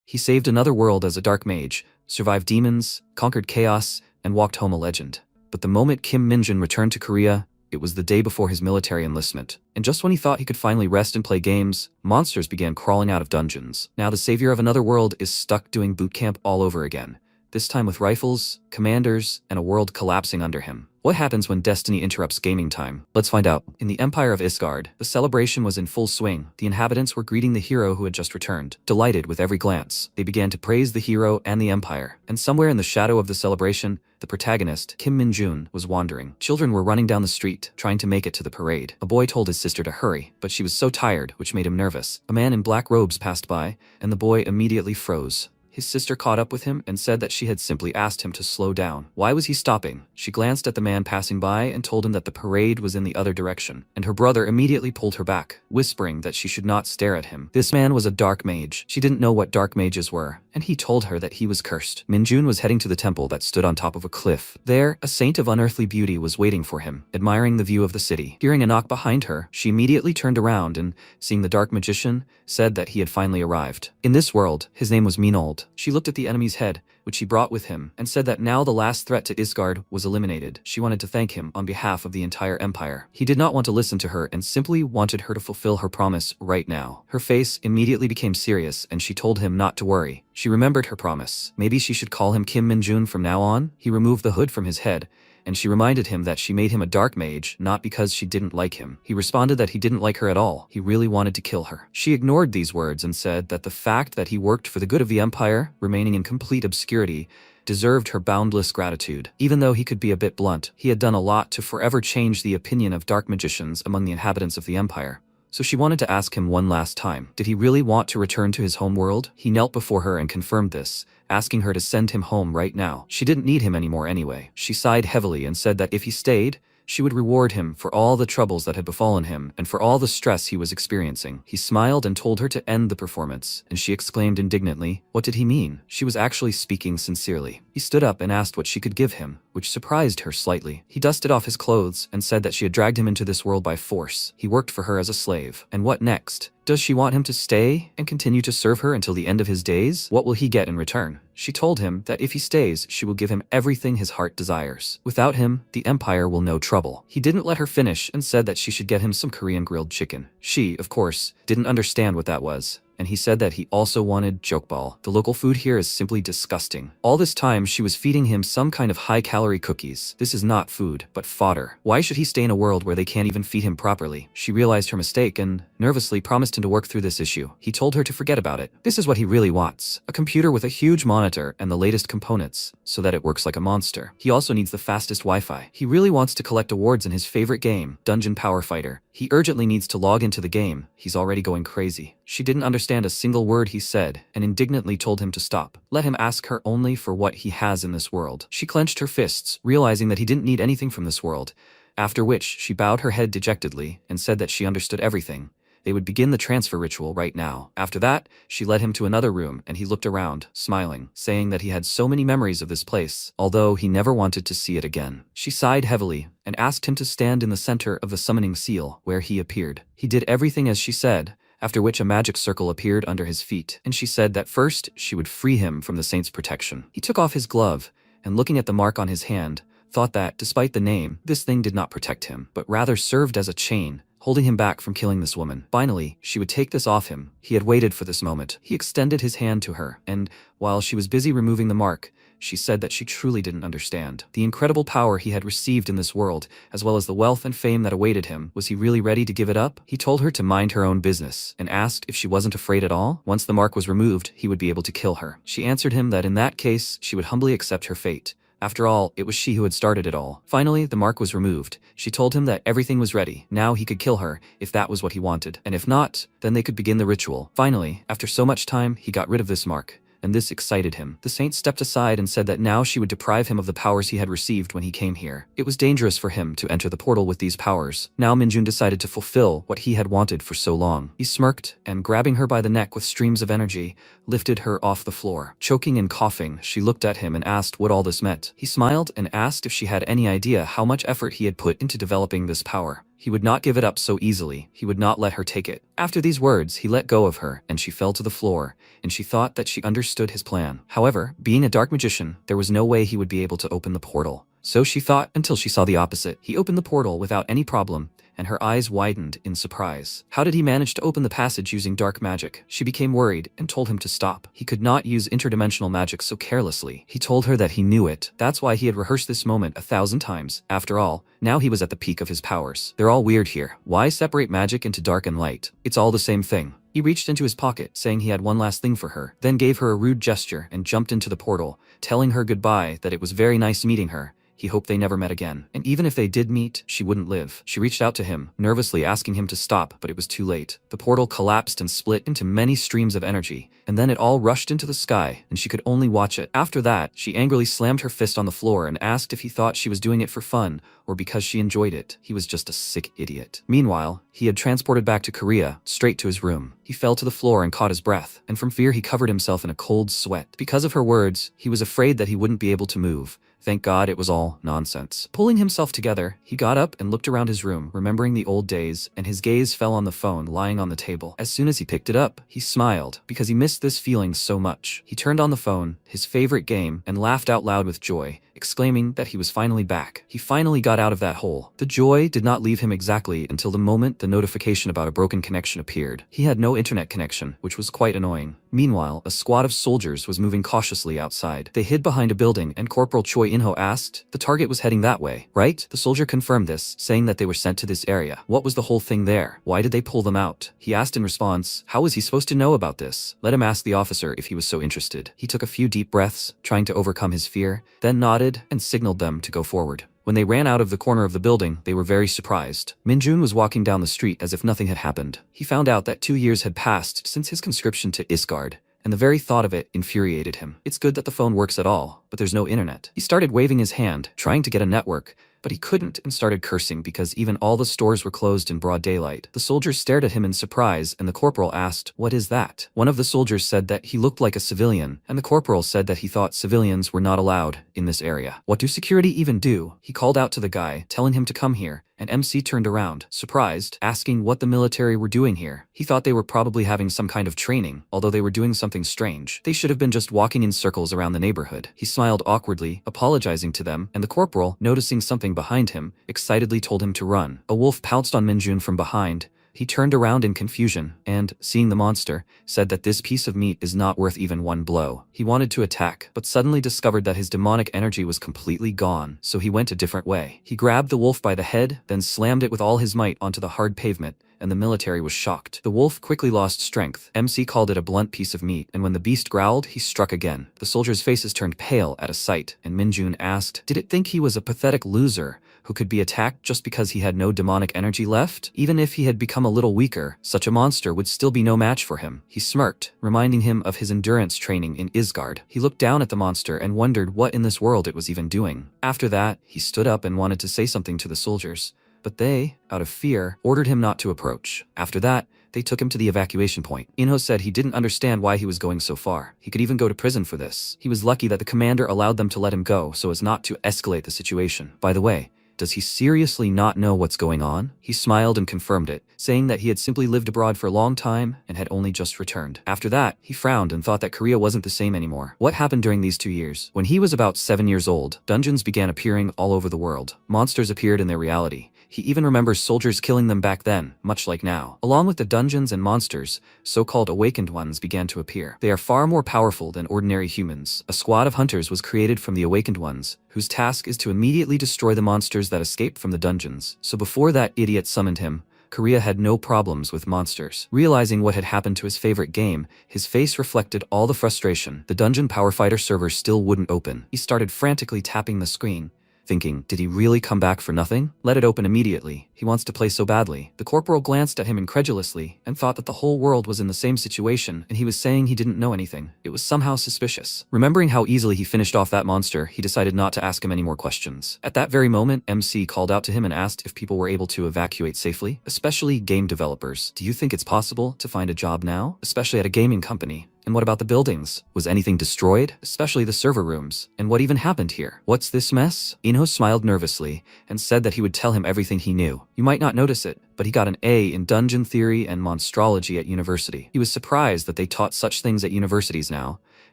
He saved another world as a dark mage, survived demons, conquered chaos, and walked home a legend. But the moment Kim Min-jun returned to Korea, it was the day before his military enlistment. And just when he thought he could finally rest and play games, monsters began crawling out of dungeons. Now the savior of another world is stuck doing boot camp all over again. This time with rifles, commanders, and a world collapsing under him. What happens when destiny interrupts gaming time? Let's find out. In the Empire of Isgard, the celebration was in full swing. The inhabitants were greeting the hero who had just returned. Delighted with every glance, they began to praise the hero and the Empire. And somewhere in the shadow of the celebration, the protagonist, Kim Min-jun, was wandering. Children were running down the street, trying to make it to the parade. A boy told his sister to hurry, but she was so tired, which made him nervous. A man in black robes passed by, and the boy immediately froze. His sister caught up with him and said that she had simply asked him to slow down. Why was he stopping? She glanced at the man passing by and told him that the parade was in the other direction, and her brother immediately pulled her back, whispering that she should not stare at him. This man was a dark mage. She didn't know what dark mages were, and he told her that he was cursed. Min-jun was heading to the temple that stood on top of a cliff. There, a saint of unearthly beauty was waiting for him, admiring the view of the city. Hearing a knock behind her, she immediately turned around and, seeing the dark magician, said that he had finally arrived. In this world, his name was Minold. She looked at the enemy's head, which he brought with him, and said that now the last threat to Isgard was eliminated. She wanted to thank him on behalf of the entire empire. He did not want to listen to her and simply wanted her to fulfill her promise right now. Her face immediately became serious and she told him not to worry. She remembered her promise. Maybe she should call him Kim Min-jun from now on? He removed the hood from his head, and she reminded him that she made him a dark mage, not because she didn't like him. He responded that he didn't like her at all. He really wanted to kill her. She ignored these words and said that the fact that he worked for the good of the empire, remaining in complete obscurity, deserved her boundless gratitude. Even though he could be a bit blunt, he had done a lot to forever change the opinion of dark magicians among the inhabitants of the empire. So she wanted to ask him one last time. Did he really want to return to his home world? He knelt before her and confirmed this, asking her to send him home right now. She didn't need him anymore anyway. She sighed heavily and said that if he stayed, she would reward him for all the troubles that had befallen him and for all the stress he was experiencing. He smiled and told her to end the performance, and she exclaimed indignantly, what did he mean? She was actually speaking sincerely. He stood up and asked what she could give him, which surprised her slightly. He dusted off his clothes and said that she had dragged him into this world by force. He worked for her as a slave. And what next? Does she want him to stay and continue to serve her until the end of his days? What will he get in return? She told him that if he stays, she will give him everything his heart desires. Without him, the empire will know trouble. He didn't let her finish and said that she should get him some Korean grilled chicken. She, of course, didn't understand what that was. And he said that he also wanted jokbal. The local food here is simply disgusting. All this time, she was feeding him some kind of high-calorie cookies. This is not food, but fodder. Why should he stay in a world where they can't even feed him properly? She realized her mistake and, nervously, promised him to work through this issue. He told her to forget about it. This is what he really wants. A computer with a huge monitor and the latest components, so that it works like a monster. He also needs the fastest Wi-Fi. He really wants to collect awards in his favorite game, Dungeon Power Fighter. He urgently needs to log into the game. He's already going crazy. She didn't understand a single word he said, and indignantly told him to stop. Let him ask her only for what he has in this world. She clenched her fists, realizing that he didn't need anything from this world, after which she bowed her head dejectedly and said that she understood everything. They would begin the transfer ritual right now. After that, she led him to another room and he looked around, smiling, saying that he had so many memories of this place, although he never wanted to see it again. She sighed heavily and asked him to stand in the center of the summoning seal, where he appeared. He did everything as she said, after which a magic circle appeared under his feet, and she said that first she would free him from the saint's protection. He took off his glove, and looking at the mark on his hand, thought that, despite the name, this thing did not protect him, but rather served as a chain, holding him back from killing this woman. Finally, she would take this off him. He had waited for this moment. He extended his hand to her, and, while she was busy removing the mark, she said that she truly didn't understand. The incredible power he had received in this world, as well as the wealth and fame that awaited him, was he really ready to give it up? He told her to mind her own business, and asked if she wasn't afraid at all. Once the mark was removed, he would be able to kill her. She answered him that in that case, she would humbly accept her fate. After all, it was she who had started it all. Finally, the mark was removed. She told him that everything was ready. Now he could kill her, if that was what he wanted. And if not, then they could begin the ritual. Finally, after so much time, he got rid of this mark, and this excited him. The saint stepped aside and said that now she would deprive him of the powers he had received when he came here. It was dangerous for him to enter the portal with these powers. Now Min-jun decided to fulfill what he had wanted for so long. He smirked, and grabbing her by the neck with streams of energy, lifted her off the floor. Choking and coughing, she looked at him and asked what all this meant. He smiled and asked if she had any idea how much effort he had put into developing this power. He would not give it up so easily. He would not let her take it. After these words, he let go of her, and she fell to the floor, and she thought that she understood his plan. However, being a dark magician, there was no way he would be able to open the portal. So she thought until she saw the opposite. He opened the portal without any problem, and her eyes widened in surprise. How did he manage to open the passage using dark magic? She became worried and told him to stop. He could not use interdimensional magic so carelessly. He told her that he knew it. That's why he had rehearsed this moment 1,000 times. After all, now he was at the peak of his powers. They're all weird here. Why separate magic into dark and light? It's all the same thing. He reached into his pocket, saying he had one last thing for her, then gave her a rude gesture and jumped into the portal, telling her goodbye, that it was very nice meeting her. He hoped they never met again. And even if they did meet, she wouldn't live. She reached out to him, nervously asking him to stop, but it was too late. The portal collapsed and split into many streams of energy, and then it all rushed into the sky, and she could only watch it. After that, she angrily slammed her fist on the floor and asked if he thought she was doing it for fun, or because she enjoyed it. He was just a sick idiot. Meanwhile, he had transported back to Korea, straight to his room. He fell to the floor and caught his breath, and from fear he covered himself in a cold sweat. Because of her words, he was afraid that he wouldn't be able to move. Thank God it was all nonsense. Pulling himself together, he got up and looked around his room, remembering the old days, and his gaze fell on the phone lying on the table. As soon as he picked it up, he smiled, because he missed this feeling so much. He turned on the phone, his favorite game, and laughed out loud with joy, exclaiming that he was finally back. He finally got out of that hole. The joy did not leave him exactly until the moment the notification about a broken connection appeared. He had no internet connection, which was quite annoying. Meanwhile, a squad of soldiers was moving cautiously outside. They hid behind a building, and Corporal Choi In-ho asked, "The target was heading that way, right?" The soldier confirmed this, saying that they were sent to this area. What was the whole thing there? Why did they pull them out? He asked in response, how was he supposed to know about this? Let him ask the officer if he was so interested. He took a few deep breaths, trying to overcome his fear, then nodded and signaled them to go forward. When they ran out of the corner of the building, they were very surprised. Minjun was walking down the street as if nothing had happened. He found out that 2 years had passed since his conscription to Isgard, and the very thought of it infuriated him. It's good that the phone works at all, but there's no internet. He started waving his hand, trying to get a network, but he couldn't and started cursing because even all the stores were closed in broad daylight. The soldiers stared at him in surprise, and the corporal asked, "What is that?" One of the soldiers said that he looked like a civilian, and the corporal said that he thought civilians were not allowed in this area. What do security even do? He called out to the guy, telling him to come here, and MC turned around, surprised, asking what the military were doing here. He thought they were probably having some kind of training, although they were doing something strange. They should have been just walking in circles around the neighborhood. He smiled awkwardly, apologizing to them, and the corporal, noticing something behind him, excitedly told him to run. A wolf pounced on Minjun from behind. He turned around in confusion and, seeing the monster, said that this piece of meat is not worth even one blow. He wanted to attack, but suddenly discovered that his demonic energy was completely gone, so he went a different way. He grabbed the wolf by the head, then slammed it with all his might onto the hard pavement, and the military was shocked. The wolf quickly lost strength. MC called it a blunt piece of meat, and when the beast growled, he struck again. The soldiers' faces turned pale at a sight, and Minjun asked, did it think he was a pathetic loser who could be attacked just because he had no demonic energy left? Even if he had become a little weaker, such a monster would still be no match for him. He smirked, reminding him of his endurance training in Isgard. He looked down at the monster and wondered what in this world it was even doing. After that, he stood up and wanted to say something to the soldiers, but they, out of fear, ordered him not to approach. After that, they took him to the evacuation point. In-ho said he didn't understand why he was going so far. He could even go to prison for this. He was lucky that the commander allowed them to let him go so as not to escalate the situation. By the way, does he seriously not know what's going on? He smiled and confirmed it, saying that he had simply lived abroad for a long time and had only just returned. After that, he frowned and thought that Korea wasn't the same anymore. What happened during these 2 years? When he was about 7 years old, dungeons began appearing all over the world. Monsters appeared in their reality. He even remembers soldiers killing them back then, much like now. Along with the dungeons and monsters, so-called awakened ones began to appear. They are far more powerful than ordinary humans. A squad of hunters was created from the awakened ones, whose task is to immediately destroy the monsters that escape from the dungeons. So before that idiot summoned him, Korea had no problems with monsters. Realizing what had happened to his favorite game, his face reflected all the frustration. The dungeon power fighter server still wouldn't open. He started frantically tapping the screen, thinking, did he really come back for nothing? Let it open immediately. He wants to play so badly. The corporal glanced at him incredulously and thought that the whole world was in the same situation and he was saying he didn't know anything. It was somehow suspicious. Remembering how easily he finished off that monster, he decided not to ask him any more questions. At that very moment, MC called out to him and asked if people were able to evacuate safely, especially game developers. Do you think it's possible to find a job now? Especially at a gaming company. And what about the buildings? Was anything destroyed? Especially the server rooms. And what even happened here? What's this mess? Inho smiled nervously and said that he would tell him everything he knew. You might not notice it, but he got an A in dungeon theory and monstrology at university. He was surprised that they taught such things at universities now,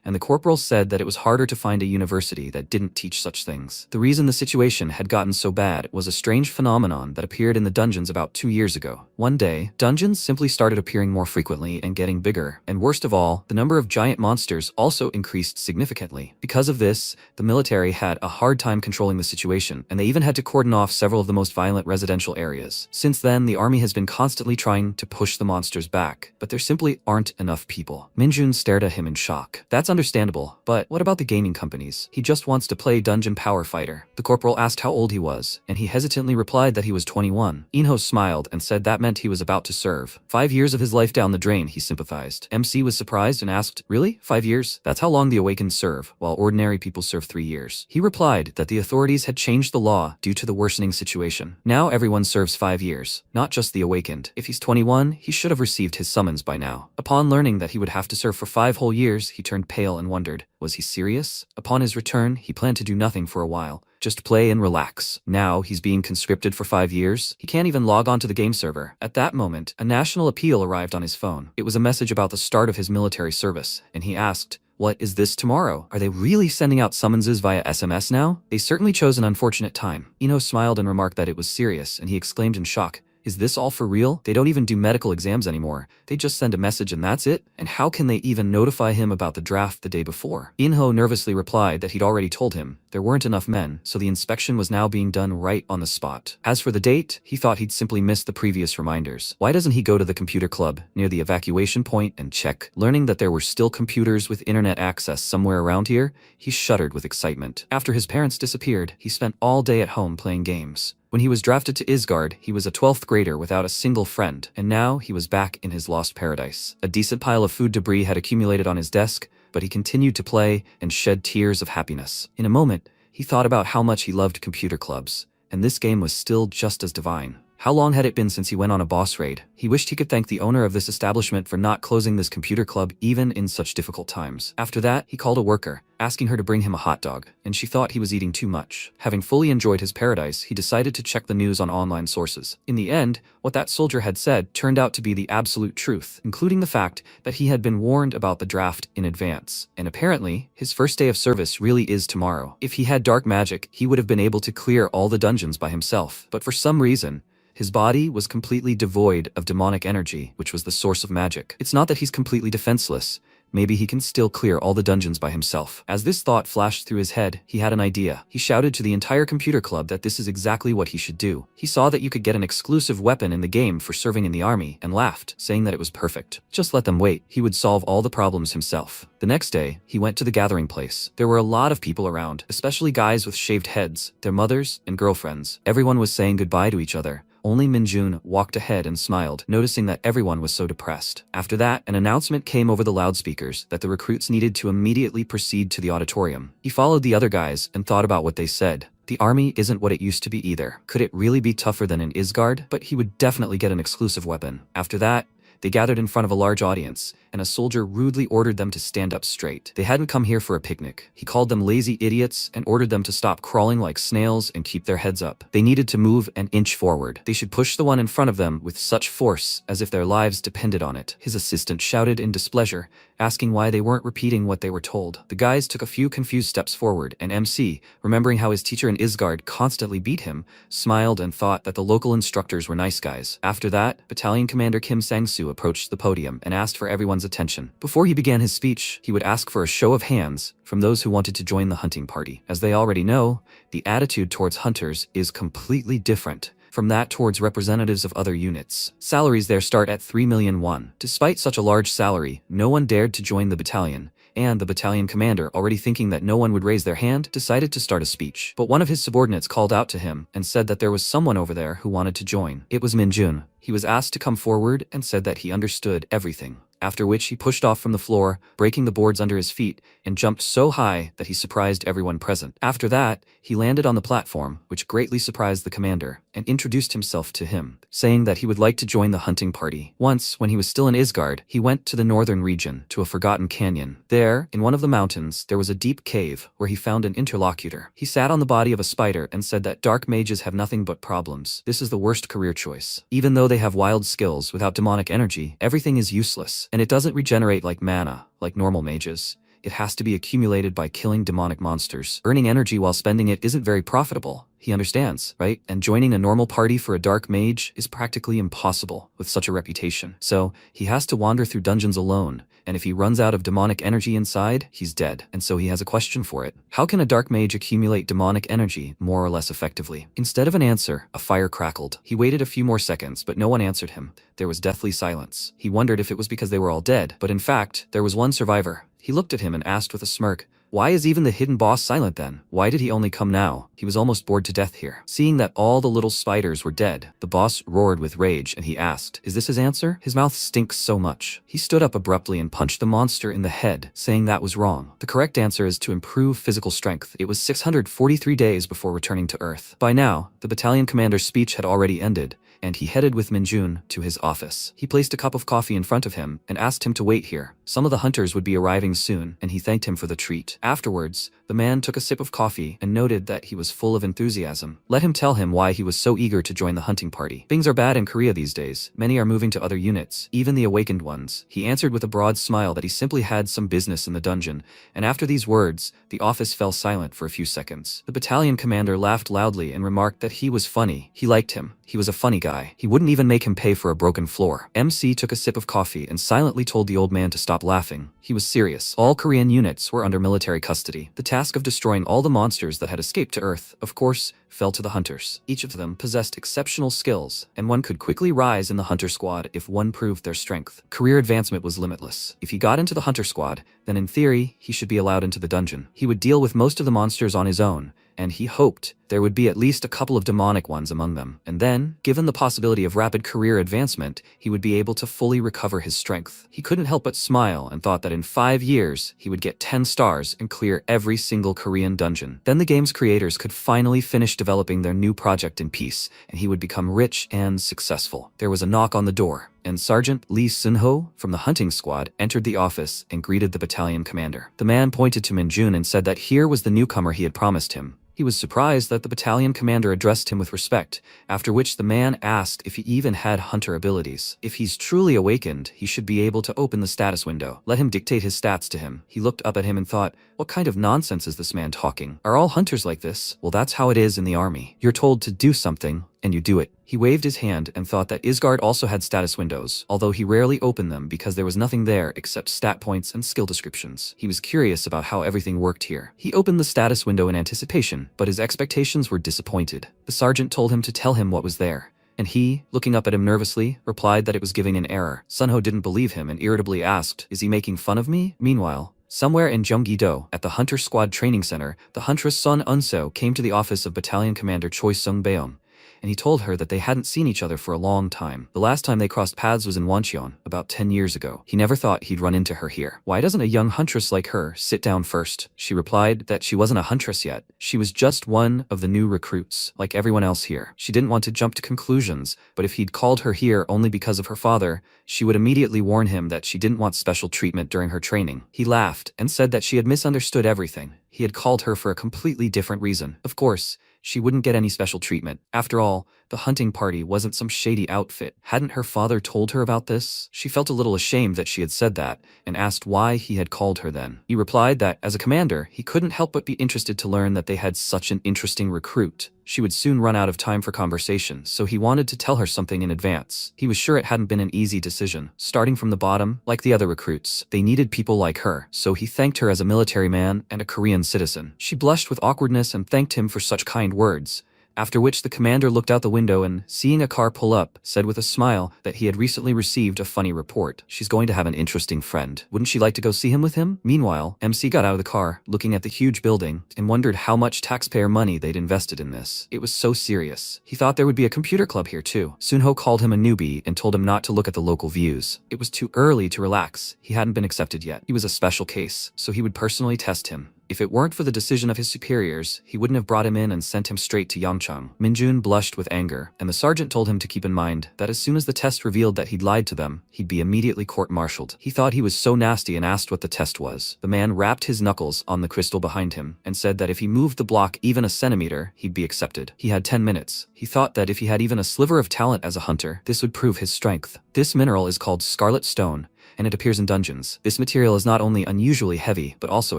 and the corporal said that it was harder to find a university that didn't teach such things. The reason the situation had gotten so bad was a strange phenomenon that appeared in the dungeons about 2 years ago. One day, dungeons simply started appearing more frequently and getting bigger, and worst of all, the number of giant monsters also increased significantly. Because of this, the military had a hard time controlling the situation, and they even had to cordon off several of the most violent residential areas. Since then, the army has been constantly trying to push the monsters back, but there simply aren't enough people. Minjun stared at him in shock. That's understandable, but what about the gaming companies? He just wants to play Dungeon Power Fighter. The corporal asked how old he was, and he hesitantly replied that he was 21. Inho smiled and said that meant he was about to serve. 5 years of his life down the drain, he sympathized. MC was surprised and asked, really? 5 years? That's how long the Awakened serve, while ordinary people serve 3 years. He replied that the authorities had changed the law due to the worsening situation. Now everyone serves 5 years, not just the Awakened. If he's 21, he should have received his summons by now. Upon learning that he would have to serve for 5 whole years, he turned pale and wondered, was he serious? Upon his return, he planned to do nothing for a while. Just play and relax. Now he's being conscripted for 5 years. He can't even log on to the game server. At that moment, a national appeal arrived on his phone. It was a message about the start of his military service, and he asked, what is this tomorrow? Are they really sending out summonses via SMS now? They certainly chose an unfortunate time. Ino smiled and remarked that it was serious, and he exclaimed in shock, is this all for real? They don't even do medical exams anymore. They just send a message and that's it? And how can they even notify him about the draft the day before? Inho nervously replied that he'd already told him there weren't enough men, so the inspection was now being done right on the spot. As for the date, he thought he'd simply missed the previous reminders. Why doesn't he go to the computer club near the evacuation point and check? Learning that there were still computers with internet access somewhere around here, he shuddered with excitement. After his parents disappeared, he spent all day at home playing games. When he was drafted to Isgard, he was a 12th grader without a single friend, and now he was back in his lost paradise. A decent pile of food debris had accumulated on his desk, but he continued to play and shed tears of happiness. In a moment, he thought about how much he loved computer clubs, and this game was still just as divine. How long had it been since he went on a boss raid? He wished he could thank the owner of this establishment for not closing this computer club even in such difficult times. After that, he called a worker, asking her to bring him a hot dog, and she thought he was eating too much. Having fully enjoyed his paradise, he decided to check the news on online sources. In the end, what that soldier had said turned out to be the absolute truth, including the fact that he had been warned about the draft in advance. And apparently, his first day of service really is tomorrow. If he had dark magic, he would have been able to clear all the dungeons by himself. But for some reason, his body was completely devoid of demonic energy, which was the source of magic. It's not that he's completely defenseless. Maybe he can still clear all the dungeons by himself. As this thought flashed through his head, he had an idea. He shouted to the entire computer club that this is exactly what he should do. He saw that you could get an exclusive weapon in the game for serving in the army, and laughed, saying that it was perfect. Just let them wait. He would solve all the problems himself. The next day, he went to the gathering place. There were a lot of people around, especially guys with shaved heads, their mothers and girlfriends. Everyone was saying goodbye to each other. Only Minjun walked ahead and smiled, noticing that everyone was so depressed. After that, an announcement came over the loudspeakers that the recruits needed to immediately proceed to the auditorium. He followed the other guys and thought about what they said. The army isn't what it used to be either. Could it really be tougher than in Isgard? But he would definitely get an exclusive weapon. After that, they gathered in front of a large audience, and a soldier rudely ordered them to stand up straight. They hadn't come here for a picnic. He called them lazy idiots and ordered them to stop crawling like snails and keep their heads up. They needed to move an inch forward. They should push the one in front of them with such force as if their lives depended on it. His assistant shouted in displeasure, asking why they weren't repeating what they were told. The guys took a few confused steps forward, and MC, remembering how his teacher in Isgard constantly beat him, smiled and thought that the local instructors were nice guys. After that, Battalion Commander Kim Sang-soo approached the podium and asked for everyone's attention. Before he began his speech, he would ask for a show of hands from those who wanted to join the hunting party. As they already know, the attitude towards hunters is completely different from that towards representatives of other units. Salaries there start at 3 million won. Despite such a large salary, no one dared to join the battalion, and the battalion commander, already thinking that no one would raise their hand, decided to start a speech. But one of his subordinates called out to him and said that there was someone over there who wanted to join. It was Minjun. He was asked to come forward and said that he understood everything. after which he pushed off from the floor, breaking the boards under his feet, and jumped so high that he surprised everyone present. After that, he landed on the platform, which greatly surprised the commander, and introduced himself to him, saying that he would like to join the hunting party. Once, when he was still in Isgard, he went to the northern region, to a forgotten canyon. There, in one of the mountains, there was a deep cave, where he found an interlocutor. He sat on the body of a spider and said that dark mages have nothing but problems. This is the worst career choice. Even though they have wild skills, without demonic energy, everything is useless, and it doesn't regenerate like mana, like normal mages. It has to be accumulated by killing demonic monsters. Earning energy while spending it isn't very profitable. He understands, right? And joining a normal party for a dark mage is practically impossible with such a reputation. So, he has to wander through dungeons alone, and if he runs out of demonic energy inside, he's dead. And so he has a question for it. How can a dark mage accumulate demonic energy more or less effectively? Instead of an answer, a fire crackled. He waited a few more seconds, but no one answered him. There was deathly silence. He wondered if it was because they were all dead, but in fact, there was one survivor. He looked at him and asked with a smirk, "Why is even the hidden boss silent then? Why did he only come now?" He was almost bored to death here. Seeing that all the little spiders were dead, the boss roared with rage and he asked, "Is this his answer? His mouth stinks so much." He stood up abruptly and punched the monster in the head, saying that was wrong. The correct answer is to improve physical strength. It was 643 days before returning to Earth. By now, the battalion commander's speech had already ended, and he headed with Minjun to his office. He placed a cup of coffee in front of him and asked him to wait here. Some of the hunters would be arriving soon, and he thanked him for the treat. Afterwards, the man took a sip of coffee and noted that he was full of enthusiasm. Let him tell him why he was so eager to join the hunting party. Things are bad in Korea these days. Many are moving to other units, even the awakened ones. He answered with a broad smile that he simply had some business in the dungeon, and after these words, the office fell silent for a few seconds. The battalion commander laughed loudly and remarked that he was funny. He liked him. He was a funny guy. He wouldn't even make him pay for a broken floor. MC took a sip of coffee and silently told the old man to stop laughing. He was serious. All Korean units were under military custody. The task of destroying all the monsters that had escaped to Earth, of course, fell to the hunters. Each of them possessed exceptional skills, and one could quickly rise in the hunter squad if one proved their strength. Career advancement was limitless. If he got into the hunter squad, then in theory, he should be allowed into the dungeon. He would deal with most of the monsters on his own, and he hoped there would be at least a couple of demonic ones among them. And then, given the possibility of rapid career advancement, he would be able to fully recover his strength. He couldn't help but smile and thought that in 5 years, he would get 10 stars and clear every single Korean dungeon. Then the game's creators could finally finish developing their new project in peace, and he would become rich and successful. There was a knock on the door, and Sergeant Lee Sun-ho from the hunting squad entered the office and greeted the battalion commander. The man pointed to Minjun and said that here was the newcomer he had promised him. He was surprised that the battalion commander addressed him with respect, after which the man asked if he even had hunter abilities. If he's truly awakened, he should be able to open the status window. Let him dictate his stats to him. He looked up at him and thought, what kind of nonsense is this man talking? Are all hunters like this? Well, that's how it is in the army. You're told to do something, and you do it. He waved his hand and thought that Isgard also had status windows, although he rarely opened them because there was nothing there except stat points and skill descriptions. He was curious about how everything worked here. He opened the status window in anticipation, but his expectations were disappointed. The sergeant told him to tell him what was there, and he, looking up at him nervously, replied that it was giving an error. Sunho didn't believe him and irritably asked, "Is he making fun of me?" Meanwhile, somewhere in Gyeonggi-do, at the Hunter Squad training center, the huntress Sun Unso came to the office of Battalion Commander Choi Sung-beom, and he told her that they hadn't seen each other for a long time. The last time they crossed paths was in Woncheon, about 10 years ago. He never thought he'd run into her here. Why doesn't a young huntress like her sit down first? She replied that she wasn't a huntress yet. She was just one of the new recruits, like everyone else here. She didn't want to jump to conclusions, but if he'd called her here only because of her father, she would immediately warn him that she didn't want special treatment during her training. He laughed and said that she had misunderstood everything. He had called her for a completely different reason. Of course, she wouldn't get any special treatment. After all, the hunting party wasn't some shady outfit. Hadn't her father told her about this? She felt a little ashamed that she had said that, and asked why he had called her then. He replied that, as a commander, he couldn't help but be interested to learn that they had such an interesting recruit. She would soon run out of time for conversation, so he wanted to tell her something in advance. He was sure it hadn't been an easy decision. Starting from the bottom, like the other recruits, they needed people like her, so he thanked her as a military man and a Korean citizen. She blushed with awkwardness and thanked him for such kind words. After which the commander looked out the window and, seeing a car pull up, said with a smile that he had recently received a funny report. She's going to have an interesting friend. Wouldn't she like to go see him with him? Meanwhile, MC got out of the car, looking at the huge building, and wondered how much taxpayer money they'd invested in this. It was so serious. He thought there would be a computer club here too. Sunho called him a newbie and told him not to look at the local views. It was too early to relax. He hadn't been accepted yet. He was a special case, so he would personally test him. If it weren't for the decision of his superiors, he wouldn't have brought him in and sent him straight to Yangchang. Minjun blushed with anger, and the sergeant told him to keep in mind that as soon as the test revealed that he'd lied to them, he'd be immediately court-martialed. He thought he was so nasty and asked what the test was. The man rapped his knuckles on the crystal behind him and said that if he moved the block even a centimeter, he'd be accepted. He had 10 minutes. He thought that if he had even a sliver of talent as a hunter, this would prove his strength. This mineral is called Scarlet Stone, and it appears in dungeons. This material is not only unusually heavy, but also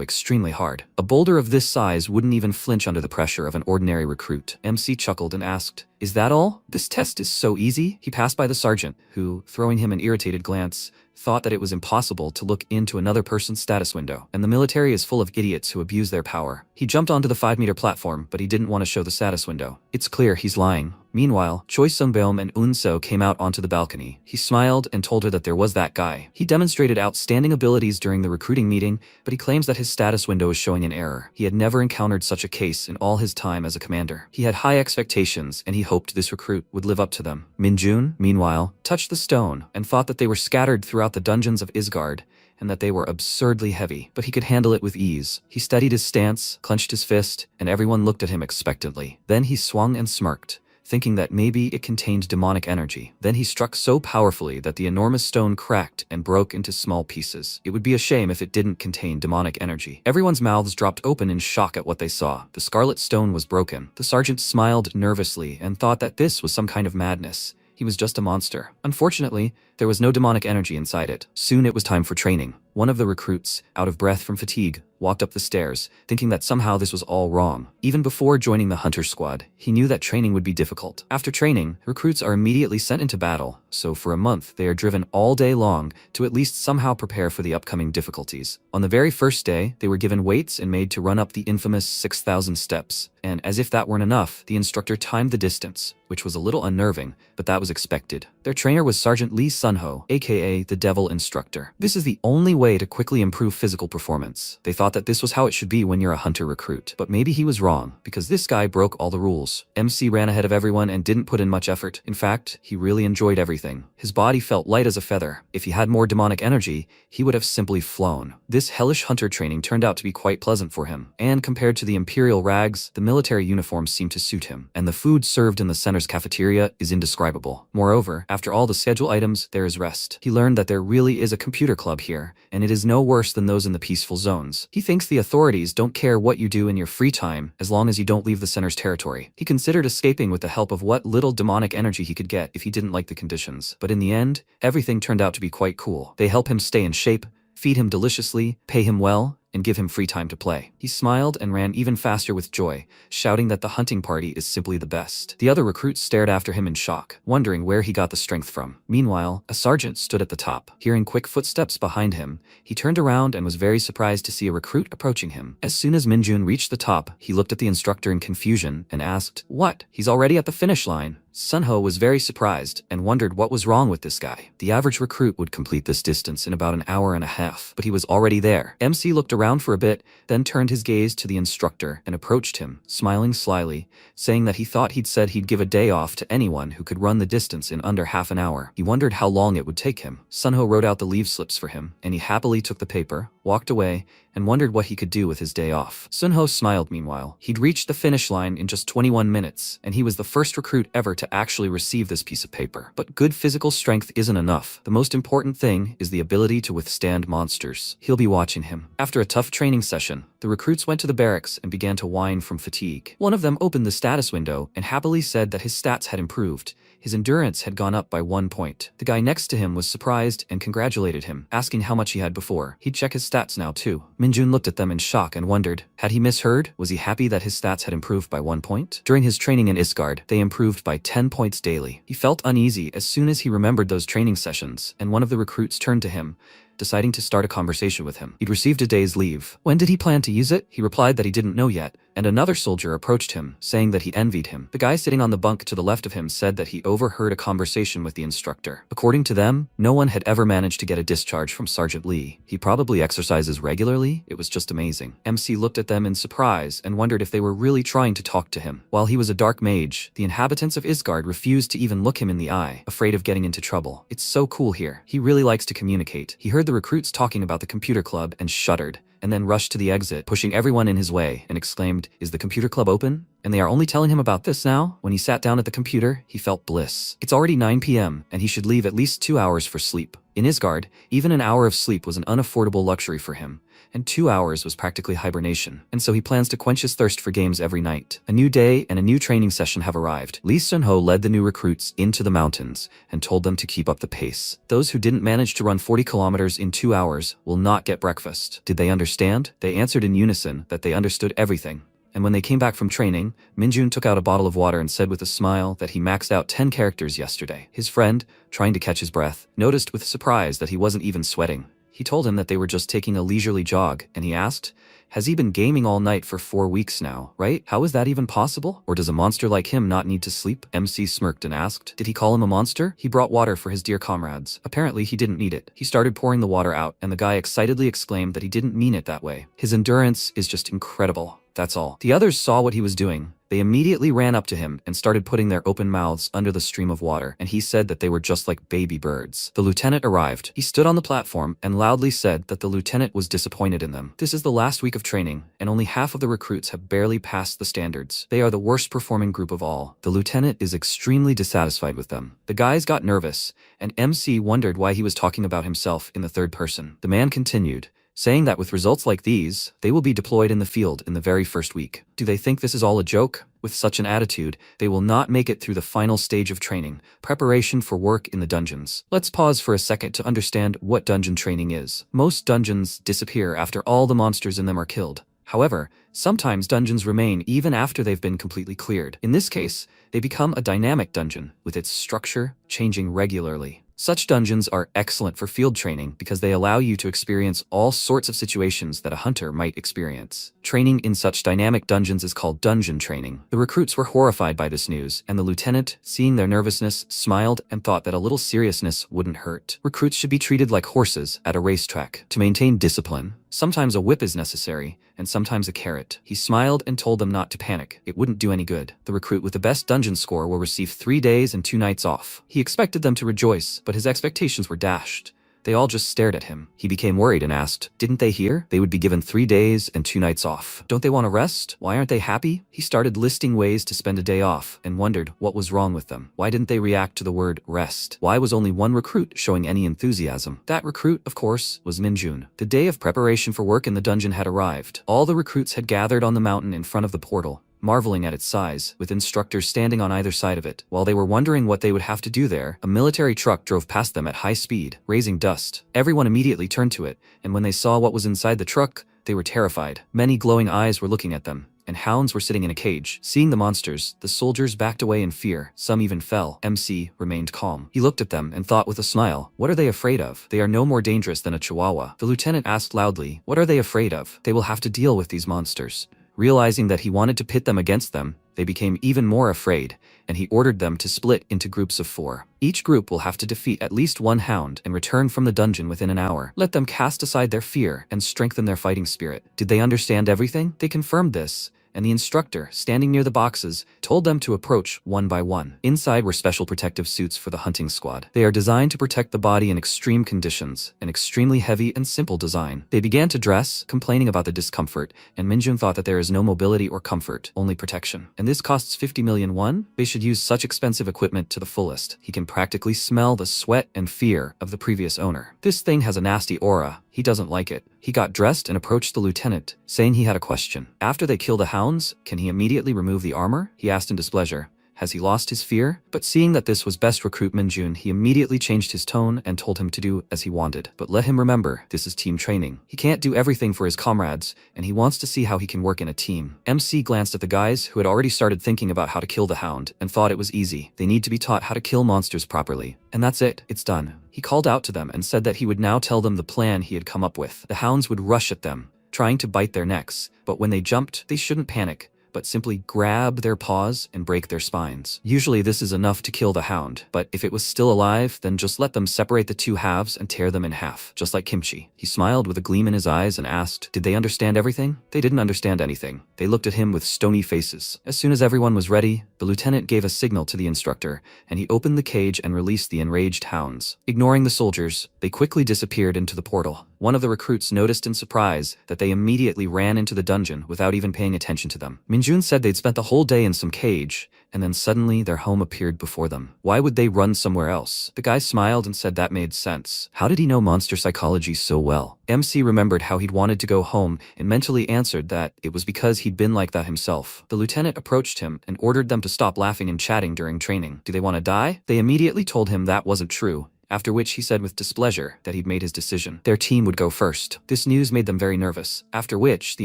extremely hard. A boulder of this size wouldn't even flinch under the pressure of an ordinary recruit. MC chuckled and asked, "Is that all? This test is so easy?" He passed by the sergeant, who, throwing him an irritated glance, thought that it was impossible to look into another person's status window, and the military is full of idiots who abuse their power. He jumped onto the 5-meter platform, but he didn't want to show the status window. It's clear he's lying. Meanwhile, Choi Sung-beom and Eun-so came out onto the balcony. He smiled and told her that there was that guy. He demonstrated outstanding abilities during the recruiting meeting, but he claims that his status window is showing an error. He had never encountered such a case in all his time as a commander. He had high expectations, and he hoped this recruit would live up to them. Minjun, meanwhile, touched the stone and thought that they were scattered throughout the dungeons of Isgard, and that they were absurdly heavy, but he could handle it with ease. He steadied his stance, clenched his fist, and everyone looked at him expectantly. Then he swung and smirked, thinking that maybe it contained demonic energy. Then he struck so powerfully that the enormous stone cracked and broke into small pieces. It would be a shame if it didn't contain demonic energy. Everyone's mouths dropped open in shock at what they saw. The scarlet stone was broken. The sergeant smiled nervously and thought that this was some kind of madness. He was just a monster. Unfortunately, there was no demonic energy inside it. Soon it was time for training. One of the recruits, out of breath from fatigue, walked up the stairs, thinking that somehow this was all wrong. Even before joining the hunter squad, he knew that training would be difficult. After training, recruits are immediately sent into battle, so for a month they are driven all day long to at least somehow prepare for the upcoming difficulties. On the very first day, they were given weights and made to run up the infamous 6,000 steps, and as if that weren't enough, the instructor timed the distance, which was a little unnerving, but that was expected. Their trainer was Sergeant Lee Sunho, aka the Devil Instructor. This is the only way to quickly improve physical performance. They thought that this was how it should be when you're a hunter recruit, but maybe he was wrong, because this guy broke all the rules. MC ran ahead of everyone and didn't put in much effort. In fact, he really enjoyed everything. His body felt light as a feather. If he had more demonic energy, he would have simply flown. This hellish hunter training turned out to be quite pleasant for him, and compared to the imperial rags, the military uniform seemed to suit him, and the food served in the center's cafeteria is indescribable. Moreover, after all the schedule items, there is rest. He learned that there really is a computer club here, and it is no worse than those in the peaceful zones. He thinks the authorities don't care what you do in your free time as long as you don't leave the center's territory. He considered escaping with the help of what little demonic energy he could get if he didn't like the conditions, but in the end, everything turned out to be quite cool. They help him stay in shape, feed him deliciously, pay him well, and give him free time to play. He smiled and ran even faster with joy, shouting that the hunting party is simply the best. The other recruits stared after him in shock, wondering where he got the strength from. Meanwhile, a sergeant stood at the top. Hearing quick footsteps behind him, he turned around and was very surprised to see a recruit approaching him. As soon as Minjun reached the top, he looked at the instructor in confusion and asked, "What? He's already at the finish line?" Sunho was very surprised and wondered what was wrong with this guy. The average recruit would complete this distance in about an hour and a half, but he was already there. MC looked around for a bit, then turned his gaze to the instructor and approached him, smiling slyly, saying that he thought he'd said he'd give a day off to anyone who could run the distance in under half an hour. He wondered how long it would take him. Sunho wrote out the leave slips for him, and he happily took the paper, walked away, and wondered what he could do with his day off. Sunho smiled meanwhile. He'd reached the finish line in just 21 minutes, and he was the first recruit ever to actually receive this piece of paper. But good physical strength isn't enough. The most important thing is the ability to withstand monsters. He'll be watching him. After a tough training session, the recruits went to the barracks and began to whine from fatigue. One of them opened the status window and happily said that his stats had improved. His endurance had gone up by 1 point. The guy next to him was surprised and congratulated him, asking how much he had before. He'd check his stats now too. Minjun looked at them in shock and wondered, had he misheard? Was he happy that his stats had improved by 1 point? During his training in Isgard, they improved by 10 points daily. He felt uneasy as soon as he remembered those training sessions, and one of the recruits turned to him, deciding to start a conversation with him. He'd received a day's leave. When did he plan to use it? He replied that he didn't know yet, and another soldier approached him, saying that he envied him. The guy sitting on the bunk to the left of him said that he overheard a conversation with the instructor. According to them, no one had ever managed to get a discharge from Sergeant Lee. He probably exercises regularly. It was just amazing. MC looked at them in surprise and wondered if they were really trying to talk to him. While he was a dark mage, the inhabitants of Isgard refused to even look him in the eye, afraid of getting into trouble. It's so cool here. He really likes to communicate. He heard the recruits talking about the computer club and shuddered, and then rushed to the exit, pushing everyone in his way, and exclaimed, "Is the computer club open? And they are only telling him about this now?" When he sat down at the computer, he felt bliss. It's already 9 p.m., and he should leave at least 2 hours for sleep. In Isgard, even an hour of sleep was an unaffordable luxury for him, and 2 hours was practically hibernation, and so he plans to quench his thirst for games every night. A new day and a new training session have arrived. Lee Sun-ho led the new recruits into the mountains and told them to keep up the pace. Those who didn't manage to run 40 kilometers in 2 hours will not get breakfast. Did they understand? They answered in unison that they understood everything. And when they came back from training, Minjun took out a bottle of water and said with a smile that he maxed out 10 characters yesterday. His friend, trying to catch his breath, noticed with surprise that he wasn't even sweating. He told him that they were just taking a leisurely jog, and he asked, "Has he been gaming all night for 4 weeks now, right? How is that even possible? Or does a monster like him not need to sleep?" MC smirked and asked, "Did he call him a monster?" He brought water for his dear comrades. Apparently he didn't need it. He started pouring the water out, and the guy excitedly exclaimed that he didn't mean it that way. His endurance is just incredible. That's all. The others saw what he was doing. They immediately ran up to him and started putting their open mouths under the stream of water, and he said that they were just like baby birds. The lieutenant arrived. He stood on the platform and loudly said that the lieutenant was disappointed in them. This is the last week of training, and only half of the recruits have barely passed the standards. They are the worst performing group of all. The lieutenant is extremely dissatisfied with them. The guys got nervous, and MC wondered why he was talking about himself in the third person. The man continued, saying that with results like these, they will be deployed in the field in the very first week. Do they think this is all a joke? With such an attitude, they will not make it through the final stage of training, preparation for work in the dungeons. Let's pause for a second to understand what dungeon training is. Most dungeons disappear after all the monsters in them are killed. However, sometimes dungeons remain even after they've been completely cleared. In this case, they become a dynamic dungeon, with its structure changing regularly. Such dungeons are excellent for field training because they allow you to experience all sorts of situations that a hunter might experience. Training in such dynamic dungeons is called dungeon training. The recruits were horrified by this news, and the lieutenant, seeing their nervousness, smiled and thought that a little seriousness wouldn't hurt. Recruits should be treated like horses at a racetrack. To maintain discipline, sometimes a whip is necessary, and sometimes a carrot. He smiled and told them not to panic. It wouldn't do any good. The recruit with the best dungeon score will receive 3 days and 2 nights off. He expected them to rejoice, but his expectations were dashed. They all just stared at him. He became worried and asked, "Didn't they hear? They would be given 3 days and 2 nights off. Don't they want to rest? Why aren't they happy?" He started listing ways to spend a day off and wondered what was wrong with them. Why didn't they react to the word rest? Why was only one recruit showing any enthusiasm? That recruit, of course, was Minjun. The day of preparation for work in the dungeon had arrived. All the recruits had gathered on the mountain in front of the portal, marveling at its size, with instructors standing on either side of it. While they were wondering what they would have to do there, a military truck drove past them at high speed, raising dust. Everyone immediately turned to it, and when they saw what was inside the truck, they were terrified. Many glowing eyes were looking at them, and hounds were sitting in a cage. Seeing the monsters, the soldiers backed away in fear. Some even fell. MC remained calm. He looked at them and thought with a smile, "What are they afraid of? They are no more dangerous than a chihuahua." The lieutenant asked loudly, "What are they afraid of? They will have to deal with these monsters." Realizing that he wanted to pit them against them, they became even more afraid, and he ordered them to split into groups of 4. Each group will have to defeat at least 1 hound and return from the dungeon within an hour. Let them cast aside their fear and strengthen their fighting spirit. Did they understand everything? They confirmed this, and the instructor, standing near the boxes, told them to approach one by one. Inside were special protective suits for the hunting squad. They are designed to protect the body in extreme conditions, an extremely heavy and simple design. They began to dress, complaining about the discomfort, and Minjun thought that there is no mobility or comfort, only protection. And this costs 50 million won? They should use such expensive equipment to the fullest. He can practically smell the sweat and fear of the previous owner. This thing has a nasty aura. He doesn't like it. He got dressed and approached the lieutenant, saying he had a question. After they kill the hounds, can he immediately remove the armor? He asked in displeasure. Has he lost his fear? But seeing that this was best recruit Minjun, he immediately changed his tone and told him to do as he wanted. But let him remember, this is team training. He can't do everything for his comrades, and he wants to see how he can work in a team. MC glanced at the guys who had already started thinking about how to kill the hound and thought it was easy. They need to be taught how to kill monsters properly. And that's it. It's done. He called out to them and said that he would now tell them the plan he had come up with. The hounds would rush at them, trying to bite their necks, but when they jumped, they shouldn't panic, but simply grab their paws and break their spines. Usually this is enough to kill the hound, but if it was still alive, then just let them separate the two halves and tear them in half, just like kimchi. He smiled with a gleam in his eyes and asked, did they understand everything? They didn't understand anything. They looked at him with stony faces. As soon as everyone was ready, the lieutenant gave a signal to the instructor, and he opened the cage and released the enraged hounds. Ignoring the soldiers, they quickly disappeared into the portal. One of the recruits noticed in surprise that they immediately ran into the dungeon without even paying attention to them. Minjun said they'd spent the whole day in some cage, and then suddenly their home appeared before them. Why would they run somewhere else? The guy smiled and said that made sense. How did he know monster psychology so well? MC remembered how he'd wanted to go home and mentally answered that it was because he'd been like that himself. The lieutenant approached him and ordered them to stop laughing and chatting during training. Do they want to die? They immediately told him that wasn't true, after which he said with displeasure that he'd made his decision. Their team would go first. This news made them very nervous, after which the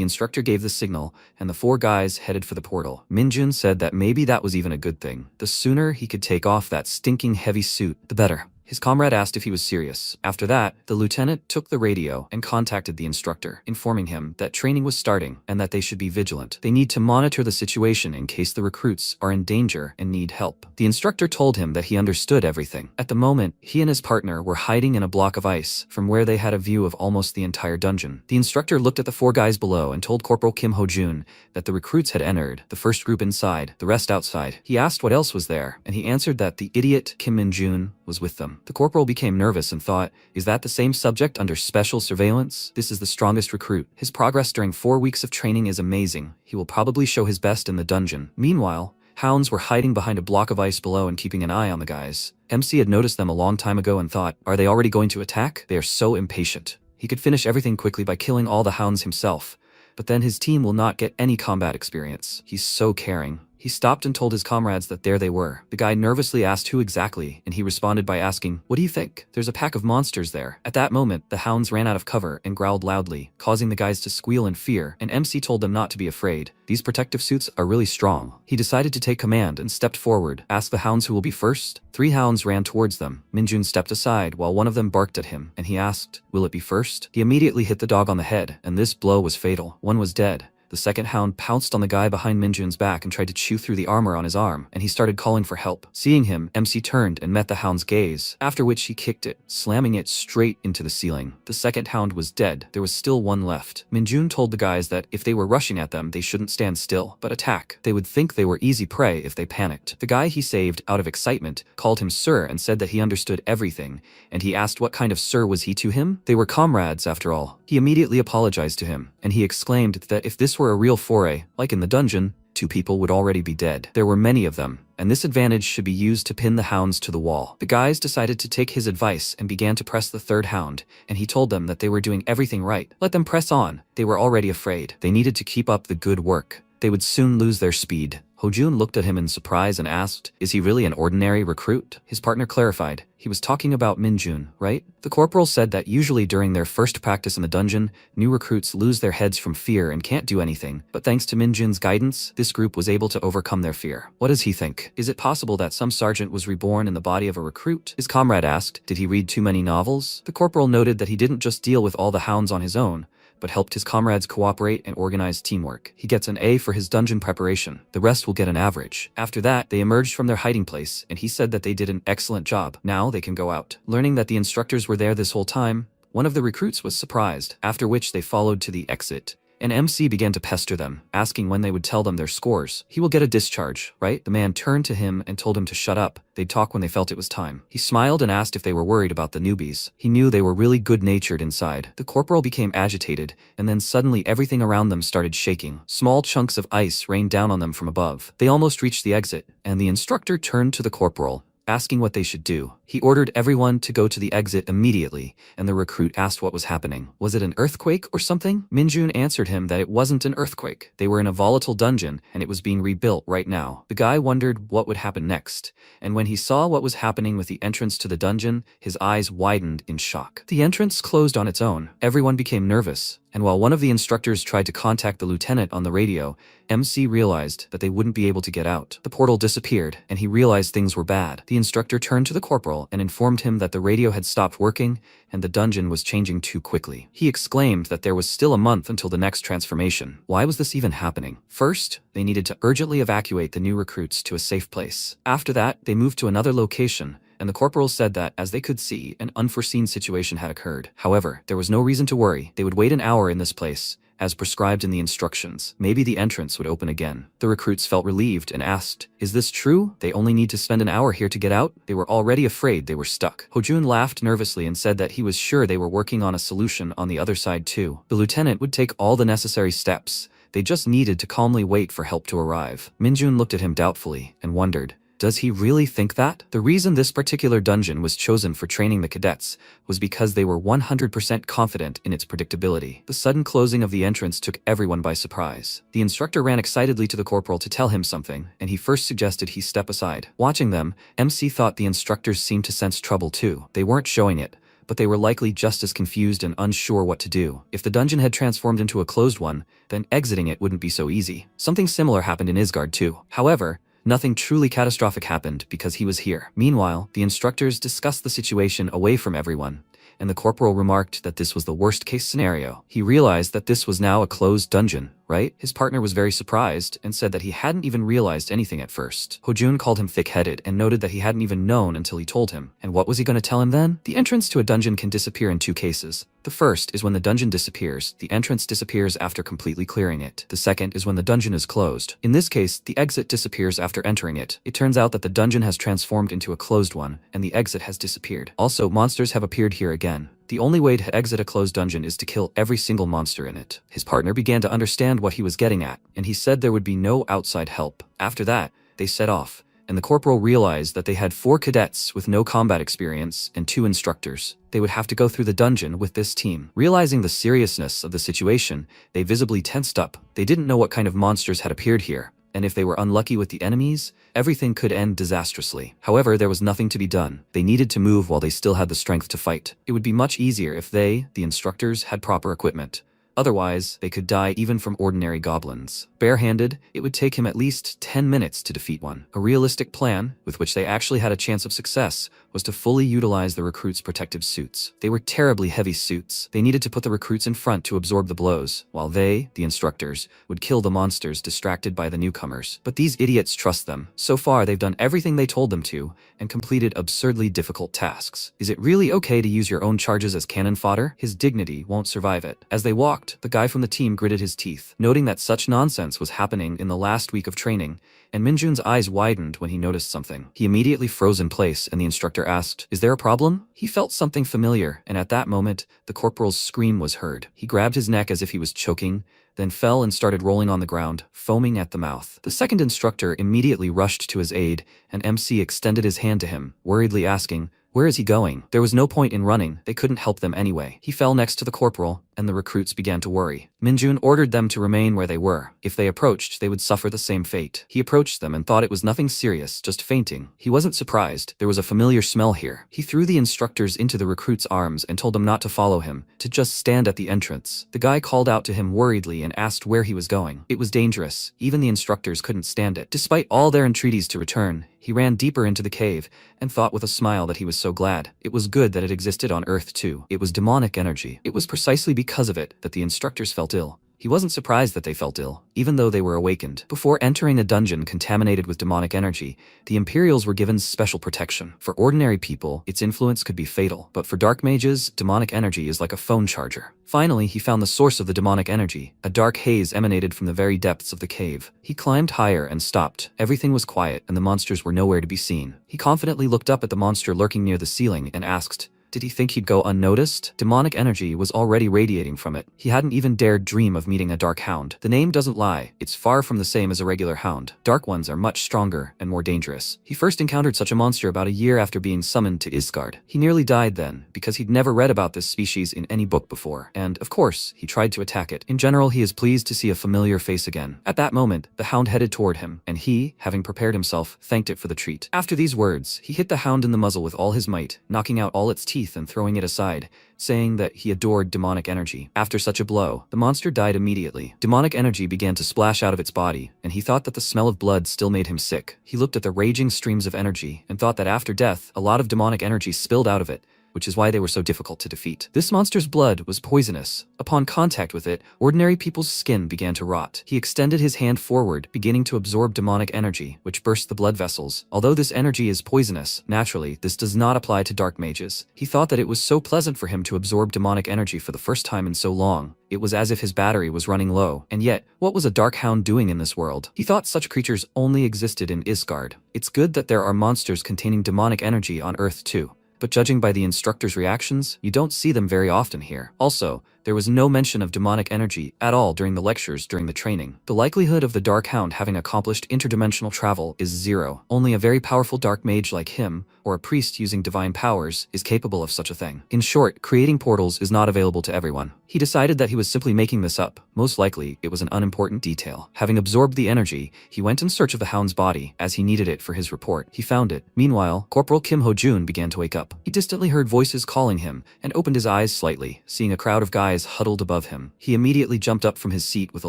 instructor gave the signal and the four guys headed for the portal. Minjun said that maybe that was even a good thing. The sooner he could take off that stinking heavy suit, the better. His comrade asked if he was serious. After that, the lieutenant took the radio and contacted the instructor, informing him that training was starting and that they should be vigilant. They need to monitor the situation in case the recruits are in danger and need help. The instructor told him that he understood everything. At the moment, he and his partner were hiding in a block of ice from where they had a view of almost the entire dungeon. The instructor looked at the four guys below and told Corporal Kim Ho-jun that the recruits had entered, the first group inside, the rest outside. He asked what else was there, and he answered that the idiot Kim Min-jun was with them. The corporal became nervous and thought, is that the same subject under special surveillance? This is the strongest recruit. His progress during 4 weeks of training is amazing. He will probably show his best in the dungeon. Meanwhile, hounds were hiding behind a block of ice below and keeping an eye on the guys. MC had noticed them a long time ago and thought, are they already going to attack? They are so impatient. He could finish everything quickly by killing all the hounds himself, but then his team will not get any combat experience. He's so caring. He stopped and told his comrades that there they were. The guy nervously asked who exactly, and he responded by asking, what do you think? There's a pack of monsters there. At that moment, the hounds ran out of cover and growled loudly, causing the guys to squeal in fear, and MC told them not to be afraid. These protective suits are really strong. He decided to take command and stepped forward, asked the hounds who will be first. 3 hounds ran towards them. Minjun stepped aside while one of them barked at him, and he asked, will it be first? He immediately hit the dog on the head, and this blow was fatal. One was dead. The second hound pounced on the guy behind Minjun's back and tried to chew through the armor on his arm, and he started calling for help. Seeing him, MC turned and met the hound's gaze, after which he kicked it, slamming it straight into the ceiling. The second hound was dead. There was still one left. Minjun told the guys that if they were rushing at them, they shouldn't stand still, but attack. They would think they were easy prey if they panicked. The guy he saved, out of excitement, called him sir and said that he understood everything, and he asked what kind of sir was he to him? They were comrades, after all. He immediately apologized to him, and he exclaimed that if this were a real foray, like in the dungeon, 2 people would already be dead. There were many of them, and this advantage should be used to pin the hounds to the wall. The guys decided to take his advice and began to press the third hound, and he told them that they were doing everything right. Let them press on. They were already afraid. They needed to keep up the good work. They would soon lose their speed. Ho-jun looked at him in surprise and asked, is he really an ordinary recruit? His partner clarified, he was talking about Minjun, right? The corporal said that usually during their first practice in the dungeon, new recruits lose their heads from fear and can't do anything, but thanks to Minjun's guidance, this group was able to overcome their fear. What does he think? Is it possible that some sergeant was reborn in the body of a recruit? His comrade asked, did he read too many novels? The corporal noted that he didn't just deal with all the hounds on his own, but helped his comrades cooperate and organize teamwork. He gets an A for his dungeon preparation. The rest will get an average. After that, they emerged from their hiding place, and he said that they did an excellent job. Now they can go out. Learning that the instructors were there this whole time, one of the recruits was surprised, after which they followed to the exit. And MC began to pester them, asking when they would tell them their scores. He will get a discharge, right? The man turned to him and told him to shut up. They'd talk when they felt it was time. He smiled and asked if they were worried about the newbies. He knew they were really good-natured inside. The corporal became agitated, and then suddenly everything around them started shaking. Small chunks of ice rained down on them from above. They almost reached the exit, and the instructor turned to the corporal, asking what they should do. He ordered everyone to go to the exit immediately, and the recruit asked what was happening. Was it an earthquake or something? Minjun answered him that it wasn't an earthquake. They were in a volatile dungeon, and it was being rebuilt right now. The guy wondered what would happen next, and when he saw what was happening with the entrance to the dungeon, his eyes widened in shock. The entrance closed on its own. Everyone became nervous, and while one of the instructors tried to contact the lieutenant on the radio, MC realized that they wouldn't be able to get out. The portal disappeared, and he realized things were bad. The instructor turned to the corporal General and informed him that the radio had stopped working and the dungeon was changing too quickly. He exclaimed that there was still a month until the next transformation. Why was this even happening? First, they needed to urgently evacuate the new recruits to a safe place. After that, they moved to another location, and the corporal said that, as they could see, an unforeseen situation had occurred. However, there was no reason to worry. They would wait an hour in this place, as prescribed in the instructions. Maybe the entrance would open again. The recruits felt relieved and asked, "Is this true? They only need to spend an hour here to get out?" They were already afraid they were stuck. Hojun laughed nervously and said that he was sure they were working on a solution on the other side too. The lieutenant would take all the necessary steps. They just needed to calmly wait for help to arrive. Minjun looked at him doubtfully and wondered, does he really think that? The reason this particular dungeon was chosen for training the cadets was because they were 100% confident in its predictability. The sudden closing of the entrance took everyone by surprise. The instructor ran excitedly to the corporal to tell him something, and he first suggested he step aside. Watching them, MC thought the instructors seemed to sense trouble too. They weren't showing it, but they were likely just as confused and unsure what to do. If the dungeon had transformed into a closed one, then exiting it wouldn't be so easy. Something similar happened in Isgard too. However, nothing truly catastrophic happened because he was here. Meanwhile, the instructors discussed the situation away from everyone, and the corporal remarked that this was the worst-case scenario. He realized that this was now a closed dungeon, right? His partner was very surprised and said that he hadn't even realized anything at first. Hojun called him thick-headed and noted that he hadn't even known until he told him. And what was he going to tell him then? The entrance to a dungeon can disappear in two cases. The first is when the dungeon disappears. The entrance disappears after completely clearing it. The second is when the dungeon is closed. In this case, the exit disappears after entering it. It turns out that the dungeon has transformed into a closed one, and the exit has disappeared. Also, monsters have appeared here again. The only way to exit a closed dungeon is to kill every single monster in it. His partner began to understand what he was getting at, and he said there would be no outside help. After that, they set off, and the corporal realized that they had 4 cadets with no combat experience and 2 instructors. They would have to go through the dungeon with this team. Realizing the seriousness of the situation, they visibly tensed up. They didn't know what kind of monsters had appeared here, and if they were unlucky with the enemies, everything could end disastrously. However, there was nothing to be done. They needed to move while they still had the strength to fight. It would be much easier if they, the instructors, had proper equipment. Otherwise, they could die even from ordinary goblins. Barehanded, it would take him at least 10 minutes to defeat one. A realistic plan, with which they actually had a chance of success, was to fully utilize the recruits' protective suits. They were terribly heavy suits. They needed to put the recruits in front to absorb the blows, while they, the instructors, would kill the monsters distracted by the newcomers. But these idiots trust them. So far, they've done everything they told them to, and completed absurdly difficult tasks. Is it really okay to use your own charges as cannon fodder? His dignity won't survive it. As they walked, the guy from the team gritted his teeth, noting that such nonsense was happening in the last week of training, and Minjun's eyes widened when he noticed something. He immediately froze in place, and the instructor asked, "Is there a problem?" He felt something familiar, and at that moment, the corporal's scream was heard. He grabbed his neck as if he was choking, then fell and started rolling on the ground, foaming at the mouth. The second instructor immediately rushed to his aid, and MC extended his hand to him, worriedly asking, "Where is he going?" There was no point in running. They couldn't help them anyway. He fell next to the corporal, and the recruits began to worry. Minjun ordered them to remain where they were. If they approached, they would suffer the same fate. He approached them and thought it was nothing serious, just fainting. He wasn't surprised. There was a familiar smell here. He threw the instructors into the recruits' arms and told them not to follow him, to just stand at the entrance. The guy called out to him worriedly and asked where he was going. It was dangerous. Even the instructors couldn't stand it. Despite all their entreaties to return, he ran deeper into the cave and thought with a smile that he was so glad. It was good that it existed on Earth too. It was demonic energy. It was precisely because of it that the instructors felt ill. He wasn't surprised that they felt ill, even though they were awakened. Before entering a dungeon contaminated with demonic energy, the Imperials were given special protection. For ordinary people, its influence could be fatal, but for dark mages, demonic energy is like a phone charger. Finally, he found the source of the demonic energy. A dark haze emanated from the very depths of the cave. He climbed higher and stopped. Everything was quiet, and the monsters were nowhere to be seen. He confidently looked up at the monster lurking near the ceiling and asked, did he think he'd go unnoticed? Demonic energy was already radiating from it. He hadn't even dared dream of meeting a dark hound. The name doesn't lie. It's far from the same as a regular hound. Dark ones are much stronger and more dangerous. He first encountered such a monster about a year after being summoned to Isgard. He nearly died then, because he'd never read about this species in any book before. And, of course, he tried to attack it. In general, he is pleased to see a familiar face again. At that moment, the hound headed toward him, and he, having prepared himself, thanked it for the treat. After these words, he hit the hound in the muzzle with all his might, knocking out all its teeth teeth and throwing it aside, saying that he adored demonic energy. After such a blow, the monster died immediately. Demonic energy began to splash out of its body, and he thought that the smell of blood still made him sick. He looked at the raging streams of energy and thought that after death, a lot of demonic energy spilled out of it, which is why they were so difficult to defeat. This monster's blood was poisonous. Upon contact with it, ordinary people's skin began to rot. He extended his hand forward, beginning to absorb demonic energy, which burst the blood vessels. Although this energy is poisonous, naturally, this does not apply to dark mages. He thought that it was so pleasant for him to absorb demonic energy for the first time in so long. It was as if his battery was running low. And yet, what was a dark hound doing in this world? He thought such creatures only existed in Isgard. It's good that there are monsters containing demonic energy on Earth too. But judging by the instructor's reactions, you don't see them very often here. Also, there was no mention of demonic energy at all during the lectures during the training. The likelihood of the Dark Hound having accomplished interdimensional travel is 0. Only a very powerful dark mage like him, or a priest using divine powers, is capable of such a thing. In short, creating portals is not available to everyone. He decided that he was simply making this up. Most likely, it was an unimportant detail. Having absorbed the energy, he went in search of the hound's body, as he needed it for his report. He found it. Meanwhile, Corporal Kim Ho-jun began to wake up. He distantly heard voices calling him, and opened his eyes slightly, seeing a crowd of guys huddled above him. He immediately jumped up from his seat with a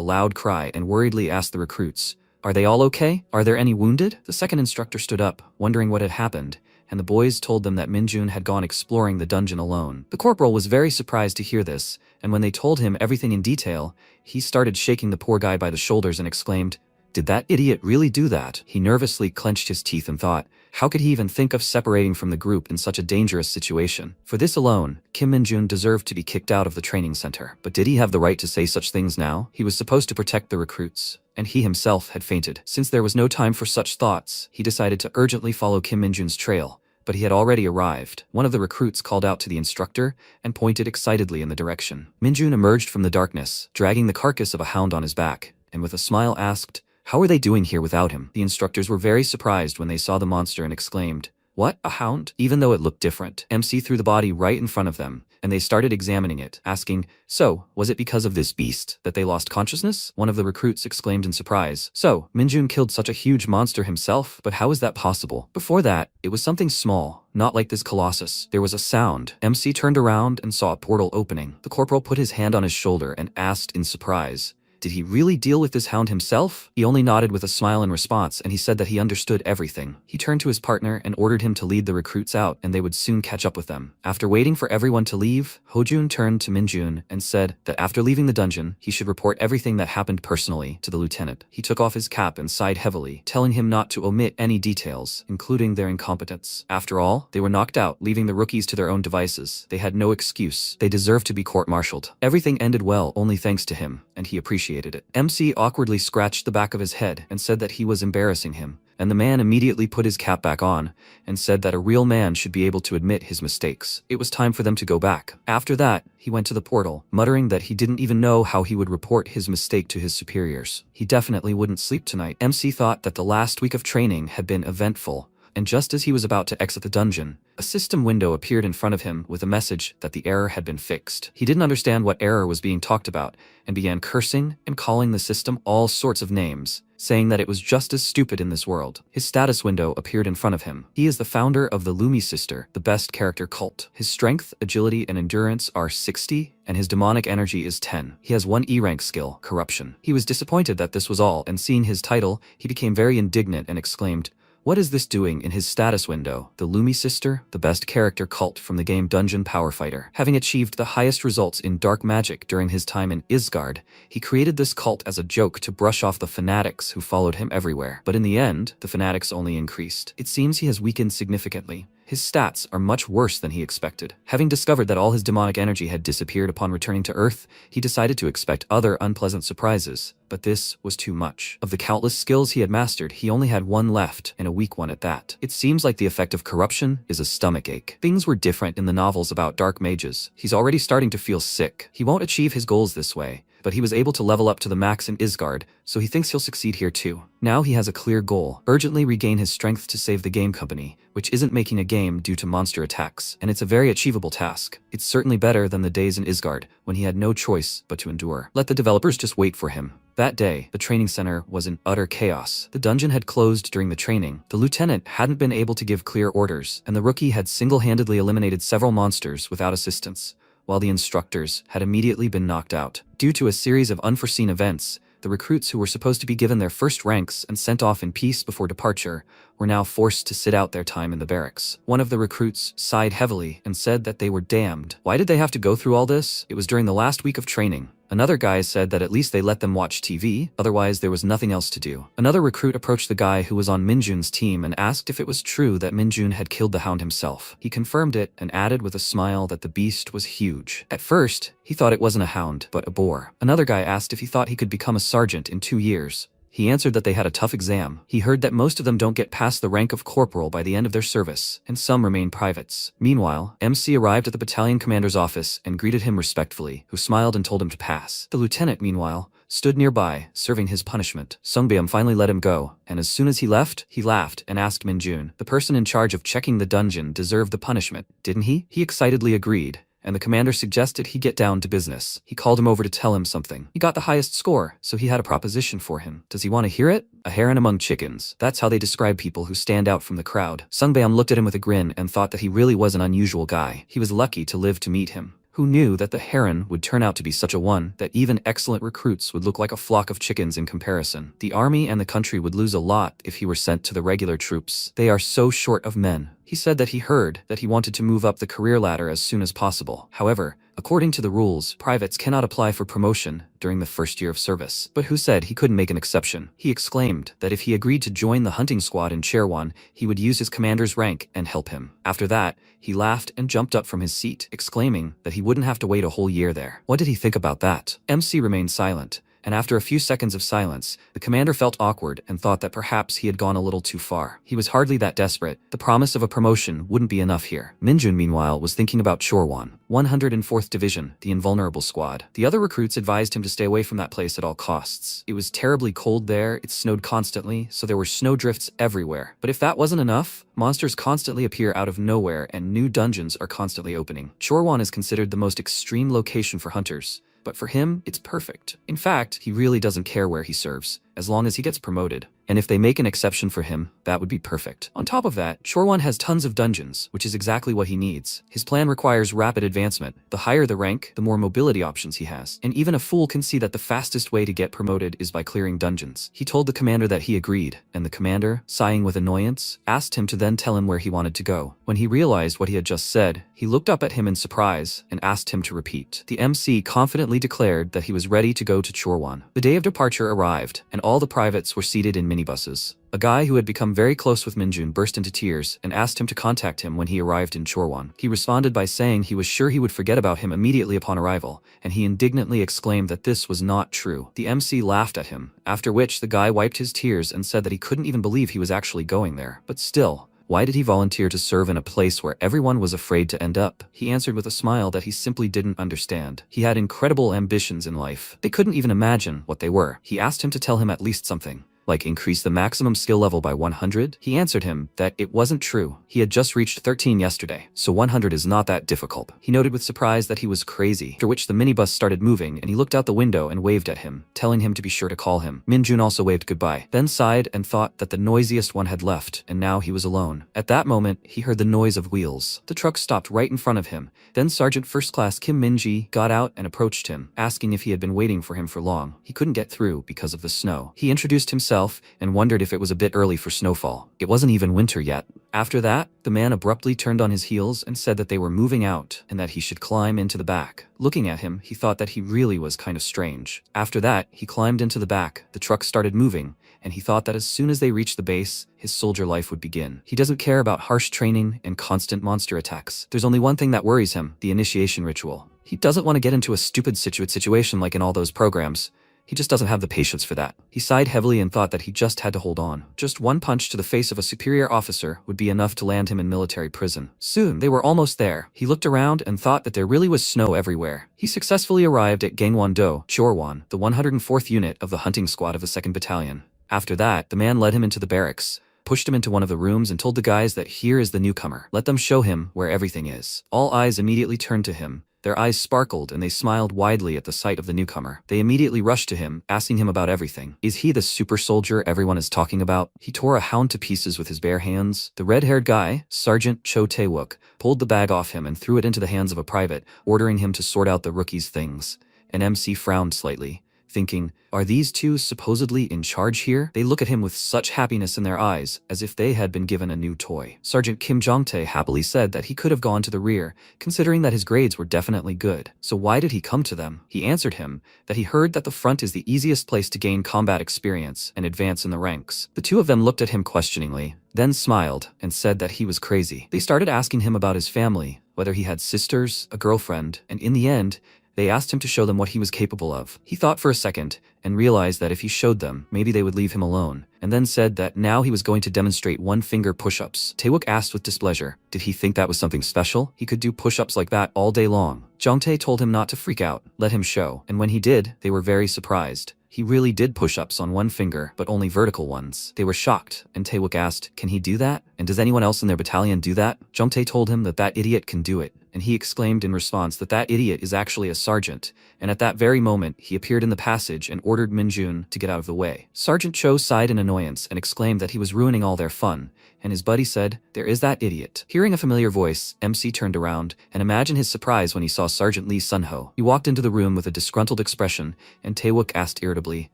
loud cry and worriedly asked the recruits, "Are they all okay? Are there any wounded?" The second instructor stood up, wondering what had happened, and the boys told them that Minjun had gone exploring the dungeon alone. The corporal was very surprised to hear this, and when they told him everything in detail, he started shaking the poor guy by the shoulders and exclaimed, "Did that idiot really do that?" He nervously clenched his teeth and thought, how could he even think of separating from the group in such a dangerous situation? For this alone, Kim Minjun deserved to be kicked out of the training center. But did he have the right to say such things now? He was supposed to protect the recruits, and he himself had fainted. Since there was no time for such thoughts, he decided to urgently follow Kim Minjun's trail. But he had already arrived. One of the recruits called out to the instructor and pointed excitedly in the direction. Minjun emerged from the darkness, dragging the carcass of a hound on his back, and with a smile asked, "How are they doing here without him?" The instructors were very surprised when they saw the monster and exclaimed, "What, a hound?" Even though it looked different. MC threw the body right in front of them, and they started examining it, asking, "So, was it because of this beast that they lost consciousness?" One of the recruits exclaimed in surprise, "So, Minjun killed such a huge monster himself? But how is that possible?" Before that, it was something small, not like this colossus. There was a sound. MC turned around and saw a portal opening. The corporal put his hand on his shoulder and asked in surprise, did he really deal with this hound himself? He only nodded with a smile in response, and he said that he understood everything. He turned to his partner and ordered him to lead the recruits out, and they would soon catch up with them. After waiting for everyone to leave, Ho-jun turned to Minjun and said that after leaving the dungeon, he should report everything that happened personally to the lieutenant. He took off his cap and sighed heavily, telling him not to omit any details, including their incompetence. After all, they were knocked out, leaving the rookies to their own devices. They had no excuse. They deserved to be court-martialed. Everything ended well only thanks to him, and he appreciated it. MC awkwardly scratched the back of his head and said that he was embarrassing him, and the man immediately put his cap back on and said that a real man should be able to admit his mistakes. It was time for them to go back. After that, he went to the portal, muttering that he didn't even know how he would report his mistake to his superiors. He definitely wouldn't sleep tonight. MC thought that the last week of training had been eventful, and just as he was about to exit the dungeon, a system window appeared in front of him with a message that the error had been fixed. He didn't understand what error was being talked about, and began cursing and calling the system all sorts of names, saying that it was just as stupid in this world. His status window appeared in front of him. He is the founder of the Lumi Sister, the best character cult. His strength, agility, and endurance are 60, and his demonic energy is 10. He has one E-rank skill, Corruption. He was disappointed that this was all, and seeing his title, he became very indignant and exclaimed, "What is this doing in his status window?" The Lumi Sister, the best character cult from the game Dungeon Power Fighter. Having achieved the highest results in dark magic during his time in Isgard, he created this cult as a joke to brush off the fanatics who followed him everywhere. But in the end, the fanatics only increased. It seems he has weakened significantly. His stats are much worse than he expected. Having discovered that all his demonic energy had disappeared upon returning to Earth, he decided to expect other unpleasant surprises. But this was too much. Of the countless skills he had mastered, he only had one left, and a weak one at that. It seems like the effect of corruption is a stomachache. Things were different in the novels about dark mages. He's already starting to feel sick. He won't achieve his goals this way, but he was able to level up to the max in Isgard, so he thinks he'll succeed here too. Now he has a clear goal: urgently regain his strength to save the game company, which isn't making a game due to monster attacks, and it's a very achievable task. It's certainly better than the days in Isgard, when he had no choice but to endure. Let the developers just wait for him. That day, the training center was in utter chaos. The dungeon had closed during the training, the lieutenant hadn't been able to give clear orders, and the rookie had single-handedly eliminated several monsters without assistance, while the instructors had immediately been knocked out. Due to a series of unforeseen events, the recruits who were supposed to be given their first ranks and sent off in peace before departure were now forced to sit out their time in the barracks. One of the recruits sighed heavily and said that they were damned. Why did they have to go through all this? It was during the last week of training. Another guy said that at least they let them watch TV, otherwise there was nothing else to do. Another recruit approached the guy who was on Minjun's team and asked if it was true that Minjun had killed the hound himself. He confirmed it and added with a smile that the beast was huge. At first, he thought it wasn't a hound, but a boar. Another guy asked if he thought he could become a sergeant in 2 years. He answered that they had a tough exam. He heard that most of them don't get past the rank of corporal by the end of their service, and some remain privates. Meanwhile, MC arrived at the battalion commander's office and greeted him respectfully, who smiled and told him to pass. The lieutenant, meanwhile, stood nearby, serving his punishment. Sungbyum finally let him go, and as soon as he left, he laughed and asked Minjun. The person in charge of checking the dungeon deserved the punishment, didn't he? He excitedly agreed, and the commander suggested he get down to business. He called him over to tell him something. He got the highest score, so he had a proposition for him. Does he want to hear it? A heron among chickens. That's how they describe people who stand out from the crowd. Sungbyum looked at him with a grin and thought that he really was an unusual guy. He was lucky to live to meet him. Who knew that the heron would turn out to be such a one that even excellent recruits would look like a flock of chickens in comparison? The army and the country would lose a lot if he were sent to the regular troops. They are so short of men. He said that he heard that he wanted to move up the career ladder as soon as possible. However, according to the rules, privates cannot apply for promotion during the first year of service. But who said he couldn't make an exception? He exclaimed that if he agreed to join the hunting squad in Cherwan, he would use his commander's rank and help him. After that, he laughed and jumped up from his seat, exclaiming that he wouldn't have to wait a whole year there. What did he think about that? MC remained silent, and after a few seconds of silence, the commander felt awkward and thought that perhaps he had gone a little too far. He was hardly that desperate. The promise of a promotion wouldn't be enough here. Minjun, meanwhile, was thinking about Chorwan, 104th Division, the invulnerable squad. The other recruits advised him to stay away from that place at all costs. It was terribly cold there, it snowed constantly, so there were snowdrifts everywhere. But if that wasn't enough, monsters constantly appear out of nowhere and new dungeons are constantly opening. Chorwan is considered the most extreme location for hunters, but for him, it's perfect. In fact, he really doesn't care where he serves, as long as he gets promoted. And if they make an exception for him, that would be perfect. On top of that, Chorwan has tons of dungeons, which is exactly what he needs. His plan requires rapid advancement. The higher the rank, the more mobility options he has. And even a fool can see that the fastest way to get promoted is by clearing dungeons. He told the commander that he agreed, and the commander, sighing with annoyance, asked him to then tell him where he wanted to go. When he realized what he had just said, he looked up at him in surprise and asked him to repeat. The MC confidently declared that he was ready to go to Chorwan. The day of departure arrived, and all the privates were seated in minibuses. A guy who had become very close with Minjun burst into tears and asked him to contact him when he arrived in Chorwan. He responded by saying he was sure he would forget about him immediately upon arrival, and he indignantly exclaimed that this was not true. The MC laughed at him, after which the guy wiped his tears and said that he couldn't even believe he was actually going there. But still, why did he volunteer to serve in a place where everyone was afraid to end up? He answered with a smile that he simply didn't understand. He had incredible ambitions in life. They couldn't even imagine what they were. He asked him to tell him at least something, like increase the maximum skill level by 100? He answered him that it wasn't true. He had just reached 13 yesterday, so 100 is not that difficult. He noted with surprise that he was crazy, after which the minibus started moving and he looked out the window and waved at him, telling him to be sure to call him. Minjun also waved goodbye, then sighed and thought that the noisiest one had left, and now he was alone. At that moment, he heard the noise of wheels. The truck stopped right in front of him. Then Sergeant First Class Kim Minji got out and approached him, asking if he had been waiting for him for long. He couldn't get through because of the snow. He introduced himself and wondered if it was a bit early for snowfall. It wasn't even winter yet. After that, the man abruptly turned on his heels and said that they were moving out and that he should climb into the back. Looking at him, he thought that he really was kind of strange. After that, he climbed into the back, the truck started moving, and he thought that as soon as they reached the base, his soldier life would begin. He doesn't care about harsh training and constant monster attacks. There's only one thing that worries him, the initiation ritual. He doesn't want to get into a stupid situation like in all those programs. He just doesn't have the patience for that. He sighed heavily and thought that he just had to hold on. Just one punch to the face of a superior officer would be enough to land him in military prison. Soon, they were almost there. He looked around and thought that there really was snow everywhere. He successfully arrived at Gangwon-do, Chorwon, the 104th unit of the hunting squad of the 2nd Battalion. After that, the man led him into the barracks, pushed him into one of the rooms and told the guys that here is the newcomer. Let them show him where everything is. All eyes immediately turned to him. Their eyes sparkled and they smiled widely at the sight of the newcomer. They immediately rushed to him, asking him about everything. Is he the super soldier everyone is talking about? He tore a hound to pieces with his bare hands. The red-haired guy, Sergeant Cho Tae-wook, pulled the bag off him and threw it into the hands of a private, ordering him to sort out the rookie's things. An MC frowned slightly, thinking, are these two supposedly in charge here? They look at him with such happiness in their eyes, as if they had been given a new toy. Sergeant Kim Jong-tae happily said that he could have gone to the rear, considering that his grades were definitely good. So why did he come to them? He answered him that he heard that the front is the easiest place to gain combat experience and advance in the ranks. The two of them looked at him questioningly, then smiled and said that he was crazy. They started asking him about his family, whether he had sisters, a girlfriend, and in the end, they asked him to show them what he was capable of. He thought for a second and realized that if he showed them, maybe they would leave him alone, and then said that now he was going to demonstrate one-finger push-ups. Tae-wook asked with displeasure, did he think that was something special? He could do push-ups like that all day long. Jong-tae told him not to freak out, let him show, and when he did, they were very surprised. He really did push-ups on one finger, but only vertical ones. They were shocked, and Tae-wook asked, can he do that? And does anyone else in their battalion do that? Jong-tae told him that that idiot can do it, and he exclaimed in response that that idiot is actually a sergeant, and at that very moment, he appeared in the passage and ordered Minjun to get out of the way. Sergeant Cho sighed in annoyance and exclaimed that he was ruining all their fun, and his buddy said, there is that idiot. Hearing a familiar voice, MC turned around, and imagine his surprise when he saw Sergeant Lee Sunho. He walked into the room with a disgruntled expression, and Tae-wook asked irritably,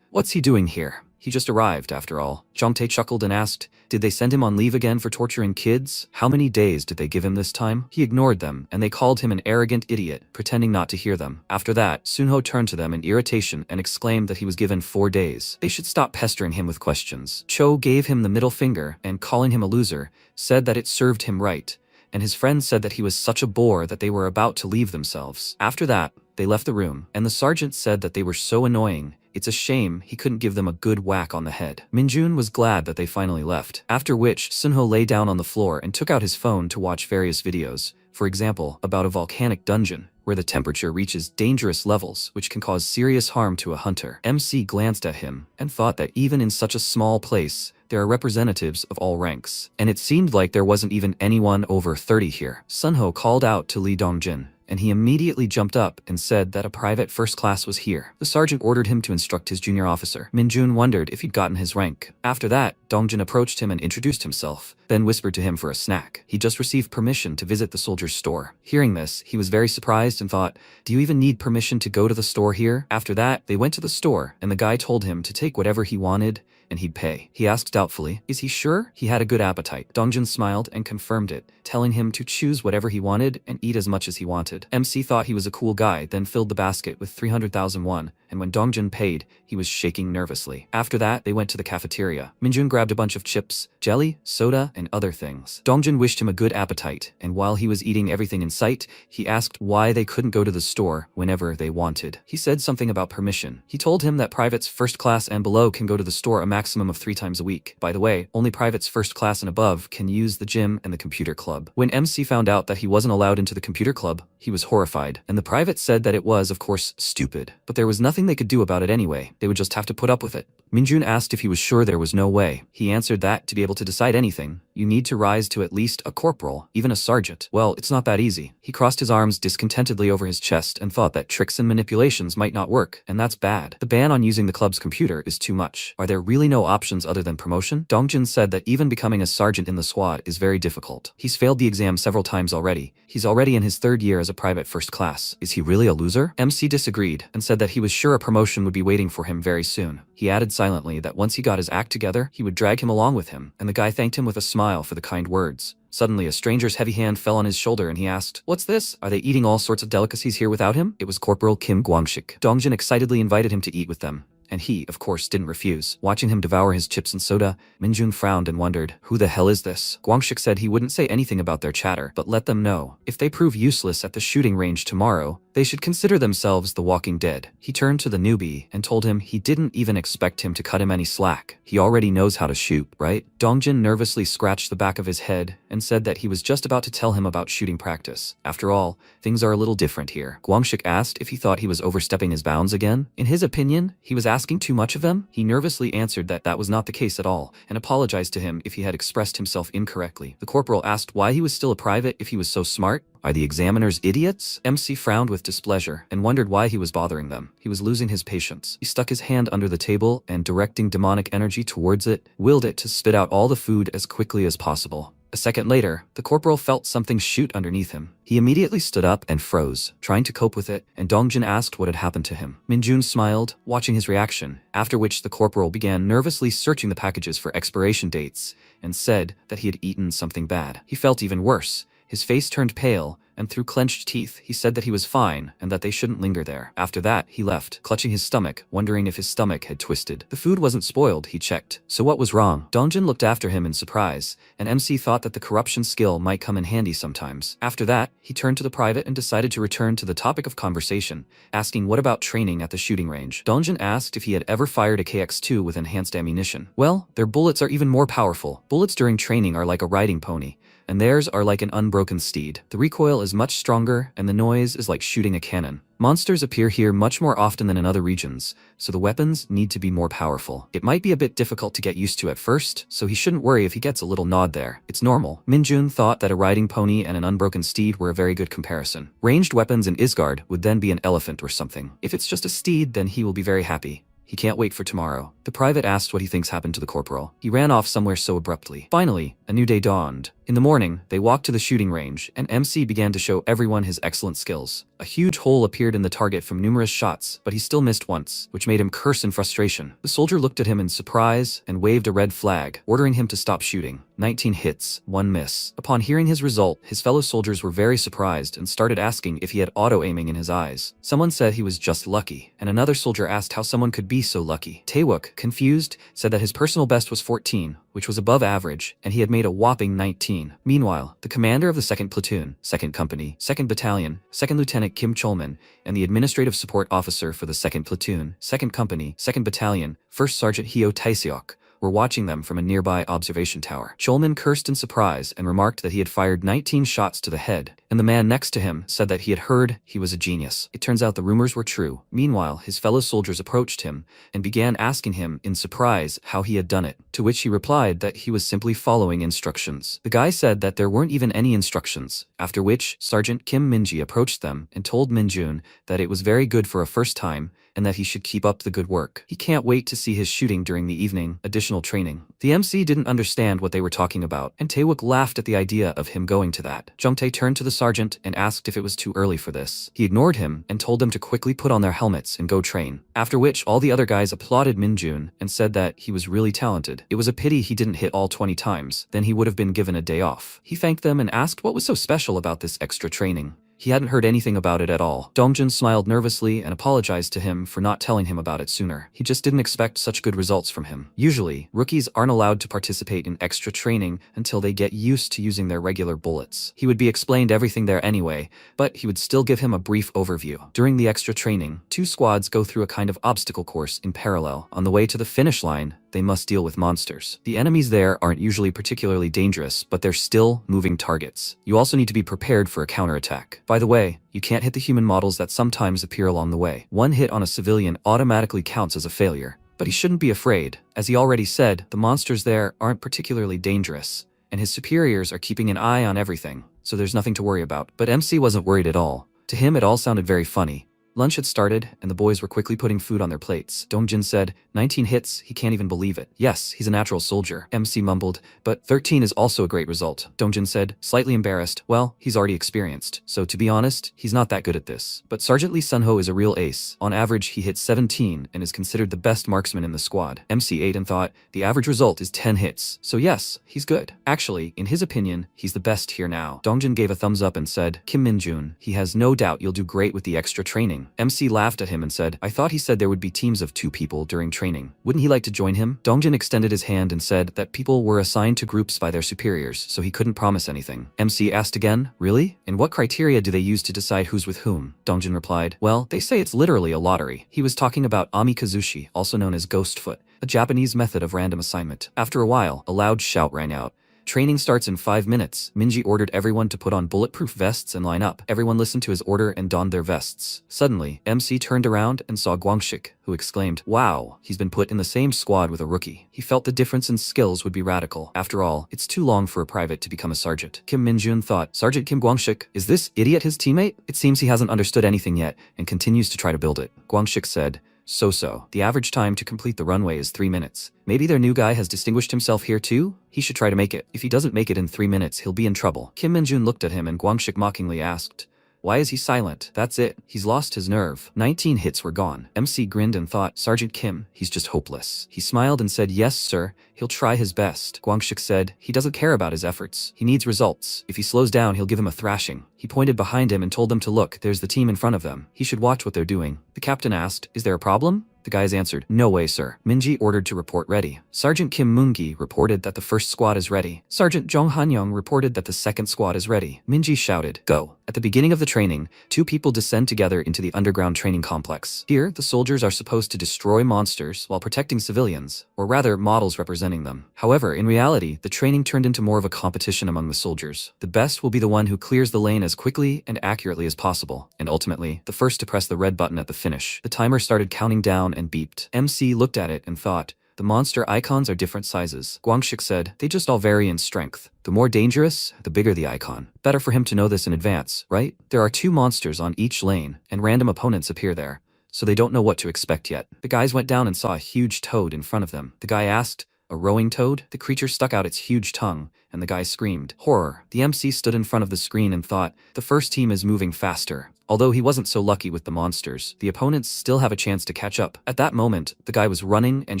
what's he doing here? He just arrived, after all. Jong-tae chuckled and asked, did they send him on leave again for torturing kids? How many days did they give him this time? He ignored them, and they called him an arrogant idiot, pretending not to hear them. After that, Sunho turned to them in irritation and exclaimed that he was given 4 days. They should stop pestering him with questions. Cho gave him the middle finger, and calling him a loser, said that it served him right, and his friends said that he was such a bore that they were about to leave themselves. After that, they left the room, and the sergeant said that they were so annoying, it's a shame he couldn't give them a good whack on the head. Minjun was glad that they finally left, after which Sunho lay down on the floor and took out his phone to watch various videos, for example, about a volcanic dungeon, where the temperature reaches dangerous levels which can cause serious harm to a hunter. MC glanced at him and thought that even in such a small place, there are representatives of all ranks, and it seemed like there wasn't even anyone over 30 here. Sunho called out to Lee Dongjin, and he immediately jumped up and said that a private first class was here. The sergeant ordered him to instruct his junior officer. Minjun wondered if he'd gotten his rank. After that, Dongjin approached him and introduced himself, then whispered to him for a snack. He just received permission to visit the soldier's store. Hearing this, he was very surprised and thought, do you even need permission to go to the store here? After that, they went to the store, and the guy told him to take whatever he wanted, and he'd pay. He asked doubtfully, is he sure? He had a good appetite. Dongjin smiled and confirmed it, telling him to choose whatever he wanted and eat as much as he wanted. MC thought he was a cool guy, then filled the basket with 300,000 won, and when Dongjin paid, he was shaking nervously. After that, they went to the cafeteria. Minjun grabbed a bunch of chips, jelly, soda, and other things. Dongjin wished him a good appetite, and while he was eating everything in sight, he asked why they couldn't go to the store whenever they wanted. He said something about permission. He told him that privates first class and below can go to the store a maximum of 3 times a week. By the way, only privates first class and above can use the gym and the computer club. When MC found out that he wasn't allowed into the computer club, he was horrified, and the private said that it was, of course, stupid. But there was nothing they could do about it anyway. They would just have to put up with it. Minjun asked if he was sure there was no way. He answered that to be able to decide anything, you need to rise to at least a corporal, even a sergeant. Well, it's not that easy. He crossed his arms discontentedly over his chest and thought that tricks and manipulations might not work, and that's bad. The ban on using the club's computer is too much. Are there really no options other than promotion? Dongjin said that even becoming a sergeant in the squad is very difficult. He's failed the exam several times already. He's already in his 3rd year as a private first class. Is he really a loser? MC disagreed and said that he was sure a promotion would be waiting for him very soon. He added silently that once he got his act together, he would drag him along with him, and the guy thanked him with a smile for the kind words. Suddenly, a stranger's heavy hand fell on his shoulder and he asked, what's this? Are they eating all sorts of delicacies here without him? It was Corporal Kim Gwangshik. Dongjin excitedly invited him to eat with them. and he, of course, didn't refuse. Watching him devour his chips and soda, Minjun frowned and wondered, who the hell is this? Guangshik said he wouldn't say anything about their chatter, but let them know. If they prove useless at the shooting range tomorrow, they should consider themselves the walking dead. He turned to the newbie and told him he didn't even expect him to cut him any slack. He already knows how to shoot, right? Dongjin nervously scratched the back of his head and said that he was just about to tell him about shooting practice. After all, things are a little different here. Guangshik asked if he thought he was overstepping his bounds again. In his opinion, he was asking too much of them. He nervously answered that that was not the case at all and apologized to him if he had expressed himself incorrectly. The corporal asked why he was still a private if he was so smart. Are the examiners idiots? MC frowned with displeasure and wondered why he was bothering them. He was losing his patience. He stuck his hand under the table and, directing demonic energy towards it, willed it to spit out all the food as quickly as possible. A second later, the corporal felt something shoot underneath him. He immediately stood up and froze, trying to cope with it, and Dongjin asked what had happened to him. Minjun smiled, watching his reaction, after which the corporal began nervously searching the packages for expiration dates and said that he had eaten something bad. He felt even worse. His face turned pale, and through clenched teeth, he said that he was fine and that they shouldn't linger there. After that, he left, clutching his stomach, wondering if his stomach had twisted. The food wasn't spoiled, he checked. So what was wrong? Dongjin looked after him in surprise, and MC thought that the corruption skill might come in handy sometimes. After that, he turned to the private and decided to return to the topic of conversation, asking what about training at the shooting range. Dongjin asked if he had ever fired a KX-2 with enhanced ammunition. Well, their bullets are even more powerful. Bullets during training are like a riding pony, and theirs are like an unbroken steed. The recoil is much stronger, and the noise is like shooting a cannon. Monsters appear here much more often than in other regions, so the weapons need to be more powerful. It might be a bit difficult to get used to at first, so he shouldn't worry if he gets a little nod there. It's normal. Minjun thought that a riding pony and an unbroken steed were a very good comparison. Ranged weapons in Isgard would then be an elephant or something. If it's just a steed, then he will be very happy. He can't wait for tomorrow. The private asked what he thinks happened to the corporal. He ran off somewhere so abruptly. Finally, a new day dawned. In the morning, they walked to the shooting range, and MC began to show everyone his excellent skills. A huge hole appeared in the target from numerous shots, but he still missed once, which made him curse in frustration. The soldier looked at him in surprise and waved a red flag, ordering him to stop shooting. 19 hits, 1 miss. Upon hearing his result, his fellow soldiers were very surprised and started asking if he had auto-aiming in his eyes. Someone said he was just lucky, and another soldier asked how someone could be so lucky. Taewook, confused, said that his personal best was 14, which was above average, and he had made a whopping 19. Meanwhile, the commander of the 2nd Platoon, 2nd Company, 2nd Battalion, 2nd Lieutenant Kim Cholman, and the administrative support officer for the 2nd Platoon, 2nd Company, 2nd Battalion, 1st Sergeant Hyo Taeseok, were watching them from a nearby observation tower. Cholman cursed in surprise and remarked that he had fired 19 shots to the head, and the man next to him said that he had heard he was a genius. It turns out the rumors were true. Meanwhile, his fellow soldiers approached him and began asking him in surprise how he had done it, to which he replied that he was simply following instructions. The guy said that there weren't even any instructions, after which Sergeant Kim Minji approached them and told Minjun that it was very good for a first time and that he should keep up the good work. He can't wait to see his shooting during the evening, additional training. The MC didn't understand what they were talking about, and Taewook laughed at the idea of him going to that. Jungtae turned to the sergeant and asked if it was too early for this. He ignored him and told them to quickly put on their helmets and go train, after which all the other guys applauded Minjun and said that he was really talented. It was a pity he didn't hit all 20 times, then he would have been given a day off. He thanked them and asked what was so special about this extra training. He hadn't heard anything about it at all. Dongjin smiled nervously and apologized to him for not telling him about it sooner. He just didn't expect such good results from him. Usually, rookies aren't allowed to participate in extra training until they get used to using their regular bullets. He would be explained everything there anyway, but he would still give him a brief overview. During the extra training, 2 squads go through a kind of obstacle course in parallel. On the way to the finish line, they must deal with monsters. The enemies there aren't usually particularly dangerous, but they're still moving targets. You also need to be prepared for a counterattack. By the way, you can't hit the human models that sometimes appear along the way. 1 hit on a civilian automatically counts as a failure. But he shouldn't be afraid. As he already said, the monsters there aren't particularly dangerous, and his superiors are keeping an eye on everything, so there's nothing to worry about. But MC wasn't worried at all. To him, it all sounded very funny. Lunch had started, and the boys were quickly putting food on their plates. Dongjin said, 19 hits, he can't even believe it. Yes, he's a natural soldier. MC mumbled, but 13 is also a great result. Dongjin said, slightly embarrassed, well, he's already experienced, so to be honest, he's not that good at this. But Sergeant Lee Sunho is a real ace. On average, he hits 17 and is considered the best marksman in the squad. MC ate and thought, the average result is 10 hits, so yes, he's good. Actually, in his opinion, he's the best here now. Dongjin gave a thumbs up and said, Kim Minjun, he has no doubt you'll do great with the extra training. training. MC laughed at him and said, I thought he said there would be teams of 2 people during training. Wouldn't he like to join him? Dongjin extended his hand and said that people were assigned to groups by their superiors, so he couldn't promise anything. MC asked again, really? And what criteria do they use to decide who's with whom? Dongjin replied, well, they say it's literally a lottery. He was talking about amikazushi, also known as ghost foot, a Japanese method of random assignment. After a while, a loud shout rang out. Training starts in 5 minutes. Minji ordered everyone to put on bulletproof vests and line up. Everyone listened to his order and donned their vests. Suddenly, MC turned around and saw Guangshik, who exclaimed, wow, he's been put in the same squad with a rookie. He felt the difference in skills would be radical. After all, it's too long for a private to become a sergeant. Kim Minjun thought, Sergeant Kim Guangshik, is this idiot his teammate? It seems he hasn't understood anything yet and continues to try to build it. Guangshik said, so. The average time to complete the runway is 3 minutes. Maybe their new guy has distinguished himself here too? He should try to make it. If he doesn't make it in 3 minutes, he'll be in trouble. Kim Minjun looked at him and Guangshik mockingly asked, why is he silent? That's it. He's lost his nerve. 19 hits were gone. MC grinned and thought, Sergeant Kim, he's just hopeless. He smiled and said, yes, sir. He'll try his best. Guangshik said, he doesn't care about his efforts. He needs results. If he slows down, he'll give him a thrashing. He pointed behind him and told them to look. There's the team in front of them. He should watch what they're doing. The captain asked, is there a problem? The guys answered, no way, sir. Minji ordered to report ready. Sergeant Kim Moongi reported that the first squad is ready. Sergeant Jong Hanyong reported that the second squad is ready. Minji shouted, go. At the beginning of the training, 2 people descend together into the underground training complex. Here, the soldiers are supposed to destroy monsters while protecting civilians, or rather, models representing them. However, in reality, the training turned into more of a competition among the soldiers. The best will be the one who clears the lane as quickly and accurately as possible, and ultimately, the first to press the red button at the finish. The timer started counting down and beeped. MC looked at it and thought, the monster icons are different sizes. Guangshik said, they just all vary in strength. The more dangerous, the bigger the icon. Better for him to know this in advance, right? There are 2 monsters on each lane, and random opponents appear there, so they don't know what to expect yet. The guys went down and saw a huge toad in front of them. The guy asked, a rowing toad? The creature stuck out its huge tongue, and the guy screamed. Horror. The MC stood in front of the screen and thought, the first team is moving faster. Although he wasn't so lucky with the monsters, the opponents still have a chance to catch up. At that moment, the guy was running and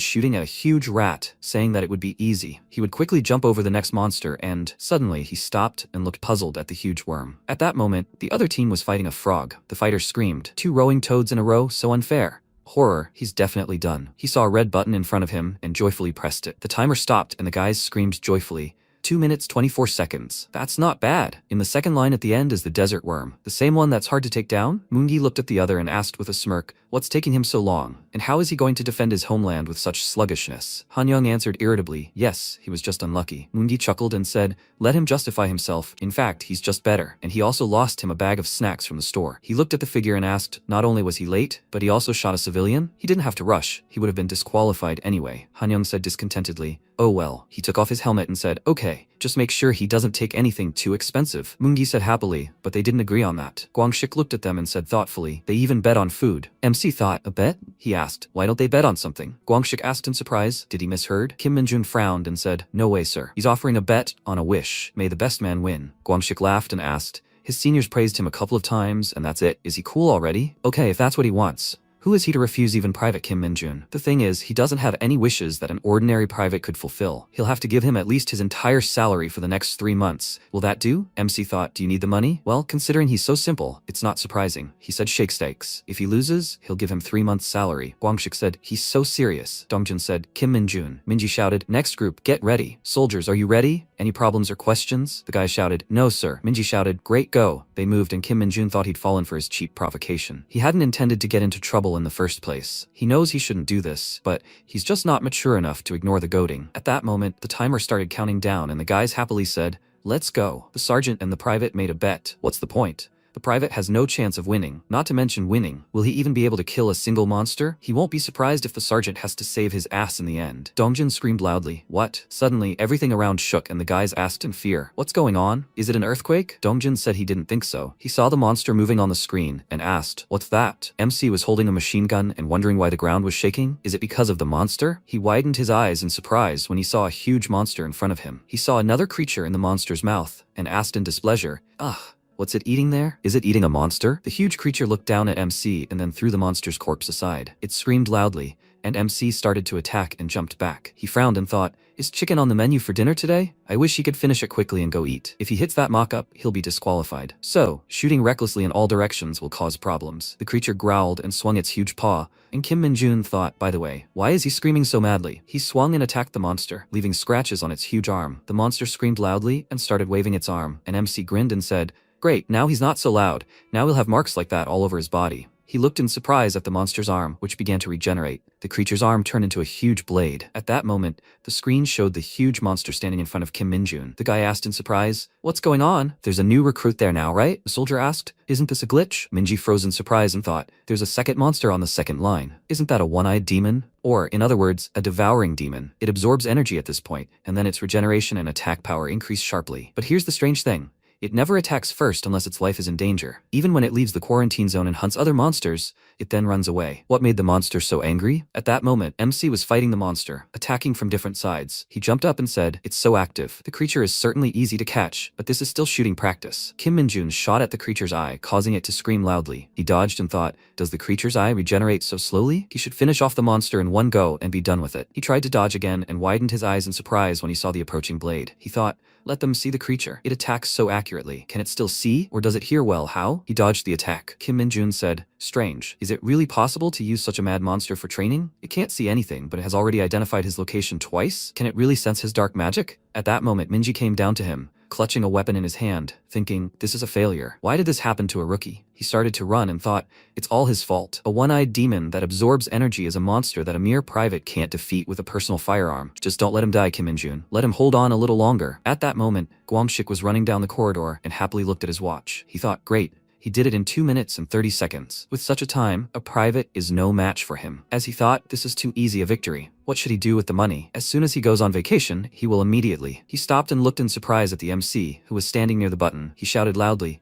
shooting at a huge rat, saying that it would be easy. He would quickly jump over the next monster and, suddenly, he stopped and looked puzzled at the huge worm. At that moment, the other team was fighting a frog. The fighter screamed, 2 rowing toads in a row, so unfair. Horror, he's definitely done. He saw a red button in front of him and joyfully pressed it. The timer stopped and the guys screamed joyfully, 2 minutes 24 seconds. That's not bad. In the second line at the end is the desert worm. The same one that's hard to take down? Moongi looked at the other and asked with a smirk, what's taking him so long? And how is he going to defend his homeland with such sluggishness? Hanyang answered irritably, yes, he was just unlucky. Moongi chuckled and said, let him justify himself. In fact, he's just better. And he also lost him a bag of snacks from the store. He looked at the figure and asked, not only was he late, but he also shot a civilian? He didn't have to rush. He would have been disqualified anyway. Hanyang said discontentedly, oh well. He took off his helmet and said, okay, just make sure he doesn't take anything too expensive. Moongi said happily, but they didn't agree on that. Guangshik looked at them and said thoughtfully, they even bet on food. MC thought, a bet? He asked, why don't they bet on something? Guangshik asked in surprise, did he misheard? Kim Minjun frowned and said, no way, sir. He's offering a bet on a wish. May the best man win. Guangshik laughed and asked, his seniors praised him a couple of times and that's it. Is he cool already? Okay, if that's what he wants. Who is he to refuse even Private Kim Minjun? The thing is, he doesn't have any wishes that an ordinary private could fulfill. He'll have to give him at least his entire salary for the next 3 months. Will that do? MC thought, do you need the money? Well, considering he's so simple, it's not surprising. He said shake stakes. If he loses, he'll give him 3 months salary. Guangshik said, he's so serious. Dongjin said, Kim Minjun. Minji shouted, next group, get ready. Soldiers, are you ready? Any problems or questions? The guy shouted, no sir. Minji shouted, great, go. They moved and Kim Minjun thought he'd fallen for his cheap provocation. He hadn't intended to get into trouble in the first place. He knows he shouldn't do this, but he's just not mature enough to ignore the goading. At that moment, the timer started counting down and the guys happily said, let's go. The sergeant and the private made a bet. What's the point? The private has no chance of winning, not to mention winning. Will he even be able to kill a single monster? He won't be surprised if the sergeant has to save his ass in the end. Dongjin screamed loudly, what? Suddenly, everything around shook and the guys asked in fear, what's going on? Is it an earthquake? Dongjin said he didn't think so. He saw the monster moving on the screen and asked, what's that? MC was holding a machine gun and wondering why the ground was shaking. Is it because of the monster? He widened his eyes in surprise when he saw a huge monster in front of him. He saw another creature in the monster's mouth and asked in displeasure, ugh. What's it eating there? Is it eating a monster? The huge creature looked down at MC and then threw the monster's corpse aside. It screamed loudly. and MC started to attack and jumped back. He frowned and thought, is chicken on the menu for dinner today? I wish he could finish it quickly and go eat. If he hits that mock-up, he'll be disqualified. So, shooting recklessly in all directions will cause problems. The creature growled and swung its huge paw, and Kim Min-jun thought, by the way, why is he screaming so madly? He swung and attacked the monster, leaving scratches on its huge arm. The monster screamed loudly and started waving its arm, and MC grinned and said, great, now he's not so loud. Now he'll have marks like that all over his body. He looked in surprise at the monster's arm, which began to regenerate. The creature's arm turned into a huge blade. At that moment, the screen showed the huge monster standing in front of Kim Min-jun. The guy asked in surprise, what's going on? There's a new recruit there now, right? The soldier asked, isn't this a glitch? Minji froze in surprise and thought, there's a second monster on the second line. Isn't that a one-eyed demon? Or, in other words, a devouring demon. It absorbs energy at this point, and then its regeneration and attack power increase sharply. But here's the strange thing. It never attacks first unless its life is in danger. Even when it leaves the quarantine zone and hunts other monsters, it then runs away. What made the monster so angry? At that moment, MC was fighting the monster, attacking from different sides. He jumped up and said, it's so active. The creature is certainly easy to catch, but this is still shooting practice. Kim Min-jun shot at the creature's eye, causing it to scream loudly. He dodged and thought, does the creature's eye regenerate so slowly? He should finish off the monster in one go and be done with it. He tried to dodge again and widened his eyes in surprise when he saw the approaching blade. He thought, let them see the creature. It attacks so accurately. Can it still see? Or does it hear well? How? He dodged the attack. Kim Min-jun said, strange. Is it really possible to use such a mad monster for training? It can't see anything, but it has already identified his location twice? Can it really sense his dark magic? At that moment, Minji came down to him, clutching a weapon in his hand, thinking, this is a failure. Why did this happen to a rookie? He started to run and thought, it's all his fault. A one-eyed demon that absorbs energy is a monster that a mere private can't defeat with a personal firearm. Just don't let him die, Kim Min-jun. Let him hold on a little longer. At that moment, Gwangshik was running down the corridor and happily looked at his watch. He thought, great. He did it in 2 minutes and 30 seconds. With such a time, a private is no match for him. As he thought, this is too easy a victory. What should he do with the money? As soon as he goes on vacation, he will immediately. He stopped and looked in surprise at the MC, who was standing near the button. He shouted loudly,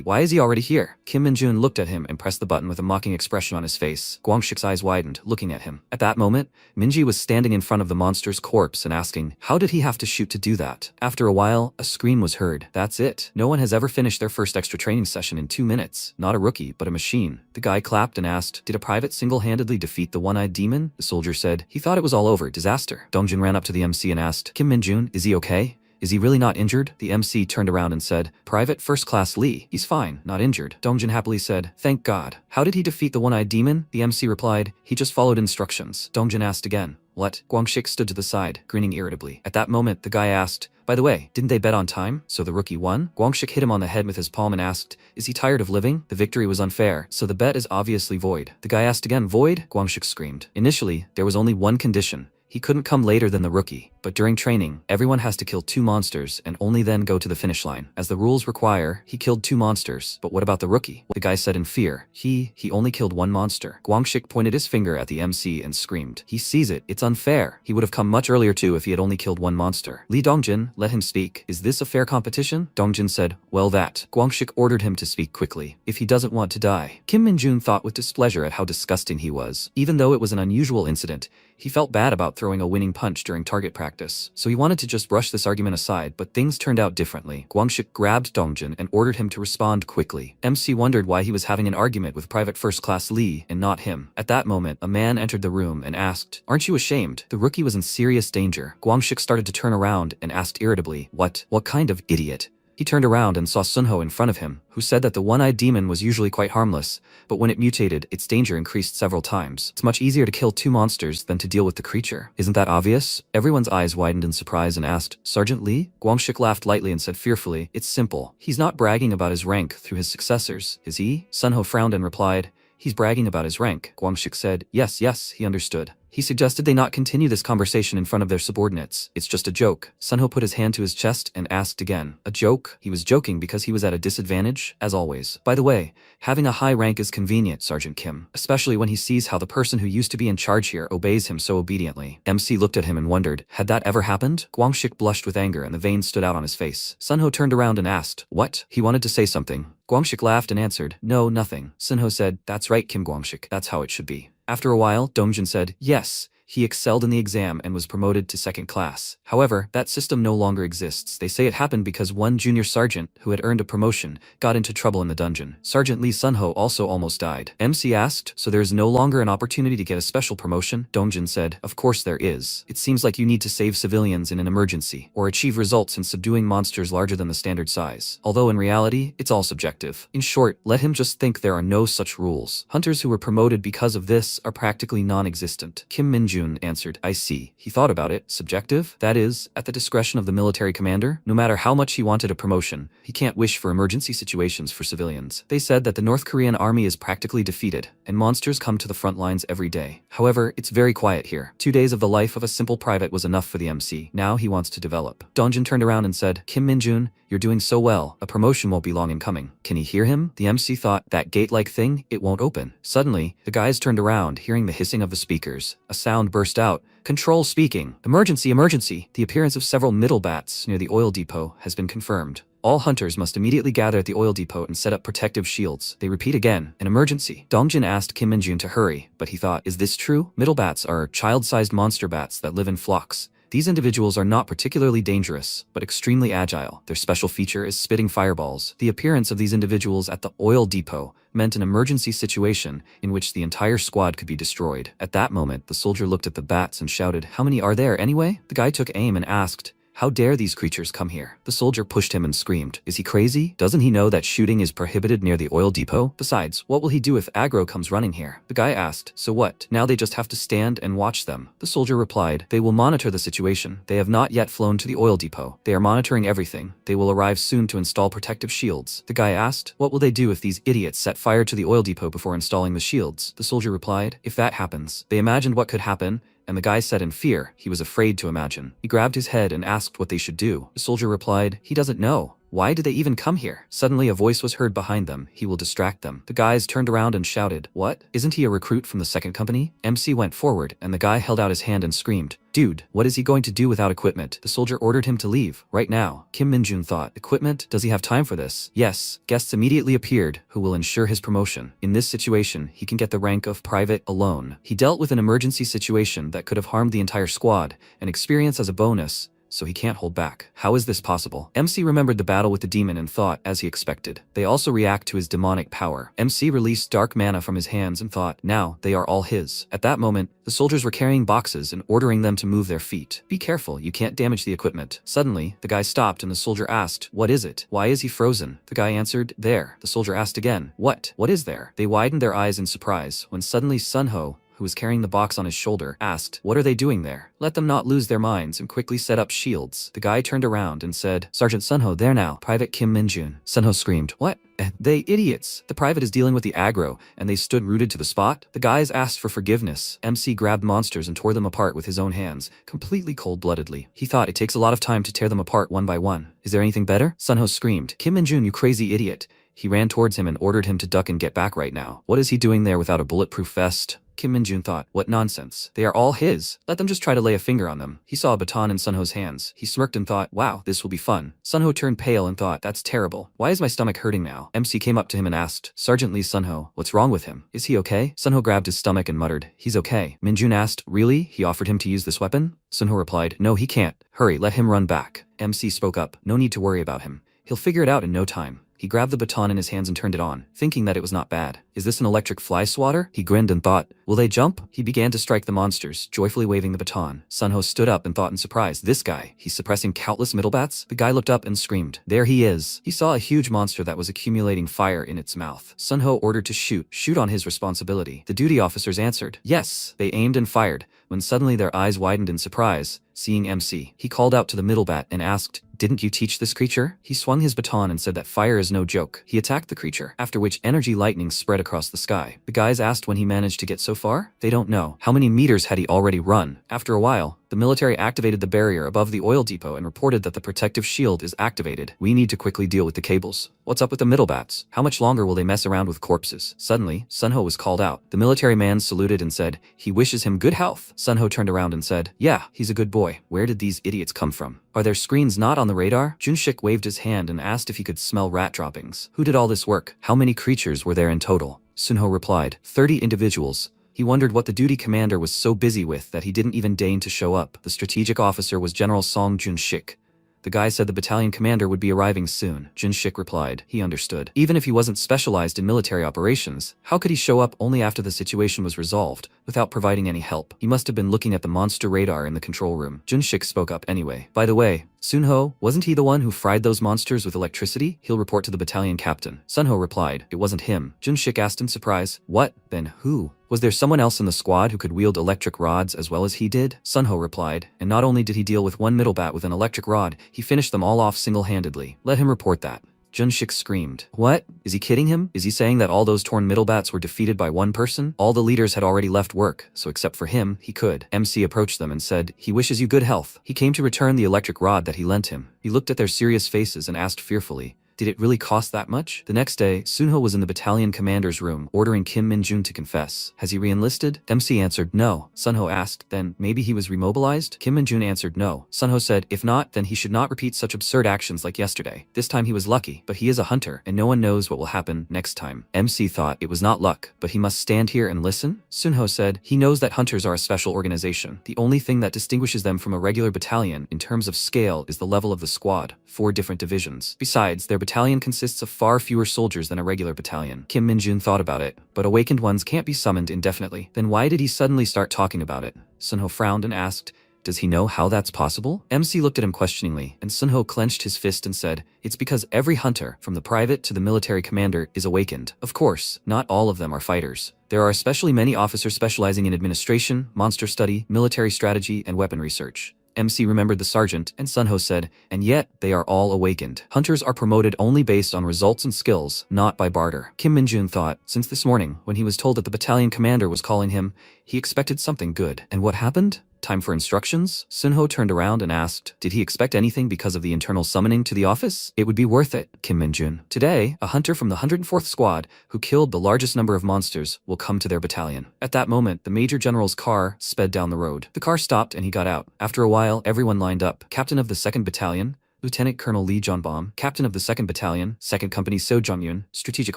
why is he already here? Kim Min-jun looked at him and pressed the button with a mocking expression on his face. Gwangshik's eyes widened, looking at him. At that moment, Minji was standing in front of the monster's corpse and asking, how did he have to shoot to do that? After a while, a scream was heard. That's it. No one has ever finished their first extra training session in 2 minutes. Not a rookie, but a machine. The guy clapped and asked, did a private single-handedly defeat the one-eyed demon? The soldier said, he thought it was all over. Disaster. Dongjin ran up to the MC and asked, Kim Min-jun, is he okay? Is he really not injured? The MC turned around and said, Private First Class Lee. He's fine, not injured. Dongjin happily said, thank God. How did he defeat the one-eyed demon? The MC replied, he just followed instructions. Dongjin asked again, what? Gwangshik stood to the side, grinning irritably. At that moment, the guy asked, by the way, didn't they bet on time? So the rookie won? Gwangshik hit him on the head with his palm and asked, is he tired of living? The victory was unfair, so the bet is obviously void. The guy asked again, void? Gwangshik screamed. Initially, there was only one condition. He couldn't come later than the rookie, but during training, everyone has to kill 2 monsters and only then go to the finish line. As the rules require, he killed 2 monsters, but what about the rookie? The guy said in fear, he only killed 1 monster. Gwangshik pointed his finger at the MC and screamed, he sees it, it's unfair. He would have come much earlier too if he had only killed 1 monster. Lee Dongjin, let him speak. Is this a fair competition? Dongjin said, well that. Gwangshik ordered him to speak quickly, if he doesn't want to die. Kim Min-jun thought with displeasure at how disgusting he was. Even though it was an unusual incident, he felt bad about throwing a winning punch during target practice, so he wanted to just brush this argument aside, but things turned out differently. Gwangshik grabbed Dongjin and ordered him to respond quickly. MC wondered why he was having an argument with Private First Class Lee and not him. At that moment, a man entered the room and asked, aren't you ashamed? The rookie was in serious danger. Gwangshik started to turn around and asked irritably, what kind of idiot? He turned around and saw Sunho in front of him, who said that the one-eyed demon was usually quite harmless, but when it mutated, its danger increased several times. It's much easier to kill 2 monsters than to deal with the creature. Isn't that obvious? Everyone's eyes widened in surprise and asked, Sergeant Lee? Gwangshik laughed lightly and said fearfully, it's simple. He's not bragging about his rank through his successors, is he? Sunho frowned and replied, he's bragging about his rank. Gwangshik said, yes, he understood. He suggested they not continue this conversation in front of their subordinates. It's just a joke. Sunho put his hand to his chest and asked again. A joke? He was joking because he was at a disadvantage, as always. By the way, having a high rank is convenient, Sergeant Kim, especially when he sees how the person who used to be in charge here obeys him so obediently. MC looked at him and wondered, had that ever happened? Gwangshik blushed with anger and the veins stood out on his face. Sunho turned around and asked, what? He wanted to say something. Gwangshik laughed and answered, no, nothing. Sunho said, that's right, Kim Gwangshik, that's how it should be. After a while, Dongjin said, yes, He excelled in the exam and was promoted to second class. However, that system no longer exists. They say it happened because one junior sergeant, who had earned a promotion, got into trouble in the dungeon. Sergeant Lee Sunho also almost died. MC asked, so there is no longer an opportunity to get a special promotion? Dongjin said, of course there is. It seems like you need to save civilians in an emergency, or achieve results in subduing monsters larger than the standard size. Although in reality, it's all subjective. In short, let him just think there are no such rules. Hunters who were promoted because of this are practically non-existent. Kim Min-jun answered, I see. He thought about it. Subjective? That is, at the discretion of the military commander? No matter how much he wanted a promotion, he can't wish for emergency situations for civilians. They said that the North Korean army is practically defeated, and monsters come to the front lines every day. However, it's very quiet here. 2 days of the life of a simple private was enough for the MC. Now he wants to develop. Dongjin turned around and said, Kim Min-jun, you're doing so well. A promotion won't be long in coming. Can he hear him? The MC thought, that gate-like thing, it won't open. Suddenly, the guys turned around, hearing the hissing of the speakers. A sound burst out. Control speaking. Emergency, emergency. The appearance of several middle bats near the oil depot has been confirmed. All hunters must immediately gather at the oil depot and set up protective shields. They repeat again, an emergency. Dongjin asked Kim Min-jun to hurry, but he thought, is this true? Middle bats are child-sized monster bats that live in flocks. These individuals are not particularly dangerous, but extremely agile. Their special feature is spitting fireballs. The appearance of these individuals at the oil depot meant an emergency situation in which the entire squad could be destroyed. At that moment, the soldier looked at the bats and shouted, how many are there anyway? The guy took aim and asked, how dare these creatures come here? The soldier pushed him and screamed, is he crazy? Doesn't he know that shooting is prohibited near the oil depot? Besides, what will he do if aggro comes running here? The guy asked, so what? Now they just have to stand and watch them. The soldier replied, they will monitor the situation. They have not yet flown to the oil depot. They are monitoring everything. They will arrive soon to install protective shields. The guy asked, what will they do if these idiots set fire to the oil depot before installing the shields? The soldier replied, if that happens. They imagined what could happen, and the guy said in fear, he was afraid to imagine. He grabbed his head and asked what they should do. The soldier replied, he doesn't know. Why did they even come here? Suddenly a voice was heard behind them. He will distract them. The guys turned around and shouted, what? Isn't he a recruit from the second company? MC went forward, and the guy held out his hand and screamed, dude, what is he going to do without equipment? The soldier ordered him to leave, right now. Kim Min-jun thought, equipment? Does he have time for this? Yes. Guests immediately appeared, who will ensure his promotion. In this situation, he can get the rank of private alone. He dealt with an emergency situation that could have harmed the entire squad, and experience as a bonus, so he can't hold back. How is this possible? MC remembered the battle with the demon and thought, as he expected. They also react to his demonic power. MC released dark mana from his hands and thought, now, they are all his. At that moment, the soldiers were carrying boxes and ordering them to move their feet. Be careful, you can't damage the equipment. Suddenly, the guy stopped and the soldier asked, what is it? Why is he frozen? The guy answered, there. The soldier asked again, what? What is there? They widened their eyes in surprise, when suddenly Sunho, who was carrying the box on his shoulder, asked, what are they doing there? Let them not lose their minds and quickly set up shields. The guy turned around and said, Sergeant Sunho, there now. Private Kim Min-jun. Sunho screamed, what? They idiots. The private is dealing with the aggro, and they stood rooted to the spot. The guys asked for forgiveness. MC grabbed monsters and tore them apart with his own hands, completely cold-bloodedly. He thought it takes a lot of time to tear them apart one by one. Is there anything better? Sunho screamed, Kim Min-jun, you crazy idiot. He ran towards him and ordered him to duck and get back right now. What is he doing there without a bulletproof vest? Kim Min-jun thought, what nonsense. They are all his. Let them just try to lay a finger on them. He saw a baton in Sunho's hands. He smirked and thought, wow, this will be fun. Sunho turned pale and thought, that's terrible. Why is my stomach hurting now? MC came up to him and asked, Sergeant Lee Sunho, what's wrong with him? Is he okay? Sunho grabbed his stomach and muttered, he's okay. Min-jun asked, really? He offered him to use this weapon? Sunho replied, no, he can't. Hurry, let him run back. MC spoke up, no need to worry about him. He'll figure it out in no time. He grabbed the baton in his hands and turned it on, thinking that it was not bad. Is this an electric fly swatter? He grinned and thought, will they jump? He began to strike the monsters, joyfully waving the baton. Sunho stood up and thought in surprise, this guy, he's suppressing countless middle bats? The guy looked up and screamed, there he is. He saw a huge monster that was accumulating fire in its mouth. Sunho ordered to shoot on his responsibility. The duty officers answered, yes. They aimed and fired, when suddenly their eyes widened in surprise, seeing MC. He called out to the middle bat and asked, didn't you teach this creature? He swung his baton and said that fire is no joke. He attacked the creature, after which energy lightning spread across the sky. The guys asked when he managed to get so far. They don't know. How many meters had he already run? After a while, the military activated the barrier above the oil depot and reported that the protective shield is activated. We need to quickly deal with the cables. What's up with the middle bats? How much longer will they mess around with corpses? Suddenly, Sunho was called out. The military man saluted and said, he wishes him good health. Sunho turned around and said, yeah, he's a good boy. Where did these idiots come from? Are their screens not on the radar? Junshik waved his hand and asked if he could smell rat droppings. Who did all this work? How many creatures were there in total? Sunho replied, 30 individuals. He wondered what the duty commander was so busy with that he didn't even deign to show up. The strategic officer was General Song Jun-shik. The guy said the battalion commander would be arriving soon. Jun-shik replied. He understood. Even if he wasn't specialized in military operations, how could he show up only after the situation was resolved, without providing any help? He must have been looking at the monster radar in the control room. Jun-shik spoke up anyway. By the way, Sunho, wasn't he the one who fried those monsters with electricity? He'll report to the battalion captain. Sunho replied. It wasn't him. Jun-shik asked in surprise. What? Then who? Was there someone else in the squad who could wield electric rods as well as he did? Sunho replied. And not only did he deal with one middle bat with an electric rod, he finished them all off single-handedly. Let him report that. Jun-shik screamed. What? Is he kidding him? Is he saying that all those torn middle bats were defeated by one person? All the leaders had already left work, so except for him, he could. MC approached them and said, he wishes you good health. He came to return the electric rod that he lent him. He looked at their serious faces and asked fearfully, did it really cost that much? The next day, Sunho was in the battalion commander's room, ordering Kim Min-jun to confess. Has he re-enlisted? MC answered no. Sunho asked, then maybe he was remobilized? Kim Min-jun answered no. Sunho said, if not, then he should not repeat such absurd actions like yesterday. This time he was lucky, but he is a hunter, and no one knows what will happen next time. MC thought it was not luck, but he must stand here and listen? Sunho said, he knows that hunters are a special organization. The only thing that distinguishes them from a regular battalion in terms of scale is the level of the squad, 4 different divisions. Besides, their battalion consists of far fewer soldiers than a regular battalion. Kim Min-jun thought about it, but awakened ones can't be summoned indefinitely. Then why did he suddenly start talking about it? Sunho frowned and asked, does he know how that's possible? MC looked at him questioningly, and Sunho clenched his fist and said, it's because every hunter, from the private to the military commander, is awakened. Of course, not all of them are fighters. There are especially many officers specializing in administration, monster study, military strategy, and weapon research. MC remembered the sergeant, and Sunho said, and yet, they are all awakened. Hunters are promoted only based on results and skills, not by barter. Kim Min-jun thought, since this morning, when he was told that the battalion commander was calling him, he expected something good. And what happened? Time for instructions? Sunho turned around and asked, did he expect anything because of the internal summoning to the office? It would be worth it, Kim Min-jun. Today, a hunter from the 104th Squad, who killed the largest number of monsters, will come to their battalion. At that moment, the Major General's car sped down the road. The car stopped and he got out. After a while, everyone lined up. Captain of the 2nd Battalion, Lieutenant Colonel Lee Jeonbom, Captain of the 2nd Battalion, 2nd Company So Jong-yun, Strategic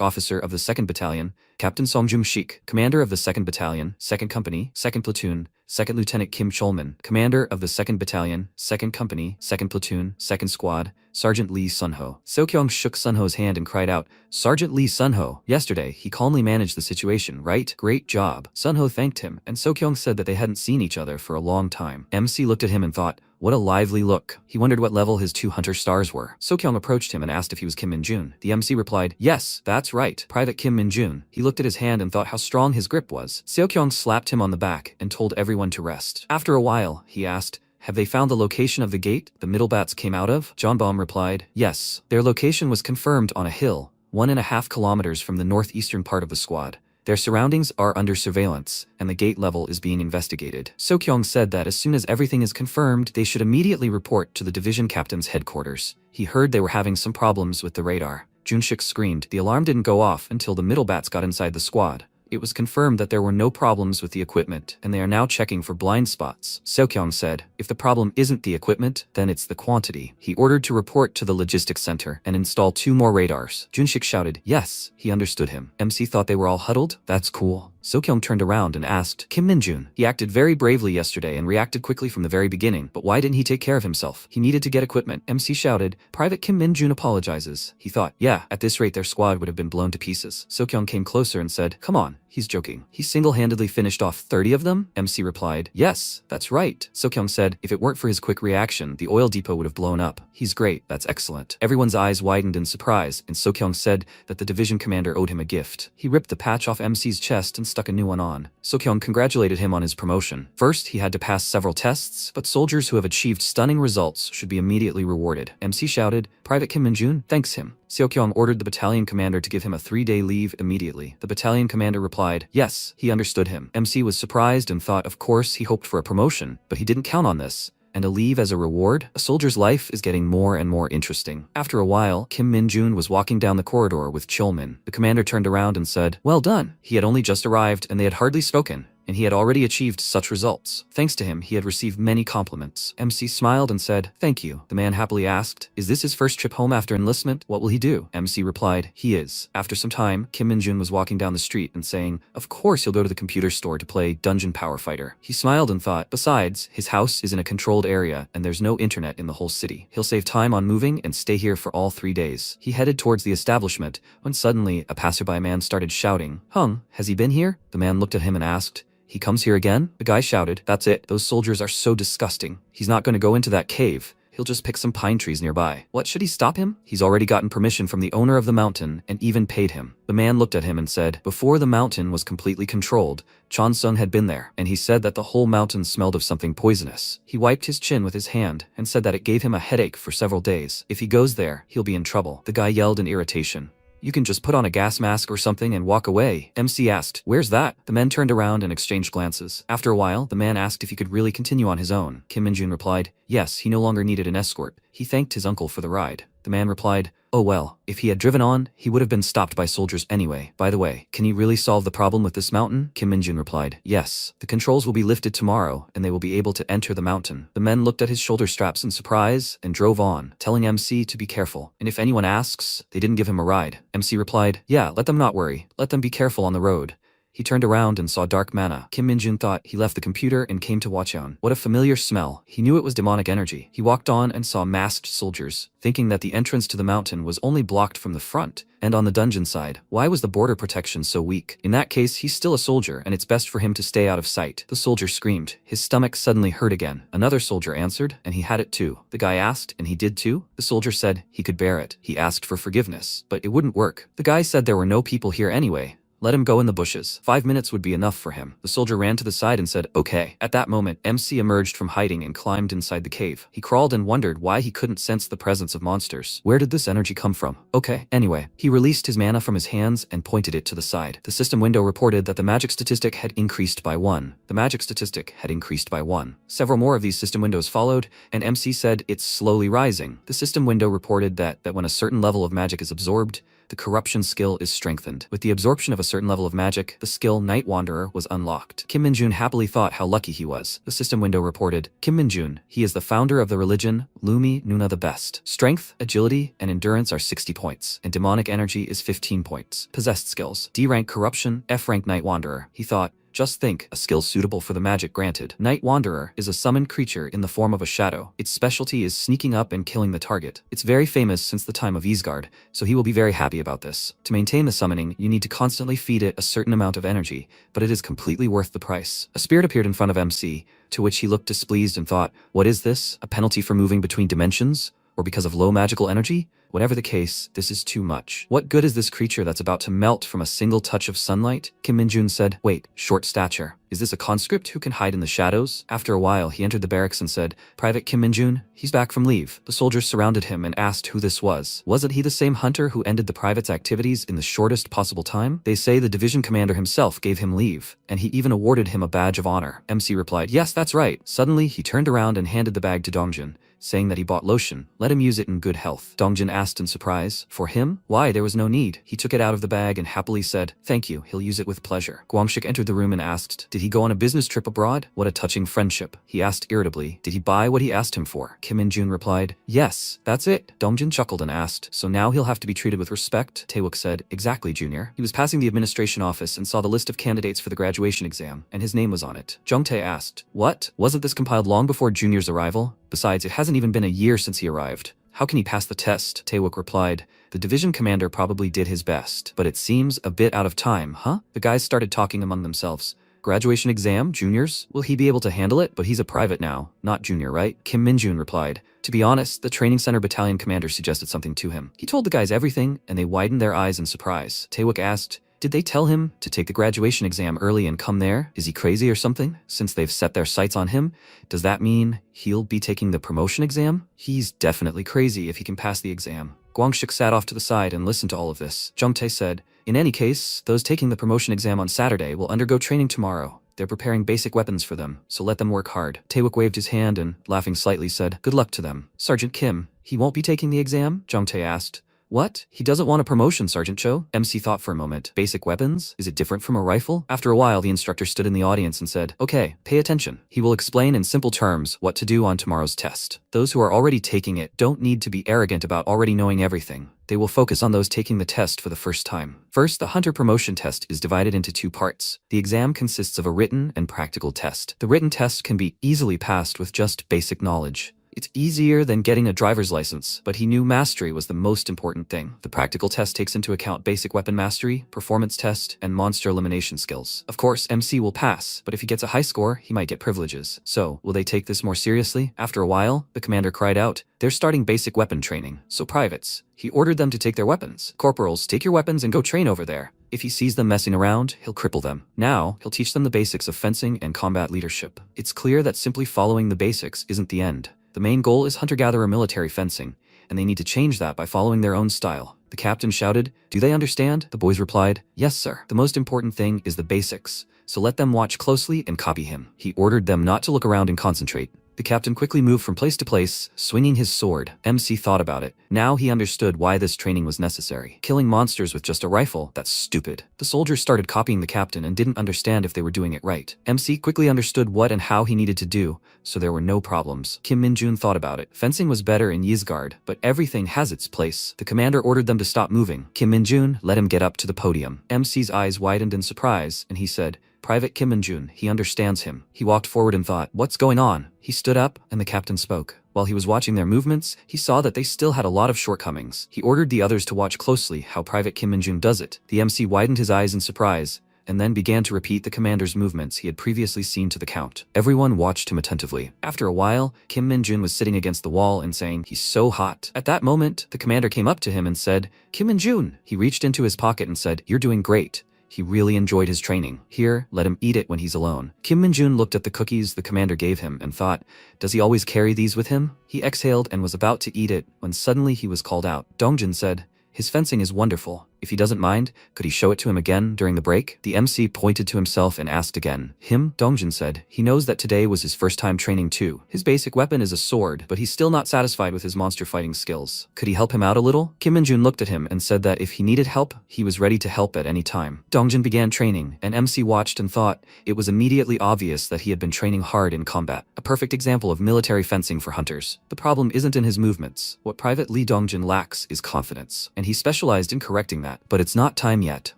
Officer of the 2nd Battalion, Captain Song Jum-shik, Commander of the 2nd Battalion, 2nd Company, 2nd Platoon, 2nd Lieutenant Kim Cholman, Commander of the 2nd Battalion, 2nd Company, 2nd Platoon, 2nd Squad, Sergeant Lee Sunho. Seokyung shook Sunho's hand and cried out, Sergeant Lee Sunho. Yesterday, he calmly managed the situation, right? Great job. Sunho thanked him, and Seokyung said that they hadn't seen each other for a long time. MC looked at him and thought, what a lively look. He wondered what level his 2 hunter stars were. Seokyung approached him and asked if he was Kim Min-jun. The MC replied, yes, that's right, Private Kim Min-jun. He looked at his hand and thought how strong his grip was. Seokyung slapped him on the back and told everyone to rest. After a while, he asked, have they found the location of the gate the middle bats came out of? Jeonbom replied, yes. Their location was confirmed on a hill, 1.5 kilometers from the northeastern part of the squad. Their surroundings are under surveillance, and the gate level is being investigated. Seokyung said that as soon as everything is confirmed, they should immediately report to the division captain's headquarters. He heard they were having some problems with the radar. Jun-shik screamed. The alarm didn't go off until the middle bats got inside the squad. It was confirmed that there were no problems with the equipment, and they are now checking for blind spots. Seokyung said, if the problem isn't the equipment, then it's the quantity. He ordered to report to the logistics center and install 2 more radars. Jun-shik shouted, yes, he understood him. MC thought they were all huddled? That's cool. Seokyung turned around and asked, Kim Min-jun. He acted very bravely yesterday and reacted quickly from the very beginning, but why didn't he take care of himself? He needed to get equipment. MC shouted, Private Kim Min-jun apologizes. He thought, yeah, at this rate their squad would have been blown to pieces. Seokyung came closer and said, come on, he's joking. He single-handedly finished off 30 of them? MC replied, yes, that's right. Seokyung said, if it weren't for his quick reaction, the oil depot would have blown up. He's great, that's excellent. Everyone's eyes widened in surprise, and Seokyung said that the division commander owed him a gift. He ripped the patch off MC's chest and stuck a new one on. Seokyung congratulated him on his promotion. First, he had to pass several tests, but soldiers who have achieved stunning results should be immediately rewarded. MC shouted, Private Kim Min-jun thanks him. Seokyung ordered the battalion commander to give him a 3-day leave immediately. The battalion commander replied, yes, he understood him. MC was surprised and thought of course he hoped for a promotion, but he didn't count on this. And a leave as a reward? A soldier's life is getting more and more interesting. After a while, Kim Min-jun was walking down the corridor with Cholman. The commander turned around and said, well done. He had only just arrived and they had hardly spoken. and he had already achieved such results. Thanks to him, he had received many compliments. MC smiled and said, "Thank you." The man happily asked, "Is this his first trip home after enlistment? What will he do?" MC replied, "He is." After some time, Kim Min-jun was walking down the street and saying, "Of course he'll go to the computer store to play Dungeon Power Fighter." He smiled and thought, besides, his house is in a controlled area and there's no internet in the whole city. He'll save time on moving and stay here for all 3 days. He headed towards the establishment when suddenly a passerby man started shouting, "Hung, has he been here?" The man looked at him and asked, "He comes here again?" The guy shouted, "That's it. Those soldiers are so disgusting. He's not going to go into that cave. He'll just pick some pine trees nearby. What, should he stop him? He's already gotten permission from the owner of the mountain and even paid him." The man looked at him and said, "Before the mountain was completely controlled, Chon-sung had been there, and he said that the whole mountain smelled of something poisonous. He wiped his chin with his hand and said that it gave him a headache for several days. If he goes there, he'll be in trouble." The guy yelled in irritation, "You can just put on a gas mask or something and walk away." MC asked, "Where's that?" The men turned around and exchanged glances. After a while, the man asked if he could really continue on his own. Kim Min-jun replied, yes, he no longer needed an escort. He thanked his uncle for the ride. The man replied, "Oh well, if he had driven on, he would have been stopped by soldiers anyway. By the way, can he really solve the problem with this mountain?" Kim Min-jun replied, "Yes. The controls will be lifted tomorrow, and they will be able to enter the mountain." The men looked at his shoulder straps in surprise and drove on, telling MC to be careful. And if anyone asks, they didn't give him a ride. MC replied, "Yeah, let them not worry. Let them be careful on the road." He turned around and saw dark mana. Kim Min-jun thought he left the computer and came to Wachon. What a familiar smell. He knew it was demonic energy. He walked on and saw masked soldiers, thinking that the entrance to the mountain was only blocked from the front and on the dungeon side. Why was the border protection so weak? In that case, he's still a soldier and it's best for him to stay out of sight. The soldier screamed. His stomach suddenly hurt again. Another soldier answered, and he had it too. The guy asked, and he did too? The soldier said he could bear it. He asked for forgiveness, but it wouldn't work. The guy said there were no people here anyway. Let him go in the bushes. 5 minutes would be enough for him. The soldier ran to the side and said, "Okay." At that moment, MC emerged from hiding and climbed inside the cave. He crawled and wondered why he couldn't sense the presence of monsters. Where did this energy come from? Okay, anyway. He released his mana from his hands and pointed it to the side. The system window reported that the magic statistic had increased by 1. The magic statistic had increased by 1. Several more of these system windows followed, and MC said it's slowly rising. The system window reported that when a certain level of magic is absorbed, the corruption skill is strengthened. With the absorption of a certain level of magic, the skill Night Wanderer was unlocked. Kim Min-jun happily thought how lucky he was. The system window reported, Kim Min-jun, he is the founder of the religion, Lumi Nuna the Best. Strength, agility, and endurance are 60 points, and demonic energy is 15 points. Possessed skills, D rank corruption, F rank Night Wanderer. He thought, just think, a skill suitable for the magic granted. Night Wanderer is a summoned creature in the form of a shadow. Its specialty is sneaking up and killing the target. It's very famous since the time of Isgard, so he will be very happy about this. To maintain the summoning, you need to constantly feed it a certain amount of energy, but it is completely worth the price. A spirit appeared in front of MC, to which he looked displeased and thought, what is this? A penalty for moving between dimensions? Or because of low magical energy? Whatever the case, this is too much. What good is this creature that's about to melt from a single touch of sunlight? Kim Min-jun said, wait, short stature. Is this a conscript who can hide in the shadows? After a while, he entered the barracks and said, Private Kim Min-jun, he's back from leave. The soldiers surrounded him and asked who this was. Wasn't he the same hunter who ended the private's activities in the shortest possible time? They say the division commander himself gave him leave, and he even awarded him a badge of honor. MC replied, yes, that's right. Suddenly, he turned around and handed the bag to Dongjin, saying that he bought lotion. Let him use it in good health. Dongjin asked in surprise, for him? Why, there was no need. He took it out of the bag and happily said, thank you, he'll use it with pleasure. Gwangshik entered the room and asked, did he go on a business trip abroad? What a touching friendship. He asked irritably, did he buy what he asked him for? Kim Min-jun replied, yes, that's it. Dongjin chuckled and asked, so now he'll have to be treated with respect? Taewook said, exactly, Junior. He was passing the administration office and saw the list of candidates for the graduation exam, and his name was on it. Jungtae asked, what? Wasn't this compiled long before Junior's arrival? Besides, it hasn't even been a year since he arrived. How can he pass the test? Taewook replied, the division commander probably did his best, but it seems a bit out of time, huh? The guys started talking among themselves. Graduation exam, juniors? Will he be able to handle it? But he's a private now, not junior, right? Kim Min-jun replied, to be honest, the training center battalion commander suggested something to him. He told the guys everything, and they widened their eyes in surprise. Taewook asked, did they tell him to take the graduation exam early and come there? Is he crazy or something? Since they've set their sights on him, does that mean he'll be taking the promotion exam? He's definitely crazy if he can pass the exam. Gwangshik sat off to the side and listened to all of this. Jungtae said, in any case, those taking the promotion exam on Saturday will undergo training tomorrow. They're preparing basic weapons for them, so let them work hard. Taewook waved his hand and, laughing slightly, said, good luck to them. Sergeant Kim, he won't be taking the exam? Jungtae asked. What? He doesn't want a promotion, Sergeant Cho? MC thought for a moment. Basic weapons? Is it different from a rifle? After a while, the instructor stood in the audience and said, okay, pay attention. He will explain in simple terms what to do on tomorrow's test. Those who are already taking it don't need to be arrogant about already knowing everything. They will focus on those taking the test for the first time. First, the Hunter promotion test is divided into 2 parts. The exam consists of a written and practical test. The written test can be easily passed with just basic knowledge. It's easier than getting a driver's license, but he knew mastery was the most important thing. The practical test takes into account basic weapon mastery, performance test, and monster elimination skills. Of course, MC will pass, but if he gets a high score, he might get privileges. So, will they take this more seriously? After a while, the commander cried out, they're starting basic weapon training. So privates, he ordered them to take their weapons. Corporals, take your weapons and go train over there. If he sees them messing around, he'll cripple them. Now, he'll teach them the basics of fencing and combat leadership. It's clear that simply following the basics isn't the end. The main goal is hunter-gatherer military fencing, and they need to change that by following their own style. The captain shouted, do they understand? The boys replied, yes, sir. The most important thing is the basics, so let them watch closely and copy him. He ordered them not to look around and concentrate. The captain quickly moved from place to place, swinging his sword. MC thought about it. Now he understood why this training was necessary. Killing monsters with just a rifle, that's stupid. The soldiers started copying the captain and didn't understand if they were doing it right. MC quickly understood what and how he needed to do, so there were no problems. Kim Min-jun thought about it. Fencing was better in Yizgard, but everything has its place. The commander ordered them to stop moving. Kim Min-jun let him get up to the podium. MC's eyes widened in surprise, and he said, Private Kim Min-jun, he understands him. He walked forward and thought, what's going on? He stood up, and the captain spoke. While he was watching their movements, he saw that they still had a lot of shortcomings. He ordered the others to watch closely how Private Kim Min-jun does it. The MC widened his eyes in surprise, and then began to repeat the commander's movements he had previously seen to the count. Everyone watched him attentively. After a while, Kim Min-jun was sitting against the wall and saying, he's so hot. At that moment, the commander came up to him and said, Kim Min-jun. He reached into his pocket and said, you're doing great. He really enjoyed his training. Here, let him eat it when he's alone. Kim Min-jun looked at the cookies the commander gave him and thought, does he always carry these with him? He exhaled and was about to eat it when suddenly he was called out. Dongjin said, his fencing is wonderful. If he doesn't mind, could he show it to him again during the break? The MC pointed to himself and asked again. Him? Dongjin said. He knows that today was his first time training too. His basic weapon is a sword, but he's still not satisfied with his monster fighting skills. Could he help him out a little? Kim Min-jun looked at him and said that if he needed help, he was ready to help at any time. Dongjin began training, and MC watched and thought it was immediately obvious that he had been training hard in combat. A perfect example of military fencing for hunters. The problem isn't in his movements. What Private Lee Dongjin lacks is confidence, and he specialized in correcting that. But it's not time yet.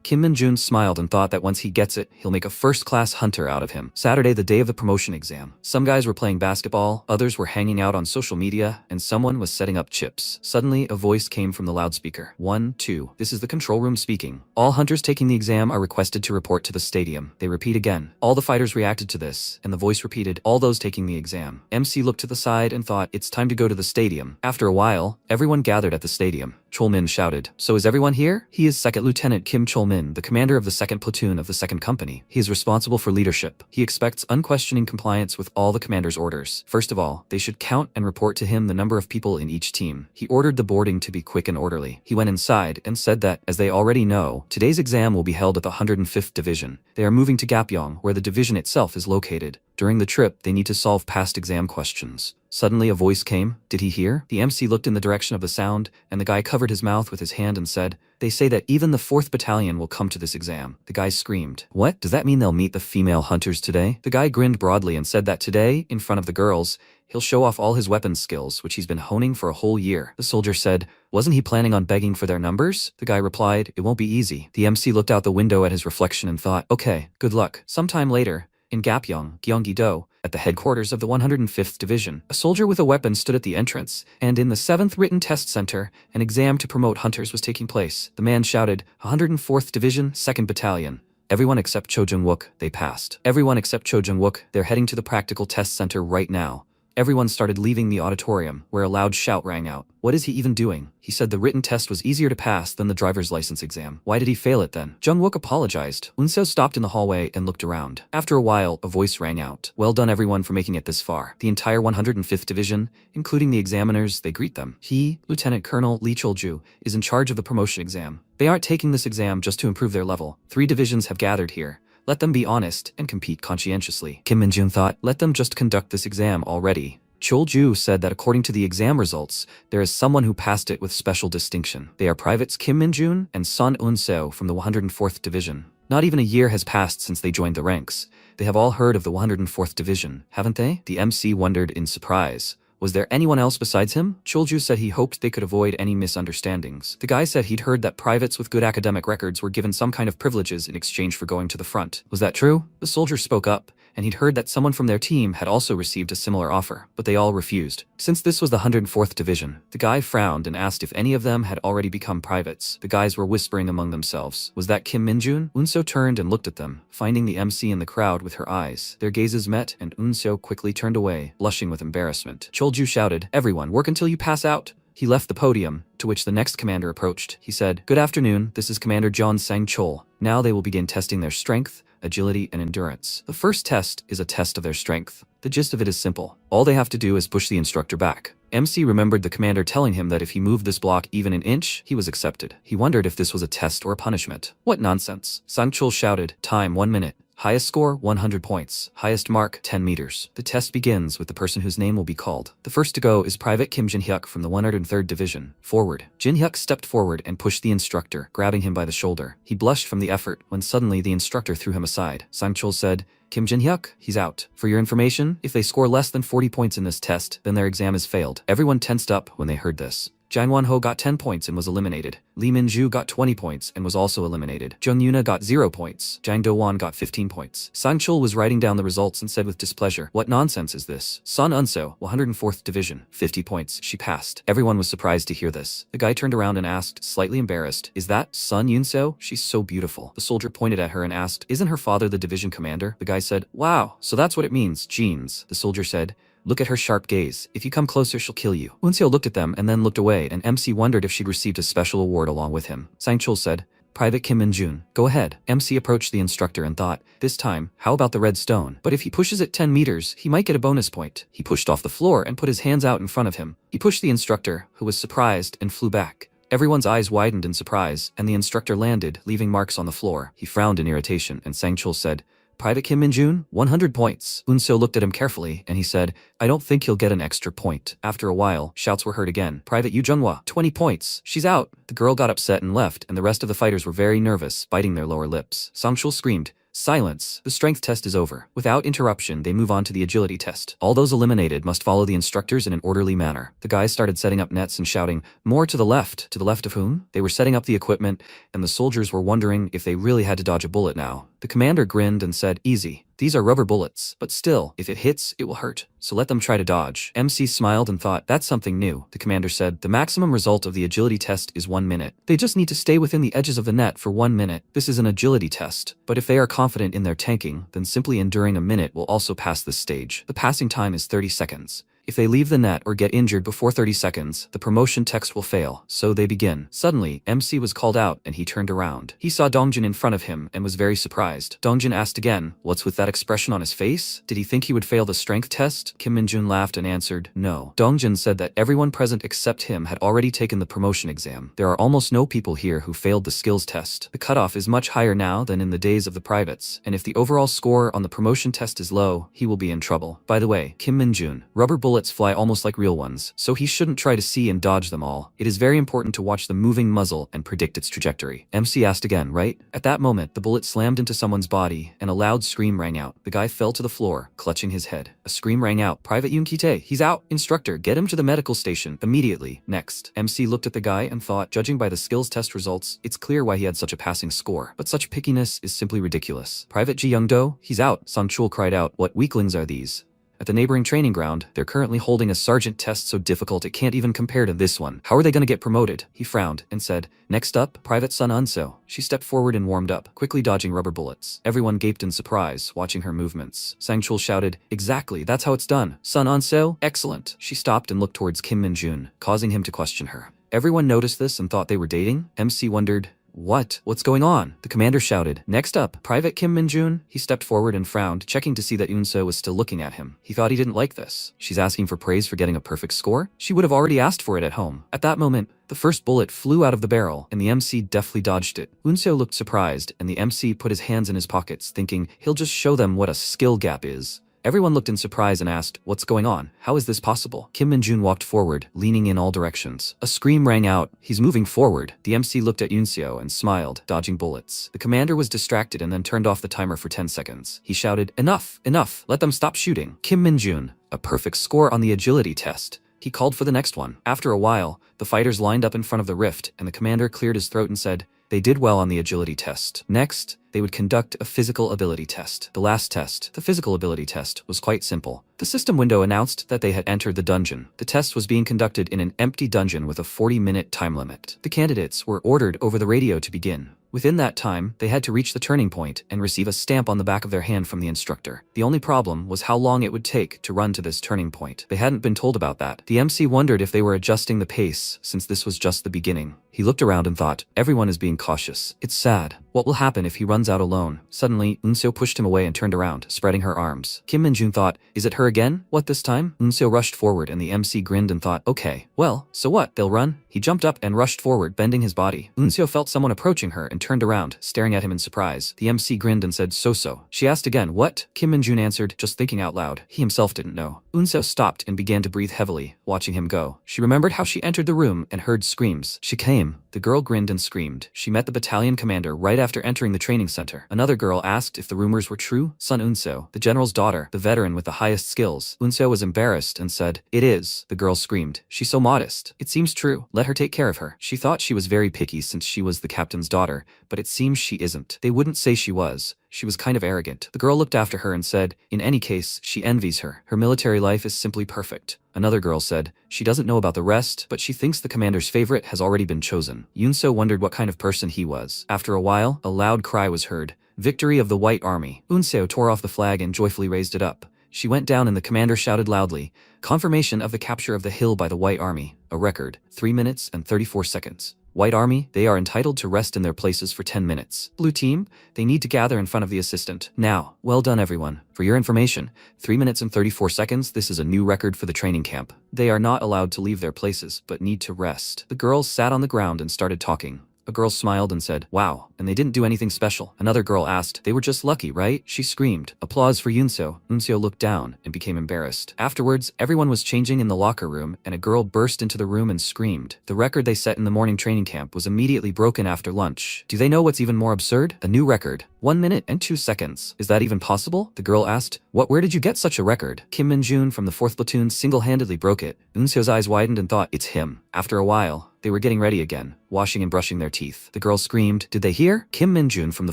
Kim Min-jun smiled and thought that once he gets it, he'll make a first-class hunter out of him. Saturday, the day of the promotion exam. Some guys were playing basketball, others were hanging out on social media, and someone was setting up chips. Suddenly, a voice came from the loudspeaker. 1, 2. This is the control room speaking. All hunters taking the exam are requested to report to the stadium. They repeat again. All the fighters reacted to this, and the voice repeated, all those taking the exam. MC looked to the side and thought, it's time to go to the stadium. After a while, everyone gathered at the stadium. Chol-min shouted, so is everyone here? He is Second Lieutenant Kim Chol-min, the commander of the 2nd Platoon of the 2nd Company. He is responsible for leadership. He expects unquestioning compliance with all the commander's orders. First of all, they should count and report to him the number of people in each team. He ordered the boarding to be quick and orderly. He went inside and said that, as they already know, today's exam will be held at the 105th Division. They are moving to Gapyong, where the division itself is located. During the trip, they need to solve past exam questions. Suddenly a voice came. Did he hear? The MC looked in the direction of the sound, and the guy covered his mouth with his hand and said, they say that even the 4th Battalion will come to this exam. The guy screamed. What? Does that mean they'll meet the female hunters today? The guy grinned broadly and said that today, in front of the girls, he'll show off all his weapons skills, which he's been honing for a whole year. The soldier said, wasn't he planning on begging for their numbers? The guy replied, it won't be easy. The MC looked out the window at his reflection and thought, okay, good luck. Sometime later, in Gapyong, Gyeonggi-do, at the headquarters of the 105th Division, a soldier with a weapon stood at the entrance, and in the 7th Written Test Center, an exam to promote hunters was taking place. The man shouted, 104th Division, 2nd Battalion. Everyone except Cho Jung-wook, they passed. Everyone except Cho Jung-wook, they're heading to the practical test center right now. Everyone started leaving the auditorium, where a loud shout rang out. What is he even doing? He said the written test was easier to pass than the driver's license exam. Why did he fail it then? Jung-wook apologized. Unseo stopped in the hallway and looked around. After a while, a voice rang out. Well done everyone for making it this far. The entire 105th Division, including the examiners, they greet them. He, Lieutenant Colonel Lee Chol-ju, is in charge of the promotion exam. They aren't taking this exam just to improve their level. 3 divisions have gathered here. Let them be honest and compete conscientiously. Kim Min-jun thought, let them just conduct this exam already. Chol-ju said that according to the exam results, there is someone who passed it with special distinction. They are privates Kim Min-jun and Sun Un-seo from the 104th Division. Not even a year has passed since they joined the ranks. They have all heard of the 104th Division, haven't they? The MC wondered in surprise. Was there anyone else besides him? Chol-ju said he hoped they could avoid any misunderstandings. The guy said he'd heard that privates with good academic records were given some kind of privileges in exchange for going to the front. Was that true? The soldier spoke up, and he'd heard that someone from their team had also received a similar offer, but they all refused. Since this was the 104th Division, the guy frowned and asked if any of them had already become privates. The guys were whispering among themselves. Was that Kim Min-jun? Unseo turned and looked at them, finding the MC in the crowd with her eyes. Their gazes met, and Unseo quickly turned away, blushing with embarrassment. Chol-ju shouted, "Everyone, work until you pass out." He left the podium, to which the next commander approached. He said, "Good afternoon, this is Commander John Sang-chol. Now they will begin testing their strength, agility, and endurance. The first test is a test of their strength. The gist of it is simple. All they have to do is push the instructor back." MC remembered the commander telling him that if he moved this block even an inch, he was accepted. He wondered if this was a test or a punishment. What nonsense. Sang-chol shouted, "Time 1 minute. Highest score, 100 points. Highest mark, 10 meters. The test begins with the person whose name will be called. The first to go is Private Kim Jin-hyuk from the 103rd Division. Forward." Jin-hyuk stepped forward and pushed the instructor, grabbing him by the shoulder. He blushed from the effort when suddenly the instructor threw him aside. Sang-chol said, "Kim Jin-hyuk, he's out. For your information, if they score less than 40 points in this test, then their exam is failed." Everyone tensed up when they heard this. Jang Won-ho got 10 points and was eliminated. Lee Min-ju got 20 points and was also eliminated. Jung Yuna got 0 points. Jang Do-won got 15 points. Sang-chol was writing down the results and said with displeasure, "What nonsense is this? Sun Un-seo, 104th Division, 50 points. She passed." Everyone was surprised to hear this. The guy turned around and asked, slightly embarrassed, "Is that Sun Yun-seo? She's so beautiful." The soldier pointed at her and asked, "Isn't her father the division commander?" The guy said, "Wow, so that's what it means, genes." The soldier said, "Look at her sharp gaze. If you come closer, she'll kill you." Unseo looked at them and then looked away, and MC wondered if she'd received a special award along with him. Sang-chol said, "Private Kim Min-jun, go ahead." MC approached the instructor and thought, this time, how about the red stone? But if he pushes it 10 meters, he might get a bonus point. He pushed off the floor and put his hands out in front of him. He pushed the instructor, who was surprised, and flew back. Everyone's eyes widened in surprise, and the instructor landed, leaving marks on the floor. He frowned in irritation, and Sang-chol said, "Private Kim Min-jun, 100 points." Unseo looked at him carefully, and he said, "I don't think he'll get an extra point." After a while, shouts were heard again. "Private Yu Jung-hwa, 20 points. She's out." The girl got upset and left, and the rest of the fighters were very nervous, biting their lower lips. Sang-chol screamed, "Silence! The strength test is over." Without interruption, they move on to the agility test. All those eliminated must follow the instructors in an orderly manner. The guys started setting up nets and shouting, "More to the left." To the left of whom? They were setting up the equipment, and the soldiers were wondering if they really had to dodge a bullet now. The commander grinned and said, "Easy. These are rubber bullets, but still, if it hits, it will hurt. So let them try to dodge." MC smiled and thought, that's something new. The commander said, "The maximum result of the agility test is 1 minute. They just need to stay within the edges of the net for 1 minute. This is an agility test, but if they are confident in their tanking, then simply enduring a minute will also pass this stage. The passing time is 30 seconds. If they leave the net or get injured before 30 seconds, the promotion text will fail, so they begin." Suddenly, MC was called out and he turned around. He saw Dongjin in front of him and was very surprised. Dongjin asked again, "What's with that expression on his face? Did he think he would fail the strength test?" Kim Min-jun laughed and answered, "No." Dongjin said that everyone present except him had already taken the promotion exam. There are almost no people here who failed the skills test. The cutoff is much higher now than in the days of the privates, and if the overall score on the promotion test is low, he will be in trouble. By the way, Kim Min-jun, rubber bullets fly almost like real ones, so he shouldn't try to see and dodge them all. It is very important to watch the moving muzzle and predict its trajectory. MC asked again, right? At that moment, the bullet slammed into someone's body, and a loud scream rang out. The guy fell to the floor, clutching his head. A scream rang out, "Private Yoon Ki-tae, he's out! Instructor, get him to the medical station, immediately." Next, MC looked at the guy and thought, judging by the skills test results, it's clear why he had such a passing score. But such pickiness is simply ridiculous. "Private Ji Young-do, he's out!" Sang-chol cried out, "What weaklings are these?" At the neighboring training ground, they're currently holding a sergeant test so difficult it can't even compare to this one. How are they going to get promoted? He frowned and said, "Next up, Private Sun Un-seo." She stepped forward and warmed up, quickly dodging rubber bullets. Everyone gaped in surprise, watching her movements. Sang-chol shouted, "Exactly, that's how it's done. Sun Un-seo, excellent." She stopped and looked towards Kim Min-jun, causing him to question her. Everyone noticed this and thought they were dating. MC wondered, What's going on? The commander shouted. "Next up, Private Kim Min-jun." He stepped forward and frowned, checking to see that Unseo was still looking at him. He thought he didn't like this. She's asking for praise for getting a perfect score? She would have already asked for it at home. At that moment, the first bullet flew out of the barrel, and the MC deftly dodged it. Unseo looked surprised, and the MC put his hands in his pockets, thinking he'll just show them what a skill gap is. Everyone looked in surprise and asked, "What's going on? How is this possible?" Kim Min-jun walked forward, leaning in all directions. A scream rang out, "He's moving forward." The MC looked at Yunseo and smiled, dodging bullets. The commander was distracted and then turned off the timer for 10 seconds. He shouted, "Enough! Enough! Let them stop shooting!" Kim Min-jun, a perfect score on the agility test. He called for the next one. After a while, the fighters lined up in front of the rift, and the commander cleared his throat and said, "They did well on the agility test. Next, they would conduct a physical ability test." The last test, the physical ability test, was quite simple. The system window announced that they had entered the dungeon. The test was being conducted in an empty dungeon with a 40-minute time limit. The candidates were ordered over the radio to begin. Within that time, they had to reach the turning point and receive a stamp on the back of their hand from the instructor. The only problem was how long it would take to run to this turning point. They hadn't been told about that. The MC wondered if they were adjusting the pace, since this was just the beginning. He looked around and thought, everyone is being cautious. It's sad. What will happen if he runs out alone? Suddenly, Unseo pushed him away and turned around, spreading her arms. Kim Min-jun thought, is it her again? What this time? Unseo rushed forward and the MC grinned and thought, okay, well, so what? They'll run? He jumped up and rushed forward, bending his body. Unseo felt someone approaching her and turned around, staring at him in surprise. The MC grinned and said, so. She asked again, what? Kim Min-jun answered, just thinking out loud. He himself didn't know. Unseo stopped and began to breathe heavily, watching him go. She remembered how she entered the room and heard screams. She came. The girl grinned and screamed. She met the battalion commander right after entering the training center. Another girl asked if the rumors were true. Sun Unseo, the general's daughter, the veteran with the highest skills. Unseo was embarrassed and said, it is. The girl screamed. She's so modest. It seems true. Let her take care of her. She thought she was very picky since she was the captain's daughter, but it seems she isn't. They wouldn't say she was. She was kind of arrogant. The girl looked after her and said, in any case, she envies her. Her military life is simply perfect. Another girl said, she doesn't know about the rest, but she thinks the commander's favorite has already been chosen. Unseo wondered what kind of person he was. After a while, a loud cry was heard. Victory of the White Army. Unseo tore off the flag and joyfully raised it up. She went down and the commander shouted loudly, confirmation of the capture of the hill by the White Army. A record, 3 minutes and 34 seconds. White Army, they are entitled to rest in their places for 10 minutes. Blue team, they need to gather in front of the assistant. Now, well done everyone. For your information, 3 minutes and 34 seconds, this is a new record for the training camp. They are not allowed to leave their places, but need to rest. The girls sat on the ground and started talking. A girl smiled and said, wow, and they didn't do anything special. Another girl asked, they were just lucky, right? She screamed. Applause for Unseo. Unseo looked down and became embarrassed. Afterwards, everyone was changing in the locker room and a girl burst into the room and screamed. The record they set in the morning training camp was immediately broken after lunch. Do they know what's even more absurd? A new record. 1 minute and 2 seconds. Is that even possible? The girl asked. Where did you get such a record? Kim Min-jun from the 4th platoon single-handedly broke it. Unseo's eyes widened and thought, it's him. After a while, they were getting ready again, washing and brushing their teeth. The girl screamed, did they hear? Kim Min-jun from the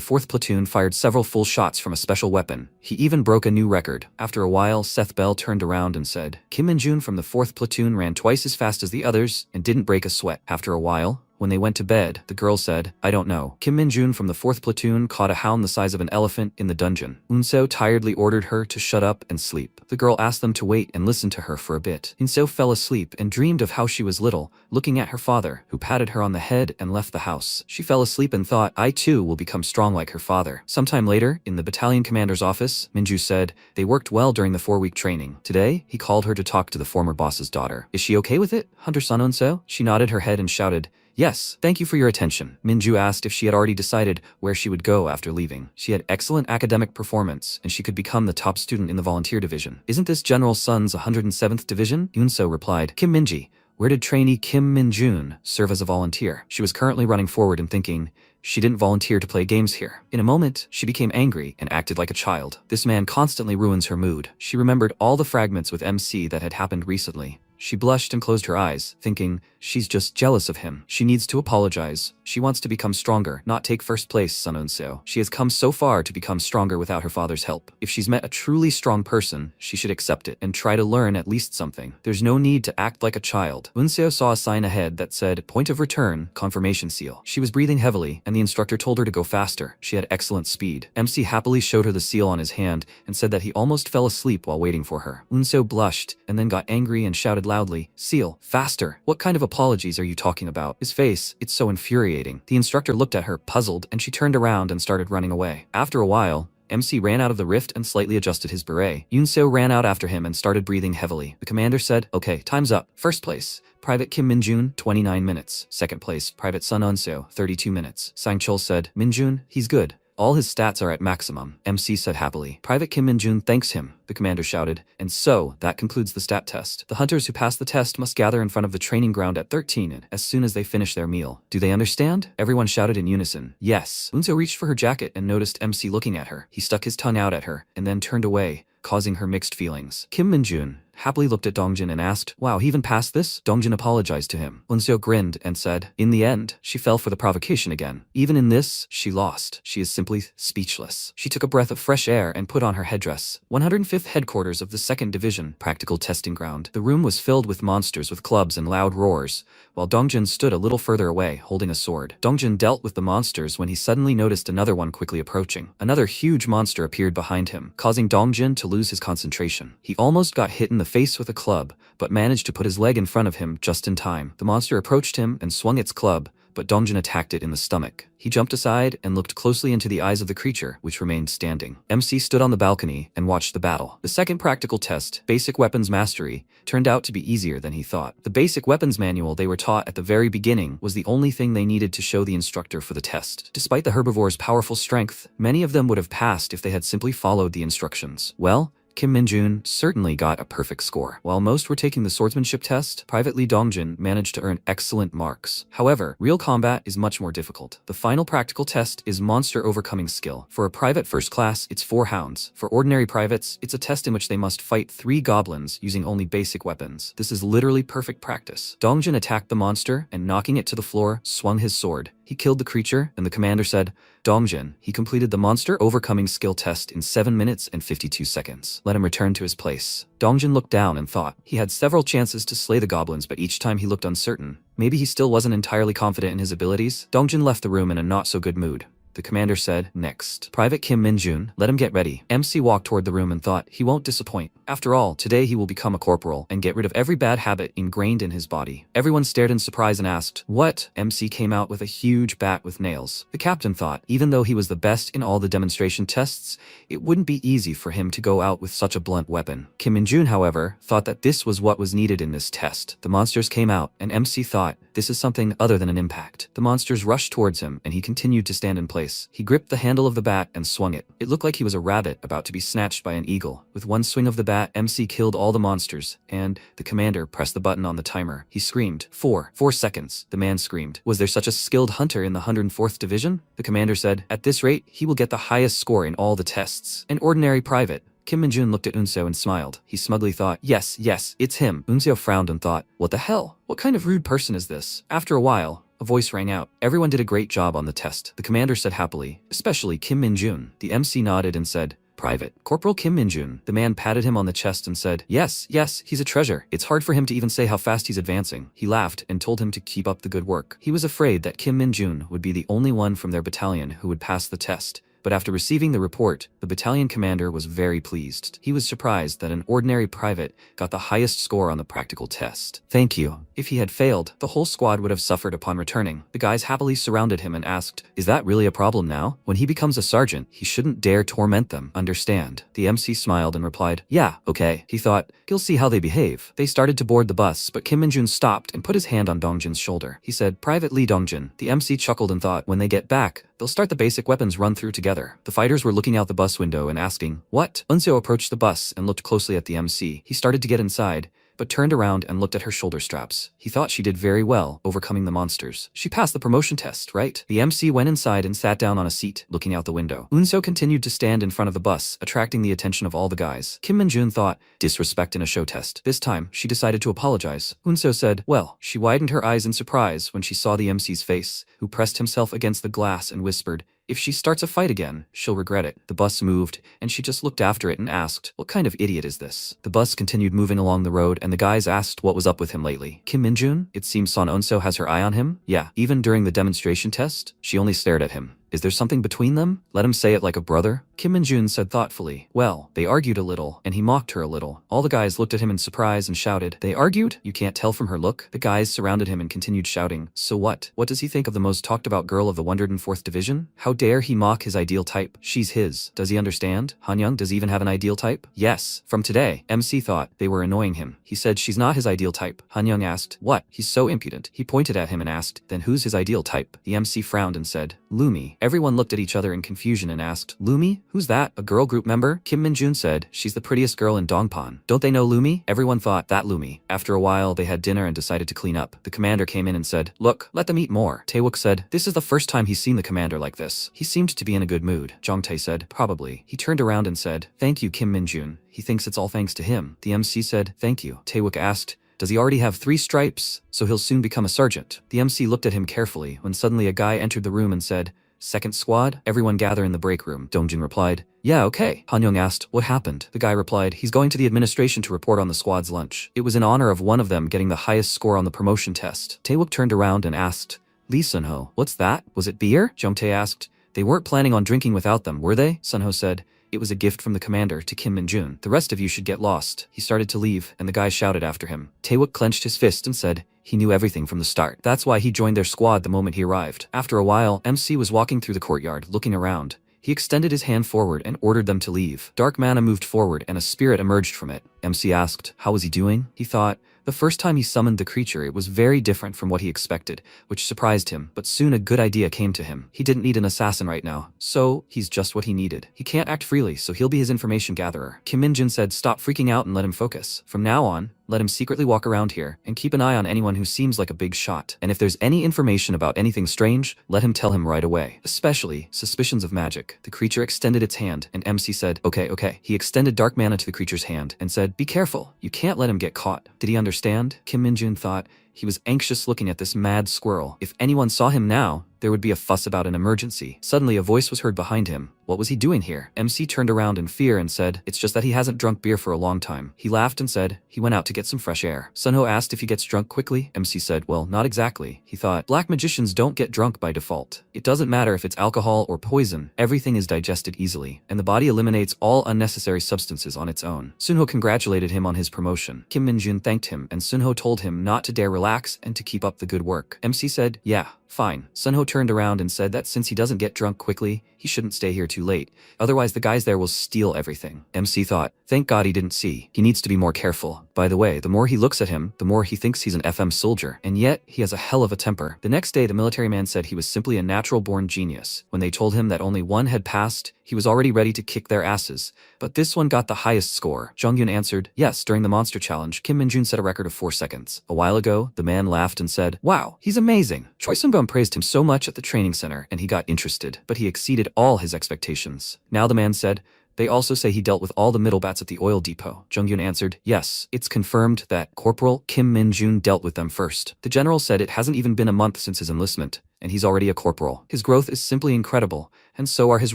4th platoon fired several full shots from a special weapon. He even broke a new record. After a while, Seth Bell turned around and said, Kim Min-jun from the 4th platoon ran twice as fast as the others and didn't break a sweat. After a while, when they went to bed, the girl said, I don't know. Kim Min-jun from the 4th platoon caught a hound the size of an elephant in the dungeon. Unseo tiredly ordered her to shut up and sleep. The girl asked them to wait and listen to her for a bit. Unseo fell asleep and dreamed of how she was little, looking at her father, who patted her on the head and left the house. She fell asleep and thought, I too will become strong like her father. Sometime later, in the battalion commander's office, Minju said, they worked well during the 4-week training. Today, he called her to talk to the former boss's daughter. Is she okay with it? Hunter-san Unseo? She nodded her head and shouted, yes, thank you for your attention. Minju asked if she had already decided where she would go after leaving. She had excellent academic performance, and she could become the top student in the volunteer division. Isn't this General Sun's 107th division? Unseo replied, Kim Minji. Where did trainee Kim Min-jun serve as a volunteer? She was currently running forward and thinking, she didn't volunteer to play games here. In a moment, she became angry and acted like a child. This man constantly ruins her mood. She remembered all the fragments with MC that had happened recently. She blushed and closed her eyes, thinking, she's just jealous of him. She needs to apologize. She wants to become stronger, not take first place, Sun Unseo. She has come so far to become stronger without her father's help. If she's met a truly strong person, she should accept it and try to learn at least something. There's no need to act like a child. Unseo saw a sign ahead that said, point of return, confirmation seal. She was breathing heavily, and the instructor told her to go faster. She had excellent speed. MC happily showed her the seal on his hand and said that he almost fell asleep while waiting for her. Unseo blushed and then got angry and shouted loudly, seal, faster. What kind of apologies are you talking about? His face, it's so infuriating. The instructor looked at her, puzzled, and she turned around and started running away. After a while, MC ran out of the rift and slightly adjusted his beret. Unseo ran out after him and started breathing heavily. The commander said, okay, time's up. First place, Private Kim Min-jun, 29 minutes. Second place, Private Sun Unseo, 32 minutes. Sang Chul said, Min-jun, he's good. All his stats are at maximum, MC said happily. Private Kim Min-jun thanks him, the commander shouted. And so, that concludes the stat test. The hunters who pass the test must gather in front of the training ground at 13 as soon as they finish their meal. Do they understand? Everyone shouted in unison. Yes. Unso reached for her jacket and noticed MC looking at her. He stuck his tongue out at her, and then turned away, causing her mixed feelings. Kim Min-jun happily looked at Dongjin and asked, "Wow, he even passed this?" Dongjin apologized to him. Unseo grinned and said, "In the end, she fell for the provocation again. Even in this, she lost. She is simply speechless." She took a breath of fresh air and put on her headdress. 105th headquarters of the 2nd Division, practical testing ground. The room was filled with monsters with clubs and loud roars, while Dongjin stood a little further away, holding a sword. Dongjin dealt with the monsters when he suddenly noticed another one quickly approaching. Another huge monster appeared behind him, causing Dongjin to lose his concentration. He almost got hit in the face with a club, but managed to put his leg in front of him just in time. The monster approached him and swung its club, but Dongjin attacked it in the stomach. He jumped aside and looked closely into the eyes of the creature, which remained standing. MC stood on the balcony and watched the battle. The second practical test, Basic Weapons Mastery, turned out to be easier than he thought. The basic weapons manual they were taught at the very beginning was the only thing they needed to show the instructor for the test. Despite the herbivore's powerful strength, many of them would have passed if they had simply followed the instructions. Well, Kim Min-jun certainly got a perfect score. While most were taking the swordsmanship test, Private Lee Dongjin managed to earn excellent marks. However, real combat is much more difficult. The final practical test is monster overcoming skill. For a private first class, it's 4 hounds. For ordinary privates, it's a test in which they must fight 3 goblins using only basic weapons. This is literally perfect practice. Dongjin attacked the monster and, knocking it to the floor, swung his sword. He killed the creature, and the commander said, "Dongjin, he completed the monster overcoming skill test in 7 minutes and 52 seconds. Let him return to his place." Dongjin looked down and thought. He had several chances to slay the goblins, but each time he looked uncertain. Maybe he still wasn't entirely confident in his abilities. Dongjin left the room in a not-so-good mood. The commander said, "Next. Private Kim Min-jun, let him get ready." MC walked toward the room and thought, he won't disappoint. After all, today he will become a corporal and get rid of every bad habit ingrained in his body. Everyone stared in surprise and asked, "What?" MC came out with a huge bat with nails. The captain thought, even though he was the best in all the demonstration tests, it wouldn't be easy for him to go out with such a blunt weapon. Kim Min-jun, however, thought that this was what was needed in this test. The monsters came out, and MC thought, this is something other than an impact. The monsters rushed towards him, and he continued to stand in place. He gripped the handle of the bat and swung it. It looked like he was a rabbit about to be snatched by an eagle. With one swing of the bat, MC killed all the monsters, and the commander pressed the button on the timer. He screamed, 4 seconds. The man screamed. Was there such a skilled hunter in the 104th Division? The commander said, "At this rate, he will get the highest score in all the tests." An ordinary private. Kim Min-jun looked at Unseo and smiled. He smugly thought, yes, it's him. Unseo frowned and thought, what the hell? What kind of rude person is this? After a while, a voice rang out. Everyone did a great job on the test, the commander said happily, especially Kim Min-jun. The MC nodded and said, "Private Corporal Kim Min-jun." The man patted him on the chest and said, yes, he's a treasure. It's hard for him to even say how fast he's advancing. He laughed and told him to keep up the good work. He was afraid that Kim Min-jun would be the only one from their battalion who would pass the test. But after receiving the report, the battalion commander was very pleased. He was surprised that an ordinary private got the highest score on the practical test. Thank you. If he had failed, the whole squad would have suffered upon returning. The guys happily surrounded him and asked, is that really a problem now? When he becomes a sergeant, he shouldn't dare torment them, understand? The MC smiled and replied, yeah, okay. He thought, he'll see how they behave. They started to board the bus, but Kim Min-jun stopped and put his hand on Dongjin's shoulder. He said, Private Lee Dongjin. The MC chuckled and thought, when they get back, they'll start the basic weapons run through together. The fighters were looking out the bus window and asking, what? Unseo approached the bus and looked closely at the MC. He started to get inside, but turned around and looked at her shoulder straps. He thought she did very well, overcoming the monsters. She passed the promotion test, right? The MC went inside and sat down on a seat, looking out the window. Unseo continued to stand in front of the bus, attracting the attention of all the guys. Kim Min-jun thought, disrespect in a show test. This time, she decided to apologize. Unseo said, well, she widened her eyes in surprise when she saw the MC's face, who pressed himself against the glass and whispered, if she starts a fight again, she'll regret it. The bus moved, and she just looked after it and asked, what kind of idiot is this? The bus continued moving along the road, and the guys asked what was up with him lately. Kim Min-jun? It seems Son Unseo has her eye on him? Yeah, even during the demonstration test, she only stared at him. Is there something between them? Let him say it like a brother? Kim Min-jun said thoughtfully, well, they argued a little, and he mocked her a little. All the guys looked at him in surprise and shouted, they argued? You can't tell from her look? The guys surrounded him and continued shouting, so what? What does he think of the most talked about girl of the 104th Division? How dare he mock his ideal type? She's his. Does he understand? Hanyoung does he even have an ideal type? Yes. From today, MC thought they were annoying him. He said she's not his ideal type. Hanyoung asked, what? He's so impudent. He pointed at him and asked, then who's his ideal type? The MC frowned and said, Lumi. Everyone looked at each other in confusion and asked, Lumi? Who's that? A girl group member? Kim Min-jun said, she's the prettiest girl in Dongpan. Don't they know Lumi? Everyone thought, that Lumi. After a while, they had dinner and decided to clean up. The commander came in and said, look, let them eat more. Taewook said, this is the first time he's seen the commander like this. He seemed to be in a good mood. Jongtae said, probably. He turned around and said, thank you, Kim Min-jun. He thinks it's all thanks to him. The MC said, thank you. Taewook asked, does he already have 3 stripes? So he'll soon become a sergeant. The MC looked at him carefully when suddenly a guy entered the room and said, second squad? Everyone gather in the break room. Dongjin replied, yeah, okay. Hanyoung asked, what happened? The guy replied, he's going to the administration to report on the squad's lunch. It was in honor of one of them getting the highest score on the promotion test. Taewook turned around and asked, Lee Sunho, what's that? Was it beer? Jongtae asked, they weren't planning on drinking without them, were they? Sunho said, it was a gift from the commander to Kim Min-jun. The rest of you should get lost. He started to leave, and the guy shouted after him. Taewook clenched his fist and said, he knew everything from the start. That's why he joined their squad the moment he arrived. After a while, MC was walking through the courtyard, looking around. He extended his hand forward and ordered them to leave. Dark mana moved forward and a spirit emerged from it. MC asked, how was he doing? He thought, the first time he summoned the creature, it was very different from what he expected, which surprised him, but soon a good idea came to him. He didn't need an assassin right now, so he's just what he needed. He can't act freely, so he'll be his information gatherer. Kim Min-jun said, stop freaking out and let him focus. From now on, let him secretly walk around here and keep an eye on anyone who seems like a big shot. And if there's any information about anything strange, let him tell him right away. Especially suspicions of magic. The creature extended its hand and MC said, okay. He extended dark mana to the creature's hand and said, be careful. You can't let him get caught. Did he understand? Kim Min-jun thought. He was anxious looking at this mad squirrel. If anyone saw him now, there would be a fuss about an emergency. Suddenly a voice was heard behind him. What was he doing here? MC turned around in fear and said, it's just that he hasn't drunk beer for a long time. He laughed and said, he went out to get some fresh air. Sunho asked if he gets drunk quickly. MC said, well, not exactly. He thought, black magicians don't get drunk by default. It doesn't matter if it's alcohol or poison. Everything is digested easily, and the body eliminates all unnecessary substances on its own. Sunho congratulated him on his promotion. Kim Min-jun thanked him, and Sunho told him not to dare relax and to keep up the good work. MC said, yeah, fine. Sunho turned around and said that since he doesn't get drunk quickly, he shouldn't stay here too late. Otherwise the guys there will steal everything. MC thought, thank God he didn't see. He needs to be more careful. By the way, the more he looks at him, the more he thinks he's an FM soldier. And yet, he has a hell of a temper. The next day, the military man said he was simply a natural-born genius. When they told him that only one had passed, he was already ready to kick their asses. But this one got the highest score. Jonghyun answered, yes, during the monster challenge, Kim Min-jun set a record of 4 seconds. A while ago, the man laughed and said, wow, he's amazing. Choi Sung-bum praised him so much at the training center, and he got interested, but he exceeded all his expectations. Now the man said, they also say he dealt with all the middle bats at the oil depot. Jonghyun answered, yes, it's confirmed that Corporal Kim Min-jun dealt with them first. The general said it hasn't even been a month since his enlistment, and he's already a corporal. His growth is simply incredible, and so are his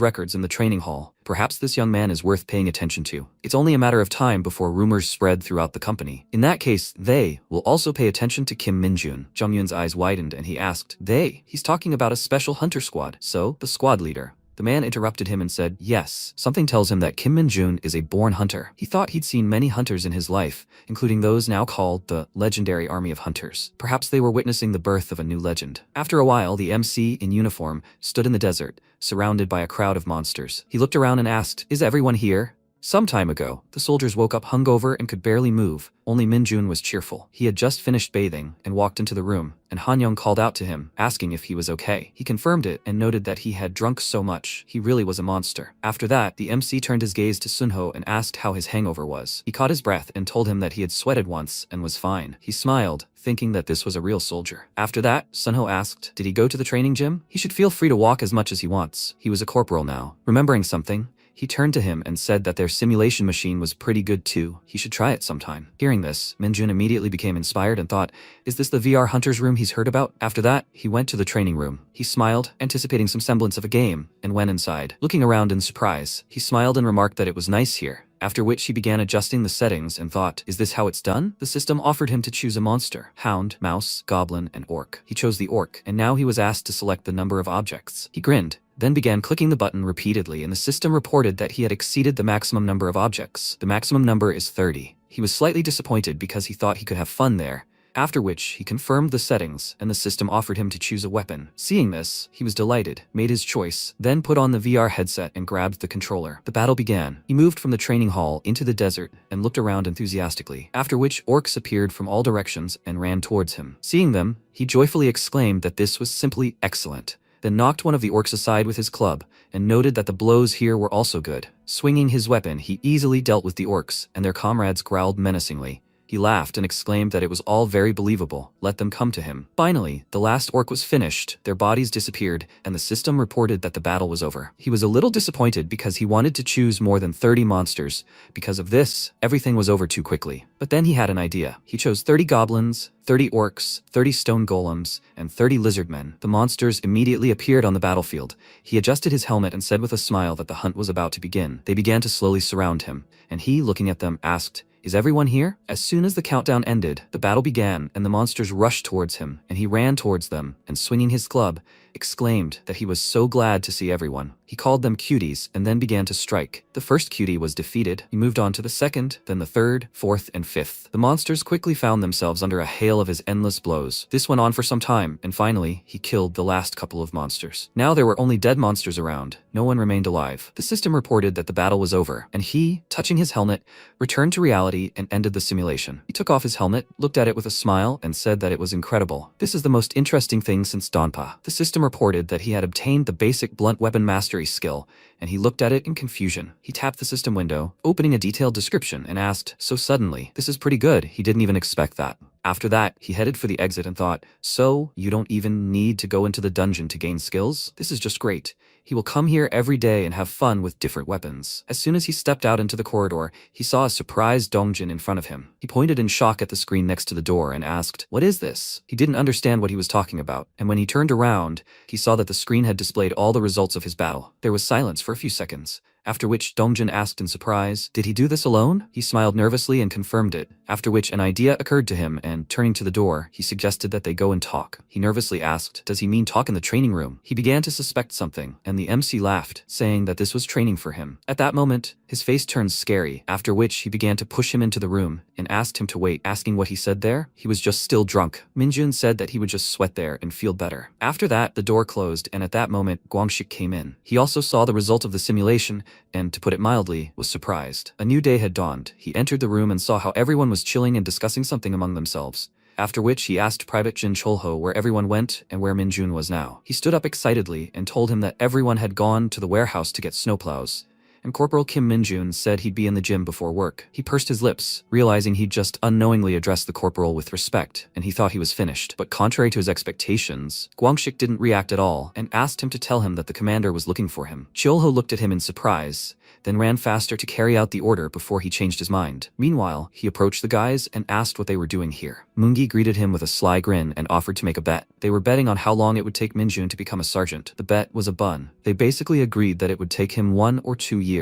records in the training hall. Perhaps this young man is worth paying attention to. It's only a matter of time before rumors spread throughout the company. In that case, they will also pay attention to Kim Min-jun. Jonghyun's eyes widened and he asked, they? He's talking about a special hunter squad. So, the squad leader. The man interrupted him and said, yes, something tells him that Kim Min-jun is a born hunter. He thought he'd seen many hunters in his life, including those now called the legendary army of hunters. Perhaps they were witnessing the birth of a new legend. After a while, the MC in uniform stood in the desert, surrounded by a crowd of monsters. He looked around and asked, is everyone here? Some time ago, the soldiers woke up hungover and could barely move. Only Min-jun was cheerful. He had just finished bathing and walked into the room, and Hanyoung called out to him, asking if he was okay. He confirmed it and noted that he had drunk so much, he really was a monster. After that, the MC turned his gaze to Sunho and asked how his hangover was. He caught his breath and told him that he had sweated once and was fine. He smiled, thinking that this was a real soldier. After that, Sunho asked, did he go to the training gym? He should feel free to walk as much as he wants. He was a corporal now. Remembering something, he turned to him and said that their simulation machine was pretty good too. He should try it sometime. Hearing this, Min-jun immediately became inspired and thought, is this the VR hunter's room he's heard about? After that, he went to the training room. He smiled, anticipating some semblance of a game, and went inside. Looking around in surprise, he smiled and remarked that it was nice here. After which he began adjusting the settings and thought, is this how it's done? The system offered him to choose a monster: hound, mouse, goblin, and orc. He chose the orc, and now he was asked to select the number of objects. He grinned, then began clicking the button repeatedly, and the system reported that he had exceeded the maximum number of objects. The maximum number is 30. He was slightly disappointed because he thought he could have fun there. After which, he confirmed the settings, and the system offered him to choose a weapon. Seeing this, he was delighted, made his choice, then put on the VR headset and grabbed the controller. The battle began. He moved from the training hall into the desert and looked around enthusiastically, after which orcs appeared from all directions and ran towards him. Seeing them, he joyfully exclaimed that this was simply excellent. then knocked one of the orcs aside with his club, and noted that the blows here were also good. Swinging his weapon, he easily dealt with the orcs, and their comrades growled menacingly. He laughed and exclaimed that it was all very believable. Let them come to him. Finally, the last orc was finished, their bodies disappeared, and the system reported that the battle was over. He was a little disappointed because he wanted to choose more than 30 monsters. Because of this, everything was over too quickly. But then he had an idea. He chose 30 goblins, 30 orcs, 30 stone golems, and 30 lizardmen. The monsters immediately appeared on the battlefield. He adjusted his helmet and said with a smile that the hunt was about to begin. They began to slowly surround him, and he, looking at them, asked, "Is everyone here?" As soon as the countdown ended, the battle began, and the monsters rushed towards him, and he ran towards them, and swinging his club, exclaimed that he was so glad to see everyone. He called them cuties, and then began to strike. The first cutie was defeated. He moved on to the second, then the third, fourth, and fifth. The monsters quickly found themselves under a hail of his endless blows. This went on for some time, and finally, he killed the last couple of monsters. Now there were only dead monsters around. No one remained alive. The system reported that the battle was over, and he, touching his helmet, returned to reality and ended the simulation. He took off his helmet, looked at it with a smile, and said that it was incredible. This is the most interesting thing since Donpa. The system reported that he had obtained the basic blunt weapon mastery skill, and he looked at it in confusion. He tapped the system window, opening a detailed description, and asked, "So suddenly, this is pretty good." He didn't even expect that. After that, he headed for the exit and thought, "So, you don't even need to go into the dungeon to gain skills? This is just great. He will come here every day and have fun with different weapons." As soon as he stepped out into the corridor, he saw a surprised Dongjin in front of him. He pointed in shock at the screen next to the door and asked, "What is this?" He didn't understand what he was talking about, and when he turned around, he saw that the screen had displayed all the results of his battle. There was silence for a few seconds, after which Dongjin asked in surprise, "Did he do this alone?" He smiled nervously and confirmed it, after which an idea occurred to him and, turning to the door, he suggested that they go and talk. He nervously asked, "Does he mean talk in the training room?" He began to suspect something, and the MC laughed, saying that this was training for him. At that moment, his face turned scary, after which he began to push him into the room and asked him to wait, asking what he said there. He was just still drunk. Minjun said that he would just sweat there and feel better. After that, the door closed, and at that moment, Guangxik came in. He also saw the result of the simulation and, to put it mildly, was surprised. A new day had dawned. He entered the room and saw how everyone was chilling and discussing something among themselves. After which he asked Private Jin Cholho where everyone went and where Minjun was now. He stood up excitedly and told him that everyone had gone to the warehouse to get snowplows, and Corporal Kim Minjun said he'd be in the gym before work. He pursed his lips, realizing he'd just unknowingly addressed the corporal with respect, and he thought he was finished. But contrary to his expectations, Guangxik didn't react at all and asked him to tell him that the commander was looking for him. Cholho looked at him in surprise, then ran faster to carry out the order before he changed his mind. Meanwhile, he approached the guys and asked what they were doing here. Mungi greeted him with a sly grin and offered to make a bet. They were betting on how long it would take Minjun to become a sergeant. The bet was a bun. They basically agreed that it would take him 1 or 2 years.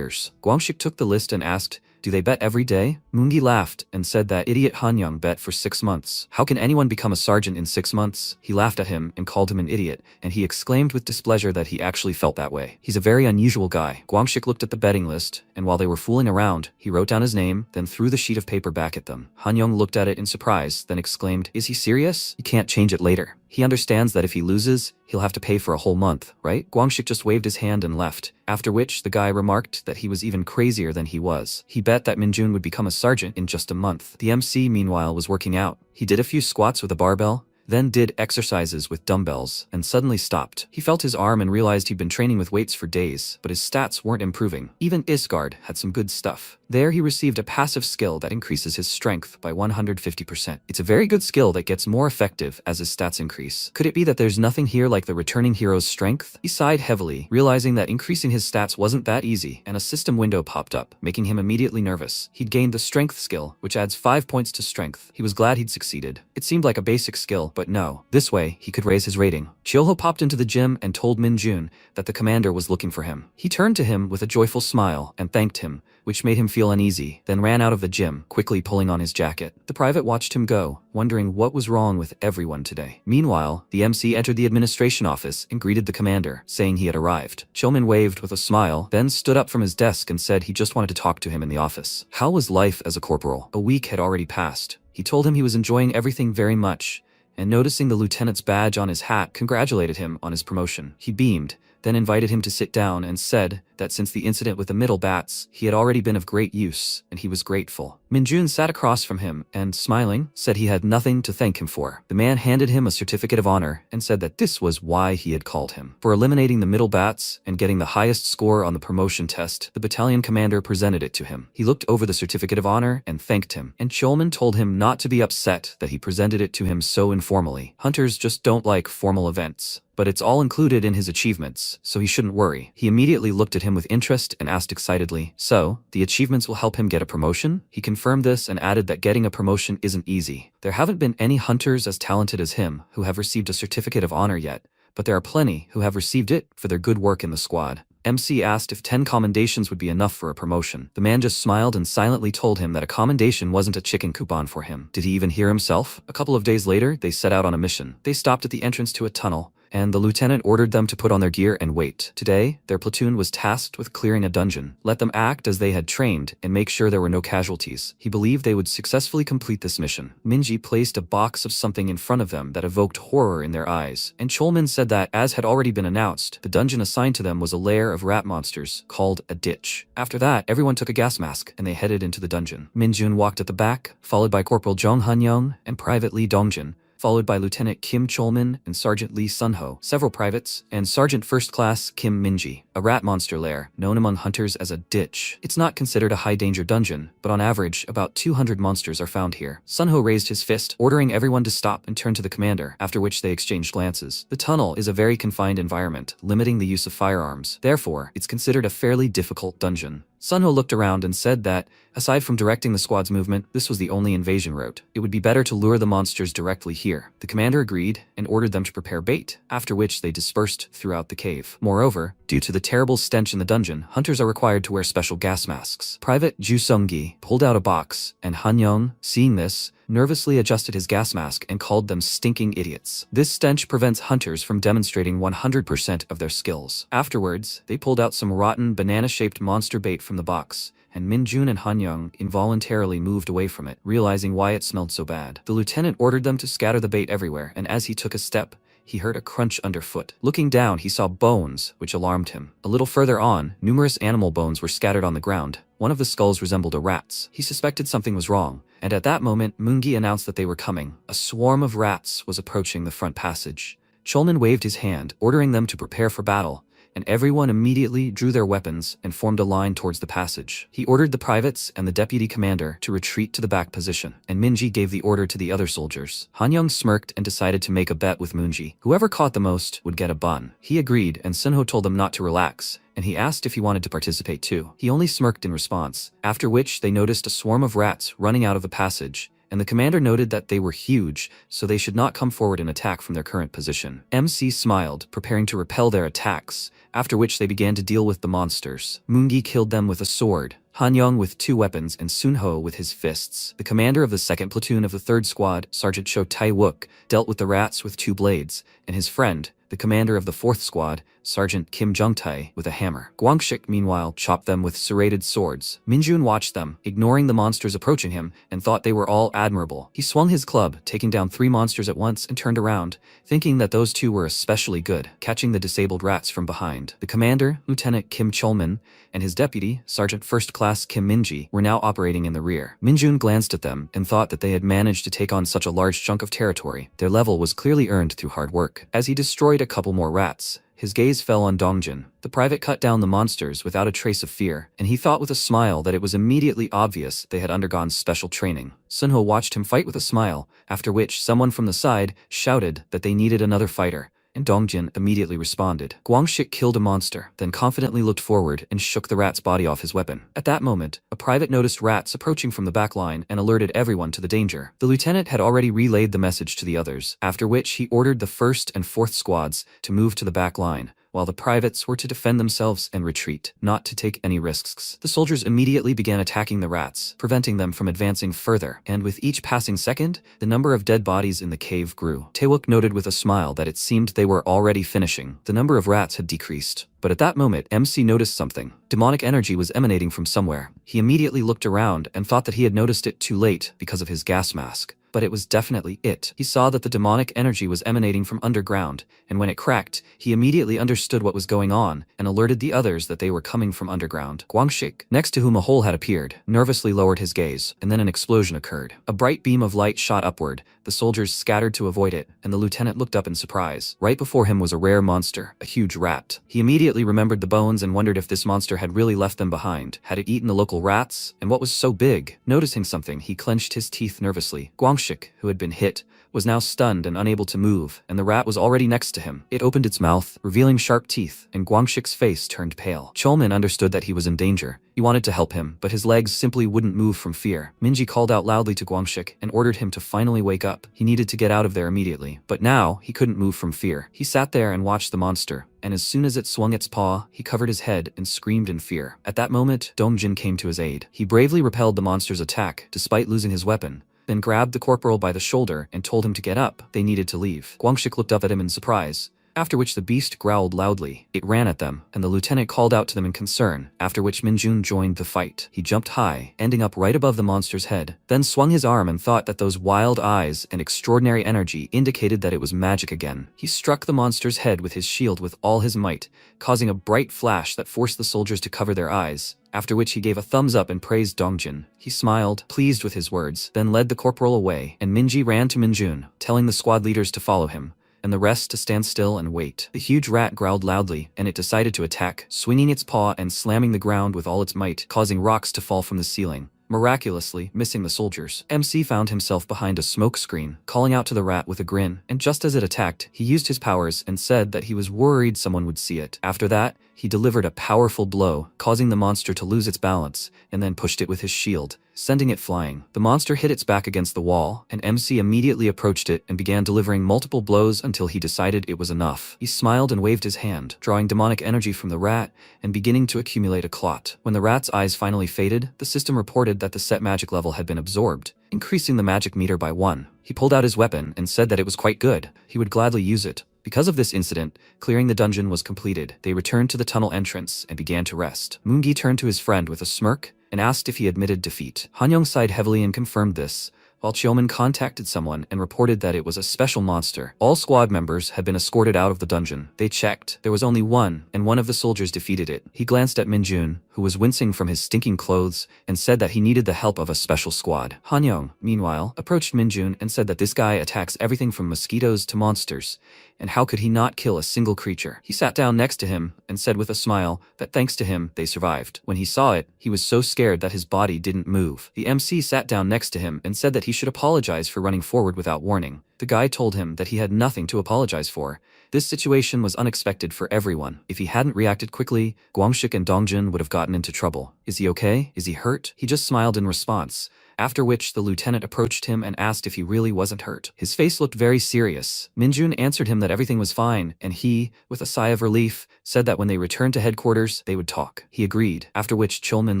Guangxik took the list and asked, "Do they bet every day?" Mungi laughed and said that idiot Hanyang bet for 6 months. How can anyone become a sergeant in 6 months? He laughed at him and called him an idiot, and he exclaimed with displeasure that he actually felt that way. He's a very unusual guy. Guangxik looked at the betting list, and while they were fooling around, he wrote down his name, then threw the sheet of paper back at them. Hanyang looked at it in surprise, then exclaimed, "Is he serious? You can't change it later. He understands that if he loses, he'll have to pay for a whole month, right?" Guangxik just waved his hand and left, after which the guy remarked that he was even crazier than he was. He bet that Minjun would become a sergeant in just a month. The MC, meanwhile, was working out. He did a few squats with a barbell, then did exercises with dumbbells, and suddenly stopped. He felt his arm and realized he'd been training with weights for days, but his stats weren't improving. Even Isgard had some good stuff. There he received a passive skill that increases his strength by 150%. It's a very good skill that gets more effective as his stats increase. Could it be that there's nothing here like the returning hero's strength? He sighed heavily, realizing that increasing his stats wasn't that easy, and a system window popped up, making him immediately nervous. He'd gained the strength skill, which adds 5 points to strength. He was glad he'd succeeded. It seemed like a basic skill, but no. This way, he could raise his rating. Chioho popped into the gym and told Minjun that the commander was looking for him. He turned to him with a joyful smile and thanked him, which made him feel uneasy, then ran out of the gym, quickly pulling on his jacket. The private watched him go, wondering what was wrong with everyone today. Meanwhile, the MC entered the administration office and greeted the commander, saying he had arrived. Chomin waved with a smile, then stood up from his desk and said he just wanted to talk to him in the office. How was life as a corporal? A week had already passed. He told him he was enjoying everything very much, and noticing the lieutenant's badge on his hat, congratulated him on his promotion. He beamed, then invited him to sit down and said that since the incident with the middle bats, he had already been of great use, and he was grateful. Minjun sat across from him and, smiling, said he had nothing to thank him for. The man handed him a certificate of honor and said that this was why he had called him. For eliminating the middle bats and getting the highest score on the promotion test, the battalion commander presented it to him. He looked over the certificate of honor and thanked him, and Cholman told him not to be upset that he presented it to him so informally. Hunters just don't like formal events. But it's all included in his achievements, so he shouldn't worry. He immediately looked at him with interest and asked excitedly, "So, the achievements will help him get a promotion?" He confirmed this and added that getting a promotion isn't easy. There haven't been any hunters as talented as him who have received a certificate of honor yet, but there are plenty who have received it for their good work in the squad. MC asked if 10 commendations would be enough for a promotion. The man just smiled and silently told him that a commendation wasn't a chicken coupon for him. Did he even hear himself? A couple of days later, they set out on a mission. They stopped at the entrance to a tunnel, and the lieutenant ordered them to put on their gear and wait. Today, their platoon was tasked with clearing a dungeon. Let them act as they had trained and make sure there were no casualties. He believed they would successfully complete this mission. Minji placed a box of something in front of them that evoked horror in their eyes, and Cholman said that, as had already been announced, the dungeon assigned to them was a lair of rat monsters called a ditch. After that, everyone took a gas mask and they headed into the dungeon. Minjun walked at the back, followed by Corporal Jong Han-young and Private Lee Dongjin, followed by Lieutenant Kim Cholman and Sergeant Lee Sunho, several privates, and Sergeant First Class Kim Minji. A rat monster lair, known among hunters as a ditch. It's not considered a high-danger dungeon, but on average, about 200 monsters are found here. Sunho raised his fist, ordering everyone to stop and turn to the commander, after which they exchanged glances. The tunnel is a very confined environment, limiting the use of firearms. Therefore, it's considered a fairly difficult dungeon. Sunho looked around and said that, aside from directing the squad's movement, this was the only invasion route. It would be better to lure the monsters directly here. The commander agreed and ordered them to prepare bait, after which they dispersed throughout the cave. Moreover, due to the terrible stench in the dungeon, hunters are required to wear special gas masks. Private Ju Sung-gi pulled out a box, and Han-young, seeing this, nervously adjusted his gas mask and called them stinking idiots. This stench prevents hunters from demonstrating 100% of their skills. Afterwards, they pulled out some rotten banana-shaped monster bait from the box, and Minjun and Han-young involuntarily moved away from it, realizing why it smelled so bad. The lieutenant ordered them to scatter the bait everywhere, and as he took a step, he heard a crunch underfoot. Looking down, he saw bones, which alarmed him. A little further on, numerous animal bones were scattered on the ground. One of the skulls resembled a rat's. He suspected something was wrong, and at that moment, Moongi announced that they were coming. A swarm of rats was approaching the front passage. Cholman waved his hand, ordering them to prepare for battle, and everyone immediately drew their weapons and formed a line towards the passage. He ordered the privates and the deputy commander to retreat to the back position, and Minji gave the order to the other soldiers. Han-young smirked and decided to make a bet with Moonji. Whoever caught the most would get a bun. He agreed, and Sunho told them not to relax, and he asked if he wanted to participate too. He only smirked in response, after which they noticed a swarm of rats running out of the passage, and the commander noted that they were huge, so they should not come forward and attack from their current position. MC smiled, preparing to repel their attacks, after which they began to deal with the monsters. Moongi killed them with a sword, Han-young with 2 weapons, and Sunho with his fists. The commander of the 2nd platoon of the 3rd squad, Sergeant Cho Tai-wook, dealt with the rats with 2 blades, and his friend, the commander of the 4th squad, Sergeant Kim Jung-tae, with a hammer. Guangshik, meanwhile, chopped them with serrated swords. Minjun watched them, ignoring the monsters approaching him, and thought they were all admirable. He swung his club, taking down 3 monsters at once, and turned around, thinking that those 2 were especially good, catching the disabled rats from behind. The commander, Lieutenant Kim Cholman, and his deputy, Sergeant First Class Kim Minji, were now operating in the rear. Minjun glanced at them and thought that they had managed to take on such a large chunk of territory. Their level was clearly earned through hard work. As he destroyed a couple more rats, his gaze fell on Dongjin. The private cut down the monsters without a trace of fear, and he thought with a smile that it was immediately obvious they had undergone special training. Sunho watched him fight with a smile, after which someone from the side shouted that they needed another fighter, and Dongjin immediately responded. Guangshik killed a monster, then confidently looked forward and shook the rat's body off his weapon. At that moment, a private noticed rats approaching from the back line and alerted everyone to the danger. The lieutenant had already relayed the message to the others, after which he ordered the 1st and 4th squads to move to the back line, while the privates were to defend themselves and retreat, not to take any risks. The soldiers immediately began attacking the rats, preventing them from advancing further, and with each passing second, the number of dead bodies in the cave grew. Taewook noted with a smile that it seemed they were already finishing. The number of rats had decreased. But at that moment, MC noticed something. Demonic energy was emanating from somewhere. He immediately looked around and thought that he had noticed it too late because of his gas mask. but it was definitely it. He saw that the demonic energy was emanating from underground, and when it cracked, he immediately understood what was going on and alerted the others that they were coming from underground. Guangxik, next to whom a hole had appeared, nervously lowered his gaze, and then an explosion occurred. A bright beam of light shot upward, the soldiers scattered to avoid it, and the lieutenant looked up in surprise. Right before him was a rare monster, a huge rat. He immediately remembered the bones and wondered if this monster had really left them behind. Had it eaten the local rats? And what was so big? Noticing something, he clenched his teeth nervously. Guangxik, who had been hit, was now stunned and unable to move, and the rat was already next to him. It opened its mouth, revealing sharp teeth, and Guangxik's face turned pale. Cholmin understood that he was in danger. He wanted to help him, but his legs simply wouldn't move from fear. Minji called out loudly to Guangxik and ordered him to finally wake up. He needed to get out of there immediately, but now he couldn't move from fear. He sat there and watched the monster, and as soon as it swung its paw, he covered his head and screamed in fear. At that moment, Dongjin came to his aid. He bravely repelled the monster's attack, despite losing his weapon, then grabbed the corporal by the shoulder and told him to get up. They needed to leave. Guangxik looked up at him in surprise, after which the beast growled loudly. It ran at them, and the lieutenant called out to them in concern, after which Minjun joined the fight. He jumped high, ending up right above the monster's head, then swung his arm and thought that those wild eyes and extraordinary energy indicated that it was magic again. He struck the monster's head with his shield with all his might, causing a bright flash that forced the soldiers to cover their eyes, after which he gave a thumbs up and praised Dongjin. He smiled, pleased with his words, then led the corporal away, and Minji ran to Minjun, telling the squad leaders to follow him, and the rest to stand still and wait. The huge rat growled loudly, and it decided to attack, swinging its paw and slamming the ground with all its might, causing rocks to fall from the ceiling, miraculously missing the soldiers. MC found himself behind a smoke screen, calling out to the rat with a grin, and just as it attacked, he used his powers and said that he was worried someone would see it. After that, he delivered a powerful blow, causing the monster to lose its balance, and then pushed it with his shield, sending it flying. The monster hit its back against the wall, and MC immediately approached it and began delivering multiple blows until he decided it was enough. He smiled and waved his hand, drawing demonic energy from the rat and beginning to accumulate a clot. When the rat's eyes finally faded, the system reported that the set magic level had been absorbed, increasing the magic meter by 1. He pulled out his weapon and said that it was quite good. He would gladly use it. Because of this incident, clearing the dungeon was completed. They returned to the tunnel entrance and began to rest. Moongi turned to his friend with a smirk and asked if he admitted defeat. Hanyong sighed heavily and confirmed this, while Chioman contacted someone and reported that it was a special monster. All squad members had been escorted out of the dungeon. They checked. There was only one, and one of the soldiers defeated it. He glanced at Minjun, who was wincing from his stinking clothes, and said that he needed the help of a special squad. Hanyong, meanwhile, approached Minjun and said that this guy attacks everything from mosquitoes to monsters, and how could he not kill a single creature? He sat down next to him and said with a smile that thanks to him, they survived. When he saw it, he was so scared that his body didn't move. The MC sat down next to him and said that he should apologize for running forward without warning. The guy told him that he had nothing to apologize for. This situation was unexpected for everyone. If he hadn't reacted quickly, Guangxik and Dongjin would have gotten into trouble. Is he okay? Is he hurt? He just smiled in response, after which the lieutenant approached him and asked if he really wasn't hurt. His face looked very serious. Minjun answered him that everything was fine, and he, with a sigh of relief, said that when they returned to headquarters, they would talk. He agreed, after which Cholmin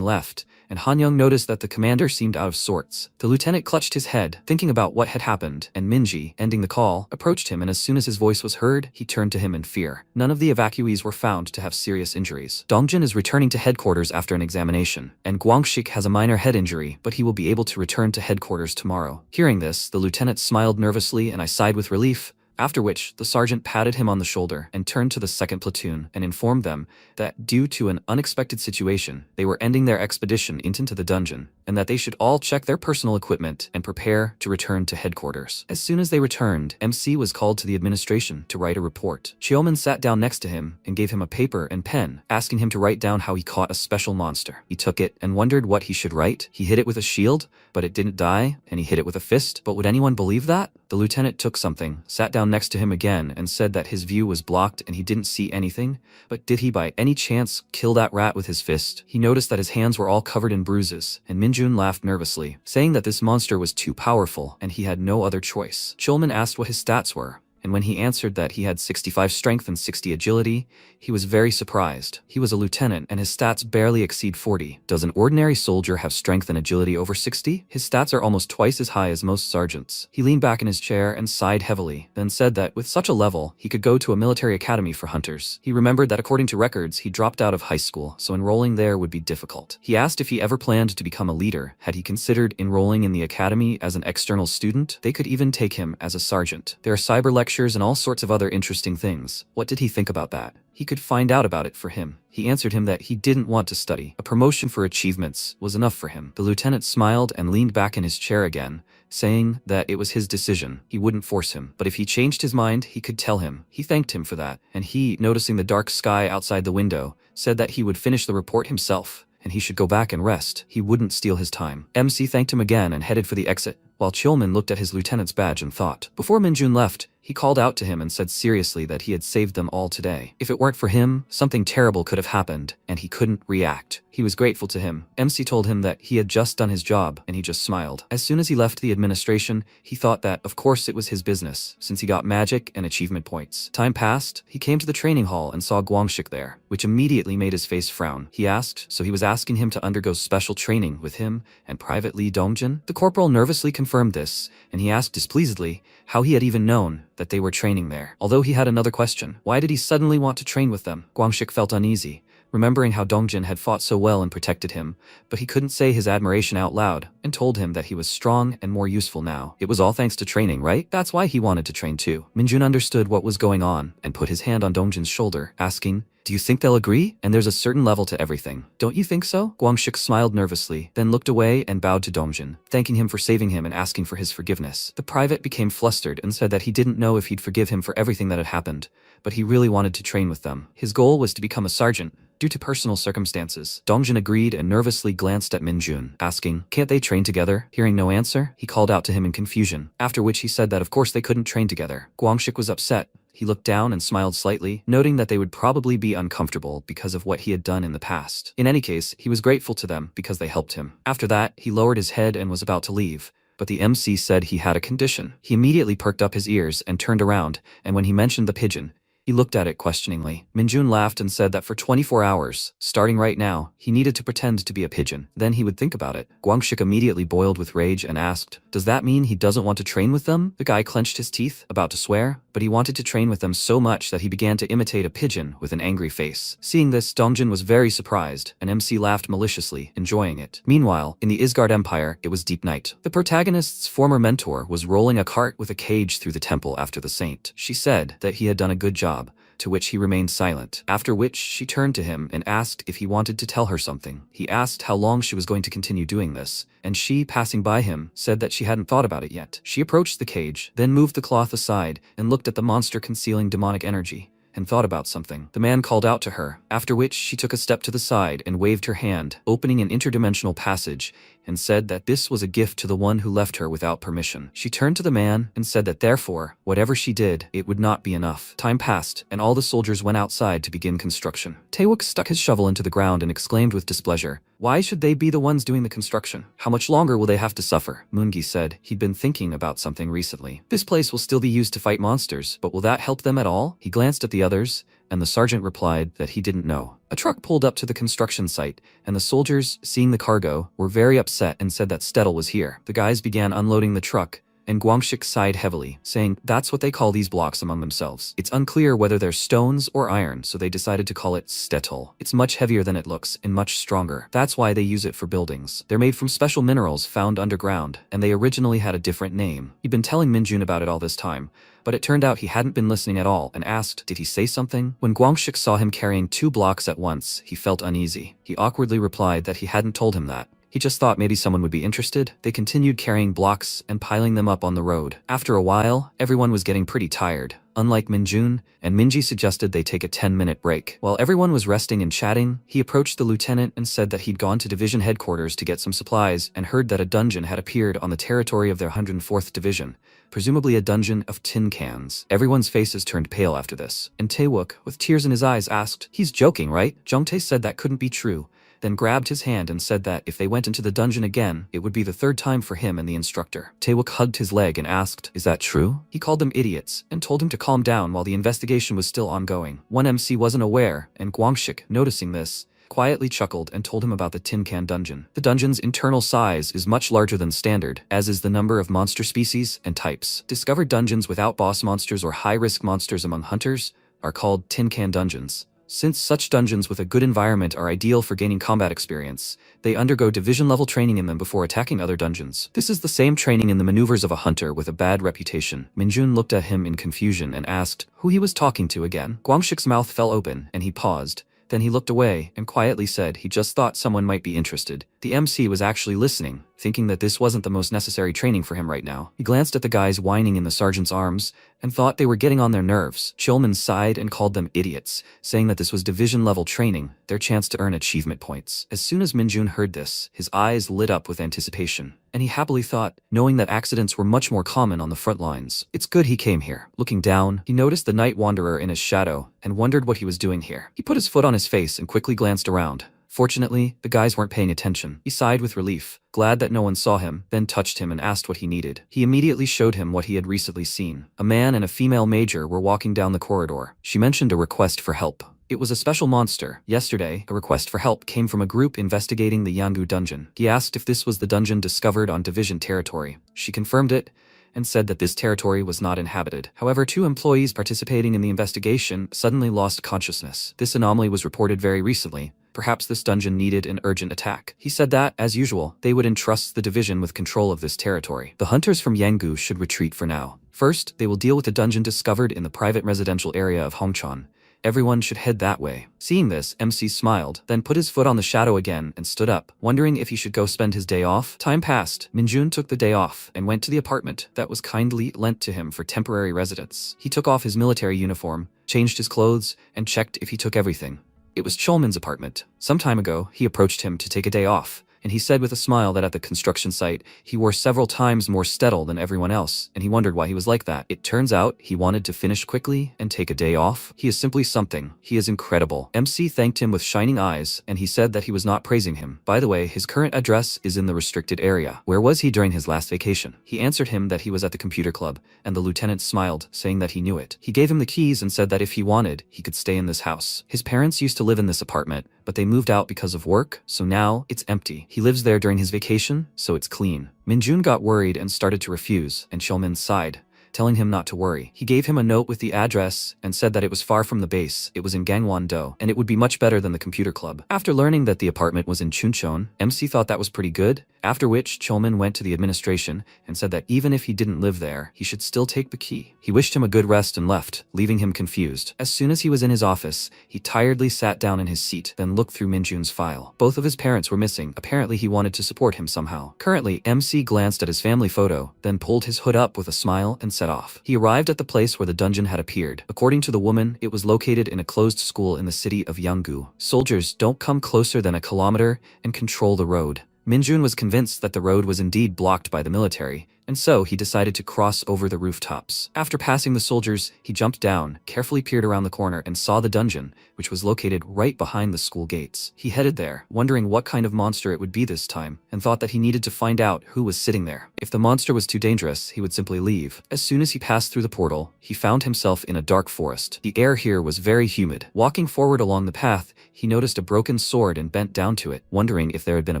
left, and Hanyong noticed that the commander seemed out of sorts. The lieutenant clutched his head, thinking about what had happened, and Minji, ending the call, approached him, and as soon as his voice was heard, he turned to him in fear. None of the evacuees were found to have serious injuries. Dongjin is returning to headquarters after an examination, and Guangxik has a minor head injury, but he will be able to return to headquarters tomorrow. Hearing this, the lieutenant smiled nervously, and I sighed with relief, after which the sergeant patted him on the shoulder and turned to the second platoon and informed them that due to an unexpected situation, they were ending their expedition into the dungeon, and that they should all check their personal equipment and prepare to return to headquarters. As soon as they returned, MC was called to the administration to write a report. Chioman sat down next to him and gave him a paper and pen, asking him to write down how he caught a special monster. He took it and wondered what he should write. He hit it with a shield, but it didn't die, and he hit it with a fist. But would anyone believe that? The lieutenant took something, sat down next to him again, and said that his view was blocked and he didn't see anything. But did he by any chance kill that rat with his fist? He noticed that his hands were all covered in bruises, and Minjun laughed nervously, saying that this monster was too powerful and he had no other choice. Chulman asked what his stats were, and when he answered that he had 65 strength and 60 agility, he was very surprised. He was a lieutenant and his stats barely exceed 40. Does an ordinary soldier have strength and agility over 60? His stats are almost twice as high as most sergeants. He leaned back in his chair and sighed heavily, then said that with such a level, he could go to a military academy for hunters. He remembered that according to records, he dropped out of high school, so enrolling there would be difficult. He asked if he ever planned to become a leader. Had he considered enrolling in the academy as an external student? They could even take him as a sergeant. There are cyber lectures and all sorts of other interesting things. What did he think about that? He could find out about it for him. He answered him that he didn't want to study. A promotion for achievements was enough for him. The lieutenant smiled and leaned back in his chair again, saying that it was his decision. He wouldn't force him, but if he changed his mind, he could tell him. He thanked him for that, and he, noticing the dark sky outside the window, said that he would finish the report himself, and he should go back and rest. He wouldn't steal his time. MC thanked him again and headed for the exit, while Chilman looked at his lieutenant's badge and thought. Before Minjun left, he called out to him and said seriously that he had saved them all today. If it weren't for him, something terrible could have happened, and he couldn't react. He was grateful to him. MC told him that he had just done his job, and he just smiled. As soon as he left the administration, he thought that, of course, it was his business, since he got magic and achievement points. Time passed, he came to the training hall and saw Guangshik there, which immediately made his face frown. He asked, so he was asking him to undergo special training with him and Private Li Dongjin? The corporal nervously confirmed this, and he asked displeasedly how he had even known that they were training there. Although he had another question. Why did he suddenly want to train with them? Guangshik felt uneasy, remembering how Dongjin had fought so well and protected him, but he couldn't say his admiration out loud, and told him that he was strong and more useful now. It was all thanks to training, right? That's why he wanted to train too. Minjun understood what was going on, and put his hand on Dongjin's shoulder, asking, do you think they'll agree? And there's a certain level to everything. Don't you think so? Guangshik smiled nervously, then looked away and bowed to Dongjin, thanking him for saving him and asking for his forgiveness. The private became flustered and said that he didn't know if he'd forgive him for everything that had happened, but he really wanted to train with them. His goal was to become a sergeant, due to personal circumstances. Dongjin agreed and nervously glanced at Minjun, asking, can't they train together? Hearing no answer, he called out to him in confusion, after which he said that of course they couldn't train together. Guangshik was upset. He looked down and smiled slightly, noting that they would probably be uncomfortable because of what he had done in the past. In any case, he was grateful to them because they helped him. After that, he lowered his head and was about to leave, but the MC said he had a condition. He immediately perked up his ears and turned around, and when he mentioned the pigeon, he looked at it questioningly. Minjun laughed and said that for 24 hours, starting right now, he needed to pretend to be a pigeon. Then he would think about it. Guangshik immediately boiled with rage and asked, does that mean he doesn't want to train with them? The guy clenched his teeth, about to swear, but he wanted to train with them so much that he began to imitate a pigeon with an angry face. Seeing this, Dongjin was very surprised, and MC laughed maliciously, enjoying it. Meanwhile, in the Isgard Empire, it was deep night. The protagonist's former mentor was rolling a cart with a cage through the temple after the saint. She said that he had done a good job, to which he remained silent, after which she turned to him and asked if he wanted to tell her something. He asked how long she was going to continue doing this, and she, passing by him, said that she hadn't thought about it yet. She approached the cage, then moved the cloth aside and looked at the monster concealing demonic energy, and thought about something. The man called out to her, after which she took a step to the side and waved her hand, opening an interdimensional passage, and said that this was a gift to the one who left her without permission. She turned to the man and said that therefore, whatever she did, it would not be enough. Time passed, and all the soldiers went outside to begin construction. Taewook stuck his shovel into the ground and exclaimed with displeasure, why should they be the ones doing the construction? How much longer will they have to suffer? Moongi said he'd been thinking about something recently. This place will still be used to fight monsters, but will that help them at all? He glanced at the others, and the sergeant replied that he didn't know. A truck pulled up to the construction site, and the soldiers, seeing the cargo, were very upset and said that Stettel was here. The guys began unloading the truck, and Guangshik sighed heavily, saying, that's what they call these blocks among themselves. It's unclear whether they're stones or iron, so they decided to call it Stettel. It's much heavier than it looks, and much stronger. That's why they use it for buildings. They're made from special minerals found underground, and they originally had a different name. He'd been telling Minjun about it all this time, but it turned out he hadn't been listening at all and asked, did he say something? When Guangshik saw him carrying 2 blocks at once, he felt uneasy. He awkwardly replied that he hadn't told him that. He just thought maybe someone would be interested. They continued carrying blocks and piling them up on the road. After a while, everyone was getting pretty tired, unlike Minjun, and Minji suggested they take a 10-minute break. While everyone was resting and chatting, he approached the lieutenant and said that he'd gone to division headquarters to get some supplies and heard that a dungeon had appeared on the territory of their 104th Division, presumably a dungeon of tin cans. Everyone's faces turned pale after this, and Taewook, with tears in his eyes, asked, he's joking, right? Jungtae said that couldn't be true, then grabbed his hand and said that if they went into the dungeon again, it would be the third time for him and the instructor. Taewook hugged his leg and asked, "Is that true?" He called them idiots and told him to calm down while the investigation was still ongoing. One MC wasn't aware, and Gwangshik, noticing this, quietly chuckled and told him about the tin can dungeon. The dungeon's internal size is much larger than standard, as is the number of monster species and types. Discovered dungeons without boss monsters or high-risk monsters among hunters are called tin can dungeons. Since such dungeons with a good environment are ideal for gaining combat experience, they undergo division-level training in them before attacking other dungeons. This is the same training in the maneuvers of a hunter with a bad reputation. Minjun looked at him in confusion and asked who he was talking to again. Gwangshik's mouth fell open and he paused. Then he looked away and quietly said he just thought someone might be interested. The MC was actually listening, thinking that this wasn't the most necessary training for him right now. He glanced at the guys whining in the sergeant's arms and thought they were getting on their nerves. Chilman sighed and called them idiots, saying that this was division-level training, their chance to earn achievement points. As soon as Minjun heard this, his eyes lit up with anticipation, and he happily thought, knowing that accidents were much more common on the front lines. It's good he came here. Looking down, he noticed the Night Wanderer in his shadow and wondered what he was doing here. He put his foot on his face and quickly glanced around. Fortunately, the guys weren't paying attention. He sighed with relief, glad that no one saw him, then touched him and asked what he needed. He immediately showed him what he had recently seen. A man and a female major were walking down the corridor. She mentioned a request for help. It was a special monster. Yesterday, a request for help came from a group investigating the Yangu dungeon. He asked if this was the dungeon discovered on division territory. She confirmed it and said that this territory was not inhabited. However, 2 employees participating in the investigation suddenly lost consciousness. This anomaly was reported very recently. Perhaps this dungeon needed an urgent attack. He said that, as usual, they would entrust the division with control of this territory. The hunters from Yangu should retreat for now. First, they will deal with the dungeon discovered in the private residential area of Hongchon. Everyone should head that way. Seeing this, MC smiled, then put his foot on the shadow again and stood up, wondering if he should go spend his day off. Time passed. Minjun took the day off and went to the apartment that was kindly lent to him for temporary residence. He took off his military uniform, changed his clothes, and checked if he took everything. It was Cholman's apartment. Some time ago, he approached him to take a day off, and he said with a smile that at the construction site, he wore several times more stettel than everyone else, and he wondered why he was like that. It turns out he wanted to finish quickly and take a day off. He is simply something. He is incredible. MC thanked him with shining eyes, and he said that he was not praising him. By the way, his current address is in the restricted area. Where was he during his last vacation? He answered him that he was at the computer club, and the lieutenant smiled, saying that he knew it. He gave him the keys and said that if he wanted, he could stay in this house. His parents used to live in this apartment, but they moved out because of work, so now it's empty. He lives there during his vacation, so it's clean. Minjun got worried and started to refuse, and Cholman sighed, telling him not to worry. He gave him a note with the address and said that it was far from the base, it was in Gangwon-do, and it would be much better than the computer club. After learning that the apartment was in Chuncheon, MC thought that was pretty good, after which Cholman went to the administration and said that even if he didn't live there, he should still take the key. He wished him a good rest and left, leaving him confused. As soon as he was in his office, he tiredly sat down in his seat, then looked through Minjun's file. Both of his parents were missing. Apparently he wanted to support him somehow. Currently, MC glanced at his family photo, then pulled his hood up with a smile and set off. He arrived at the place where the dungeon had appeared. According to the woman, it was located in a closed school in the city of Yangu. Soldiers don't come closer than a kilometer and control the road. Minjun was convinced that the road was indeed blocked by the military, and so he decided to cross over the rooftops. After passing the soldiers, he jumped down, carefully peered around the corner and saw the dungeon, which was located right behind the school gates. He headed there, wondering what kind of monster it would be this time, and thought that he needed to find out who was sitting there. If the monster was too dangerous, he would simply leave. As soon as he passed through the portal, he found himself in a dark forest. The air here was very humid. Walking forward along the path, he noticed a broken sword and bent down to it, wondering if there had been a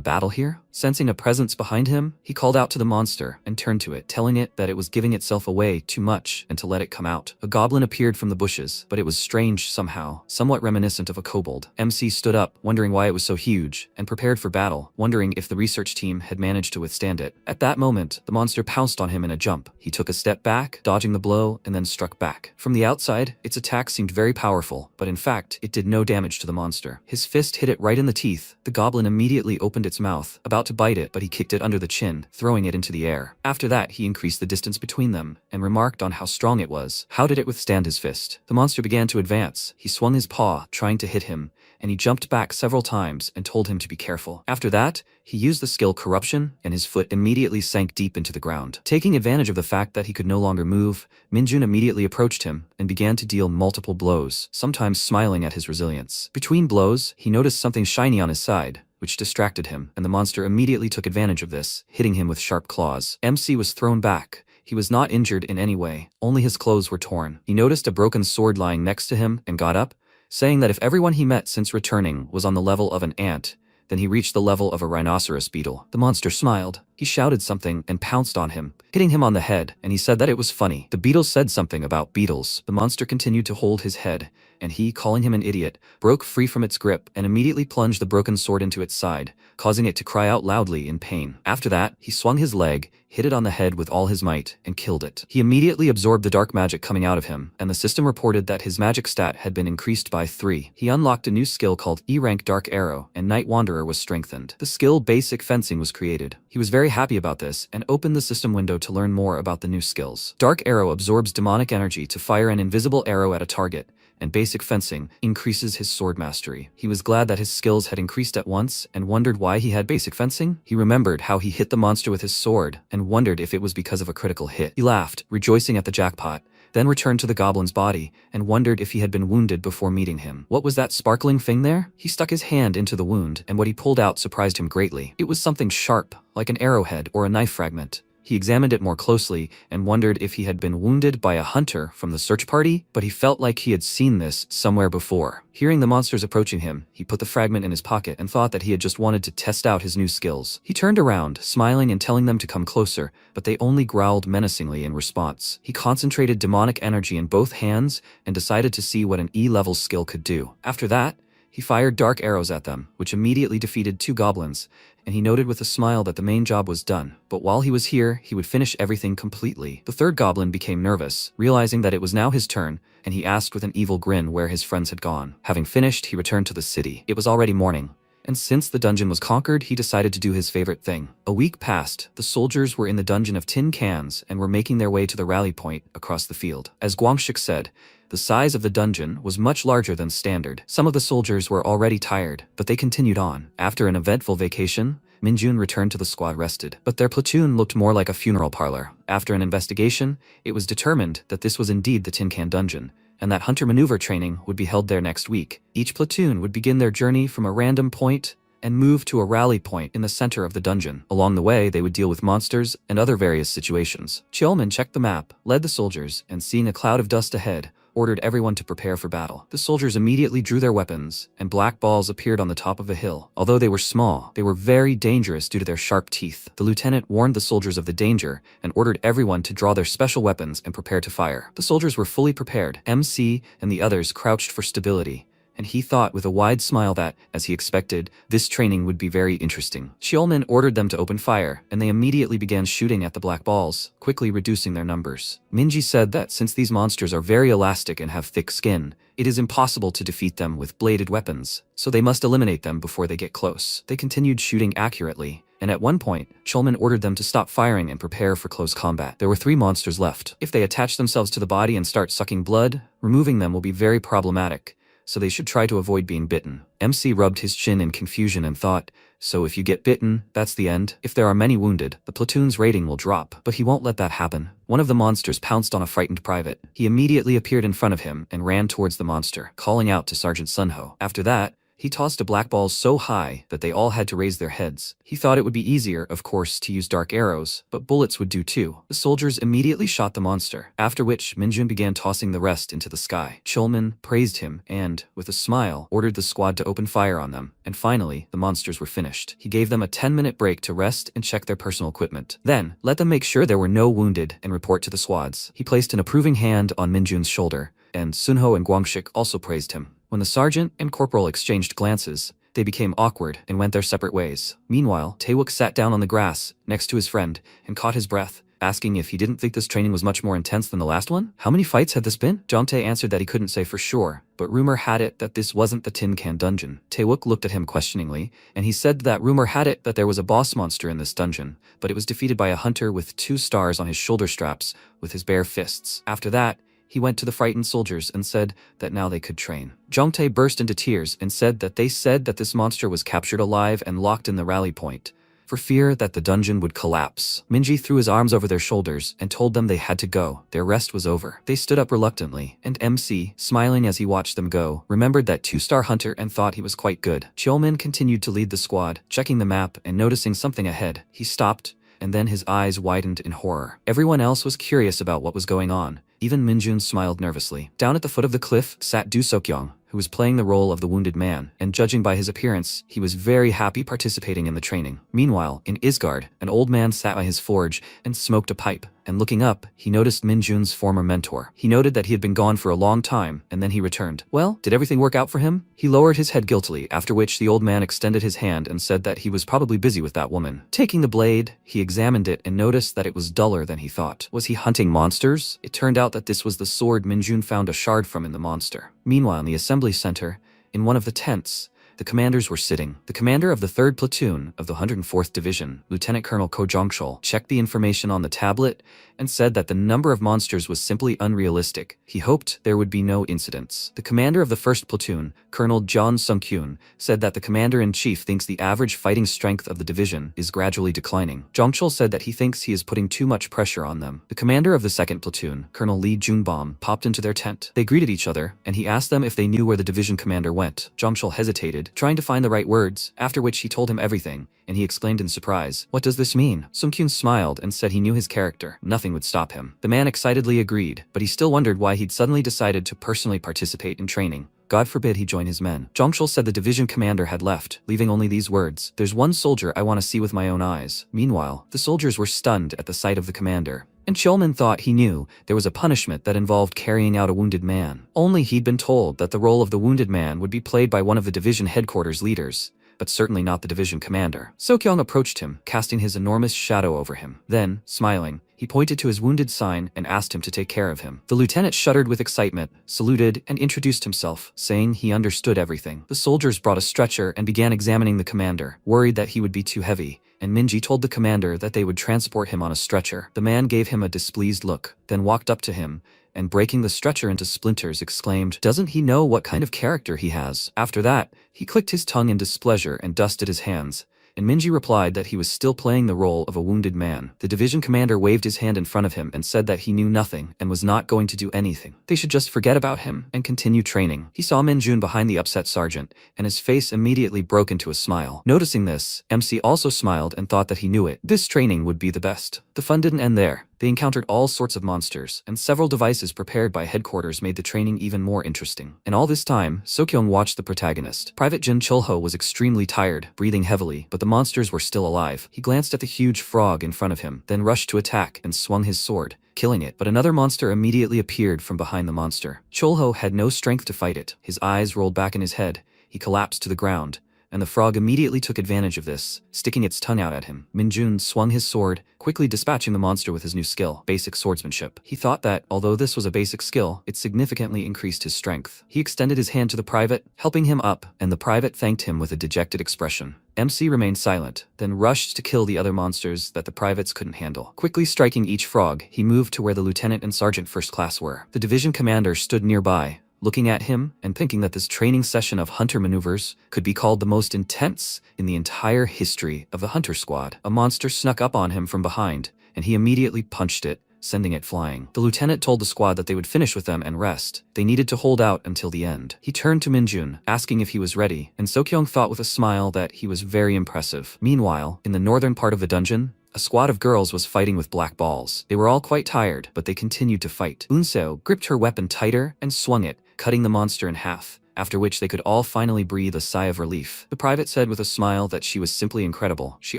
battle here. Sensing a presence behind him, he called out to the monster and turned to it, telling it that it was giving itself away too much and to let it come out. A goblin appeared from the bushes, but it was strange somehow, somewhat reminiscent of a kobold. MC stood up, wondering why it was so huge, and prepared for battle, wondering if the research team had managed to withstand it. At that moment, the monster pounced on him in a jump. He took a step back, dodging the blow, and then struck back. From the outside, its attack seemed very powerful, but in fact, it did no damage to the monster. His fist hit it right in the teeth. The goblin immediately opened its mouth, about to bite it, but he kicked it under the chin, throwing it into the air. After that, he increased the distance between them, and remarked on how strong it was. How did it withstand his fist? The monster began to advance. He swung his paw, trying to hit him, and he jumped back several times and told him to be careful. After that, he used the skill Corruption, and his foot immediately sank deep into the ground. Taking advantage of the fact that he could no longer move, Minjun immediately approached him and began to deal multiple blows, sometimes smiling at his resilience. Between blows, he noticed something shiny on his side, which distracted him, and the monster immediately took advantage of this, hitting him with sharp claws. MC was thrown back. He was not injured in any way, only his clothes were torn. He noticed a broken sword lying next to him and got up, saying that if everyone he met since returning was on the level of an ant, then he reached the level of a rhinoceros beetle. The monster smiled. He shouted something and pounced on him, hitting him on the head, and he said that it was funny. The beetle said something about beetles. The monster continued to hold his head, and he, calling him an idiot, broke free from its grip and immediately plunged the broken sword into its side, causing it to cry out loudly in pain. After that, he swung his leg, hit it on the head with all his might, and killed it. He immediately absorbed the dark magic coming out of him, and the system reported that his magic stat had been increased by 3. He unlocked a new skill called E-Rank Dark Arrow, and Night Wanderer was strengthened. The skill Basic Fencing was created. He was very happy about this, and opened the system window to learn more about the new skills. Dark Arrow absorbs demonic energy to fire an invisible arrow at a target, and Basic Fencing increases his sword mastery. He was glad that his skills had increased at once and wondered why he had Basic Fencing. He remembered how he hit the monster with his sword and wondered if it was because of a critical hit. He laughed, rejoicing at the jackpot, then returned to the goblin's body and wondered if he had been wounded before meeting him. What was that sparkling thing there? He stuck his hand into the wound, and what he pulled out surprised him greatly. It was something sharp, like an arrowhead or a knife fragment. He examined it more closely and wondered if he had been wounded by a hunter from the search party, but he felt like he had seen this somewhere before. Hearing the monsters approaching him, he put the fragment in his pocket and thought that he had just wanted to test out his new skills. He turned around, smiling and telling them to come closer, but they only growled menacingly in response. He concentrated demonic energy in both hands and decided to see what an E-level skill could do. After that, he fired dark arrows at them, which immediately defeated 2 goblins, and he noted with a smile that the main job was done. But while he was here, he would finish everything completely. The 3rd goblin became nervous, realizing that it was now his turn, and he asked with an evil grin where his friends had gone. Having finished, he returned to the city. It was already morning, and since the dungeon was conquered, he decided to do his favorite thing. A week passed. The soldiers were in the dungeon of tin cans and were making their way to the rally point across the field. As Guangshik said, the size of the dungeon was much larger than standard. Some of the soldiers were already tired, but they continued on. After an eventful vacation, Minjun returned to the squad rested, but their platoon looked more like a funeral parlor. After an investigation, it was determined that this was indeed the Tin Can Dungeon, and that hunter maneuver training would be held there next week. Each platoon would begin their journey from a random point and move to a rally point in the center of the dungeon. Along the way, they would deal with monsters and other various situations. Chiolman checked the map, led the soldiers, and seeing a cloud of dust ahead, ordered everyone to prepare for battle. The soldiers immediately drew their weapons, and black balls appeared on the top of a hill. Although they were small, they were very dangerous due to their sharp teeth. The lieutenant warned the soldiers of the danger and ordered everyone to draw their special weapons and prepare to fire. The soldiers were fully prepared. MC and the others crouched for stability, and he thought with a wide smile that, as he expected, this training would be very interesting. Chiolman ordered them to open fire, and they immediately began shooting at the black balls, quickly reducing their numbers. Minji said that since these monsters are very elastic and have thick skin, it is impossible to defeat them with bladed weapons, so they must eliminate them before they get close. They continued shooting accurately, and at one point, Chiolman ordered them to stop firing and prepare for close combat. There were 3 monsters left. If they attach themselves to the body and start sucking blood, removing them will be very problematic, so they should try to avoid being bitten. MC rubbed his chin in confusion and thought, so if you get bitten, that's the end. If there are many wounded, the platoon's rating will drop, but he won't let that happen. One of the monsters pounced on a frightened private. He immediately appeared in front of him and ran towards the monster, calling out to Sergeant Sunho. After that, he tossed a black ball so high that they all had to raise their heads. He thought it would be easier, of course, to use dark arrows, but bullets would do too. The soldiers immediately shot the monster, after which Minjun began tossing the rest into the sky. Chiolman praised him and, with a smile, ordered the squad to open fire on them, and finally, the monsters were finished. He gave them a 10-minute break to rest and check their personal equipment. Then, let them make sure there were no wounded and report to the squads. He placed an approving hand on Minjun's shoulder, and Sunho and Guangshik also praised him. When the sergeant and corporal exchanged glances, they became awkward and went their separate ways. Meanwhile, Taewook sat down on the grass, next to his friend, and caught his breath, asking if he didn't think this training was much more intense than the last one. How many fights had this been? Jomtae answered that he couldn't say for sure, but rumor had it that this wasn't the Tin Can Dungeon. Taewook looked at him questioningly, and he said that rumor had it that there was a boss monster in this dungeon, but it was defeated by a hunter with 2 stars on his shoulder straps with his bare fists. After that, he went to the frightened soldiers and said that now they could train. Jomtae burst into tears and said that they said that this monster was captured alive and locked in the rally point. for fear that the dungeon would collapse. Minji threw his arms over their shoulders and told them they had to go. Their rest was over. They stood up reluctantly, and MC, smiling as he watched them go, remembered that 2-star hunter and thought he was quite good. Cheolmin continued to lead the squad, checking the map and noticing something ahead. He stopped, and then his eyes widened in horror. Everyone else was curious about what was going on. Even Minjun smiled nervously. Down at the foot of the cliff sat Du Sokyong, who was playing the role of the wounded man, and judging by his appearance, he was very happy participating in the training. Meanwhile, in Isgard, an old man sat by his forge and smoked a pipe, and looking up, he noticed Minjun's former mentor. He noted that he had been gone for a long time, and then he returned. Well, did everything work out for him? He lowered his head guiltily, after which the old man extended his hand and said that he was probably busy with that woman. Taking the blade, he examined it and noticed that it was duller than he thought. Was he hunting monsters? It turned out that this was the sword Minjun found a shard from in the monster. Meanwhile, in the assembly center, in one of the tents, the commanders were sitting. The commander of the 3rd Platoon of the 104th Division, Lieutenant Colonel Ko Jongchul, checked the information on the tablet and said that the number of monsters was simply unrealistic. He hoped there would be no incidents. The commander of the 1st Platoon, Colonel John Sung-kyun, said that the commander-in-chief thinks the average fighting strength of the division is gradually declining. Jongchul said that he thinks he is putting too much pressure on them. The commander of the 2nd Platoon, Colonel Lee Junbom, popped into their tent. They greeted each other, and he asked them if they knew where the division commander went. Jongchul hesitated, trying to find the right words, after which he told him everything, and he exclaimed in surprise, "What does this mean?" Sung-kyun smiled and said he knew his character. Nothing would stop him. The man excitedly agreed, but he still wondered why he'd suddenly decided to personally participate in training. God forbid he join his men. Jongchul said the division commander had left, leaving only these words, "There's one soldier I want to see with my own eyes." Meanwhile, the soldiers were stunned at the sight of the commander, and Cheolmin thought he knew there was a punishment that involved carrying out a wounded man. Only he'd been told that the role of the wounded man would be played by one of the division headquarters leaders, but certainly not the division commander. Sokyong approached him, casting his enormous shadow over him. Then, smiling, he pointed to his wounded sign and asked him to take care of him. The lieutenant shuddered with excitement, saluted, and introduced himself, saying he understood everything. The soldiers brought a stretcher and began examining the commander, worried that he would be too heavy, and Minji told the commander that they would transport him on a stretcher. The man gave him a displeased look, then walked up to him, and breaking the stretcher into splinters exclaimed, "Doesn't he know what kind of character he has?" After that, he clicked his tongue in displeasure and dusted his hands, and Minji replied that he was still playing the role of a wounded man. The division commander waved his hand in front of him and said that he knew nothing and was not going to do anything. They should just forget about him and continue training. He saw Minjun behind the upset sergeant, and his face immediately broke into a smile. Noticing this, MC also smiled and thought that he knew it. This training would be the best. The fun didn't end there. They encountered all sorts of monsters, and several devices prepared by headquarters made the training even more interesting. And all this time, Sokyong watched the protagonist. Private Jin Chulho was extremely tired, breathing heavily, but the monsters were still alive. He glanced at the huge frog in front of him, then rushed to attack and swung his sword, killing it. But another monster immediately appeared from behind the monster. Chulho had no strength to fight it. His eyes rolled back in his head. He collapsed to the ground, and the frog immediately took advantage of this, sticking its tongue out at him. Minjun swung his sword, quickly dispatching the monster with his new skill, basic swordsmanship. He thought that, although this was a basic skill, it significantly increased his strength. He extended his hand to the private, helping him up, and the private thanked him with a dejected expression. MC remained silent, then rushed to kill the other monsters that the privates couldn't handle. Quickly striking each frog, he moved to where the lieutenant and sergeant first class were. The division commander stood nearby, looking at him and thinking that this training session of hunter maneuvers could be called the most intense in the entire history of the hunter squad. A monster snuck up on him from behind, and he immediately punched it, sending it flying. The lieutenant told the squad that they would finish with them and rest. They needed to hold out until the end. He turned to Minjun, asking if he was ready, and Sokyong thought with a smile that he was very impressive. Meanwhile, in the northern part of the dungeon, a squad of girls was fighting with black balls. They were all quite tired, but they continued to fight. Unseo gripped her weapon tighter and swung it, cutting the monster in half, after which they could all finally breathe a sigh of relief. The private said with a smile that she was simply incredible. She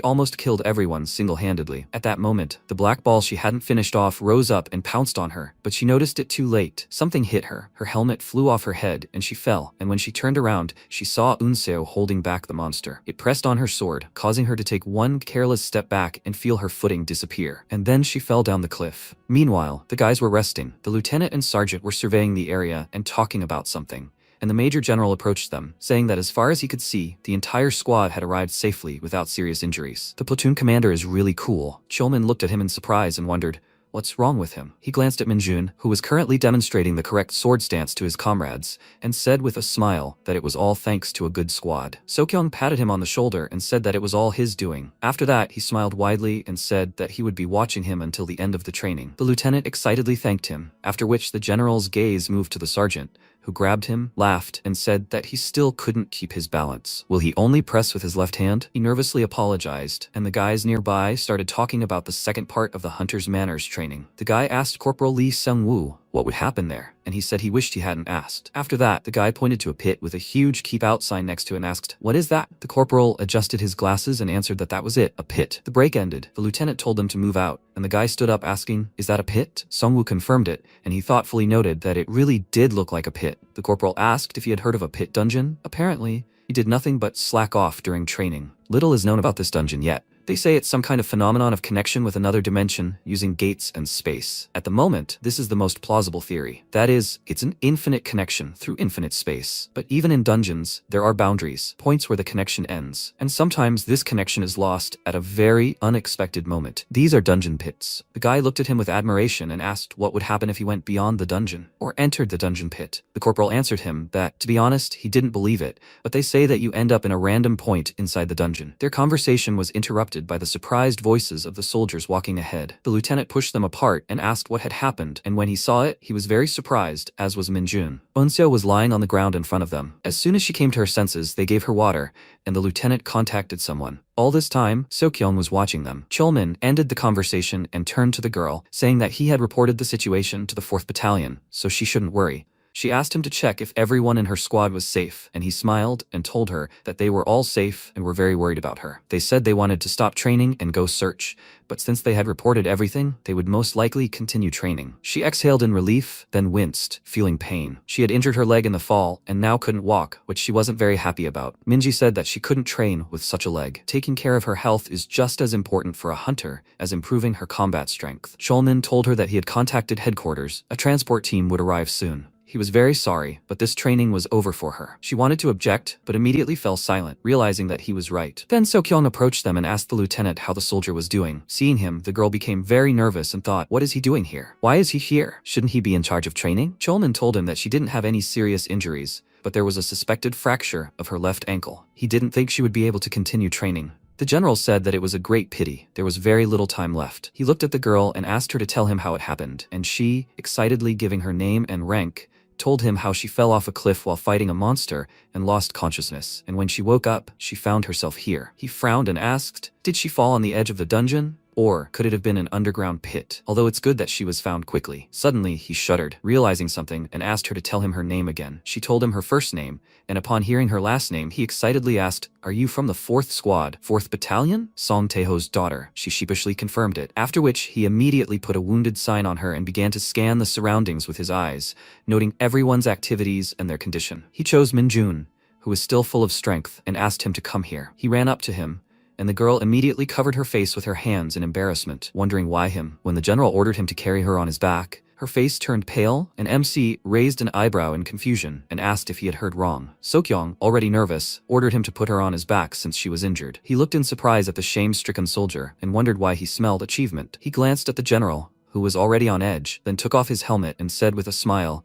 almost killed everyone single-handedly. At that moment, the black ball she hadn't finished off rose up and pounced on her, but she noticed it too late. Something hit her. Her helmet flew off her head, and she fell, and when she turned around, she saw Unseo holding back the monster. It pressed on her sword, causing her to take one careless step back and feel her footing disappear. And then she fell down the cliff. Meanwhile, the guys were resting. The lieutenant and sergeant were surveying the area and talking about something, and the major general approached them, saying that as far as he could see, the entire squad had arrived safely without serious injuries. The platoon commander is really cool. Cheolmin looked at him in surprise and wondered, What's wrong with him? He glanced at Minjun, who was currently demonstrating the correct sword stance to his comrades, and said with a smile that it was all thanks to a good squad. Sokyung patted him on the shoulder and said that it was all his doing. After that, he smiled widely and said that he would be watching him until the end of the training. The lieutenant excitedly thanked him, after which the general's gaze moved to the sergeant, who grabbed him, laughed, and said that he still couldn't keep his balance. Will he only press with his left hand? He nervously apologized, and the guys nearby started talking about the second part of the hunter's manners training. The guy asked Corporal Lee Seung-woo what would happen there, and he said he wished he hadn't asked. After that, the guy pointed to a pit with a huge keep out sign next to it and asked, "What is that?" The corporal adjusted his glasses and answered that that was it, a pit. The break ended. The lieutenant told them to move out, and the guy stood up asking, "Is that a pit?" Seung-woo confirmed it, and he thoughtfully noted that it really did look like a pit. The corporal asked if he had heard of a pit dungeon. Apparently, he did nothing but slack off during training. Little is known about this dungeon yet. They say it's some kind of phenomenon of connection with another dimension using gates and space. At the moment, this is the most plausible theory. That is, it's an infinite connection through infinite space. But even in dungeons, there are boundaries, points where the connection ends. And sometimes this connection is lost at a very unexpected moment. These are dungeon pits. The guy looked at him with admiration and asked what would happen if he went beyond the dungeon, or entered the dungeon pit. The corporal answered him that, to be honest, he didn't believe it, but they say that you end up in a random point inside the dungeon. Their conversation was interrupted by the surprised voices of the soldiers walking ahead. The lieutenant pushed them apart and asked what had happened, and when he saw it, he was very surprised, as was Minjun. Eunseol was lying on the ground in front of them. As soon as she came to her senses, they gave her water, and the lieutenant contacted someone. All this time, Sokyung was watching them. Chulmin ended the conversation and turned to the girl, saying that he had reported the situation to the 4th Battalion, so she shouldn't worry. She asked him to check if everyone in her squad was safe, and he smiled and told her that they were all safe and were very worried about her. They said they wanted to stop training and go search, but since they had reported everything, they would most likely continue training. She exhaled in relief, then winced, feeling pain. She had injured her leg in the fall and now couldn't walk, which she wasn't very happy about. Minji said that she couldn't train with such a leg. Taking care of her health is just as important for a hunter as improving her combat strength. Chulmin told her that he had contacted headquarters. A transport team would arrive soon. He was very sorry, but this training was over for her. She wanted to object, but immediately fell silent, realizing that he was right. Then Sokyung approached them and asked the lieutenant how the soldier was doing. Seeing him, the girl became very nervous and thought, what is he doing here? Why is he here? Shouldn't he be in charge of training? Chulmin told him that she didn't have any serious injuries, but there was a suspected fracture of her left ankle. He didn't think she would be able to continue training. The general said that it was a great pity. There was very little time left. He looked at the girl and asked her to tell him how it happened, and she, excitedly giving her name and rank, told him how she fell off a cliff while fighting a monster and lost consciousness, and when she woke up, she found herself here. He frowned and asked, did she fall on the edge of the dungeon? Or could it have been an underground pit? Although it's good that she was found quickly. Suddenly, he shuddered, realizing something, and asked her to tell him her name again. She told him her first name, and upon hearing her last name, he excitedly asked, are you from the 4th Squad, 4th Battalion? Song Taeho's daughter. She sheepishly confirmed it, after which he immediately put a wounded sign on her and began to scan the surroundings with his eyes, noting everyone's activities and their condition. He chose Minjun, who was still full of strength, and asked him to come here. He ran up to him, and the girl immediately covered her face with her hands in embarrassment, wondering why him. When the general ordered him to carry her on his back, her face turned pale, and MC raised an eyebrow in confusion and asked if he had heard wrong. Sokyung, already nervous, ordered him to put her on his back since she was injured. He looked in surprise at the shame-stricken soldier and wondered why he smelled achievement. He glanced at the general, who was already on edge, then took off his helmet and said with a smile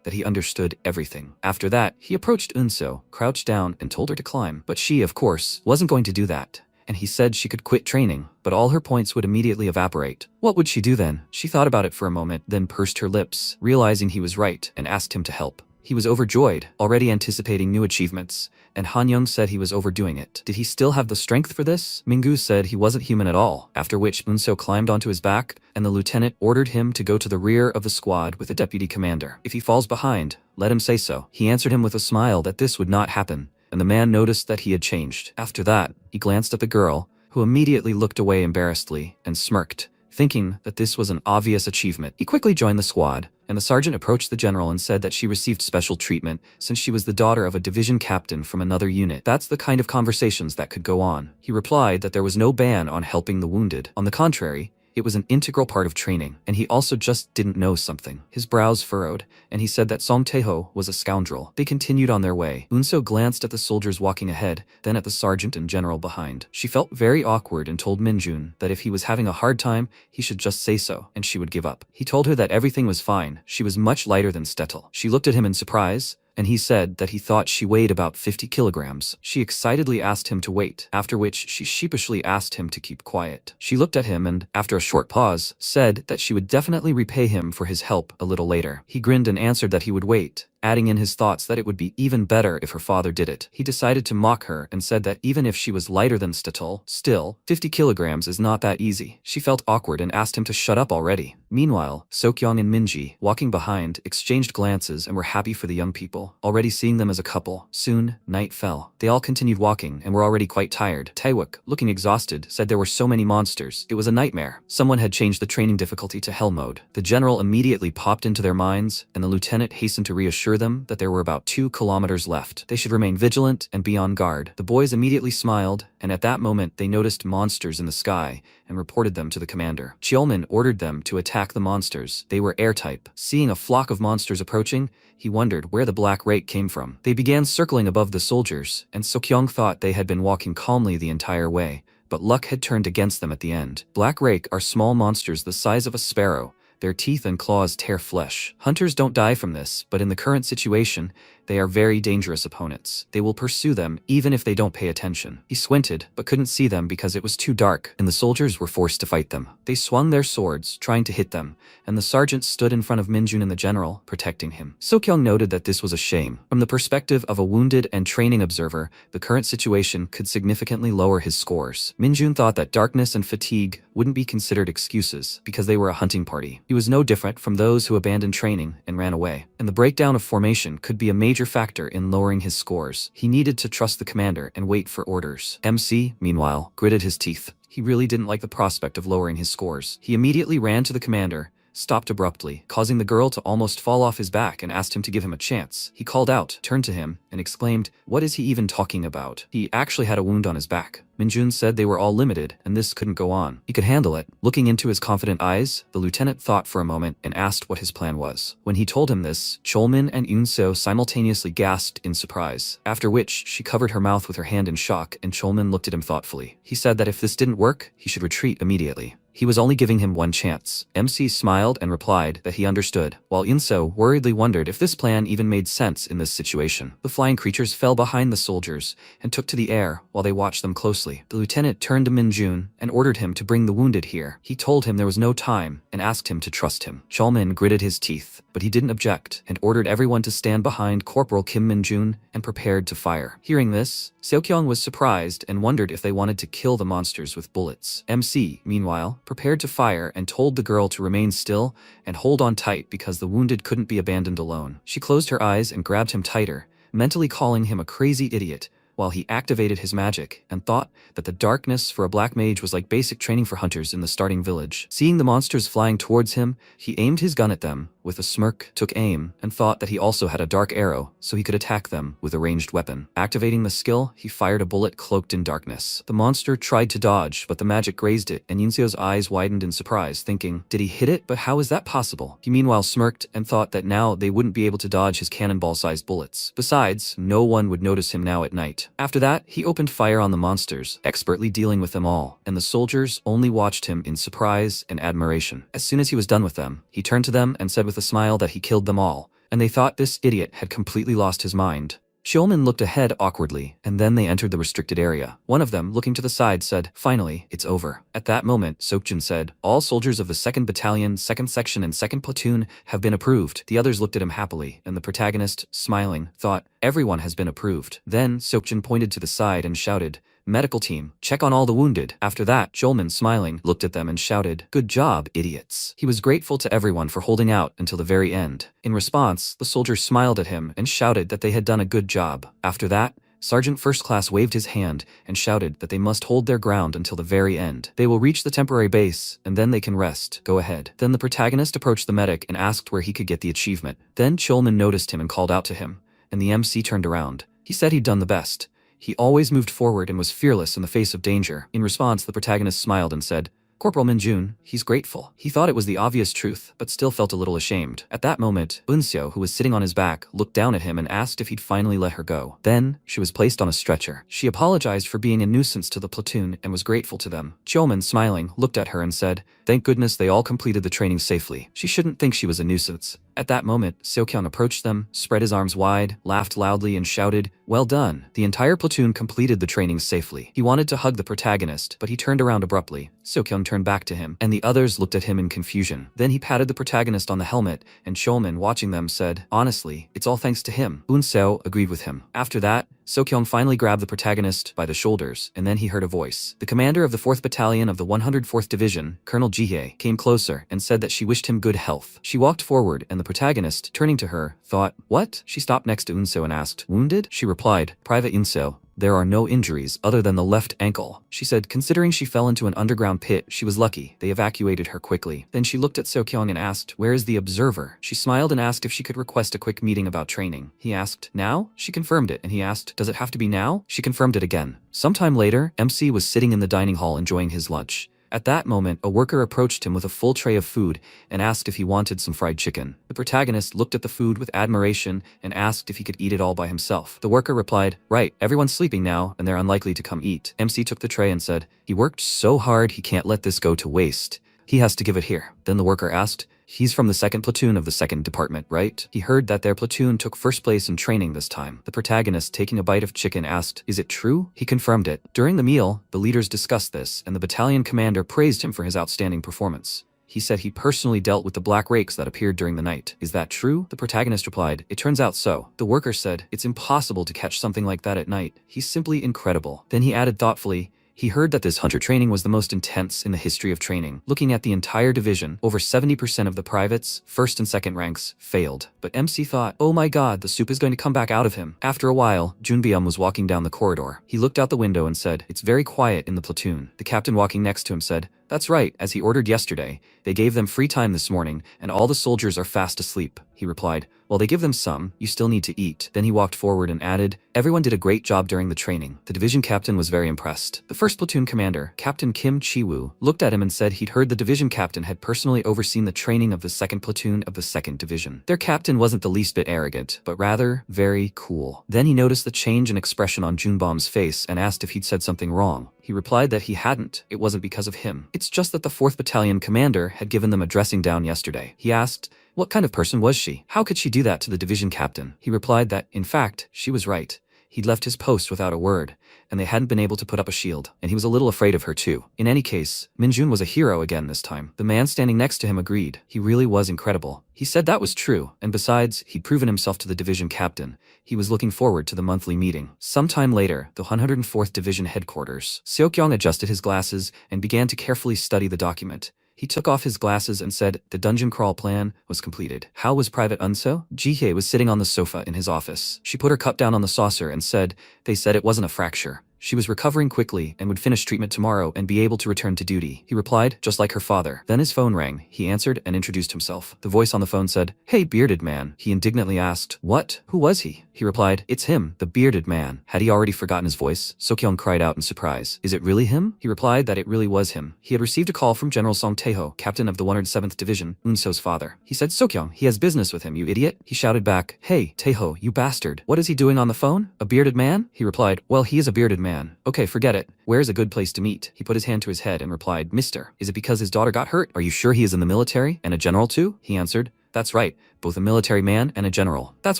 that he understood everything. After that, he approached Eunseol, crouched down, and told her to climb. But she, of course, wasn't going to do that, and he said she could quit training, but all her points would immediately evaporate. What would she do then? She thought about it for a moment, then pursed her lips, realizing he was right, and asked him to help. He was overjoyed, already anticipating new achievements, and Han Young said he was overdoing it. Did he still have the strength for this? Mingu said he wasn't human at all, after which Eunseol climbed onto his back, and the lieutenant ordered him to go to the rear of the squad with the deputy commander. If he falls behind, let him say so. He answered him with a smile that this would not happen, and the man noticed that he had changed. After that, he glanced at the girl, who immediately looked away embarrassedly and smirked, thinking that this was an obvious achievement. He quickly joined the squad, and the sergeant approached the general and said that she received special treatment since she was the daughter of a division captain from another unit. That's the kind of conversations that could go on. He replied that there was no ban on helping the wounded. On the contrary, It was an integral part of training, and he also just didn't know something. His brows furrowed, and he said that Song Taeho was a scoundrel. They continued on their way. Eunso glanced at the soldiers walking ahead, then at the sergeant and general behind. She felt very awkward and told Minjun that if he was having a hard time, he should just say so, and she would give up. He told her that everything was fine. She was much lighter than Stettel. She looked at him in surprise, and he said that he thought she weighed about 50 kilograms. She excitedly asked him to wait, after which she sheepishly asked him to keep quiet. She looked at him and, after a short pause, said that she would definitely repay him for his help a little later. He grinned and answered that he would wait, adding in his thoughts that it would be even better if her father did it. He decided to mock her and said that even if she was lighter than Stettel, still, 50 kilograms is not that easy. She felt awkward and asked him to shut up already. Meanwhile, Sokyong and Minji, walking behind, exchanged glances and were happy for the young people, already seeing them as a couple. Soon, night fell. They all continued walking and were already quite tired. Taewook, looking exhausted, said there were so many monsters. It was a nightmare. Someone had changed the training difficulty to hell mode. The general immediately popped into their minds, and the lieutenant hastened to reassure them that there were about 2 kilometers left. They should remain vigilant and be on guard. The boys immediately smiled, and at that moment they noticed monsters in the sky and reported them to the commander. Cheolmin ordered them to attack the monsters. They were air-type. Seeing a flock of monsters approaching, he wondered where the black rake came from. They began circling above the soldiers, and Sokyong thought they had been walking calmly the entire way, but luck had turned against them at the end. Black rake are small monsters the size of a sparrow. Their teeth and claws tear flesh. Hunters don't die from this, but in the current situation, they are very dangerous opponents. They will pursue them even if they don't pay attention. He squinted, but couldn't see them because it was too dark, and the soldiers were forced to fight them. They swung their swords, trying to hit them, and the sergeant stood in front of Minjun and the general, protecting him. Sokyong noted that this was a shame. From the perspective of a wounded and training observer, the current situation could significantly lower his scores. Minjun thought that darkness and fatigue wouldn't be considered excuses because they were a hunting party. He was no different from those who abandoned training and ran away, and the breakdown of formation could be a major factor in lowering his scores. He needed to trust the commander and wait for orders. MC, meanwhile, gritted his teeth. He really didn't like the prospect of lowering his scores. He immediately ran to the commander, stopped abruptly, causing the girl to almost fall off his back, and asked him to give him a chance. He called out, turned to him, and exclaimed, "What is he even talking about? He actually had a wound on his back." Minjun said they were all limited, and this couldn't go on. He could handle it. Looking into his confident eyes, the lieutenant thought for a moment and asked what his plan was. When he told him this, Cheolmin and Eunso simultaneously gasped in surprise, after which she covered her mouth with her hand in shock, and Cheolmin looked at him thoughtfully. He said that if this didn't work, he should retreat immediately. He was only giving him one chance. MC smiled and replied that he understood, while Eunso worriedly wondered if this plan even made sense in this situation. The flying creatures fell behind the soldiers and took to the air while they watched them closely. The lieutenant turned to Minjun and ordered him to bring the wounded here. He told him there was no time and asked him to trust him. Cheolmin gritted his teeth, but he didn't object and ordered everyone to stand behind Corporal Kim Minjun and prepared to fire. Hearing this, Seokyong was surprised and wondered if they wanted to kill the monsters with bullets. MC, meanwhile, prepared to fire and told the girl to remain still and hold on tight because the wounded couldn't be abandoned alone. She closed her eyes and grabbed him tighter, mentally calling him a crazy idiot, while he activated his magic and thought that the darkness for a black mage was like basic training for hunters in the starting village. Seeing the monsters flying towards him, he aimed his gun at them with a smirk, took aim, and thought that he also had a dark arrow so he could attack them with a ranged weapon. Activating the skill, he fired a bullet cloaked in darkness. The monster tried to dodge, but the magic grazed it, and Yunseo's eyes widened in surprise, thinking, did he hit it? But how is that possible? He meanwhile smirked and thought that now they wouldn't be able to dodge his cannonball-sized bullets. Besides, no one would notice him now at night. After that, he opened fire on the monsters, expertly dealing with them all, and the soldiers only watched him in surprise and admiration. As soon as he was done with them, he turned to them and said with a smile that he killed them all, and they thought this idiot had completely lost his mind. Cheolmin looked ahead awkwardly, and then they entered the restricted area. One of them, looking to the side, said, "Finally, it's over." At that moment, Sokjin said, "All soldiers of the 2nd Battalion, 2nd Section, and 2nd Platoon have been approved." The others looked at him happily, and the protagonist, smiling, thought, "Everyone has been approved." Then Sokjin pointed to the side and shouted, "Medical team, check on all the wounded." After that, Cheolmin, smiling, looked at them and shouted, "Good job, idiots." He was grateful to everyone for holding out until the very end. In response, the soldiers smiled at him and shouted that they had done a good job. After that, Sergeant First Class waved his hand and shouted that they must hold their ground until the very end. They will reach the temporary base, and then they can rest. Go ahead. Then the protagonist approached the medic and asked where he could get the achievement. Then Cheolmin noticed him and called out to him, and the MC turned around. He said he'd done the best. He always moved forward and was fearless in the face of danger. In response, the protagonist smiled and said, Corporal Minjun, he's grateful. He thought it was the obvious truth, but still felt a little ashamed. At that moment, Unseo, who was sitting on his back, looked down at him and asked if he'd finally let her go. Then, she was placed on a stretcher. She apologized for being a nuisance to the platoon and was grateful to them. Choman, smiling, looked at her and said, "Thank goodness they all completed the training safely. She shouldn't think she was a nuisance." At that moment, Seokyung approached them, spread his arms wide, laughed loudly and shouted, "Well done." The entire platoon completed the training safely. He wanted to hug the protagonist, but he turned around abruptly. Seokyung turned back to him, and the others looked at him in confusion. Then he patted the protagonist on the helmet, and Choman, watching them, said, "Honestly, it's all thanks to him." Unseo agreed with him. After that, Seokyung finally grabbed the protagonist by the shoulders, and then he heard a voice. The commander of the 4th Battalion of the 104th Division, Colonel Jihye, came closer and said that she wished him good health. She walked forward, and the protagonist, turning to her, thought, "What?" She stopped next to Unseo and asked, "Wounded?" She replied, "Private Unseo, there are no injuries other than the left ankle." She said, considering she fell into an underground pit, she was lucky. They evacuated her quickly. Then she looked at Seokyung and asked, "Where is the observer?" She smiled and asked if she could request a quick meeting about training. He asked, "Now?" She confirmed it, and he asked, "Does it have to be now?" She confirmed it again. Sometime later, MC was sitting in the dining hall enjoying his lunch. At that moment, a worker approached him with a full tray of food and asked if he wanted some fried chicken. The protagonist looked at the food with admiration and asked if he could eat it all by himself. The worker replied, "Right, everyone's sleeping now and they're unlikely to come eat." MC took the tray and said, "He worked so hard he can't let this go to waste. He has to give it here." Then the worker asked, "He's from the 2nd platoon of the 2nd department, right?" He heard that their platoon took first place in training this time. The protagonist, taking a bite of chicken, asked, "Is it true?" He confirmed it. During the meal, the leaders discussed this, and the battalion commander praised him for his outstanding performance. He said he personally dealt with the black rakes that appeared during the night. "Is that true?" The protagonist replied, "It turns out so." The worker said, "It's impossible to catch something like that at night. He's simply incredible." Then he added thoughtfully, he heard that this hunter training was the most intense in the history of training. Looking at the entire division, over 70% of the privates, 1st and 2nd ranks, failed. But MC thought, "Oh my god, the soup is going to come back out of him." After a while, Junbyum was walking down the corridor. He looked out the window and said, "It's very quiet in the platoon." The captain walking next to him said, "That's right, as he ordered yesterday. They gave them free time this morning, and all the soldiers are fast asleep." He replied, "Well, they give them some, you still need to eat." Then he walked forward and added, "Everyone did a great job during the training." The division captain was very impressed. The 1st platoon commander, Captain Kim Chi-woo, looked at him and said he'd heard the division captain had personally overseen the training of the 2nd platoon of the 2nd division. Their captain wasn't the least bit arrogant, but rather very cool. Then he noticed the change in expression on Junbom's face and asked if he'd said something wrong. He replied that he hadn't. It wasn't because of him. It's just that the 4th Battalion commander had given them a dressing down yesterday. He asked, what kind of person was she? How could she do that to the division captain? He replied that, in fact, she was right. He'd left his post without a word, and they hadn't been able to put up a shield, and he was a little afraid of her too. In any case, Minjun was a hero again this time. The man standing next to him agreed. He really was incredible. He said that was true, and besides, he'd proven himself to the division captain. He was looking forward to the monthly meeting. Sometime later, the 104th Division headquarters. Seokyung adjusted his glasses and began to carefully study the document. He took off his glasses and said the dungeon crawl plan was completed. How was Private Unseo? Jihye was sitting on the sofa in his office. She put her cup down on the saucer and said, "They said it wasn't a fracture. She was recovering quickly and would finish treatment tomorrow and be able to return to duty." He replied, just like her father. Then his phone rang. He answered and introduced himself. The voice on the phone said, "Hey, bearded man." He indignantly asked, "What? Who was he?" He replied, "It's him, the bearded man." Had he already forgotten his voice? Seokyung cried out in surprise. "Is it really him?" He replied that it really was him. He had received a call from General Song Taeho, captain of the 107th Division, Unseo's father. He said, "Seokyung, he has business with him, you idiot." He shouted back, "Hey, Taeho, you bastard. What is he doing on the phone? A bearded man?" He replied, "Well, he is a bearded man. Okay, forget it. Where's a good place to meet?" He put his hand to his head and replied, "Mister, is it because his daughter got hurt? Are you sure he is in the military? And a general too?" He answered, "That's right, both a military man and a general. That's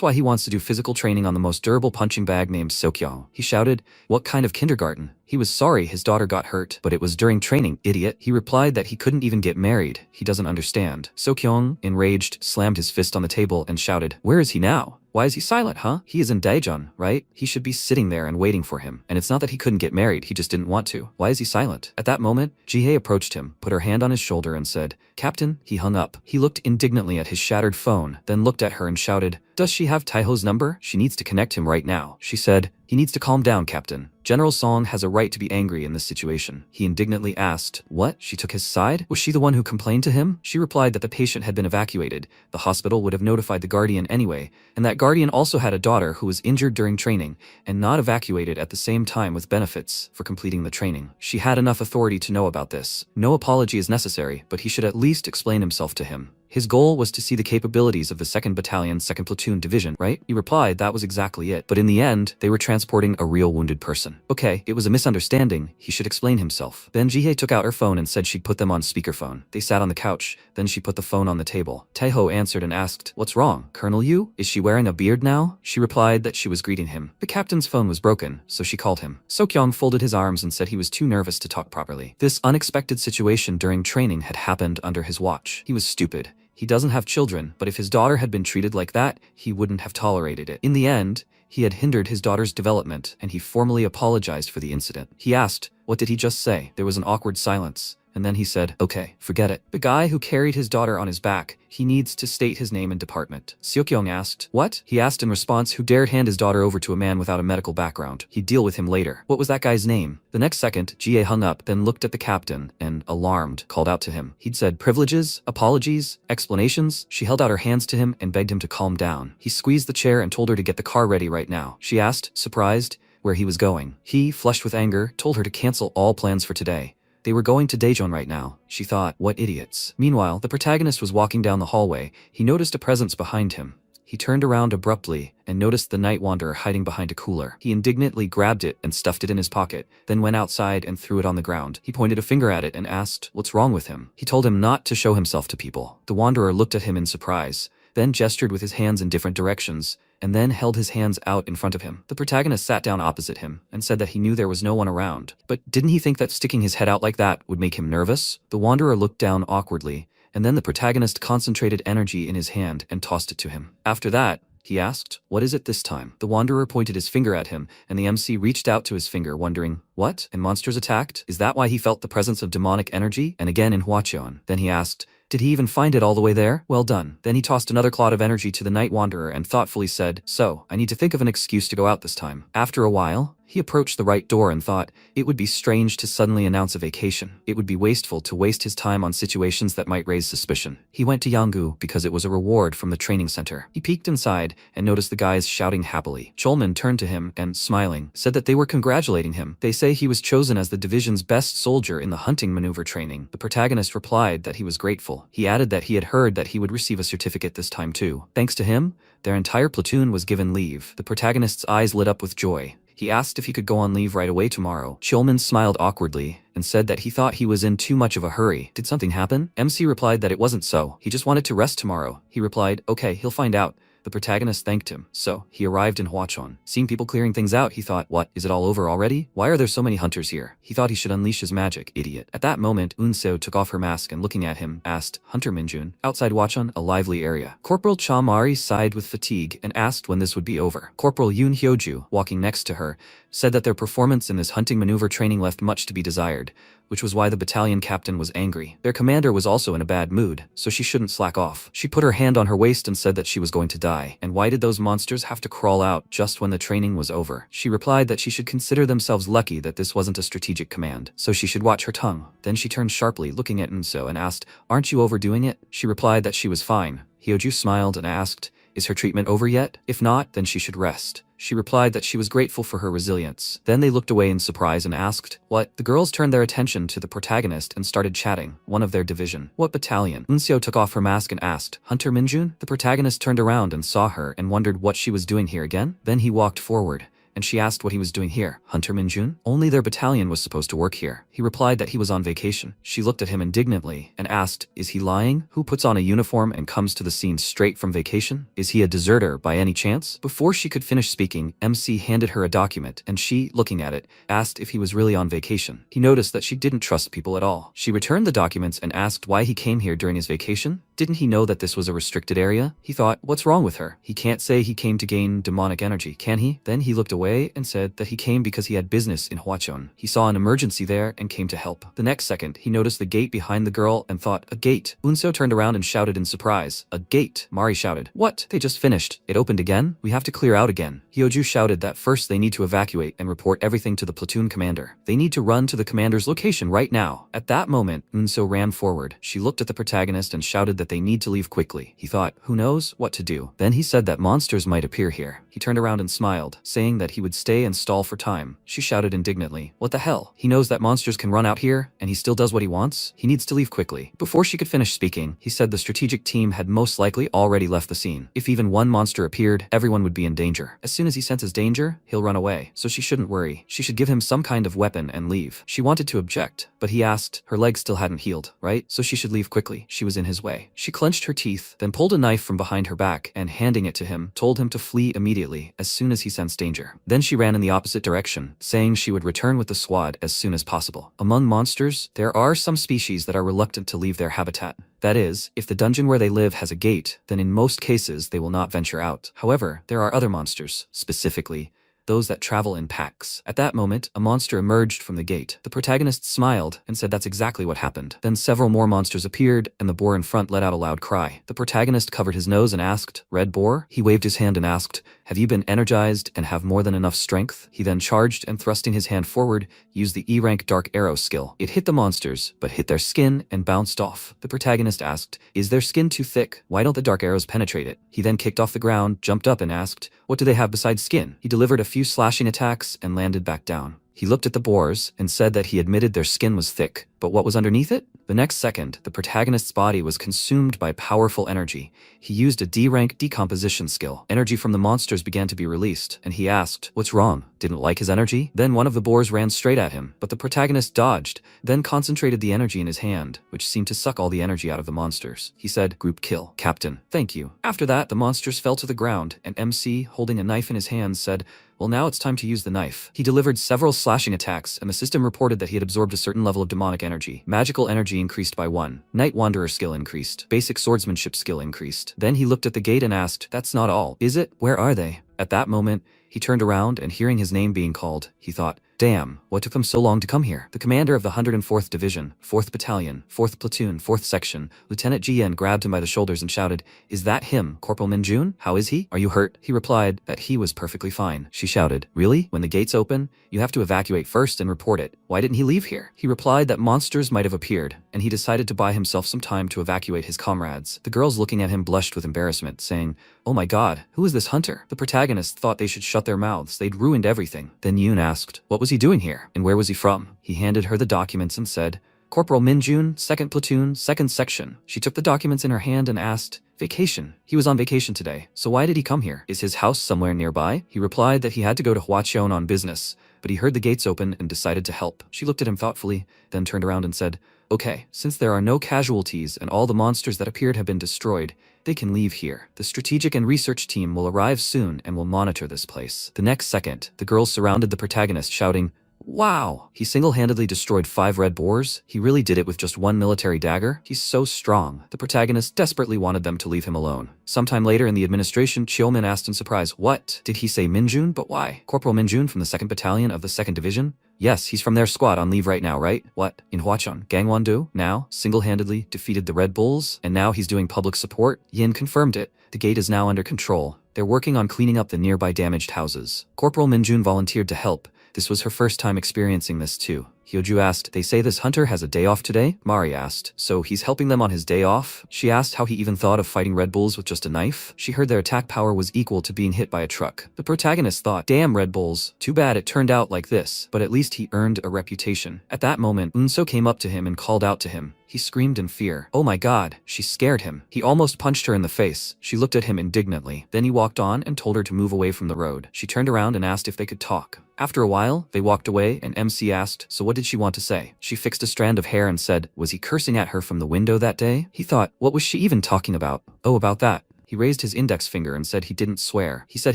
why he wants to do physical training on the most durable punching bag named Seokyung." He shouted, "What kind of kindergarten?" He was sorry his daughter got hurt, but it was during training, idiot. He replied that he couldn't even get married. He doesn't understand. Seokyung, enraged, slammed his fist on the table and shouted, "Where is he now? Why is he silent, huh? He is in Daejeon, right? He should be sitting there and waiting for him. And it's not that he couldn't get married, he just didn't want to. Why is he silent?" At that moment, Jihye approached him, put her hand on his shoulder and said, "Captain." He hung up. He looked indignantly at his shattered phone, then looked at her and shouted, Does she have Taiho's number? She needs to connect him right now. She said, he needs to calm down, Captain. General Song has a right to be angry in this situation. He indignantly asked, what? She took his side? Was she the one who complained to him? She replied that the patient had been evacuated. The hospital would have notified the guardian anyway, and that guardian also had a daughter who was injured during training and not evacuated at the same time with benefits for completing the training. She had enough authority to know about this. No apology is necessary, but he should at least explain himself to him. His goal was to see the capabilities of the 2nd Battalion, 2nd Platoon Division, right? He replied that was exactly it. But in the end, they were transporting a real wounded person. Okay, it was a misunderstanding. He should explain himself. Then Jihei took out her phone and said she'd put them on speakerphone. They sat on the couch. Then she put the phone on the table. Taiho answered and asked, what's wrong? Colonel Yu? Is she wearing a beard now? She replied that she was greeting him. The captain's phone was broken, so she called him. Sokyong folded his arms and said he was too nervous to talk properly. This unexpected situation during training had happened under his watch. He was stupid. He doesn't have children, but if his daughter had been treated like that, he wouldn't have tolerated it. In the end, he had hindered his daughter's development, and he formally apologized for the incident. He asked, what did he just say? There was an awkward silence. And then he said, okay, forget it. The guy who carried his daughter on his back, he needs to state his name and department. Seokyong asked, what? He asked in response who dared hand his daughter over to a man without a medical background. He'd deal with him later. What was that guy's name? The next second, Jie hung up, then looked at the captain and, alarmed, called out to him. He'd said privileges, apologies, explanations. She held out her hands to him and begged him to calm down. He squeezed the chair and told her to get the car ready right now. She asked, surprised, where he was going. He, flushed with anger, told her to cancel all plans for today. They were going to Daejeon right now. She thought, what idiots. Meanwhile, the protagonist was walking down the hallway. He noticed a presence behind him. He turned around abruptly and noticed the Night Wanderer hiding behind a cooler. He indignantly grabbed it and stuffed it in his pocket, then went outside and threw it on the ground. He pointed a finger at it and asked, what's wrong with him? He told him not to show himself to people. The Wanderer looked at him in surprise, then gestured with his hands in different directions, and then held his hands out in front of him. The protagonist sat down opposite him and said that he knew there was no one around. But didn't he think that sticking his head out like that would make him nervous? The Wanderer looked down awkwardly, and then the protagonist concentrated energy in his hand and tossed it to him. After that, he asked, what is it this time? The Wanderer pointed his finger at him, and the MC reached out to his finger, wondering, what? And monsters attacked? Is that why he felt the presence of demonic energy? And again in Hwacheon. Then he asked, did he even find it all the way there? Well done. Then he tossed another clod of energy to the Night Wanderer and thoughtfully said, so, I need to think of an excuse to go out this time. After a while, he approached the right door and thought, it would be strange to suddenly announce a vacation. It would be wasteful to waste his time on situations that might raise suspicion. He went to Yanggu because it was a reward from the training center. He peeked inside and noticed the guys shouting happily. Cholman turned to him and, smiling, said that they were congratulating him. They say he was chosen as the division's best soldier in the hunting maneuver training. The protagonist replied that he was grateful. He added that he had heard that he would receive a certificate this time too. Thanks to him, their entire platoon was given leave. The protagonist's eyes lit up with joy. He asked if he could go on leave right away tomorrow. Cholman smiled awkwardly and said that he thought he was in too much of a hurry. Did something happen? MC replied that it wasn't so. He just wanted to rest tomorrow. He replied, okay, he'll find out. The protagonist thanked him. So, he arrived in Hwacheon. Seeing people clearing things out, he thought, what, is it all over already? Why are there so many hunters here? He thought he should unleash his magic, idiot. At that moment, Unseo took off her mask and looking at him, asked, Hunter Minjun. Outside Hwacheon, a lively area. Corporal Cha Mari sighed with fatigue and asked when this would be over. Corporal Yoon Hyoju, walking next to her, said that their performance in this hunting maneuver training left much to be desired, which was why the battalion captain was angry. Their commander was also in a bad mood, so she shouldn't slack off. She put her hand on her waist and said that she was going to die. And why did those monsters have to crawl out just when the training was over? She replied that she should consider themselves lucky that this wasn't a strategic command, so she should watch her tongue. Then she turned sharply, looking at Unseo, and asked, aren't you overdoing it? She replied that she was fine. Hyoju smiled and asked, is her treatment over yet? If not, then she should rest. She replied that she was grateful for her resilience. Then they looked away in surprise and asked, what? The girls turned their attention to the protagonist and started chatting, one of their division. What battalion? Unseo took off her mask and asked, Hunter Minjun? The protagonist turned around and saw her and wondered what she was doing here again. Then he walked forward, and she asked what he was doing here. Hunter Minjun? Only their battalion was supposed to work here. He replied that he was on vacation. She looked at him indignantly and asked, is he lying? Who puts on a uniform and comes to the scene straight from vacation? Is he a deserter by any chance? Before she could finish speaking, MC handed her a document, and she, looking at it, asked if he was really on vacation. He noticed that she didn't trust people at all. She returned the documents and asked why he came here during his vacation. Didn't he know that this was a restricted area? He thought, what's wrong with her? He can't say he came to gain demonic energy, can he? Then he looked away away and said that he came because he had business in Hwacheon. He saw an emergency there and came to help. The next second, he noticed the gate behind the girl and thought, a gate. Unso turned around and shouted in surprise, a gate. Mari shouted, what? They just finished. It opened again? We have to clear out again. Hyoju shouted that first they need to evacuate and report everything to the platoon commander. They need to run to the commander's location right now. At that moment, Unso ran forward. She looked at the protagonist and shouted that they need to leave quickly. He thought, who knows what to do. Then he said that monsters might appear here. He turned around and smiled, saying that he would stay and stall for time. She shouted indignantly, what the hell? He knows that monsters can run out here, and he still does what he wants? He needs to leave quickly. Before she could finish speaking, he said the strategic team had most likely already left the scene. If even one monster appeared, everyone would be in danger. As soon as he senses danger, he'll run away. So she shouldn't worry. She should give him some kind of weapon and leave. She wanted to object, but he asked, her legs still hadn't healed, right? So she should leave quickly. She was in his way. She clenched her teeth, then pulled a knife from behind her back and handing it to him, told him to flee immediately as soon as he sensed danger. Then she ran in the opposite direction, saying she would return with the squad as soon as possible. Among monsters, there are some species that are reluctant to leave their habitat. That is, if the dungeon where they live has a gate, then in most cases they will not venture out. However, there are other monsters, specifically those that travel in packs. At that moment, a monster emerged from the gate. The protagonist smiled and said that's exactly what happened. Then several more monsters appeared, and the boar in front let out a loud cry. The protagonist covered his nose and asked, Red Boar? He waved his hand and asked, have you been energized and have more than enough strength? He then charged and thrusting his hand forward, used the E-rank Dark Arrow skill. It hit the monsters, but hit their skin and bounced off. The protagonist asked, is their skin too thick? Why don't the dark arrows penetrate it? He then kicked off the ground, jumped up and asked, what do they have besides skin? He delivered a few slashing attacks and landed back down. He looked at the boars and said that he admitted their skin was thick, but what was underneath it? The next second, the protagonist's body was consumed by powerful energy. He used a D-rank decomposition skill. Energy from the monsters began to be released, and he asked, what's wrong? Didn't like his energy? Then one of the boars ran straight at him, but the protagonist dodged, then concentrated the energy in his hand, which seemed to suck all the energy out of the monsters. He said, group kill. Captain, thank you. After that, the monsters fell to the ground, and MC, holding a knife in his hands, said, well, now it's time to use the knife. He delivered several slashing attacks, and the system reported that he had absorbed a certain level of demonic energy. Magical energy increased by 1. Night Wanderer skill increased. Basic swordsmanship skill increased. Then he looked at the gate and asked, that's not all, is it? Where are they? At that moment, he turned around and hearing his name being called, he thought, damn, what took them so long to come here? The commander of the 104th Division, 4th Battalion, 4th Platoon, 4th Section, Lieutenant Jien grabbed him by the shoulders and shouted, is that him, Corporal Minjun? How is he? Are you hurt? He replied that he was perfectly fine. She shouted, really? When the gates open, you have to evacuate first and report it. Why didn't he leave here? He replied that monsters might have appeared, and he decided to buy himself some time to evacuate his comrades. The girls looking at him blushed with embarrassment, saying, oh my god, who is this hunter? The protagonist thought they should shut their mouths. They'd ruined everything. Then Yoon asked, what was he doing here? And where was he from? He handed her the documents and said, Corporal Minjun, 2nd Platoon, 2nd Section. She took the documents in her hand and asked, vacation. He was on vacation today, so why did he come here? Is his house somewhere nearby? He replied that he had to go to Hwacheon on business, but he heard the gates open and decided to help. She looked at him thoughtfully, then turned around and said, okay, since there are no casualties and all the monsters that appeared have been destroyed, they can leave here. The strategic and research team will arrive soon and will monitor this place. The next second, the girls surrounded the protagonist shouting, wow! He single-handedly destroyed 5 red boars. He really did it with just 1 military dagger. He's so strong. The protagonist desperately wanted them to leave him alone. Sometime later in the administration, Cheomin asked in surprise, what? Did he say Minjun? But why? Corporal Minjun from the 2nd Battalion of the 2nd Division? Yes, he's from their squad on leave right now, right? What? In Hwacheon, Gangwon-do? Now? Single-handedly defeated the Red Bulls? And now he's doing public support? Yin confirmed it. The gate is now under control. They're working on cleaning up the nearby damaged houses. Corporal Minjun volunteered to help. This was her first time experiencing this too. Hyoju asked, they say this hunter has a day off today? Mari asked, so he's helping them on his day off? She asked how he even thought of fighting Red Bulls with just a knife. She heard their attack power was equal to being hit by a truck. The protagonist thought, damn Red Bulls, too bad it turned out like this, but at least he earned a reputation. At that moment, Unso came up to him and called out to him. He screamed in fear. Oh my god, she scared him. He almost punched her in the face. She looked at him indignantly. Then he walked on and told her to move away from the road. She turned around and asked if they could talk. After a while, they walked away and MC asked, so what did she want to say? She fixed a strand of hair and said, was he cursing at her from the window that day? He thought, what was she even talking about? Oh, about that. He raised his index finger and said he didn't swear. He said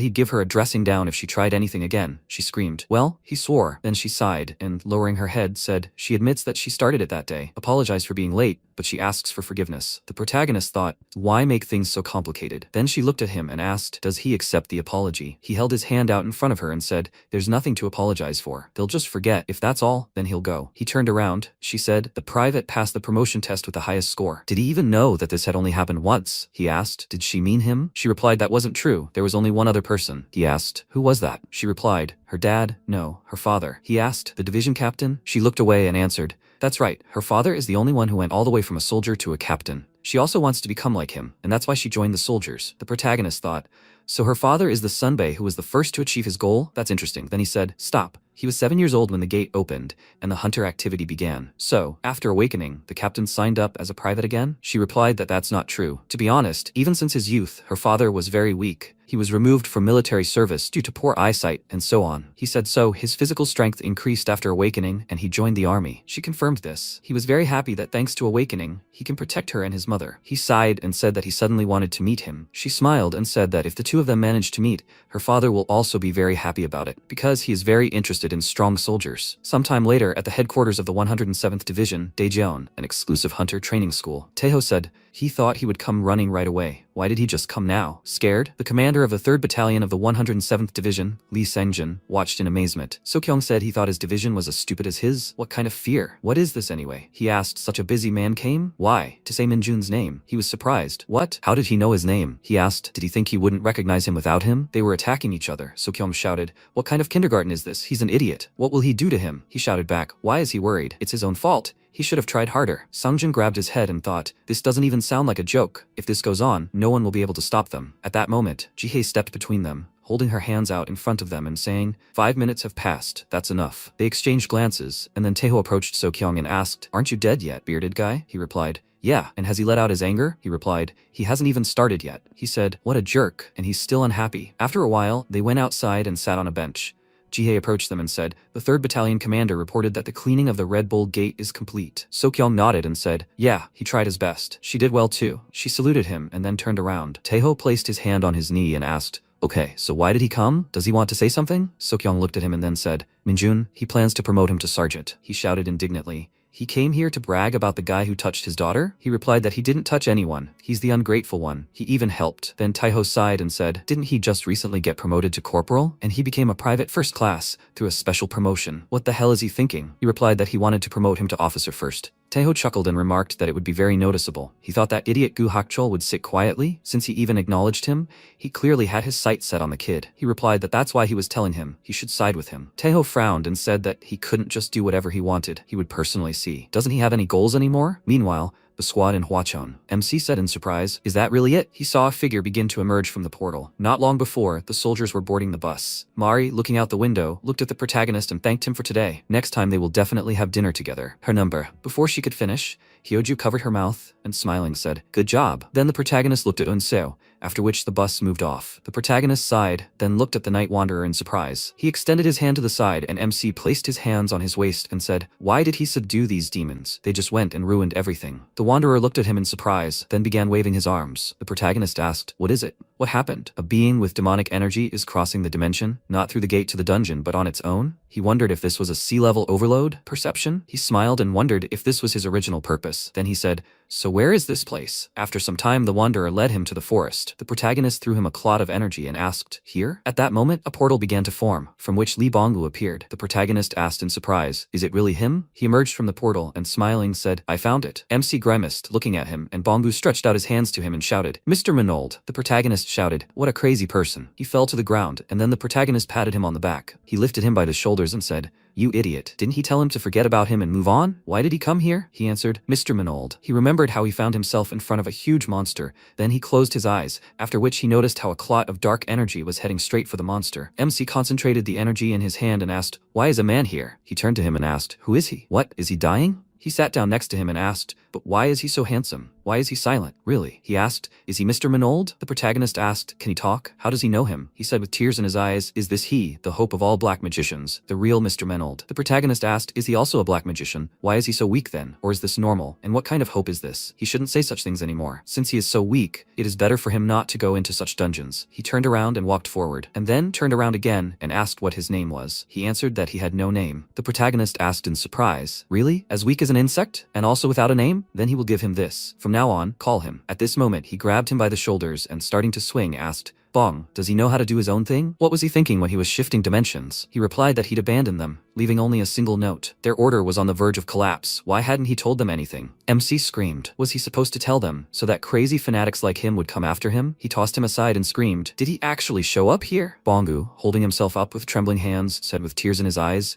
he'd give her a dressing down if she tried anything again. She screamed. Well, he swore. Then she sighed and, lowering her head, said she admits that she started it that day, apologized for being late, but she asks for forgiveness. The protagonist thought, why make things so complicated? Then she looked at him and asked, does he accept the apology? He held his hand out in front of her and said, there's nothing to apologize for. They'll just forget. If that's all, then he'll go. He turned around. She said, the private passed the promotion test with the highest score. Did he even know that this had only happened once? He asked. Did she mean him? She replied that wasn't true. There was only one other person. He asked, who was that? She replied, her dad? No, her father. He asked, the division captain? She looked away and answered, that's right, her father is the only one who went all the way from a soldier to a captain. She also wants to become like him, and that's why she joined the soldiers. The protagonist thought, so her father is the Sunbae who was the first to achieve his goal? That's interesting. Then he said, stop. He was 7 years old when the gate opened, and the hunter activity began. So, after awakening, the captain signed up as a private again? She replied that that's not true. To be honest, even since his youth, her father was very weak. He was removed from military service due to poor eyesight, and so on. He said so, his physical strength increased after awakening, and he joined the army. She confirmed this. He was very happy that thanks to awakening, he can protect her and his mother. He sighed and said that he suddenly wanted to meet him. She smiled and said that if the two of them manage to meet, her father will also be very happy about it, because he is very interested in strong soldiers. Sometime later, at the headquarters of the 107th Division, Daejeon, an exclusive hunter training school, Taeho said, he thought he would come running right away. Why did he just come now? Scared? The commander of the 3rd Battalion of the 107th Division, Lee Sengjin, watched in amazement. Sokyong said he thought his division was as stupid as his. What kind of fear? What is this anyway? He asked. Such a busy man came? Why? To say Minjun's name. He was surprised. What? How did he know his name? He asked. Did he think he wouldn't recognize him without him? They were attacking each other. Sokyong shouted. What kind of kindergarten is this? He's an idiot. What will he do to him? He shouted back. Why is he worried? It's his own fault. He should have tried harder. Sangjin grabbed his head and thought, this doesn't even sound like a joke. If this goes on, no one will be able to stop them. At that moment, Jihei stepped between them, holding her hands out in front of them and saying, 5 minutes have passed, that's enough. They exchanged glances, and then Taeho approached Sokyong and asked, aren't you dead yet, bearded guy? He replied, yeah, and has he let out his anger? He replied, he hasn't even started yet. He said, what a jerk, and he's still unhappy. After a while, they went outside and sat on a bench. Jihei approached them and said, the 3rd Battalion commander reported that the cleaning of the Red Bull gate is complete. Sokyong nodded and said, yeah, he tried his best. She did well too. She saluted him and then turned around. Taeho placed his hand on his knee and asked, okay, so why did he come? Does he want to say something? Sokyong looked at him and then said, Minjun, he plans to promote him to sergeant. He shouted indignantly. He came here to brag about the guy who touched his daughter? He replied that he didn't touch anyone. He's the ungrateful one. He even helped. Then Taeho sighed and said, didn't he just recently get promoted to corporal? And he became a private first class through a special promotion. What the hell is he thinking? He replied that he wanted to promote him to officer first. Taeho chuckled and remarked that it would be very noticeable. He thought that idiot Gu Hakchol would sit quietly, since he even acknowledged him. He clearly had his sights set on the kid. He replied that that's why he was telling him he should side with him. Taeho frowned and said that he couldn't just do whatever he wanted. He would personally see. Doesn't he have any goals anymore? Meanwhile, the squad in Hwacheon. MC said in surprise, is that really it? He saw a figure begin to emerge from the portal. Not long before, the soldiers were boarding the bus. Mari, looking out the window, looked at the protagonist and thanked him for today. Next time they will definitely have dinner together. Her number. Before she could finish, Hyoju covered her mouth and smiling said, good job. Then the protagonist looked at Unseo, after which the bus moved off. The protagonist sighed, then looked at the Night Wanderer in surprise. He extended his hand to the side and MC placed his hands on his waist and said, why did he subdue these demons? They just went and ruined everything. The Wanderer looked at him in surprise, then began waving his arms. The protagonist asked, what is it? What happened? A being with demonic energy is crossing the dimension, not through the gate to the dungeon but on its own? He wondered if this was a sea-level overload perception. He smiled and wondered if this was his original purpose. Then he said, so where is this place? After some time, the Wanderer led him to the forest. The protagonist threw him a clod of energy and asked, here? At that moment, a portal began to form, from which Lee Bonggu appeared. The protagonist asked in surprise, is it really him? He emerged from the portal and smiling said, I found it. MC grimaced, looking at him, and Bonggu stretched out his hands to him and shouted, Mr. Manold. The protagonist shouted, what a crazy person. He fell to the ground, and then the protagonist patted him on the back. He lifted him by the shoulders and said, you idiot. Didn't he tell him to forget about him and move on? Why did he come here? He answered, Mr. Manold. He remembered how he found himself in front of a huge monster. Then he closed his eyes, after which he noticed how a clot of dark energy was heading straight for the monster. MC concentrated the energy in his hand and asked, why is a man here? He turned to him and asked, who is he? What, is he dying? He sat down next to him and asked, but why is he so handsome? Why is he silent? Really? He asked. Is he Mr. Minold? The protagonist asked. Can he talk? How does he know him? He said with tears in his eyes, is this he, the hope of all black magicians, the real Mr. Minold? The protagonist asked, is he also a black magician? Why is he so weak then? Or is this normal? And what kind of hope is this? He shouldn't say such things anymore. Since he is so weak, it is better for him not to go into such dungeons. He turned around and walked forward, and then turned around again and asked what his name was. He answered that he had no name. The protagonist asked in surprise, really? As weak as an insect? And also without a name? Then he will give him this. From now on, call him. At this moment, he grabbed him by the shoulders and starting to swing asked, Bong, does he know how to do his own thing? What was he thinking when he was shifting dimensions? He replied that he'd abandoned them, leaving only a single note. Their order was on the verge of collapse. Why hadn't he told them anything? MC screamed. Was he supposed to tell them, so that crazy fanatics like him would come after him? He tossed him aside and screamed, did he actually show up here? Bongu, holding himself up with trembling hands, said with tears in his eyes,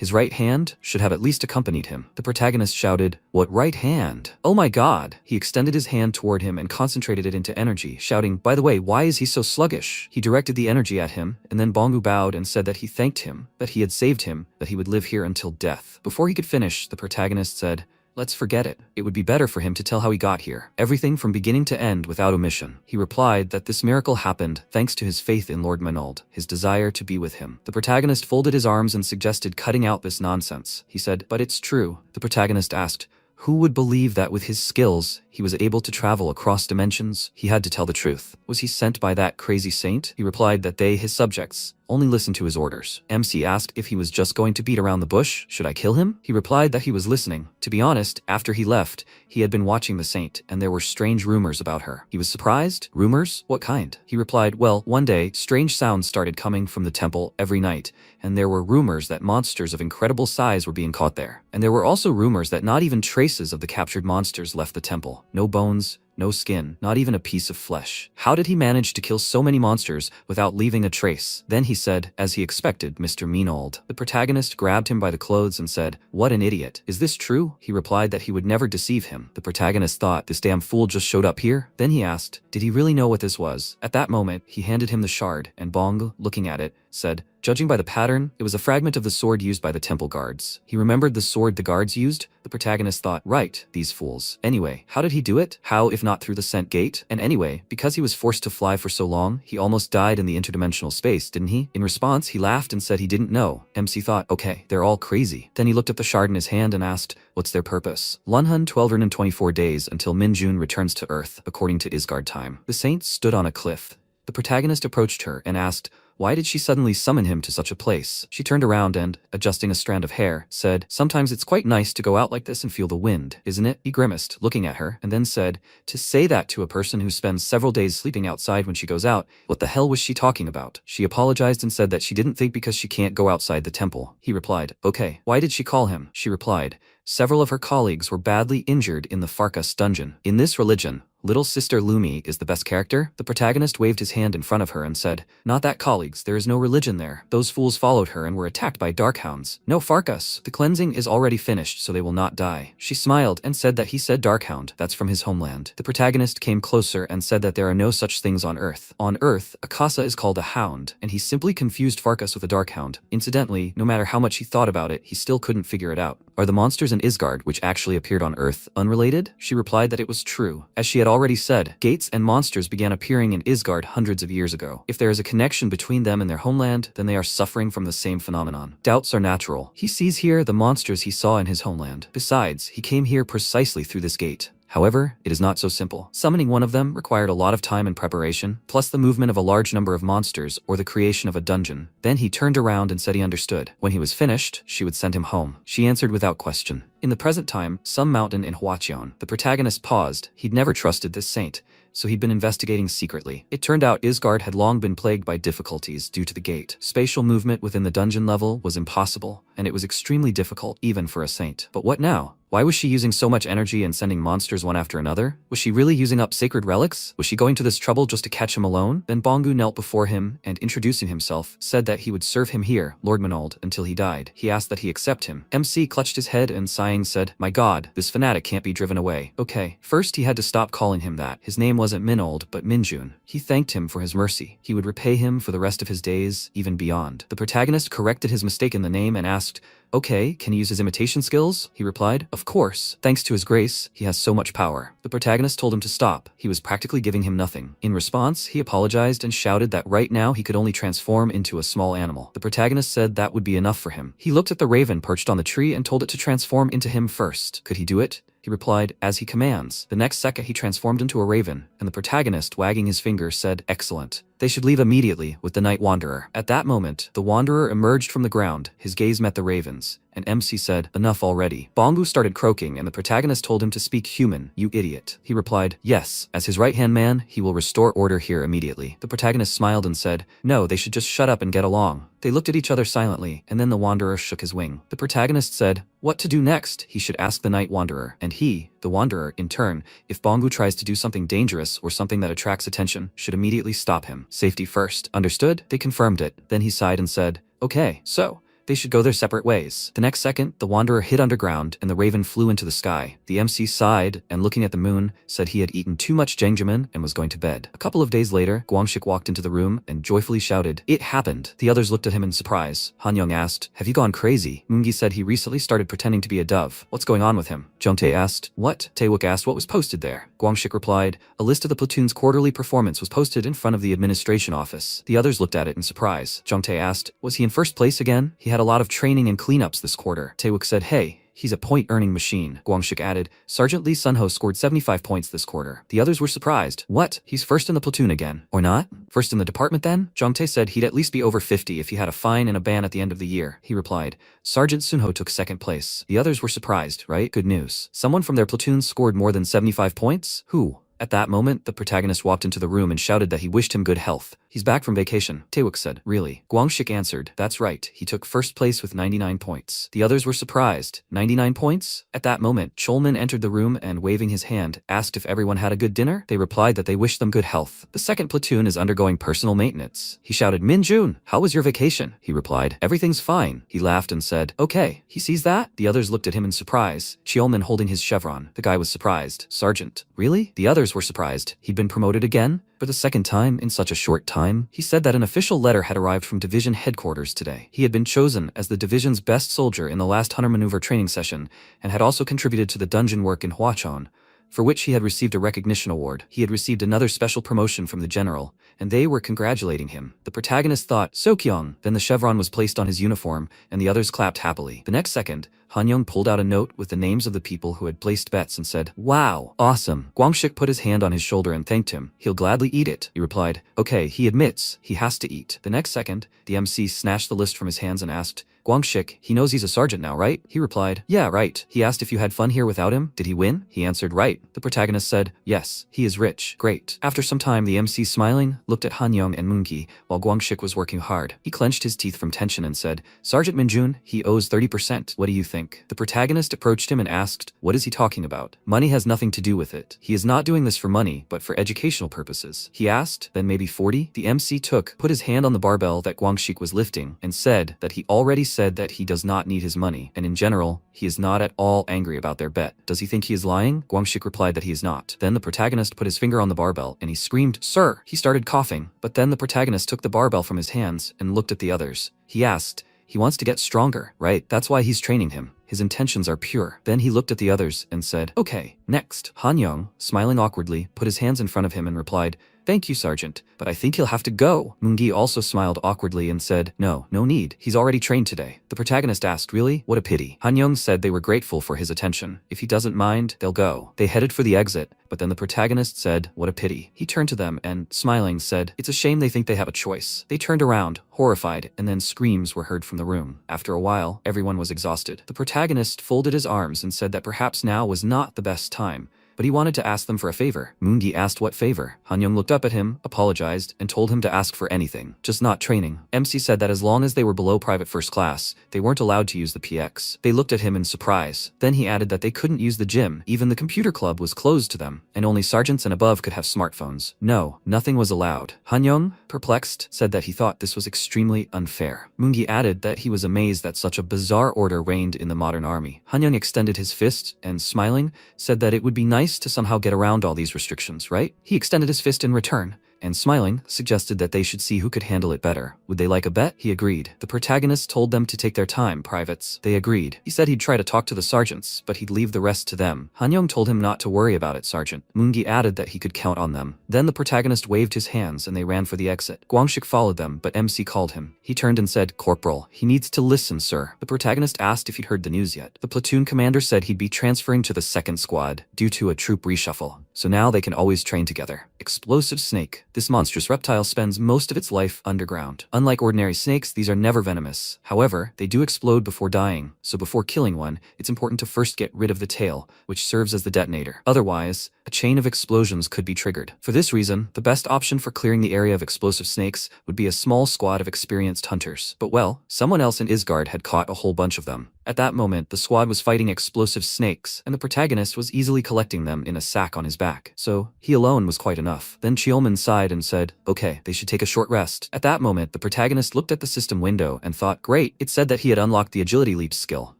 his right hand should have at least accompanied him. The protagonist shouted, what right hand? Oh my god! He extended his hand toward him and concentrated it into energy, shouting, by the way, why is he so sluggish? He directed the energy at him, and then Bongu bowed and said that he thanked him, that he had saved him, that he would live here until death. Before he could finish, the protagonist said, let's forget it. It would be better for him to tell how he got here. Everything from beginning to end without omission. He replied that this miracle happened thanks to his faith in Lord Minold, his desire to be with him. The protagonist folded his arms and suggested cutting out this nonsense. He said, but it's true. The protagonist asked, who would believe that with his skills, he was able to travel across dimensions? He had to tell the truth. Was he sent by that crazy saint? He replied that they, his subjects, only listened to his orders. MC asked if he was just going to beat around the bush. Should I kill him? He replied that he was listening. To be honest, after he left, he had been watching the saint, and there were strange rumors about her. He was surprised. Rumors? What kind? He replied, well, one day, strange sounds started coming from the temple every night, and there were rumors that monsters of incredible size were being caught there. And there were also rumors that not even traces of the captured monsters left the temple. No bones, no skin, not even a piece of flesh. How did he manage to kill so many monsters without leaving a trace? Then he said, as he expected, Mr. Minold. The protagonist grabbed him by the clothes and said, what an idiot. Is this true? He replied that he would never deceive him. The protagonist thought, this damn fool just showed up here? Then he asked, did he really know what this was? At that moment, he handed him the shard, and Bong, looking at it, said, judging by the pattern, it was a fragment of the sword used by the temple guards. He remembered the sword the guards used. The protagonist thought, right, these fools. Anyway, how did he do it? How, if not through the scent gate? And anyway, because he was forced to fly for so long, he almost died in the interdimensional space, didn't he? In response, he laughed and said he didn't know. MC thought, okay, they're all crazy. Then he looked at the shard in his hand and asked, what's their purpose? Lunhun 1224 days until Minjun returns to Earth, according to Isgard time. The saint stood on a cliff. The protagonist approached her and asked, why did she suddenly summon him to such a place? She turned around and, adjusting a strand of hair, said, sometimes it's quite nice to go out like this and feel the wind, isn't it? He grimaced, looking at her, and then said, to say that to a person who spends several days sleeping outside when she goes out, what the hell was she talking about? She apologized and said that she didn't think because she can't go outside the temple. He replied, okay. Why did she call him? She replied, several of her colleagues were badly injured in the Farkas dungeon. In this religion, Little Sister Lumi is the best character. The protagonist waved his hand in front of her and said, not that colleagues, there is no religion there. Those fools followed her and were attacked by Darkhounds. No Farkas. The cleansing is already finished, so they will not die. She smiled and said that he said Darkhound. That's from his homeland. The protagonist came closer and said that there are no such things on Earth. On Earth, a Kasa is called a hound, and he simply confused Farkas with a Darkhound. Incidentally, no matter how much he thought about it, he still couldn't figure it out. Are the monsters in Isgard, which actually appeared on Earth, unrelated? She replied that it was true. As she had already said, gates and monsters began appearing in Isgard hundreds of years ago. If there is a connection between them and their homeland, then they are suffering from the same phenomenon. Doubts are natural. He sees here the monsters he saw in his homeland. Besides, he came here precisely through this gate. However, it is not so simple. Summoning one of them required a lot of time and preparation, plus the movement of a large number of monsters or the creation of a dungeon. Then he turned around and said he understood. When he was finished, she would send him home. She answered without question. In the present time, some mountain in Hwacheon. The protagonist paused. He'd never trusted this saint, so he'd been investigating secretly. It turned out Isgard had long been plagued by difficulties due to the gate. Spatial movement within the dungeon level was impossible, and it was extremely difficult even for a saint. But what now? Why was she using so much energy and sending monsters one after another? Was she really using up sacred relics? Was she going to this trouble just to catch him alone? Then Bongu knelt before him and, introducing himself, said that he would serve him here, Lord Minold, until he died. He asked that he accept him. MC clutched his head and, sighing, said, my god, this fanatic can't be driven away. Okay. First he had to stop calling him that. His name wasn't Minold, but Minjun. He thanked him for his mercy. He would repay him for the rest of his days, even beyond. The protagonist corrected his mistake in the name and asked, Okay, can he use his imitation skills? He replied. Of course. Thanks to his grace, he has so much power. The protagonist told him to stop. He was practically giving him nothing. In response, he apologized and shouted that right now he could only transform into a small animal. The protagonist said that would be enough for him. He looked at the raven perched on the tree and told it to transform into him first. Could he do it? He replied, as he commands. The next second he transformed into a raven, and the protagonist, wagging his finger, said, excellent. They should leave immediately with the night wanderer. At that moment, the wanderer emerged from the ground. His gaze met the raven's, and MC said, enough already. Bongu started croaking, and the protagonist told him to speak human, you idiot. He replied, yes, as his right-hand man, he will restore order here immediately. The protagonist smiled and said, no, they should just shut up and get along. They looked at each other silently, and then the wanderer shook his wing. The protagonist said, what to do next? He should ask the night wanderer, and he, the wanderer, in turn, if Bongu tries to do something dangerous or something that attracts attention, should immediately stop him. Safety first. Understood? They confirmed it. Then he sighed and said, okay, so they should go their separate ways. The next second, the wanderer hid underground and the raven flew into the sky. The MC sighed and, looking at the moon, said he had eaten too much jangjamin and was going to bed. A couple of days later, Guangxik walked into the room and joyfully shouted, it happened. The others looked at him in surprise. Han-young asked, have you gone crazy? Moongi said he recently started pretending to be a dove. What's going on with him? Jungtae asked, what? Taewook asked what was posted there. Guangxik replied, a list of the platoon's quarterly performance was posted in front of the administration office. The others looked at it in surprise. Jungtae asked, was he in first place again? He had a lot of training and cleanups this quarter. Taewook said, hey, he's a point-earning machine. Guangxik added, Sergeant Lee Sunho scored 75 points this quarter. The others were surprised. What? He's first in the platoon again. Or not? First in the department then? Jungtae said he'd at least be over 50 if he had a fine and a ban at the end of the year. He replied, Sergeant Sunho took second place. The others were surprised, right? Good news. Someone from their platoon scored more than 75 points? Who? At that moment, the protagonist walked into the room and shouted that he wished him good health. He's back from vacation. Taewook said, really? Guangxik answered, that's right. He took first place with 99 points. The others were surprised. 99 points? At that moment, Cholman entered the room and, waving his hand, asked if everyone had a good dinner. They replied that they wished them good health. The second platoon is undergoing personal maintenance. He shouted, Min-jun, how was your vacation? He replied, everything's fine. He laughed and said, okay. He sees that? The others looked at him in surprise. Cholman holding his chevron. The guy was surprised. Sergeant, really? The others were surprised. He'd been promoted again? For the second time in such a short time? He said that an official letter had arrived from division headquarters today. He had been chosen as the division's best soldier in the last hunter maneuver training session and had also contributed to the dungeon work in Hwacheon, for which he had received a recognition award. He had received another special promotion from the general, and they were congratulating him. The protagonist thought, Sokyong. Then the chevron was placed on his uniform, and the others clapped happily. The next second, Han-young pulled out a note with the names of the people who had placed bets and said, wow, awesome. Guangxik put his hand on his shoulder and thanked him. He'll gladly eat it. He replied, okay, he admits he has to eat. The next second, the MC snatched the list from his hands and asked, Guangxik, he knows he's a sergeant now, right? He replied, yeah, right. He asked if you had fun here without him. Did he win? He answered, right. The protagonist said, yes, he is rich. Great. After some time, the MC, smiling, looked at Han-young and Moongi while Guangxik was working hard. He clenched his teeth from tension and said, Sergeant Min-jun, he owes 30%. What do you think? The protagonist approached him and asked, what is he talking about? Money has nothing to do with it. He is not doing this for money, but for educational purposes. He asked, then maybe 40? The MC put his hand on the barbell that Guangxik was lifting and said that he already said that he does not need his money, and in general, he is not at all angry about their bet. Does he think he is lying? Guangxik replied that he is not. Then the protagonist put his finger on the barbell and he screamed, sir! He started coughing, but then the protagonist took the barbell from his hands and looked at the others. He asked, he wants to get stronger, right? That's why he's training him. His intentions are pure. Then he looked at the others and said, okay, next. Han-young, smiling awkwardly, put his hands in front of him and replied, thank you, Sergeant, but I think he'll have to go. Moongi also smiled awkwardly and said, no need. He's already trained today. The protagonist asked, really? What a pity. Han-young said they were grateful for his attention. If he doesn't mind, they'll go. They headed for the exit, but then the protagonist said, what a pity. He turned to them and, smiling, said, it's a shame they think they have a choice. They turned around, horrified, and then screams were heard from the room. After a while, everyone was exhausted. The protagonist folded his arms and said that perhaps now was not the best time, but he wanted to ask them for a favor. Moongi asked what favor. Han-young looked up at him, apologized, and told him to ask for anything, just not training. MC said that as long as they were below private first class, they weren't allowed to use the PX. They looked at him in surprise. Then he added that they couldn't use the gym. Even the computer club was closed to them, and only sergeants and above could have smartphones. No, nothing was allowed. Han-young, perplexed, said that he thought this was extremely unfair. Moongi added that he was amazed that such a bizarre order reigned in the modern army. Han-young extended his fist and, smiling, said that it would be nice to somehow get around all these restrictions, right? He extended his fist in return, and smiling, suggested that they should see who could handle it better. Would they like a bet? He agreed. The protagonist told them to take their time, privates. They agreed. He said he'd try to talk to the sergeants, but he'd leave the rest to them. Hanyoung told him not to worry about it, Sergeant. Moongi added that he could count on them. Then the protagonist waved his hands and they ran for the exit. Guangshik followed them, but MC called him. He turned and said, "Corporal, he needs to listen, sir." The protagonist asked if he'd heard the news yet. The platoon commander said he'd be transferring to the second squad due to a troop reshuffle, so now they can always train together. Explosive snake. This monstrous reptile spends most of its life underground. Unlike ordinary snakes, these are never venomous. However, they do explode before dying, so before killing one, it's important to first get rid of the tail, which serves as the detonator. Otherwise, a chain of explosions could be triggered. For this reason, the best option for clearing the area of explosive snakes would be a small squad of experienced hunters. But well, someone else in Isgard had caught a whole bunch of them. At that moment, the squad was fighting explosive snakes, and the protagonist was easily collecting them in a sack on his back. So, he alone was quite enough. Then Cheolman sighed and said, "Okay, they should take a short rest." At that moment, the protagonist looked at the system window and thought, great, it said that he had unlocked the Agility Leap skill.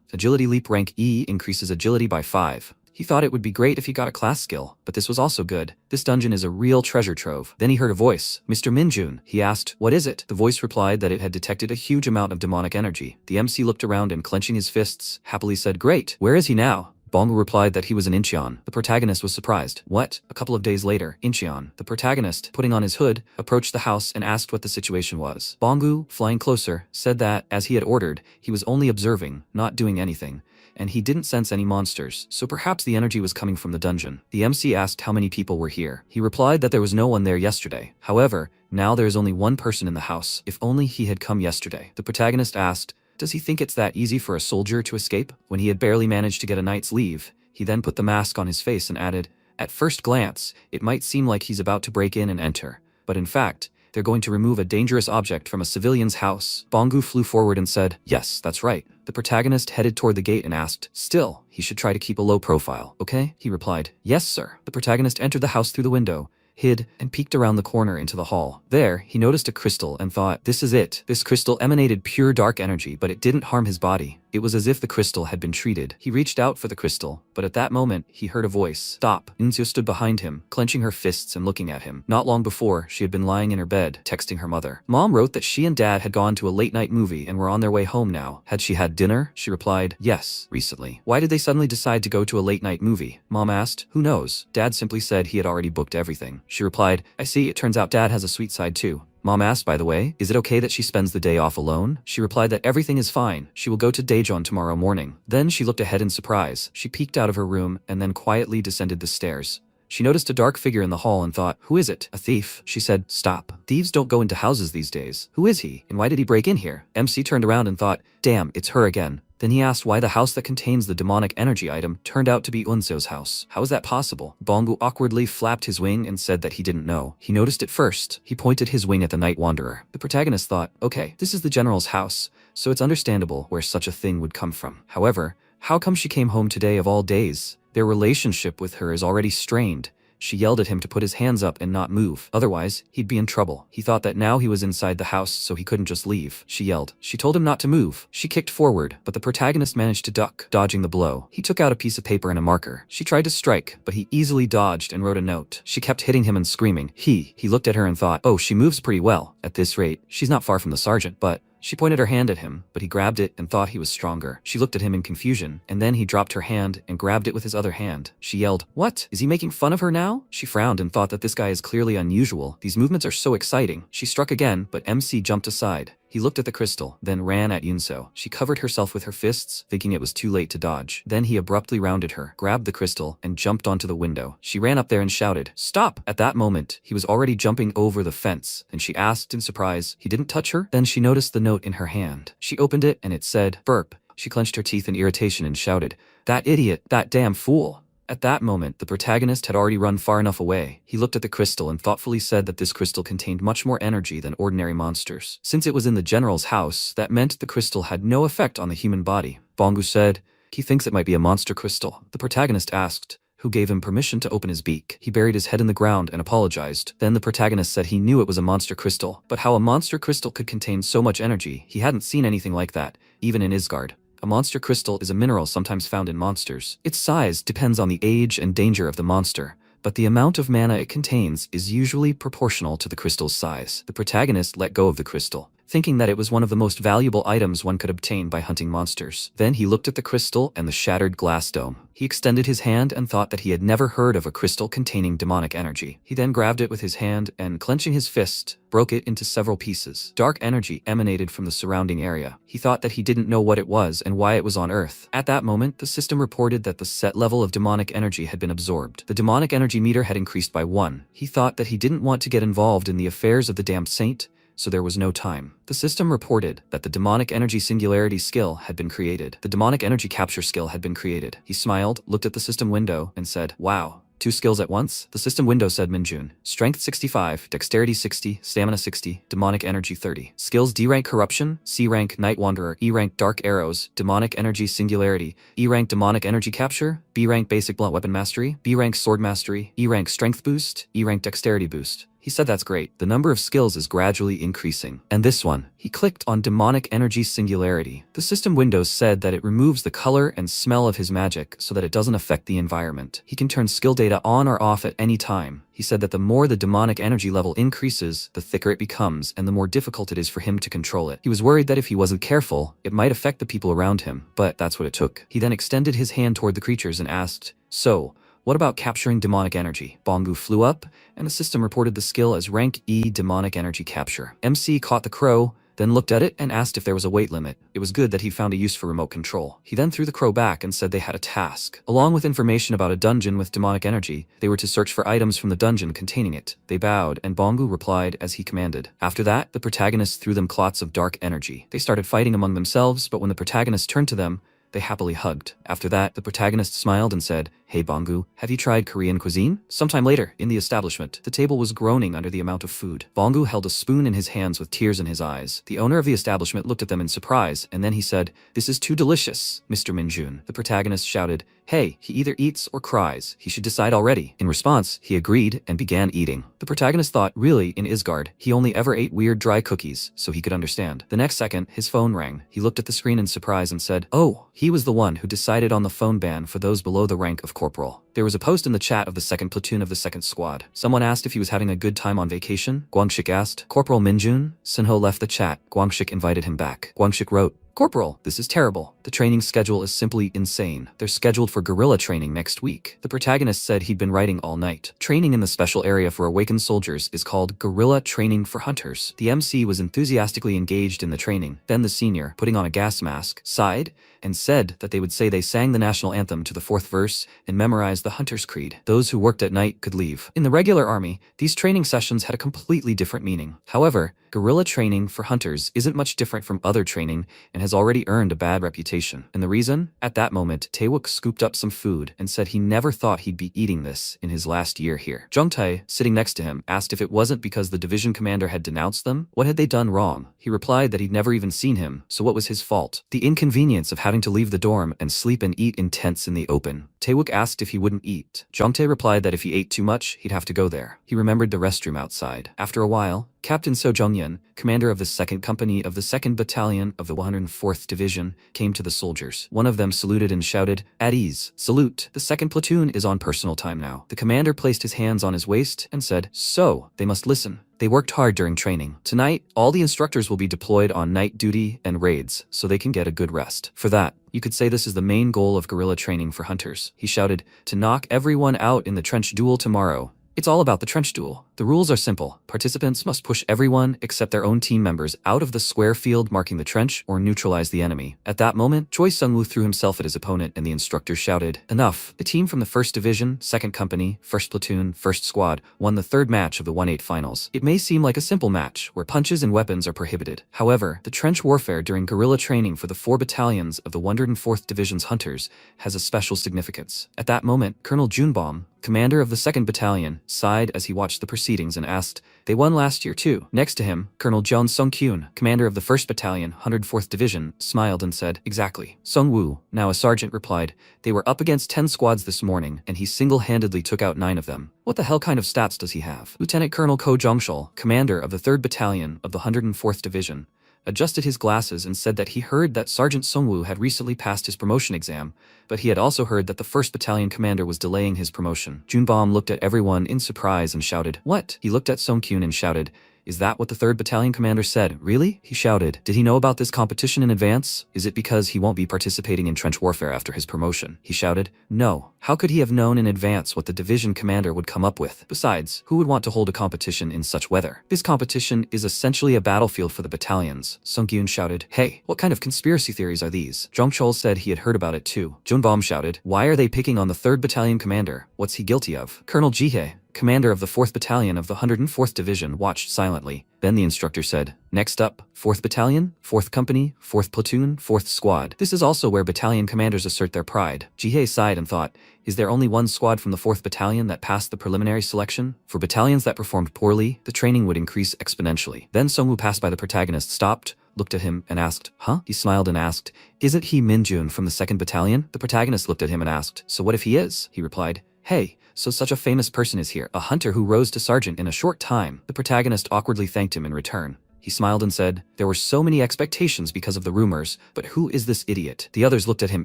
Agility Leap rank E increases agility by 5. He thought it would be great if he got a class skill, but this was also good. This dungeon is a real treasure trove. Then he heard a voice. "Mr. Minjun." He asked, "What is it?" The voice replied that it had detected a huge amount of demonic energy. The MC looked around and, clenching his fists, happily said, "Great, where is he now?" Bongu replied that he was in Incheon. The protagonist was surprised. What? A couple of days later, Incheon. The protagonist, putting on his hood, approached the house and asked what the situation was. Bongu, flying closer, said that, as he had ordered, he was only observing, not doing anything, and he didn't sense any monsters, so perhaps the energy was coming from the dungeon. The MC asked how many people were here. He replied that there was no one there yesterday. However, now there is only one person in the house. If only he had come yesterday. The protagonist asked, does he think it's that easy for a soldier to escape? When he had barely managed to get a night's leave, he then put the mask on his face and added, "At first glance, it might seem like he's about to break in and enter, but in fact, they're going to remove a dangerous object from a civilian's house." Bongu flew forward and said, "Yes, that's right." The protagonist headed toward the gate and asked, "Still, he should try to keep a low profile, okay?" He replied, "Yes, sir." The protagonist entered the house through the window, hid, and peeked around the corner into the hall. There, he noticed a crystal and thought, this is it. This crystal emanated pure dark energy, but it didn't harm his body. It was as if the crystal had been treated. He reached out for the crystal, but at that moment, he heard a voice. "Stop." Inzio stood behind him, clenching her fists and looking at him. Not long before, she had been lying in her bed, texting her mother. Mom wrote that she and Dad had gone to a late-night movie and were on their way home now. Had she had dinner? She replied, "Yes, recently." "Why did they suddenly decide to go to a late-night movie?" Mom asked. "Who knows?" Dad simply said he had already booked everything. She replied, "I see, it turns out Dad has a sweet side too." Mom asked, by the way, is it okay that she spends the day off alone? She replied that everything is fine. She will go to Daejeon tomorrow morning. Then she looked ahead in surprise. She peeked out of her room and then quietly descended the stairs. She noticed a dark figure in the hall and thought, who is it? A thief. She said, "Stop. Thieves don't go into houses these days. Who is he? And why did he break in here?" MC turned around and thought, damn, it's her again. Then he asked why the house that contains the demonic energy item turned out to be Unseo's house. How is that possible? Bongu awkwardly flapped his wing and said that he didn't know. He noticed it first. He pointed his wing at the Night Wanderer. The protagonist thought, okay, this is the general's house, so it's understandable where such a thing would come from. However, how come she came home today of all days? Their relationship with her is already strained. She yelled at him to put his hands up and not move, otherwise, he'd be in trouble. He thought that now he was inside the house, so he couldn't just leave. She yelled. She told him not to move. She kicked forward, but the protagonist managed to duck, dodging the blow. He took out a piece of paper and a marker. She tried to strike, but he easily dodged and wrote a note. She kept hitting him and screaming. He looked at her and thought, oh, she moves pretty well. At this rate, she's not far from the sergeant, but... She pointed her hand at him, but he grabbed it and thought he was stronger. She looked at him in confusion, and then he dropped her hand and grabbed it with his other hand. She yelled, what? Is he making fun of her now? She frowned and thought that this guy is clearly unusual. These movements are so exciting. She struck again, but MC jumped aside. He looked at the crystal, then ran at Yunseo. She covered herself with her fists, thinking it was too late to dodge. Then he abruptly rounded her, grabbed the crystal, and jumped onto the window. She ran up there and shouted, stop! At that moment, he was already jumping over the fence, and she asked in surprise, he didn't touch her? Then she noticed the note in her hand. She opened it, and it said, burp. She clenched her teeth in irritation and shouted, that idiot, that damn fool. At that moment, the protagonist had already run far enough away. He looked at the crystal and thoughtfully said that this crystal contained much more energy than ordinary monsters. Since it was in the general's house, that meant the crystal had no effect on the human body. Bongu said, he thinks it might be a monster crystal. The protagonist asked, who gave him permission to open his beak. He buried his head in the ground and apologized. Then the protagonist said he knew it was a monster crystal, but how a monster crystal could contain so much energy, he hadn't seen anything like that, even in Isgard. A monster crystal is a mineral sometimes found in monsters. Its size depends on the age and danger of the monster, but the amount of mana it contains is usually proportional to the crystal's size. The protagonist let go of the crystal, thinking that it was one of the most valuable items one could obtain by hunting monsters. Then he looked at the crystal and the shattered glass dome. He extended his hand and thought that he had never heard of a crystal containing demonic energy. He then grabbed it with his hand and, clenching his fist, broke it into several pieces. Dark energy emanated from the surrounding area. He thought that he didn't know what it was and why it was on Earth. At that moment, the system reported that the set level of demonic energy had been absorbed. The demonic energy meter had increased by 1. He thought that he didn't want to get involved in the affairs of the damned saint, so there was no time. The system reported that the demonic energy singularity skill had been created. The demonic energy capture skill had been created. He smiled, looked at the system window, and said, "Wow. 2 skills at once?" The system window said Minjun. Strength 65, Dexterity 60, Stamina 60, Demonic Energy 30. Skills D rank Corruption, C rank Night Wanderer, E rank Dark Arrows, Demonic Energy Singularity, E rank Demonic Energy Capture, B rank Basic Blunt Weapon Mastery, B rank Sword Mastery, E rank Strength Boost, E rank Dexterity Boost. He said that's great. The number of skills is gradually increasing. And this one. He clicked on Demonic Energy Singularity. The system window said that it removes the color and smell of his magic so that it doesn't affect the environment. He can turn skill data on or off at any time. He said that the more the demonic energy level increases, the thicker it becomes and the more difficult it is for him to control it. He was worried that if he wasn't careful, it might affect the people around him, but that's what it took. He then extended his hand toward the creatures and asked, "So, what about capturing demonic energy?" Bongu flew up, and the system reported the skill as rank E Demonic Energy Capture. MC caught the crow, then looked at it and asked if there was a weight limit. It was good that he found a use for remote control. He then threw the crow back and said they had a task. Along with information about a dungeon with demonic energy, they were to search for items from the dungeon containing it. They bowed, and Bongu replied as he commanded. After that, the protagonist threw them clots of dark energy. They started fighting among themselves, but when the protagonist turned to them, they happily hugged. After that, the protagonist smiled and said, "Hey Bongu, have you tried Korean cuisine?" Sometime later, in the establishment, the table was groaning under the amount of food. Bongu held a spoon in his hands with tears in his eyes. The owner of the establishment looked at them in surprise, and then he said, "This is too delicious, Mr. Minjun." The protagonist shouted, "Hey, he either eats or cries. He should decide already." In response, he agreed and began eating. The protagonist thought, really, in Isgard, he only ever ate weird dry cookies, so he could understand. The next second, his phone rang. He looked at the screen in surprise and said, "Oh, he was the one who decided on the phone ban for those below the rank of corporal." There was a post in the chat of the 2nd platoon of the 2nd squad. Someone asked if he was having a good time on vacation. Guangshik asked, "Corporal Minjun?" Sinho left the chat. Guangshik invited him back. Guangshik wrote, "Corporal, this is terrible. The training schedule is simply insane. They're scheduled for guerrilla training next week." The protagonist said he'd been writing all night. Training in the special area for awakened soldiers is called Guerrilla Training for Hunters. The MC was enthusiastically engaged in the training. Then the senior, putting on a gas mask, sighed and said that they would say they sang the national anthem to the 4th verse and memorized the Hunter's Creed. Those who worked at night could leave. In the regular army, these training sessions had a completely different meaning. However, guerrilla training for hunters isn't much different from other training and has already earned a bad reputation. And the reason? At that moment, Taewook scooped up some food and said he never thought he'd be eating this in his last year here. Jungtae, sitting next to him, asked if it wasn't because the division commander had denounced them. What had they done wrong? He replied that he'd never even seen him, so what was his fault? The inconvenience of having to leave the dorm and sleep and eat in tents in the open. Taewook asked if he wouldn't eat. Jungtae replied that if he ate too much, he'd have to go there. He remembered the restroom outside. After a while, Captain So Jonghyun, commander of the 2nd Company of the 2nd Battalion of the 104th Division, came to the soldiers. One of them saluted and shouted, "At ease. Salute. The 2nd platoon is on personal time now." The commander placed his hands on his waist and said, "So, they must listen. They worked hard during training. Tonight, all the instructors will be deployed on night duty and raids, so they can get a good rest. For that, you could say this is the main goal of guerrilla training for hunters." He shouted, "To knock everyone out in the trench duel tomorrow. It's all about the trench duel. The rules are simple. Participants must push everyone except their own team members out of the square field marking the trench or neutralize the enemy." At that moment, Choi Sung-woo threw himself at his opponent and the instructor shouted, "Enough." The team from the 1st Division, 2nd Company, 1st Platoon, 1st Squad won the 3rd match of the 1-8 finals. It may seem like a simple match where punches and weapons are prohibited. However, the trench warfare during guerrilla training for the 4 battalions of the 104th Division's hunters has a special significance. At that moment, Colonel Junbom, commander of the 2nd Battalion, sighed as he watched the proceedings and asked, "They won last year too." Next to him, Colonel Jeon Sung-kyun, commander of the 1st Battalion, 104th Division, smiled and said, "Exactly." Sung-woo, now a sergeant, replied, "They were up against 10 squads this morning, and he single-handedly took out 9 of them. What the hell kind of stats does he have?" Lieutenant Colonel Ko Jongshul, commander of the 3rd Battalion of the 104th Division, adjusted his glasses and said that he heard that Sergeant Songwoo had recently passed his promotion exam, but he had also heard that the 1st Battalion commander was delaying his promotion. Junbom looked at everyone in surprise and shouted, "What?" He looked at Songkyun and shouted, "Is that what the 3rd Battalion commander said? Really?" He shouted. Did he know about this competition in advance? Is it because he won't be participating in trench warfare after his promotion? He shouted. No. How could he have known in advance what the division commander would come up with? Besides, who would want to hold a competition in such weather? This competition is essentially a battlefield for the battalions. Sungkyun shouted, "Hey, what kind of conspiracy theories are these?" Jong Chol said he had heard about it too. Junbom shouted, "Why are they picking on the 3rd Battalion commander? What's he guilty of?" Colonel Jihae, commander of the 4th Battalion of the 104th Division, watched silently. Then the instructor said, "Next up, 4th Battalion, 4th Company, 4th Platoon, 4th Squad. This is also where battalion commanders assert their pride." Jihae sighed and thought, is there only one squad from the 4th Battalion that passed the preliminary selection? For battalions that performed poorly, the training would increase exponentially. Then Songwoo passed by the protagonist, stopped, looked at him, and asked, "Huh?" He smiled and asked, "Isn't he Minjun from the 2nd Battalion?" The protagonist looked at him and asked, "So what if he is?" He replied, "Hey, so such a famous person is here, a hunter who rose to sergeant in a short time." The protagonist awkwardly thanked him in return. He smiled and said, "There were so many expectations because of the rumors, but who is this idiot?" The others looked at him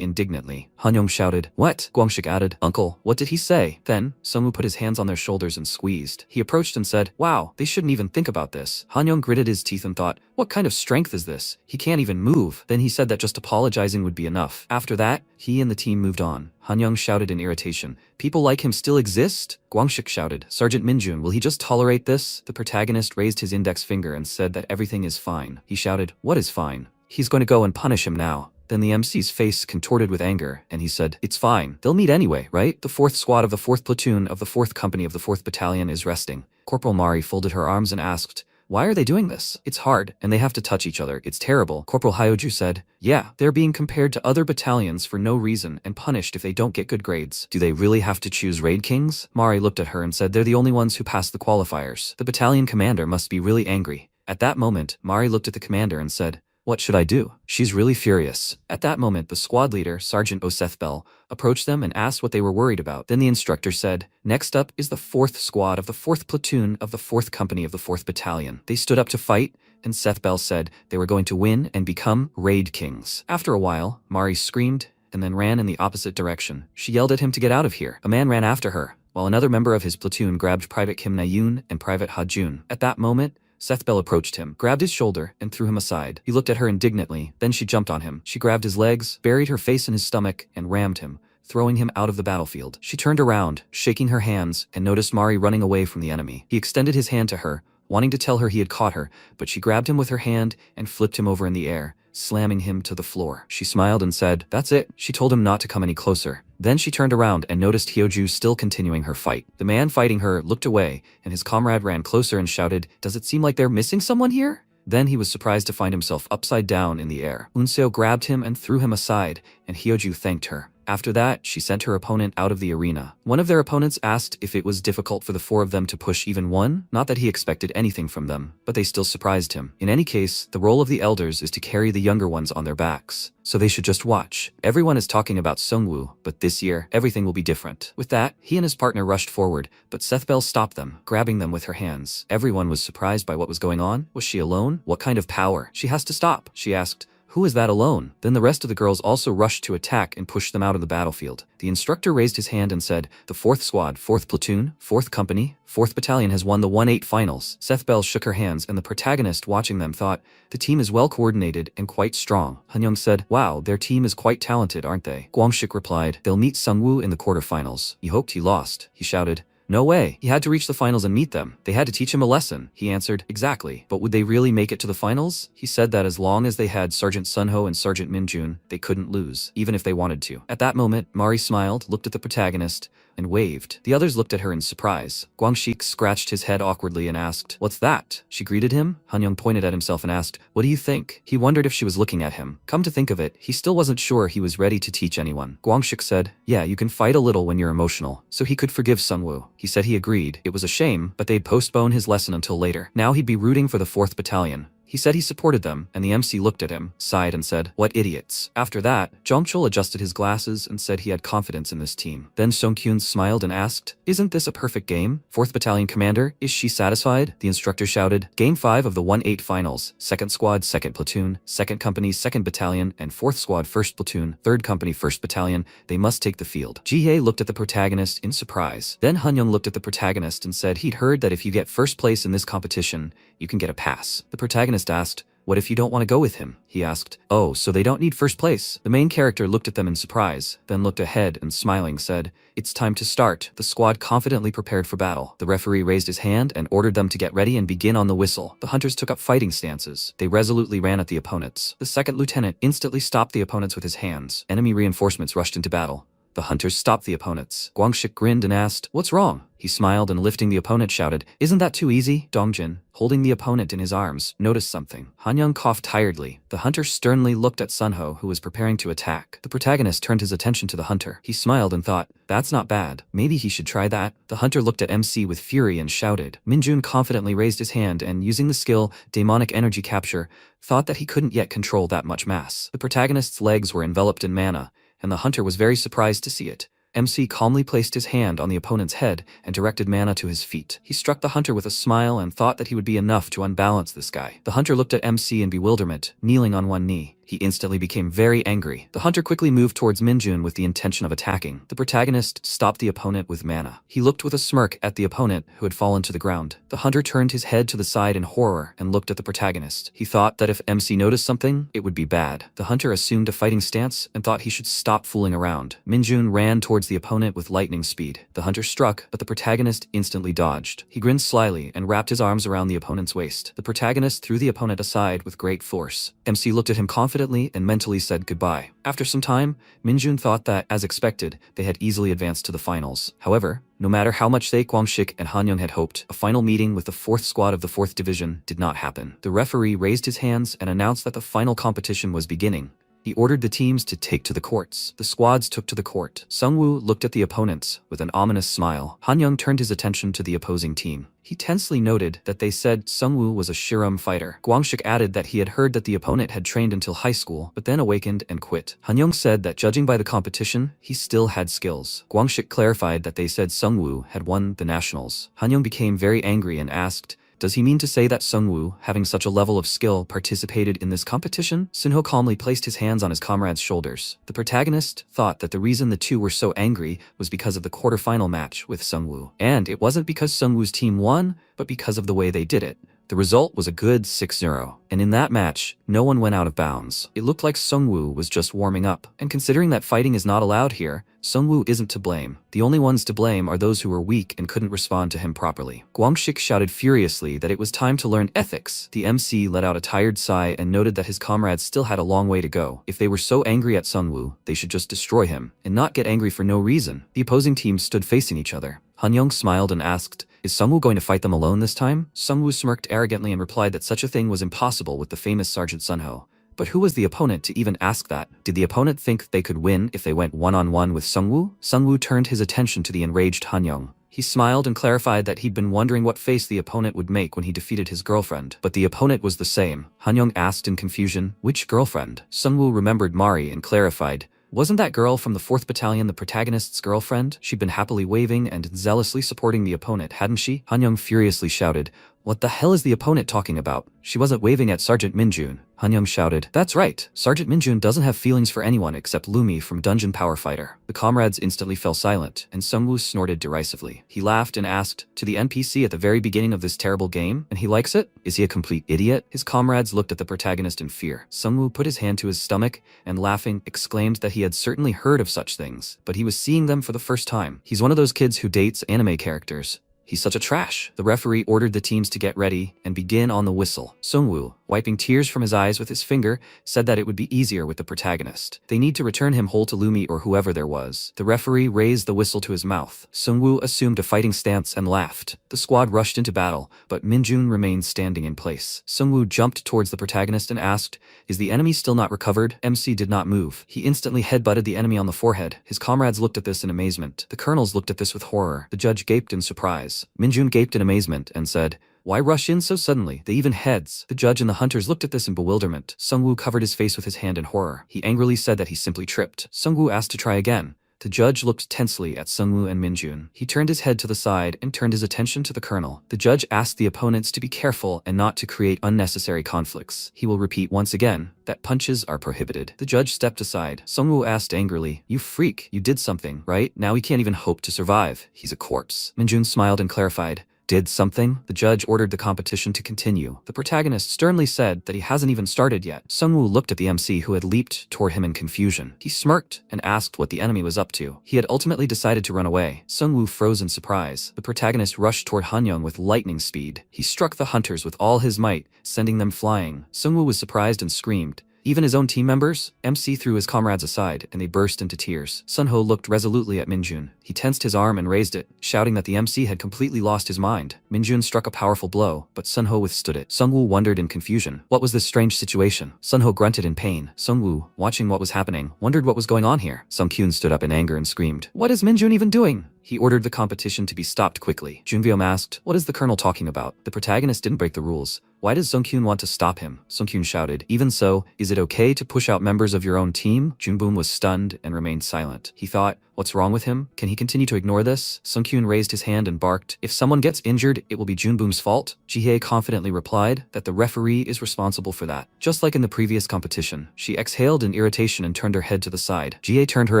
indignantly. Hanyong shouted, "What?" Guangshik added, "Uncle, what did he say?" Then, Sungwoo put his hands on their shoulders and squeezed. He approached and said, "Wow, they shouldn't even think about this." Hanyong gritted his teeth and thought, what kind of strength is this? He can't even move. Then he said that just apologizing would be enough. After that, he and the team moved on. Hanyong shouted in irritation, "People like him still exist?" Guangshik shouted, "Sergeant Minjun, will he just tolerate this?" The protagonist raised his index finger and said that everything is fine. He shouted, "What is fine?" "He's going to go and punish him now." Then the MC's face contorted with anger, and he said, "It's fine. They'll meet anyway, right? The 4th Squad of the 4th Platoon of the 4th Company of the 4th Battalion is resting." Corporal Mari folded her arms and asked, "Why are they doing this? It's hard, and they have to touch each other. It's terrible." Corporal Hyoju said, "Yeah, they're being compared to other battalions for no reason and punished if they don't get good grades. Do they really have to choose raid kings?" Mari looked at her and said they're the only ones who passed the qualifiers. The battalion commander must be really angry. At that moment, Mari looked at the commander and said, "What should I do?" She's really furious. At that moment, the squad leader, Sergeant Osethbel, approached them and asked what they were worried about. Then the instructor said, "Next up is the 4th Squad of the 4th Platoon of the 4th Company of the 4th Battalion. They stood up to fight, and Sethbel said they were going to win and become raid kings." After a while, Mari screamed and then ran in the opposite direction. She yelled at him to get out of here. A man ran after her, while another member of his platoon grabbed Private Kim Na-yoon and Private Ha-jun. At that moment, Sethbel approached him, grabbed his shoulder, and threw him aside. He looked at her indignantly, then she jumped on him. She grabbed his legs, buried her face in his stomach, and rammed him, throwing him out of the battlefield. She turned around, shaking her hands, and noticed Mari running away from the enemy. He extended his hand to her, wanting to tell her he had caught her, but she grabbed him with her hand and flipped him over in the air, slamming him to the floor. She smiled and said, "That's it." She told him not to come any closer. Then she turned around and noticed Hyoju still continuing her fight. The man fighting her looked away, and his comrade ran closer and shouted, "Does it seem like they're missing someone here?" Then he was surprised to find himself upside down in the air. Unseo grabbed him and threw him aside, and Hyoju thanked her. After that, she sent her opponent out of the arena. One of their opponents asked if it was difficult for the 4 of them to push even one. Not that he expected anything from them, but they still surprised him. In any case, the role of the elders is to carry the younger ones on their backs. So they should just watch. Everyone is talking about Sungwoo, but this year, everything will be different. With that, he and his partner rushed forward, but Sethbel stopped them, grabbing them with her hands. Everyone was surprised by what was going on. Was she alone? What kind of power? She has to stop, she asked. "Who is that alone?" Then the rest of the girls also rushed to attack and push them out of the battlefield. The instructor raised his hand and said, "The 4th Squad, 4th Platoon, 4th Company, 4th Battalion has won the 1-8 finals." Sethbel shook her hands, and the protagonist watching them thought, "The team is well coordinated and quite strong." Hanyong said, "Wow, their team is quite talented, aren't they?" Guangshik replied, "They'll meet Sungwoo in the quarterfinals." He hoped he lost. He shouted, "No way. He had to reach the finals and meet them. They had to teach him a lesson." He answered, "Exactly. But would they really make it to the finals?" He said that as long as they had Sergeant Sunho and Sergeant Minjun, they couldn't lose, even if they wanted to. At that moment, Mari smiled, looked at the protagonist, and waved. The others looked at her in surprise. Guangshik scratched his head awkwardly and asked, "What's that?" She greeted him. Hanyong pointed at himself and asked, "What do you think?" He wondered if she was looking at him. Come to think of it, he still wasn't sure he was ready to teach anyone. Guangshik said, "Yeah, you can fight a little when you're emotional." So he could forgive Sungwoo. He said he agreed. It was a shame, but they'd postpone his lesson until later. Now he'd be rooting for the 4th Battalion. He said he supported them, and the MC looked at him, sighed and said, "What idiots." After that, Jongchul adjusted his glasses and said he had confidence in this team. Then Songkyun smiled and asked, "Isn't this a perfect game? 4th Battalion Commander, is she satisfied?" The instructor shouted, "Game 5 of the 1-8 finals, 2nd Squad 2nd Platoon, 2nd Company 2nd Battalion, and 4th Squad 1st Platoon, 3rd Company 1st Battalion, they must take the field." Ji-hye looked at the protagonist in surprise. Then Han-young looked at the protagonist and said he'd heard that if you get first place in this competition, you can get a pass. The protagonist asked, "What if you don't want to go with him?" He asked, "Oh, so they don't need first place?" The main character looked at them in surprise, then looked ahead and smiling said, "It's time to start." The squad confidently prepared for battle. The referee raised his hand and ordered them to get ready and begin on the whistle. The hunters took up fighting stances. They resolutely ran at the opponents. The second lieutenant instantly stopped the opponents with his hands. Enemy reinforcements rushed into battle. The hunters stopped the opponents. Gwangshik grinned and asked, "What's wrong?" He smiled and lifting the opponent shouted, "Isn't that too easy?" Dongjin, holding the opponent in his arms, noticed something. Han-young coughed tiredly. The hunter sternly looked at Sunho, who was preparing to attack. The protagonist turned his attention to the hunter. He smiled and thought, "That's not bad. Maybe he should try that." The hunter looked at MC with fury and shouted. Minjun confidently raised his hand and, using the skill Demonic Energy Capture, thought that he couldn't yet control that much mass. The protagonist's legs were enveloped in mana, and the hunter was very surprised to see it. MC calmly placed his hand on the opponent's head and directed mana to his feet. He struck the hunter with a smile and thought that he would be enough to unbalance this guy. The hunter looked at MC in bewilderment, kneeling on one knee. He instantly became very angry. The hunter quickly moved towards Minjun with the intention of attacking. The protagonist stopped the opponent with mana. He looked with a smirk at the opponent who had fallen to the ground. The hunter turned his head to the side in horror and looked at the protagonist. He thought that if MC noticed something, it would be bad. The hunter assumed a fighting stance and thought he should stop fooling around. Minjun ran towards the opponent with lightning speed. The hunter struck, but the protagonist instantly dodged. He grinned slyly and wrapped his arms around the opponent's waist. The protagonist threw the opponent aside with great force. MC looked at him confidently and mentally said goodbye. After some time, Minjun thought that, as expected, they had easily advanced to the finals. However, no matter how much they, Gwangshik and Han-young had hoped, a final meeting with the 4th Squad of the 4th Division did not happen. The referee raised his hands and announced that the final competition was beginning. He ordered the teams to take to the courts. The squads took to the court. Sungwoo looked at the opponents with an ominous smile. Han-young turned his attention to the opposing team. He tensely noted that they said Sungwoo was a Shiram fighter. Gwangshik added that he had heard that the opponent had trained until high school, but then awakened and quit. Han-young said that judging by the competition, he still had skills. Gwangshik clarified that they said Sungwoo had won the nationals. Han-young became very angry and asked, "Does he mean to say that Sungwoo, having such a level of skill, participated in this competition?" Sunho calmly placed his hands on his comrade's shoulders. The protagonist thought that the reason the two were so angry was because of the quarterfinal match with Sungwoo. And it wasn't because Sungwoo's team won, but because of the way they did it. The result was a good 6-0, and in that match, no one went out of bounds. It looked like Sungwoo was just warming up, and considering that fighting is not allowed here, Sungwoo isn't to blame. The only ones to blame are those who were weak and couldn't respond to him properly. Gwangshik shouted furiously that it was time to learn ethics. The MC let out a tired sigh and noted that his comrades still had a long way to go. If they were so angry at Sungwoo, they should just destroy him, and not get angry for no reason. The opposing teams stood facing each other. Han-young smiled and asked, "Is Sungwoo going to fight them alone this time?" Sungwoo smirked arrogantly and replied that such a thing was impossible with the famous Sergeant Sunho. But who was the opponent to even ask that? Did the opponent think they could win if they went one-on-one with Sungwoo? Sungwoo turned his attention to the enraged Han-young. He smiled and clarified that he'd been wondering what face the opponent would make when he defeated his girlfriend. But the opponent was the same. Han-young asked in confusion, "Which girlfriend?" Sungwoo remembered Mari and clarified, "Wasn't that girl from the 4th Battalion the protagonist's girlfriend? She'd been happily waving and zealously supporting the opponent, hadn't she?" Han-young furiously shouted, "What the hell is the opponent talking about? She wasn't waving at Sergeant Minjun." Han-young shouted, "That's right. Sergeant Minjun doesn't have feelings for anyone except Lumi from Dungeon Power Fighter." The comrades instantly fell silent, and Sungwoo snorted derisively. He laughed and asked, "To the NPC at the very beginning of this terrible game, and he likes it? Is he a complete idiot?" His comrades looked at the protagonist in fear. Sungwoo put his hand to his stomach and, laughing, exclaimed that he had certainly heard of such things, but he was seeing them for the first time. He's one of those kids who dates anime characters. He's such a trash. The referee ordered the teams to get ready and begin on the whistle. Sungwoo, wiping tears from his eyes with his finger, said that it would be easier with the protagonist. They need to return him whole to Lumi or whoever there was. The referee raised the whistle to his mouth. Sungwoo assumed a fighting stance and laughed. The squad rushed into battle, but Minjun remained standing in place. Sungwoo jumped towards the protagonist and asked, "Is the enemy still not recovered?" MC did not move. He instantly headbutted the enemy on the forehead. His comrades looked at this in amazement. The colonels looked at this with horror. The judge gaped in surprise. Minjun gaped in amazement and said, Why rush in so suddenly? They even heads. The judge and the hunters looked at this in bewilderment. Sungwoo covered his face with his hand in horror. He angrily said that he simply tripped. Sungwoo asked to try again. The judge looked tensely at Sungwoo and Minjun. He turned his head to the side and turned his attention to the colonel. The judge asked the opponents to be careful and not to create unnecessary conflicts. He will repeat once again that punches are prohibited. The judge stepped aside. Sungwoo asked angrily, "You freak, you did something, right? Now he can't even hope to survive. He's a corpse." Minjun smiled and clarified, "Did something?" The judge ordered the competition to continue. The protagonist sternly said that he hasn't even started yet. Sungwoo looked at the MC who had leaped toward him in confusion. He smirked and asked what the enemy was up to. He had ultimately decided to run away. Sungwoo froze in surprise. The protagonist rushed toward Hanyoung with lightning speed. He struck the hunters with all his might, sending them flying. Sungwoo was surprised and screamed. Even his own team members? MC threw his comrades aside, and they burst into tears. Sunho looked resolutely at Minjun. He tensed his arm and raised it, shouting that the MC had completely lost his mind. Minjun struck a powerful blow, but Sunho withstood it. Sungwoo wondered in confusion. What was this strange situation? Sunho grunted in pain. Sungwoo, watching what was happening, wondered what was going on here. Sungkyun stood up in anger and screamed, "What is Minjun even doing?" He ordered the competition to be stopped quickly. Junvyom asked, "What is the colonel talking about? The protagonist didn't break the rules. Why does Sungkyun want to stop him?" Sungkyun shouted, "Even so, is it okay to push out members of your own team?" Junboom was stunned and remained silent. He thought, what's wrong with him? Can he continue to ignore this? Sungkyun raised his hand and barked, "If someone gets injured, it will be Junboom's fault." Jihye confidently replied that the referee is responsible for that. Just like in the previous competition, she exhaled in irritation and turned her head to the side. Jihye turned her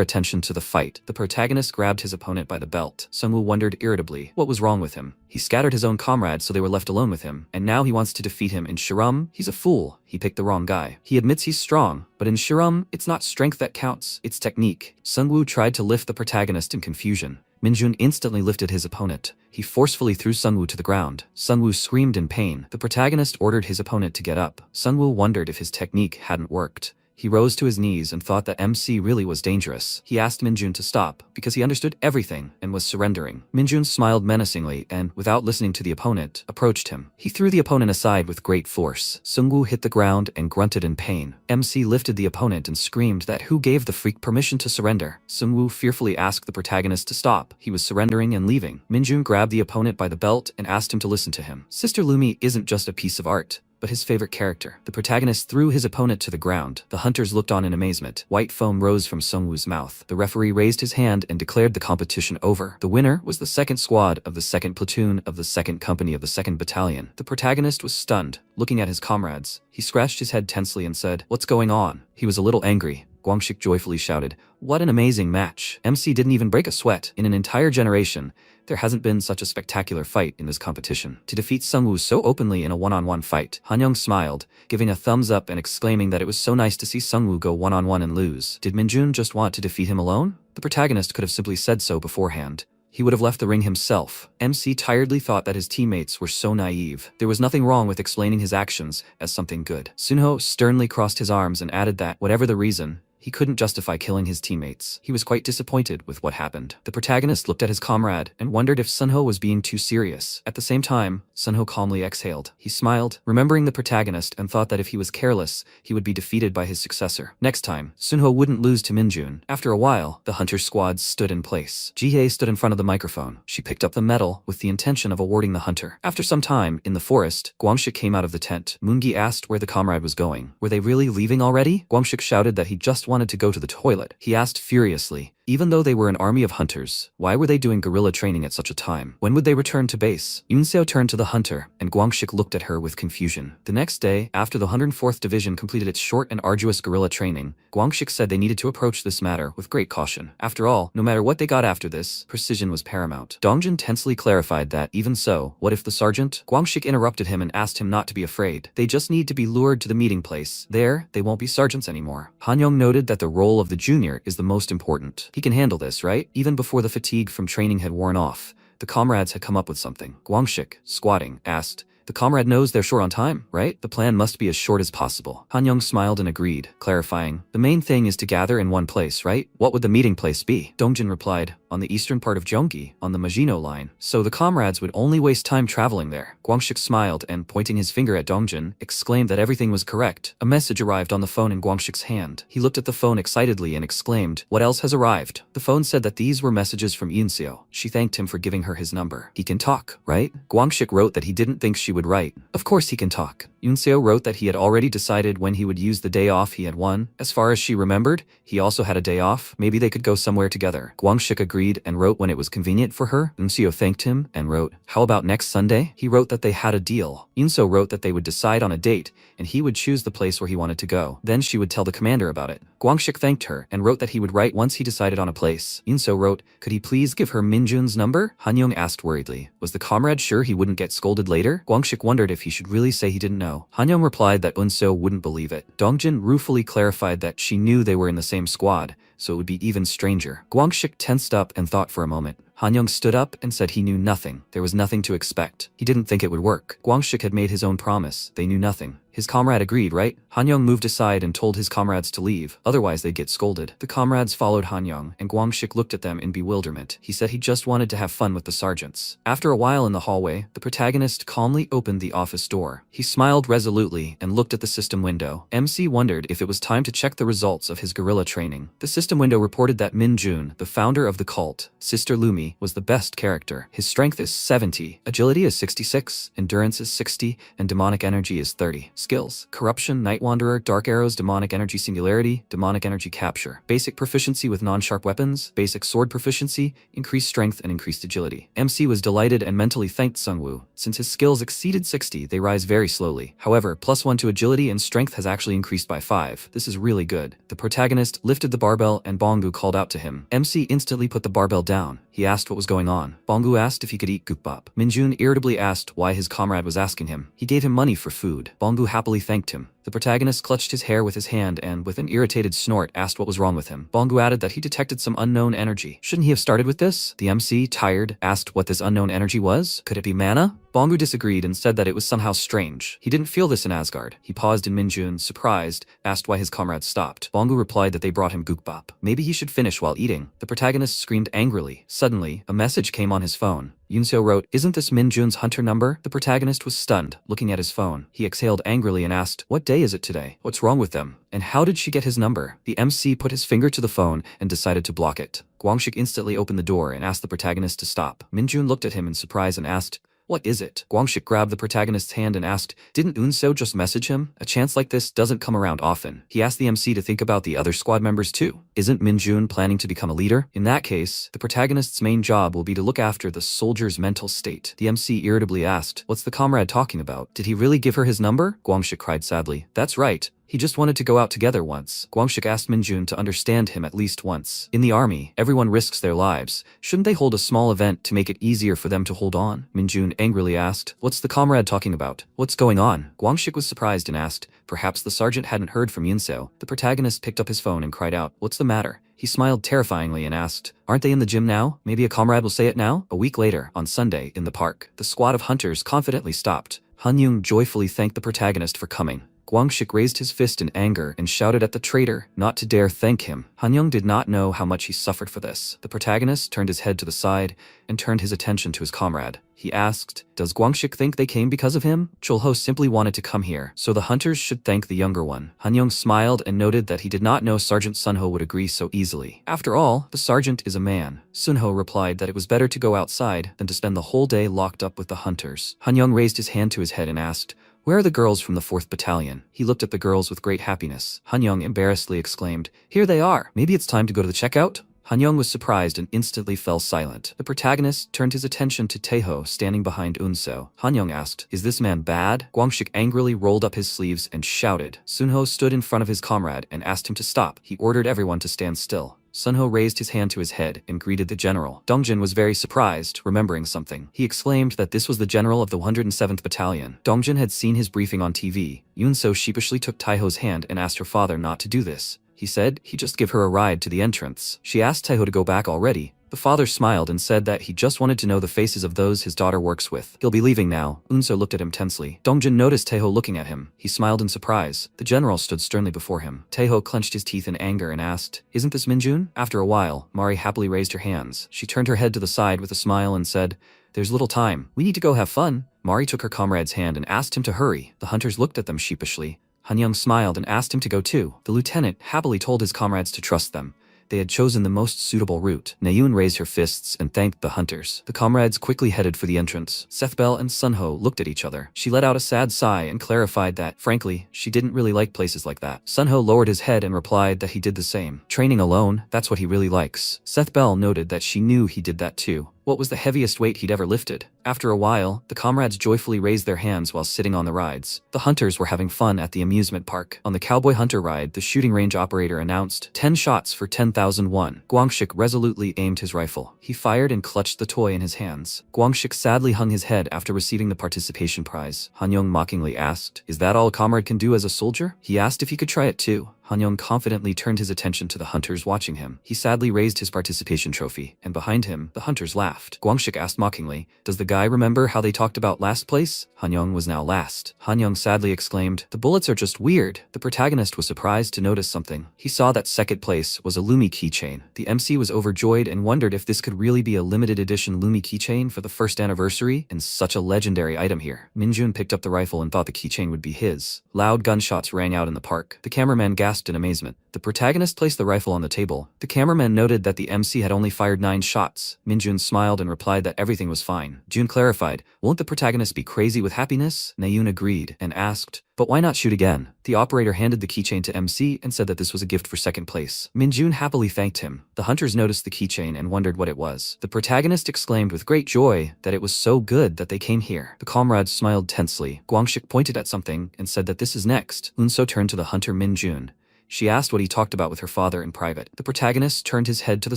attention to the fight. The protagonist grabbed his opponent by the belt. Sungwoo wondered irritably what was wrong with him. He scattered his own comrades so they were left alone with him, and now he wants to defeat him in Shiram? He's a fool. He picked the wrong guy. He admits he's strong, but in Shiram, it's not strength that counts, it's technique. Sungwoo tried to lift the protagonist in confusion. Minjun instantly lifted his opponent. He forcefully threw Sungwoo to the ground. Sungwoo screamed in pain. The protagonist ordered his opponent to get up. Sungwoo wondered if his technique hadn't worked. He rose to his knees and thought that MC really was dangerous. He asked Minjun to stop, because he understood everything and was surrendering. Minjun smiled menacingly and, without listening to the opponent, approached him. He threw the opponent aside with great force. Sungwoo hit the ground and grunted in pain. MC lifted the opponent and screamed that who gave the freak permission to surrender. Sungwoo fearfully asked the protagonist to stop. He was surrendering and leaving. Minjun grabbed the opponent by the belt and asked him to listen to him. Sister Lumi isn't just a piece of art, but his favorite character. The protagonist threw his opponent to the ground. The hunters looked on in amazement. White foam rose from Sungwoo's mouth. The referee raised his hand and declared the competition over. The winner was the 2nd squad of the 2nd platoon of the 2nd company of the 2nd battalion. The protagonist was stunned, looking at his comrades. He scratched his head tensely and said, "What's going on?" He was a little angry. Guangxik joyfully shouted, "What an amazing match. MC didn't even break a sweat. In an entire generation, there hasn't been such a spectacular fight in this competition." To defeat Sungwoo so openly in a one-on-one fight, Hanyoung smiled, giving a thumbs up and exclaiming that it was so nice to see Sungwoo go one-on-one and lose. Did Minjun just want to defeat him alone? The protagonist could have simply said so beforehand. He would have left the ring himself. MC tiredly thought that his teammates were so naive. There was nothing wrong with explaining his actions as something good. Sunho sternly crossed his arms and added that, whatever the reason, he couldn't justify killing his teammates. He was quite disappointed with what happened. The protagonist looked at his comrade and wondered if Sunho was being too serious. At the same time, Sunho calmly exhaled. He smiled, remembering the protagonist, and thought that if he was careless, he would be defeated by his successor. Next time, Sunho wouldn't lose to Minjun. After a while, the hunter squad stood in place. Jihye stood in front of the microphone. She picked up the medal with the intention of awarding the hunter. After some time, in the forest, Guangxik came out of the tent. Moongi asked where the comrade was going. Were they really leaving already? Guangxik shouted that he just wanted to go to the toilet. He asked furiously, even though they were an army of hunters, why were they doing guerrilla training at such a time? When would they return to base? Yunseo turned to the hunter, and Guangxik looked at her with confusion. The next day, after the 104th Division completed its short and arduous guerrilla training, Guangxik said they needed to approach this matter with great caution. After all, no matter what they got after this, precision was paramount. Dongjin tensely clarified that, even so, what if the sergeant? Guangxik interrupted him and asked him not to be afraid. They just need to be lured to the meeting place. There, they won't be sergeants anymore. Hanyoung noted that the role of the junior is the most important. He can handle this, right? Even before the fatigue from training had worn off, the comrades had come up with something. Guangxik, squatting, asked, "The comrade knows they're short on time, right? The plan must be as short as possible." Hanyoung smiled and agreed, clarifying, "The main thing is to gather in one place, right? What would the meeting place be?" Dongjin replied, "On the eastern part of Gyeonggi, on the Maginot line, so the comrades would only waste time traveling there." Guangxik smiled and, pointing his finger at Dongjin, exclaimed that everything was correct. A message arrived on the phone in Guangxik's hand. He looked at the phone excitedly and exclaimed, "What else has arrived?" The phone said that these were messages from Yunseo. She thanked him for giving her his number. He can talk, right? Guangxik wrote that he didn't think she would write. Of course he can talk. Unseo wrote that he had already decided when he would use the day off he had won. As far as she remembered, he also had a day off. Maybe they could go somewhere together. Guangxik agreed and wrote when it was convenient for her. Unseo thanked him and wrote, how about next Sunday? He wrote that they had a deal. Unseo wrote that they would decide on a date, and he would choose the place where he wanted to go. Then she would tell the commander about it. Guangxik thanked her and wrote that he would write once he decided on a place. Unseo wrote, could he please give her Minjun's number? Hanyoung asked worriedly. Was the comrade sure he wouldn't get scolded later? Guangxik wondered if he should really say he didn't know. Hanyoung replied that Unseo wouldn't believe it. Dongjin ruefully clarified that she knew they were in the same squad, so it would be even stranger. Guangxik tensed up and thought for a moment. Hanyoung stood up and said he knew nothing. There was nothing to expect. He didn't think it would work. Guangxik had made his own promise. They knew nothing. His comrade agreed, right? Hanyoung moved aside and told his comrades to leave, otherwise they'd get scolded. The comrades followed Hanyoung, and Guangxik looked at them in bewilderment. He said he just wanted to have fun with the sergeants. After a while in the hallway, the protagonist calmly opened the office door. He smiled resolutely and looked at the system window. MC wondered if it was time to check the results of his guerrilla training. The system window reported that Min Jun, the founder of the cult, Sister Lumi, was the best character. His strength is 70, agility is 66, endurance is 60, and demonic energy is 30. Skills: Corruption, Night Wanderer, Dark Arrows, Demonic Energy Singularity, Demonic Energy Capture. Basic proficiency with non-sharp weapons, basic sword proficiency, increased strength and increased agility. MC was delighted and mentally thanked Sungwoo. Since his skills exceeded 60, they rise very slowly. However, +1 to agility and strength has actually increased by 5. This is really good. The protagonist lifted the barbell and Bongu called out to him. MC instantly put the barbell down. He asked what was going on. Bongu asked if he could eat gukbap. Minjun irritably asked why his comrade was asking him. He gave him money for food. Bongu happily thanked him. The protagonist clutched his hair with his hand and, with an irritated snort, asked what was wrong with him. Bongu added that he detected some unknown energy. Shouldn't he have started with this? The MC, tired, asked what this unknown energy was. Could it be mana? Bongu disagreed and said that it was somehow strange. He didn't feel this in Asgard. He paused and Minjun, surprised, asked why his comrade stopped. Bongu replied that they brought him gukbap. Maybe he should finish while eating. The protagonist screamed angrily. Suddenly, a message came on his phone. Yunseo wrote, isn't this Minjun's hunter number? The protagonist was stunned, looking at his phone. He exhaled angrily and asked, what day is it today? What's wrong with them? And how did she get his number? The MC put his finger to the phone and decided to block it. Guangxik instantly opened the door and asked the protagonist to stop. Minjun looked at him in surprise and asked, what is it? Guangxik grabbed the protagonist's hand and asked, didn't Unseo just message him? A chance like this doesn't come around often. He asked the MC to think about the other squad members too. Isn't Minjun planning to become a leader? In that case, the protagonist's main job will be to look after the soldier's mental state. The MC irritably asked, what's the comrade talking about? Did he really give her his number? Guangxik cried sadly. That's right. He just wanted to go out together once. Guangxik asked Minjun to understand him at least once. In the army, everyone risks their lives. Shouldn't they hold a small event to make it easier for them to hold on? Minjun angrily asked, what's the comrade talking about? What's going on? Guangxik was surprised and asked, perhaps the sergeant hadn't heard from Yunseo. The protagonist picked up his phone and cried out, what's the matter? He smiled terrifyingly and asked, aren't they in the gym now? Maybe a comrade will say it now? A week later, on Sunday, in the park, the squad of hunters confidently stopped. Hanyoung joyfully thanked the protagonist for coming. Guangxik raised his fist in anger and shouted at the traitor not to dare thank him. Hanyoung did not know how much he suffered for this. The protagonist turned his head to the side and turned his attention to his comrade. He asked, does Guangxik think they came because of him? Chulho simply wanted to come here, so the hunters should thank the younger one. Hanyoung smiled and noted that he did not know Sergeant Sunho would agree so easily. After all, the sergeant is a man. Sunho replied that it was better to go outside than to spend the whole day locked up with the hunters. Hanyoung raised his hand to his head and asked, where are the girls from the 4th Battalion? He looked at the girls with great happiness. Hanyoung embarrassedly exclaimed, here they are. Maybe it's time to go to the checkout? Hanyoung was surprised and instantly fell silent. The protagonist turned his attention to Taeho standing behind Unseo. Hanyoung asked, is this man bad? Guangxik angrily rolled up his sleeves and shouted. Sunho stood in front of his comrade and asked him to stop. He ordered everyone to stand still. Sunho raised his hand to his head and greeted the general. Dongjin was very surprised, remembering something. He exclaimed that this was the general of the 107th Battalion. Dongjin had seen his briefing on TV. Yunseo sheepishly took Taeho's hand and asked her father not to do this. He said he'd just give her a ride to the entrance. She asked Taeho to go back already. The father smiled and said that he just wanted to know the faces of those his daughter works with. He'll be leaving now. Unseo looked at him tensely. Dongjin noticed Taeho looking at him. He smiled in surprise. The general stood sternly before him. Taeho clenched his teeth in anger and asked, isn't this Minjun? After a while, Mari happily raised her hands. She turned her head to the side with a smile and said, there's little time. We need to go have fun. Mari took her comrade's hand and asked him to hurry. The hunters looked at them sheepishly. Hanyoung smiled and asked him to go too. The lieutenant happily told his comrades to trust them. they had chosen the most suitable route. Nayoon raised her fists and thanked the hunters. The comrades quickly headed for the entrance. Sethbel and Sunho looked at each other. She let out a sad sigh and clarified that, frankly, she didn't really like places like that. Sunho lowered his head and replied that he did the same. Training alone, that's what he really likes. Sethbel noted that she knew he did that too. What was the heaviest weight he'd ever lifted? After a while, the comrades joyfully raised their hands while sitting on the rides. The hunters were having fun at the amusement park. On the cowboy hunter ride, the shooting range operator announced, 10 shots for 10,000 won. Guangshik resolutely aimed his rifle. He fired and clutched the toy in his hands. Guangshik sadly hung his head after receiving the participation prize. Hanyong mockingly asked, "Is that all a comrade can do as a soldier?" He asked if he could try it too. Hanyong confidently turned his attention to the hunters watching him. He sadly raised his participation trophy, and behind him, the hunters laughed. Guangshik asked mockingly, "Does the guy remember how they talked about last place?" Hanyong was now last. Hanyong sadly exclaimed, "The bullets are just weird." The protagonist was surprised to notice something. He saw that second place was a Lumi keychain. The MC was overjoyed and wondered if this could really be a limited edition Lumi keychain for the first anniversary, and such a legendary item here. Minjun picked up the rifle and thought the keychain would be his. Loud gunshots rang out in the park. The cameraman gasped in amazement. The protagonist placed the rifle on the table. The cameraman noted that the MC had only fired 9 shots. Minjun smiled and replied that everything was fine. Jun clarified, "Won't the protagonist be crazy with happiness?" Nayoon agreed and asked, "But why not shoot again?" The operator handed the keychain to MC and said that this was a gift for second place. Minjun happily thanked him. The hunters noticed the keychain and wondered what it was. The protagonist exclaimed with great joy that it was so good that they came here. The comrades smiled tensely. Guangshik pointed at something and said that this is next. Unso turned to the hunter Minjun. She asked what he talked about with her father in private. The protagonist turned his head to the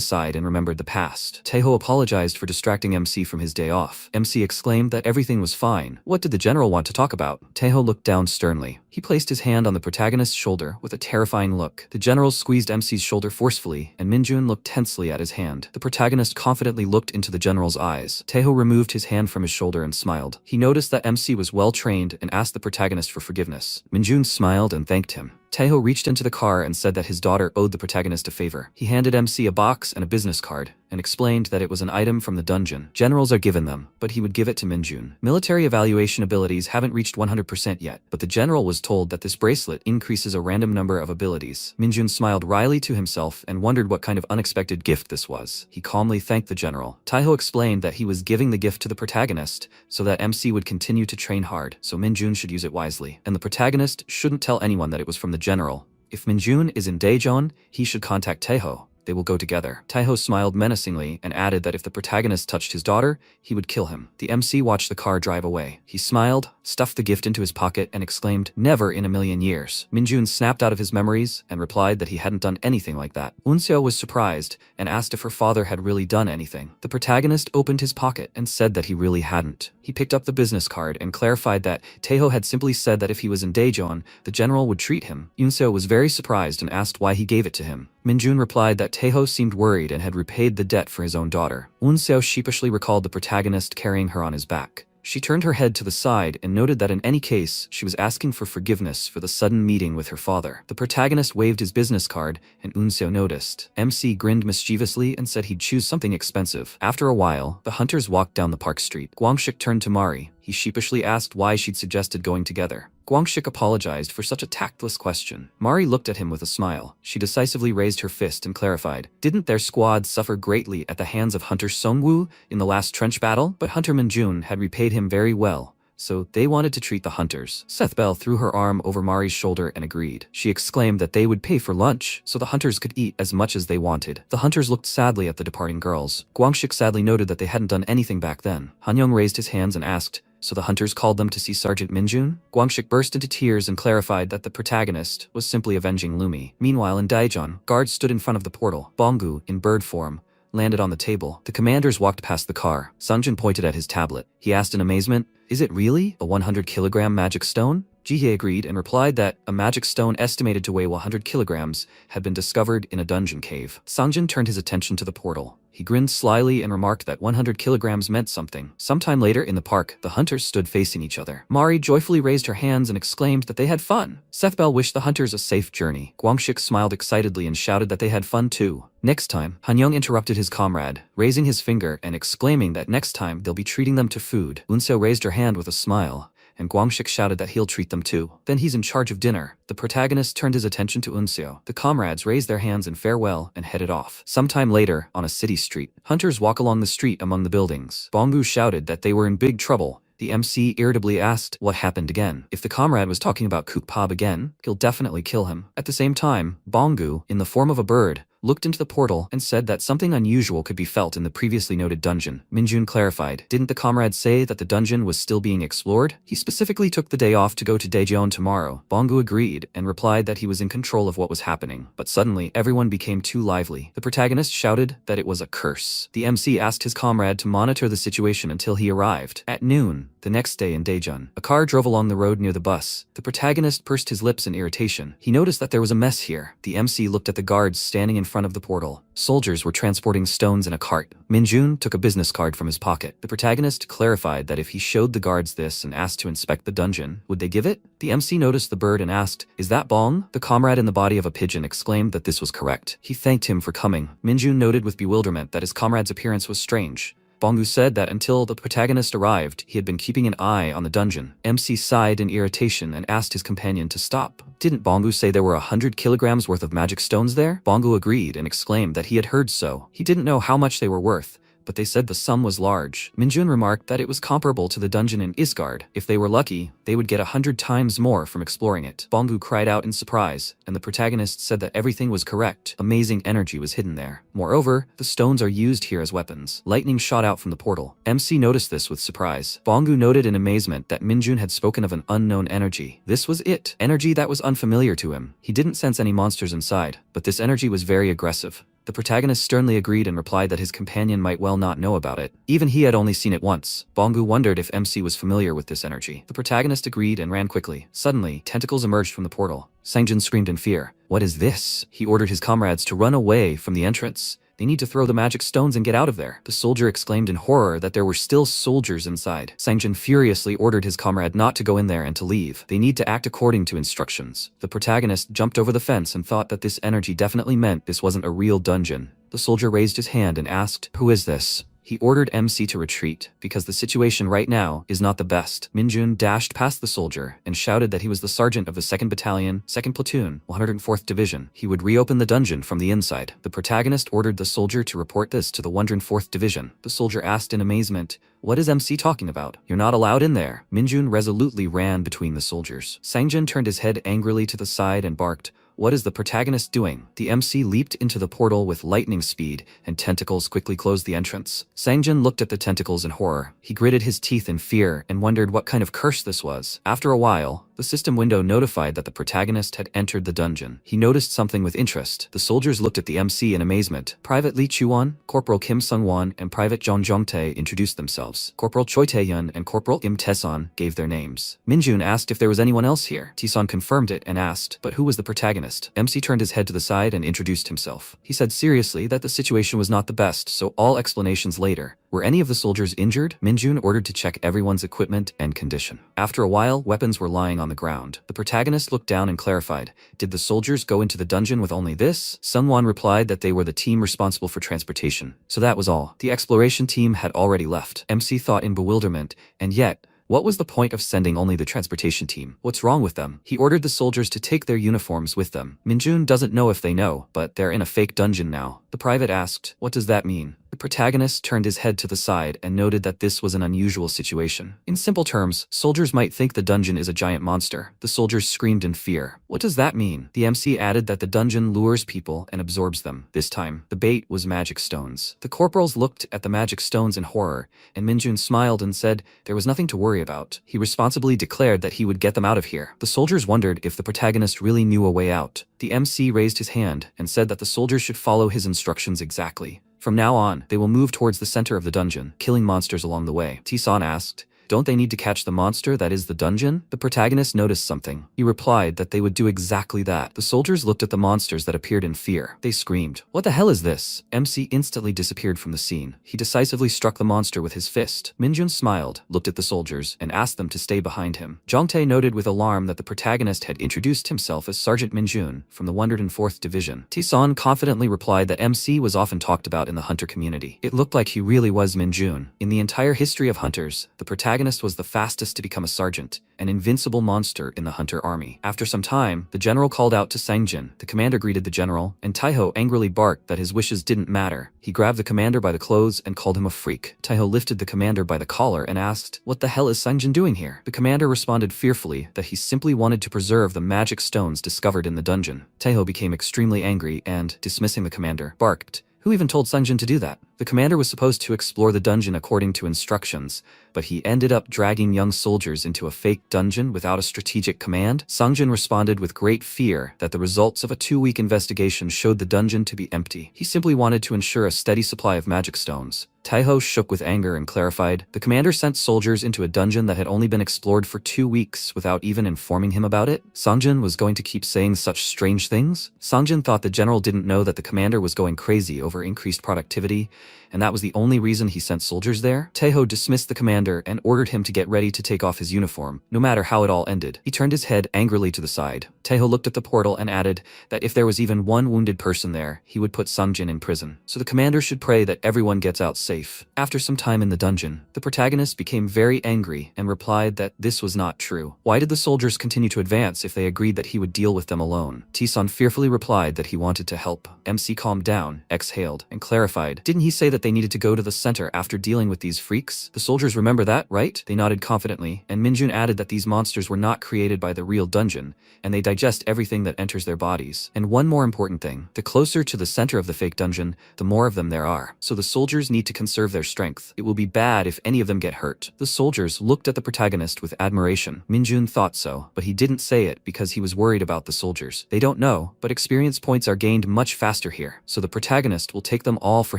side and remembered the past. Taeho apologized for distracting MC from his day off. MC exclaimed that everything was fine. What did the general want to talk about? Taeho looked down sternly. He placed his hand on the protagonist's shoulder with a terrifying look. The general squeezed MC's shoulder forcefully, and Minjun looked tensely at his hand. The protagonist confidently looked into the general's eyes. Taeho removed his hand from his shoulder and smiled. He noticed that MC was well trained and asked the protagonist for forgiveness. Minjun smiled and thanked him. Taeho reached into the car and said that his daughter owed the protagonist a favor. He handed MC a box and a business card, and explained that it was an item from the dungeon. Generals are given them, but he would give it to Minjun. Military evaluation abilities haven't reached 100% yet, but the general was told that this bracelet increases a random number of abilities. Minjun smiled wryly to himself and wondered what kind of unexpected gift this was. He calmly thanked the general. Taeho explained that he was giving the gift to the protagonist so that MC would continue to train hard, so Minjun should use it wisely. And the protagonist shouldn't tell anyone that it was from the general. If Minjun is in Daejeon, he should contact Taeho. They will go together. Taeho smiled menacingly and added that if the protagonist touched his daughter, he would kill him. The MC watched the car drive away. He smiled, stuffed the gift into his pocket, and exclaimed, "Never in a million years." Minjun snapped out of his memories and replied that he hadn't done anything like that. Unseo was surprised and asked if her father had really done anything. The protagonist opened his pocket and said that he really hadn't. He picked up the business card and clarified that Taeho had simply said that if he was in Daejeon, the general would treat him. Unseo was very surprised and asked why he gave it to him. Minjun replied that Taeho seemed worried and had repaid the debt for his own daughter. Unseo sheepishly recalled the protagonist carrying her on his back. She turned her head to the side and noted that in any case, she was asking for forgiveness for the sudden meeting with her father. The protagonist waved his business card, and Unseo noticed. MC grinned mischievously and said he'd choose something expensive. After a while, the hunters walked down the park street. Guangshik turned to Mari. He sheepishly asked why she'd suggested going together. Guangshik apologized for such a tactless question. Mari looked at him with a smile. She decisively raised her fist and clarified, "Didn't their squad suffer greatly at the hands of Hunter Songwoo in the last trench battle? But Hunter Minjun had repaid him very well, so they wanted to treat the hunters." Sethbel threw her arm over Mari's shoulder and agreed. She exclaimed that they would pay for lunch, so the hunters could eat as much as they wanted. The hunters looked sadly at the departing girls. Guangshik sadly noted that they hadn't done anything back then. Hanyong raised his hands and asked, "So the hunters called them to see Sergeant Minjun?" Guangshik burst into tears and clarified that the protagonist was simply avenging Lumi. Meanwhile in Daejeon, guards stood in front of the portal. Bonggu, in bird form, landed on the table. The commanders walked past the car. Sungjin pointed at his tablet. He asked in amazement, "Is it really a 100-kilogram magic stone?" Jihye agreed and replied that a magic stone estimated to weigh 100 kilograms had been discovered in a dungeon cave. Sungjin turned his attention to the portal. He grinned slyly and remarked that 100 kilograms meant something. Sometime later in the park, the hunters stood facing each other. Mari joyfully raised her hands and exclaimed that they had fun. Sethbel wished the hunters a safe journey. Guangshik smiled excitedly and shouted that they had fun too. Next time, Hanyong interrupted his comrade, raising his finger and exclaiming that next time they'll be treating them to food. Unseo raised her hand with a smile and Guangshik shouted that he'll treat them too. Then he's in charge of dinner. The protagonist turned his attention to Unseo. The comrades raised their hands in farewell and headed off. Sometime later, on a city street, hunters walk along the street among the buildings. Bongu shouted that they were in big trouble. The MC irritably asked what happened again. If the comrade was talking about Kukpab again, he'll definitely kill him. At the same time, Bongu, in the form of a bird, looked into the portal and said that something unusual could be felt in the previously noted dungeon. Minjun clarified, didn't the comrade say that the dungeon was still being explored? He specifically took the day off to go to Daejeon tomorrow. Bongu agreed and replied that he was in control of what was happening. But suddenly, everyone became too lively. The protagonist shouted that it was a curse. The MC asked his comrade to monitor the situation until he arrived. At noon, the next day in Daejeon, a car drove along the road near the bus. The protagonist pursed his lips in irritation. He noticed that there was a mess here. The MC looked at the guards standing in front of the portal. Soldiers were transporting stones in a cart. Minjun took a business card from his pocket. The protagonist clarified that if he showed the guards this and asked to inspect the dungeon, would they give it? The MC noticed the bird and asked, "Is that Bong?" The comrade in the body of a pigeon exclaimed that this was correct. He thanked him for coming. Minjun noted with bewilderment that his comrade's appearance was strange. Bongu said that until the protagonist arrived, he had been keeping an eye on the dungeon. MC sighed in irritation and asked his companion to stop. Didn't Bongu say there were 100 kilograms worth of magic stones there? Bongu agreed and exclaimed that he had heard so. He didn't know how much they were worth, but they said the sum was large. Minjun remarked that it was comparable to the dungeon in Isgard. If they were lucky, they would get 100 times more from exploring it. Bongu cried out in surprise, and the protagonist said that everything was correct. Amazing energy was hidden there. Moreover, the stones are used here as weapons. Lightning shot out from the portal. MC noticed this with surprise. Bongu noted in amazement that Minjun had spoken of an unknown energy. This was it. Energy that was unfamiliar to him. He didn't sense any monsters inside, but this energy was very aggressive. The protagonist sternly agreed and replied that his companion might well not know about it. Even he had only seen it once. Bongu wondered if MC was familiar with this energy. The protagonist agreed and ran quickly. Suddenly, tentacles emerged from the portal. Sangjin screamed in fear. "What is this?" He ordered his comrades to run away from the entrance. They need to throw the magic stones and get out of there. The soldier exclaimed in horror that there were still soldiers inside. Sangjin furiously ordered his comrade not to go in there and to leave. They need to act according to instructions. The protagonist jumped over the fence and thought that this energy definitely meant this wasn't a real dungeon. The soldier raised his hand and asked, "Who is this?" He ordered MC to retreat, because the situation right now is not the best. Minjun dashed past the soldier and shouted that he was the sergeant of the 2nd Battalion, 2nd Platoon, 104th Division. He would reopen the dungeon from the inside. The protagonist ordered the soldier to report this to the 104th Division. The soldier asked in amazement, "What is MC talking about? You're not allowed in there." Minjun resolutely ran between the soldiers. Sangjin turned his head angrily to the side and barked, "What is the protagonist doing?" The MC leaped into the portal with lightning speed, and tentacles quickly closed the entrance. Sangjin looked at the tentacles in horror. He gritted his teeth in fear and wondered what kind of curse this was. After a while, the system window notified that the protagonist had entered the dungeon. He noticed something with interest. The soldiers looked at the MC in amazement. Private Lee Chuan, Corporal Kim Sung-won, and Private Jong Jong-tae introduced themselves. Corporal Choi Tae-yun and Corporal Im Tae-son gave their names. Minjun asked if there was anyone else here. Tae-son confirmed it and asked, "But who was the protagonist?" MC turned his head to the side and introduced himself. He said seriously that the situation was not the best, so all explanations later. Were any of the soldiers injured? Minjun ordered to check everyone's equipment and condition. After a while, weapons were lying on the ground. The protagonist looked down and clarified, "Did the soldiers go into the dungeon with only this?" Sungwon replied that they were the team responsible for transportation. So that was all. The exploration team had already left. MC thought in bewilderment, and yet, what was the point of sending only the transportation team? What's wrong with them? He ordered the soldiers to take their uniforms with them. Minjun doesn't know if they know, but they're in a fake dungeon now. The private asked, "What does that mean?" The protagonist turned his head to the side and noted that this was an unusual situation. In simple terms, soldiers might think the dungeon is a giant monster. The soldiers screamed in fear. "What does that mean?" The MC added that the dungeon lures people and absorbs them. This time, the bait was magic stones. The corporals looked at the magic stones in horror, and Minjun smiled and said there was nothing to worry about. He responsibly declared that he would get them out of here. The soldiers wondered if the protagonist really knew a way out. The MC raised his hand and said that the soldiers should follow his instructions exactly. From now on, they will move towards the center of the dungeon, killing monsters along the way. Tae-son asked, "Don't they need to catch the monster that is the dungeon?" The protagonist noticed something. He replied that they would do exactly that. The soldiers looked at the monsters that appeared in fear. They screamed, "What the hell is this?" MC instantly disappeared from the scene. He decisively struck the monster with his fist. Minjun smiled, looked at the soldiers, and asked them to stay behind him. Jongtae noted with alarm that the protagonist had introduced himself as Sergeant Minjun from the 104th Division. Tae-son confidently replied that MC was often talked about in the hunter community. It looked like he really was Minjun. In the entire history of hunters, the protagonist protagonist was the fastest to become a sergeant, an invincible monster in the hunter army. After some time, the general called out to Sangjin. The commander greeted the general, and Taiho angrily barked that his wishes didn't matter. He grabbed the commander by the clothes and called him a freak. Taiho lifted the commander by the collar and asked, "What the hell is Sangjin doing here?" The commander responded fearfully that he simply wanted to preserve the magic stones discovered in the dungeon. Taiho became extremely angry and, dismissing the commander, barked, "Who even told Sangjin to do that?" The commander was supposed to explore the dungeon according to instructions, but he ended up dragging young soldiers into a fake dungeon without a strategic command. Sangjin responded with great fear that the results of a 2-week investigation showed the dungeon to be empty. He simply wanted to ensure a steady supply of magic stones. Taiho shook with anger and clarified, "The commander sent soldiers into a dungeon that had only been explored for 2 weeks without even informing him about it." Sangjin was going to keep saying such strange things? Sangjin thought the general didn't know that the commander was going crazy over increased productivity, and that was the only reason he sent soldiers there. Taiho dismissed the commander and ordered him to get ready to take off his uniform, no matter how it all ended. He turned his head angrily to the side. Taiho looked at the portal and added that if there was even one wounded person there, he would put Sangjin in prison. So the commander should pray that everyone gets out safe. After some time in the dungeon, the protagonist became very angry and replied that this was not true. Why did the soldiers continue to advance if they agreed that he would deal with them alone? T-san fearfully replied that he wanted to help. MC calmed down, exhaled, and clarified, "Didn't he say that they needed to go to the center after dealing with these freaks? The soldiers remember that, right?" They nodded confidently, and Minjun added that these monsters were not created by the real dungeon, and they digest everything that enters their bodies. And one more important thing, the closer to the center of the fake dungeon, the more of them there are. So the soldiers need to conserve their strength. It will be bad if any of them get hurt. The soldiers looked at the protagonist with admiration. Minjun thought so, but he didn't say it because he was worried about the soldiers. They don't know, but experience points are gained much faster here, so the protagonist will take them all for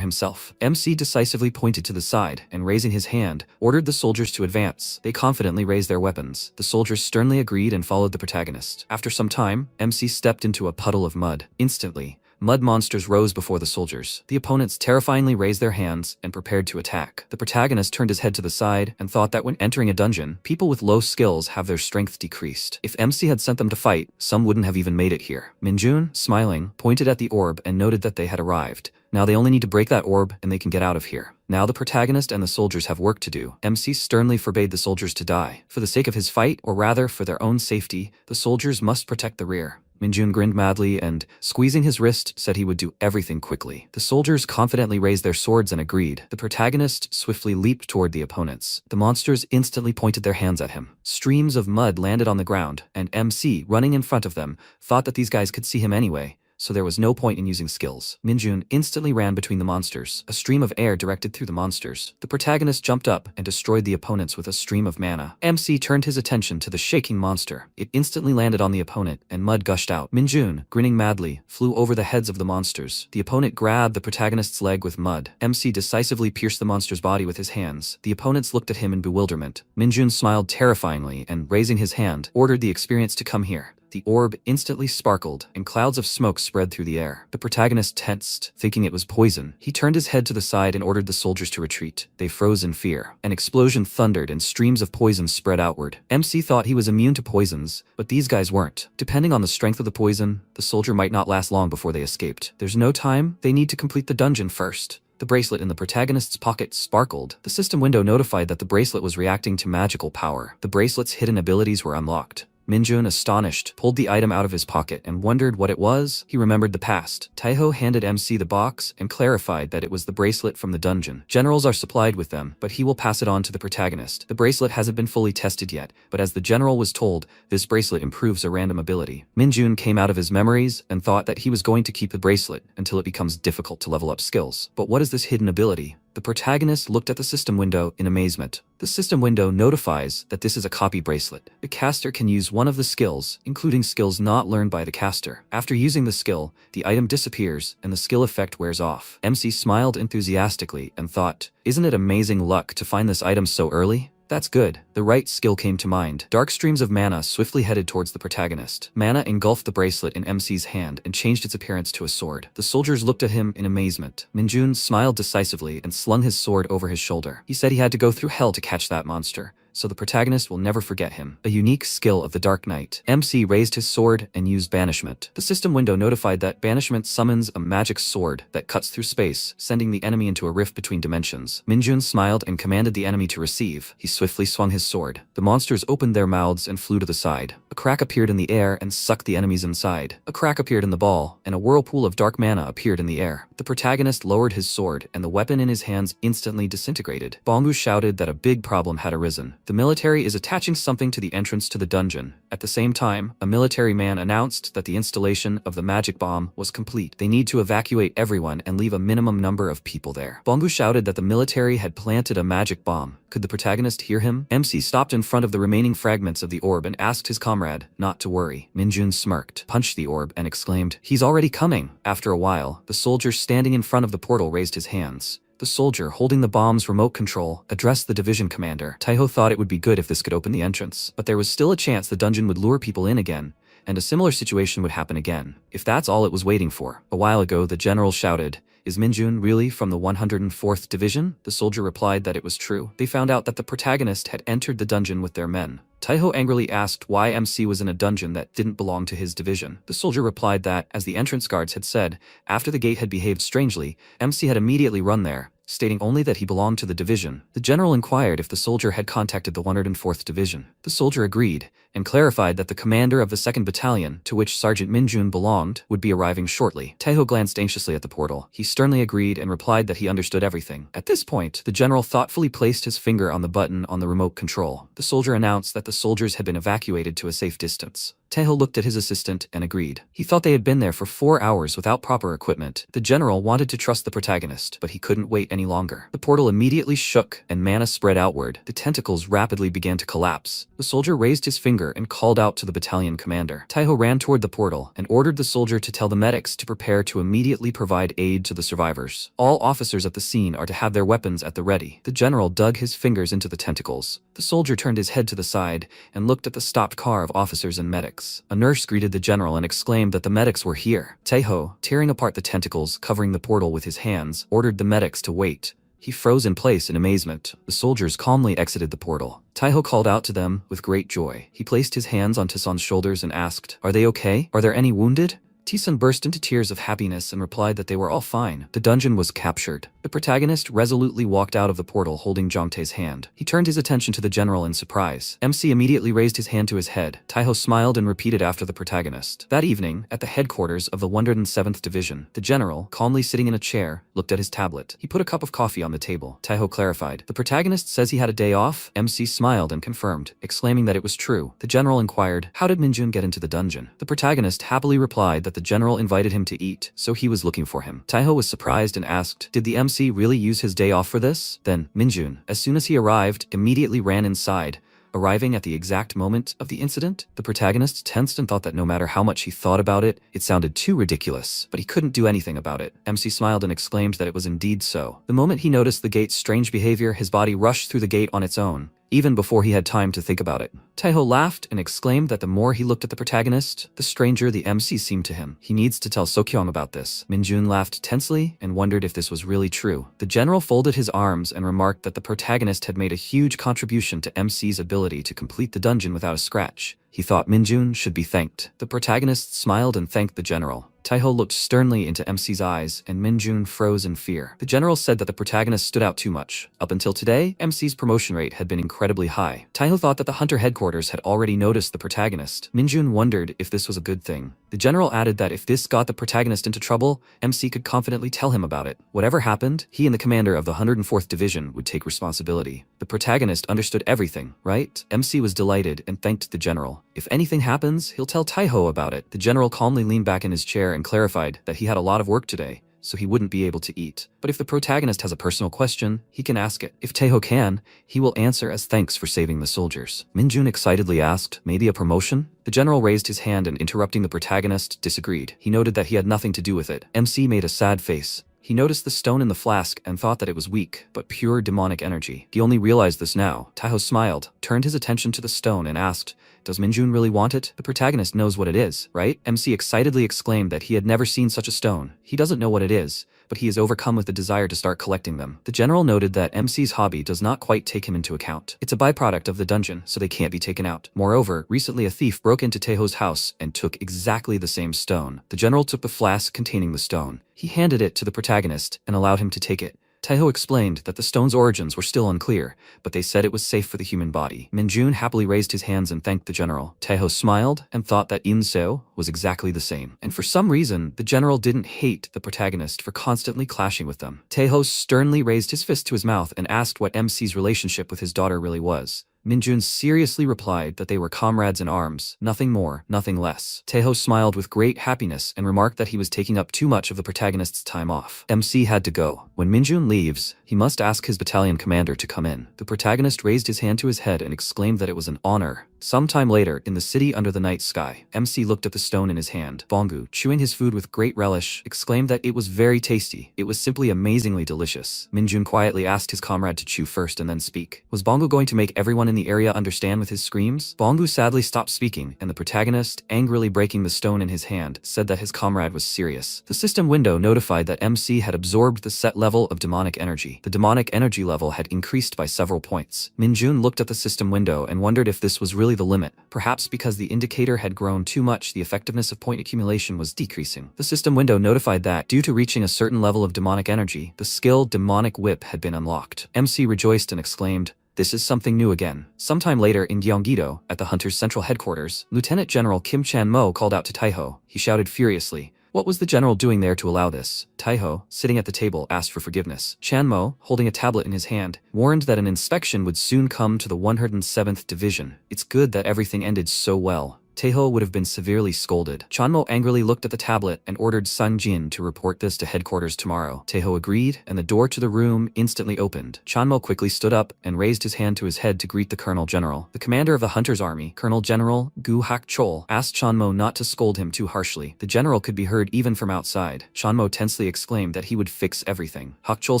himself. MC decisively pointed to the side, and raising his hand, ordered the soldiers to advance. They confidently raised their weapons. The soldiers sternly agreed and followed the protagonist. After some time, MC stepped into a puddle of mud. Instantly, mud monsters rose before the soldiers. The opponents terrifyingly raised their hands and prepared to attack. The protagonist turned his head to the side and thought that when entering a dungeon, people with low skills have their strength decreased. If MC had sent them to fight, some wouldn't have even made it here. Minjun, smiling, pointed at the orb and noted that they had arrived. Now they only need to break that orb and they can get out of here. Now the protagonist and the soldiers have work to do. MC sternly forbade the soldiers to die. For the sake of his fight, or rather for their own safety, the soldiers must protect the rear. Minjun grinned madly and, squeezing his wrist, said he would do everything quickly. The soldiers confidently raised their swords and agreed. The protagonist swiftly leaped toward the opponents. The monsters instantly pointed their hands at him. Streams of mud landed on the ground, and MC, running in front of them, thought that these guys could see him anyway, so there was no point in using skills. Minjun instantly ran between the monsters. A stream of air directed through the monsters. The protagonist jumped up and destroyed the opponents with a stream of mana. MC turned his attention to the shaking monster. It instantly landed on the opponent, and mud gushed out. Minjun, grinning madly, flew over the heads of the monsters. The opponent grabbed the protagonist's leg with mud. MC decisively pierced the monster's body with his hands. The opponents looked at him in bewilderment. Minjun smiled terrifyingly and, raising his hand, ordered the experience to come here. The orb instantly sparkled, and clouds of smoke spread through the air. The protagonist tensed, thinking it was poison. He turned his head to the side and ordered the soldiers to retreat. They froze in fear. An explosion thundered and streams of poison spread outward. MC thought he was immune to poisons, but these guys weren't. Depending on the strength of the poison, the soldier might not last long before they escaped. There's no time. They need to complete the dungeon first. The bracelet in the protagonist's pocket sparkled. The system window notified that the bracelet was reacting to magical power. The bracelet's hidden abilities were unlocked. Minjun, astonished, pulled the item out of his pocket and wondered what it was. He remembered the past. Taiho handed MC the box and clarified that it was the bracelet from the dungeon. Generals are supplied with them, but he will pass it on to the protagonist. The bracelet hasn't been fully tested yet, but as the general was told, this bracelet improves a random ability. Minjun came out of his memories and thought that he was going to keep the bracelet until it becomes difficult to level up skills. But what is this hidden ability? The protagonist looked at the system window in amazement. The system window notifies that this is a copy bracelet. The caster can use one of the skills, including skills not learned by the caster. After using the skill, the item disappears and the skill effect wears off. MC smiled enthusiastically and thought, "Isn't it amazing luck to find this item so early?" That's good. The right skill came to mind. Dark streams of mana swiftly headed towards the protagonist. Mana engulfed the bracelet in MC's hand and changed its appearance to a sword. The soldiers looked at him in amazement. Minjun smiled decisively and slung his sword over his shoulder. He said he had to go through hell to catch that monster, so the protagonist will never forget him. A unique skill of the Dark Knight. MC raised his sword and used banishment. The system window notified that banishment summons a magic sword that cuts through space, sending the enemy into a rift between dimensions. Minjun smiled and commanded the enemy to receive. He swiftly swung his sword. The monsters opened their mouths and flew to the side. A crack appeared in the air and sucked the enemies inside. A crack appeared in the ball, and a whirlpool of dark mana appeared in the air. The protagonist lowered his sword, and the weapon in his hands instantly disintegrated. Bongu shouted that a big problem had arisen. The military is attaching something to the entrance to the dungeon. At the same time, a military man announced that the installation of the magic bomb was complete. They need to evacuate everyone and leave a minimum number of people there. Bongu shouted that the military had planted a magic bomb. Could the protagonist hear him? MC stopped in front of the remaining fragments of the orb and asked his comrade not to worry. Minjun smirked, punched the orb, and exclaimed, "He's already coming!" After a while, the soldier standing in front of the portal raised his hands. The soldier, holding the bomb's remote control, addressed the division commander. Taiho thought it would be good if this could open the entrance, but there was still a chance the dungeon would lure people in again, and a similar situation would happen again. If that's all it was waiting for. A while ago, the general shouted, "Is Minjun really from the 104th Division?" The soldier replied that it was true. They found out that the protagonist had entered the dungeon with their men. Taiho angrily asked why MC was in a dungeon that didn't belong to his division. The soldier replied that, as the entrance guards had said, after the gate had behaved strangely, MC had immediately run there, stating only that he belonged to the division. The general inquired if the soldier had contacted the 104th Division. The soldier agreed, and clarified that the commander of the 2nd Battalion, to which Sergeant Minjun belonged, would be arriving shortly. Taiho glanced anxiously at the portal. He sternly agreed and replied that he understood everything. At this point, the general thoughtfully placed his finger on the button on the remote control. The soldier announced that the soldiers had been evacuated to a safe distance. Taiho looked at his assistant and agreed. He thought they had been there for 4 hours without proper equipment. The general wanted to trust the protagonist, but he couldn't wait any longer. The portal immediately shook and mana spread outward. The tentacles rapidly began to collapse. The soldier raised his finger and called out to the battalion commander. Taiho ran toward the portal and ordered the soldier to tell the medics to prepare to immediately provide aid to the survivors. All officers at the scene are to have their weapons at the ready. The general dug his fingers into the tentacles. The soldier turned his head to the side and looked at the stopped car of officers and medics. A nurse greeted the general and exclaimed that the medics were here. Taiho, tearing apart the tentacles covering the portal with his hands, ordered the medics to wait. He froze in place in amazement. The soldiers calmly exited the portal. Taiho called out to them with great joy. He placed his hands on Tisan's shoulders and asked, "Are they okay? Are there any wounded?" Tisan burst into tears of happiness and replied that they were all fine. The dungeon was captured. The protagonist resolutely walked out of the portal holding Jongtae's hand. He turned his attention to the general in surprise. MC immediately raised his hand to his head. Taiho smiled and repeated after the protagonist. That evening, at the headquarters of the 107th Division, the general, calmly sitting in a chair, looked at his tablet. He put a cup of coffee on the table. Taiho clarified, "The protagonist says he had a day off?" MC smiled and confirmed, exclaiming that it was true. The general inquired, "How did Minjun get into the dungeon?" The protagonist happily replied that the general invited him to eat, so he was looking for him. Taiho was surprised and asked, "Did the MC really use his day off for this?" Then, Minjun, as soon as he arrived, immediately ran inside, arriving at the exact moment of the incident. The protagonist tensed and thought that no matter how much he thought about it, it sounded too ridiculous, but he couldn't do anything about it. MC smiled and exclaimed that it was indeed so. The moment he noticed the gate's strange behavior, his body rushed through the gate on its own, even before he had time to think about it. Taiho laughed and exclaimed that the more he looked at the protagonist, the stranger the MC seemed to him. He needs to tell Sokyong about this. Minjun laughed tensely and wondered if this was really true. The general folded his arms and remarked that the protagonist had made a huge contribution to MC's ability to complete the dungeon without a scratch. He thought Minjun should be thanked. The protagonist smiled and thanked the general. Taiho looked sternly into MC's eyes, and Minjun froze in fear. The general said that the protagonist stood out too much. Up until today, MC's promotion rate had been incredibly high. Taiho thought that the hunter headquarters had already noticed the protagonist. Minjun wondered if this was a good thing. The general added that if this got the protagonist into trouble, MC could confidently tell him about it. Whatever happened, he and the commander of the 104th Division would take responsibility. The protagonist understood everything, right? MC was delighted and thanked the general. If anything happens, he'll tell Taiho about it. The general calmly leaned back in his chair and clarified that he had a lot of work today, so he wouldn't be able to eat. But if the protagonist has a personal question, he can ask it. If Taiho can, he will answer as thanks for saving the soldiers. Minjun excitedly asked, "Maybe a promotion?" The general raised his hand and, interrupting the protagonist, disagreed. He noted that he had nothing to do with it. MC made a sad face. He noticed the stone in the flask and thought that it was weak, but pure demonic energy. He only realized this now. Taiho smiled, turned his attention to the stone and asked, Does Minjun really want it? The protagonist knows what it is, right? MC excitedly exclaimed that he had never seen such a stone. He doesn't know what it is, but he is overcome with the desire to start collecting them. The general noted that MC's hobby does not quite take him into account. It's a byproduct of the dungeon, so they can't be taken out. Moreover, recently a thief broke into Taeho's house and took exactly the same stone. The general took the flask containing the stone. He handed it to the protagonist and allowed him to take it. Taeho explained that the stone's origins were still unclear, but they said it was safe for the human body. Minjun happily raised his hands and thanked the general. Taeho smiled and thought that Inseo was exactly the same. And for some reason, the general didn't hate the protagonist for constantly clashing with them. Taeho sternly raised his fist to his mouth and asked what MC's relationship with his daughter really was. Minjun seriously replied that they were comrades in arms, nothing more, nothing less. Taeho smiled with great happiness and remarked that he was taking up too much of the protagonist's time off. MC had to go. When Minjun leaves, he must ask his battalion commander to come in. The protagonist raised his hand to his head and exclaimed that it was an honor. Sometime later, in the city under the night sky, MC looked at the stone in his hand. Bongu, chewing his food with great relish, exclaimed that it was very tasty. It was simply amazingly delicious. Minjun quietly asked his comrade to chew first and then speak. Was Bongu going to make everyone in the area understand with his screams? Bongu sadly stopped speaking, and the protagonist, angrily breaking the stone in his hand, said that his comrade was serious. The system window notified that MC had absorbed the set level of demonic energy. The demonic energy level had increased by several points. Minjun looked at the system window and wondered if this was really the limit. Perhaps because the indicator had grown too much, the effectiveness of point accumulation was decreasing. The system window notified that, due to reaching a certain level of demonic energy, the skill Demonic Whip had been unlocked. MC rejoiced and exclaimed, "This is something new again." Sometime later in Gyeonggi-do, at the Hunter's central headquarters, Lieutenant General Kim Chan-mo called out to Taeho. He shouted furiously, "What was the general doing there to allow this?" Taeho, sitting at the table, asked for forgiveness. Chan-mo, holding a tablet in his hand, warned that an inspection would soon come to the 107th Division. "It's good that everything ended so well." Taeho would have been severely scolded. Chanmo angrily looked at the tablet and ordered Sun Jin to report this to headquarters tomorrow. Taeho agreed, and the door to the room instantly opened. Chanmo quickly stood up and raised his hand to his head to greet the Colonel General. The commander of the Hunter's army, Colonel General Gu Hak-chol, asked Chanmo not to scold him too harshly. The general could be heard even from outside. Chanmo tensely exclaimed that he would fix everything. Hak-chol